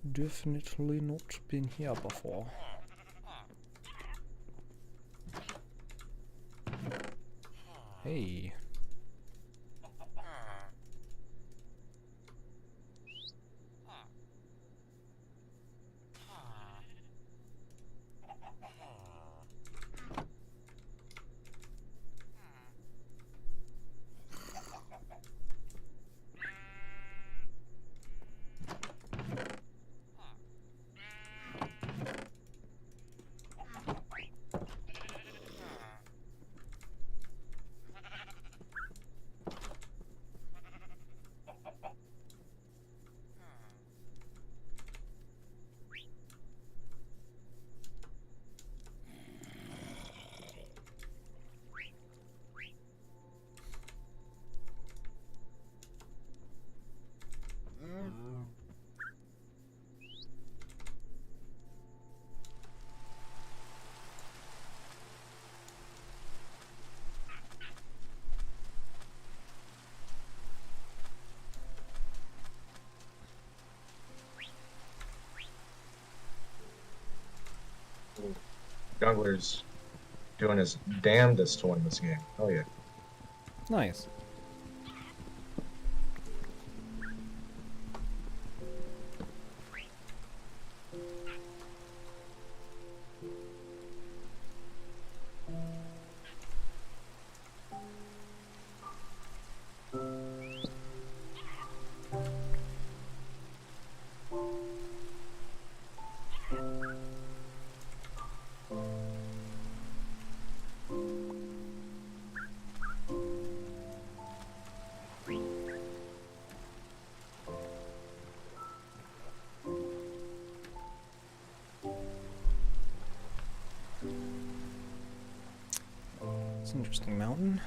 Definitely not been here before. Hey. Jungler's doing his damnedest to win this game. Oh yeah. Nice. It's an interesting mountain.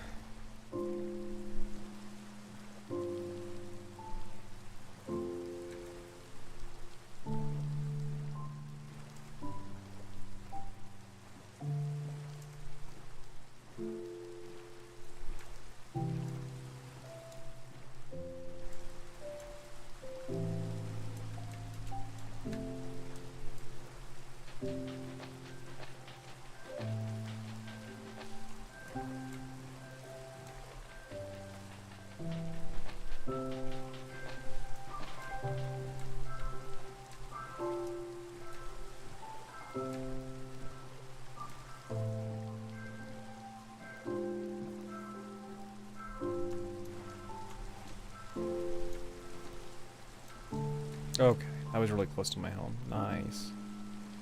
Okay, I was really close to my home. Nice.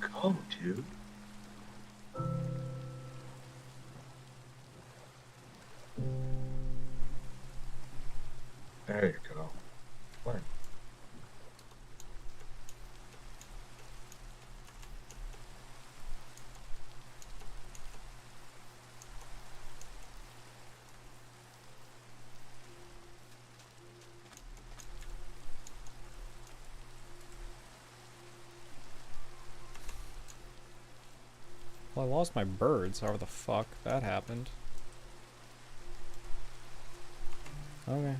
Go, dude. There you go. Where? Well, I lost my birds, however the fuck that happened. Okay.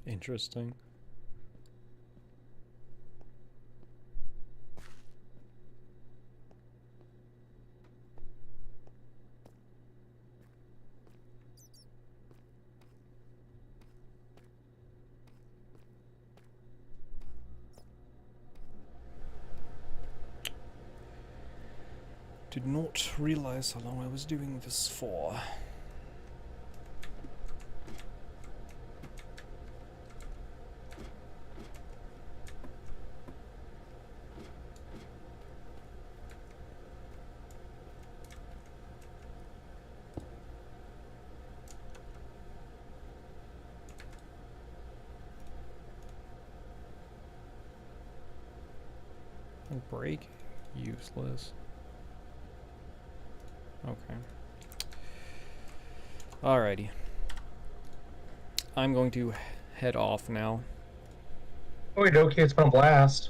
Interesting. Did not realize how long I was doing this for. Break? Useless. Okay. Alrighty. I'm going to head off now. Okie dokie, it's been a blast.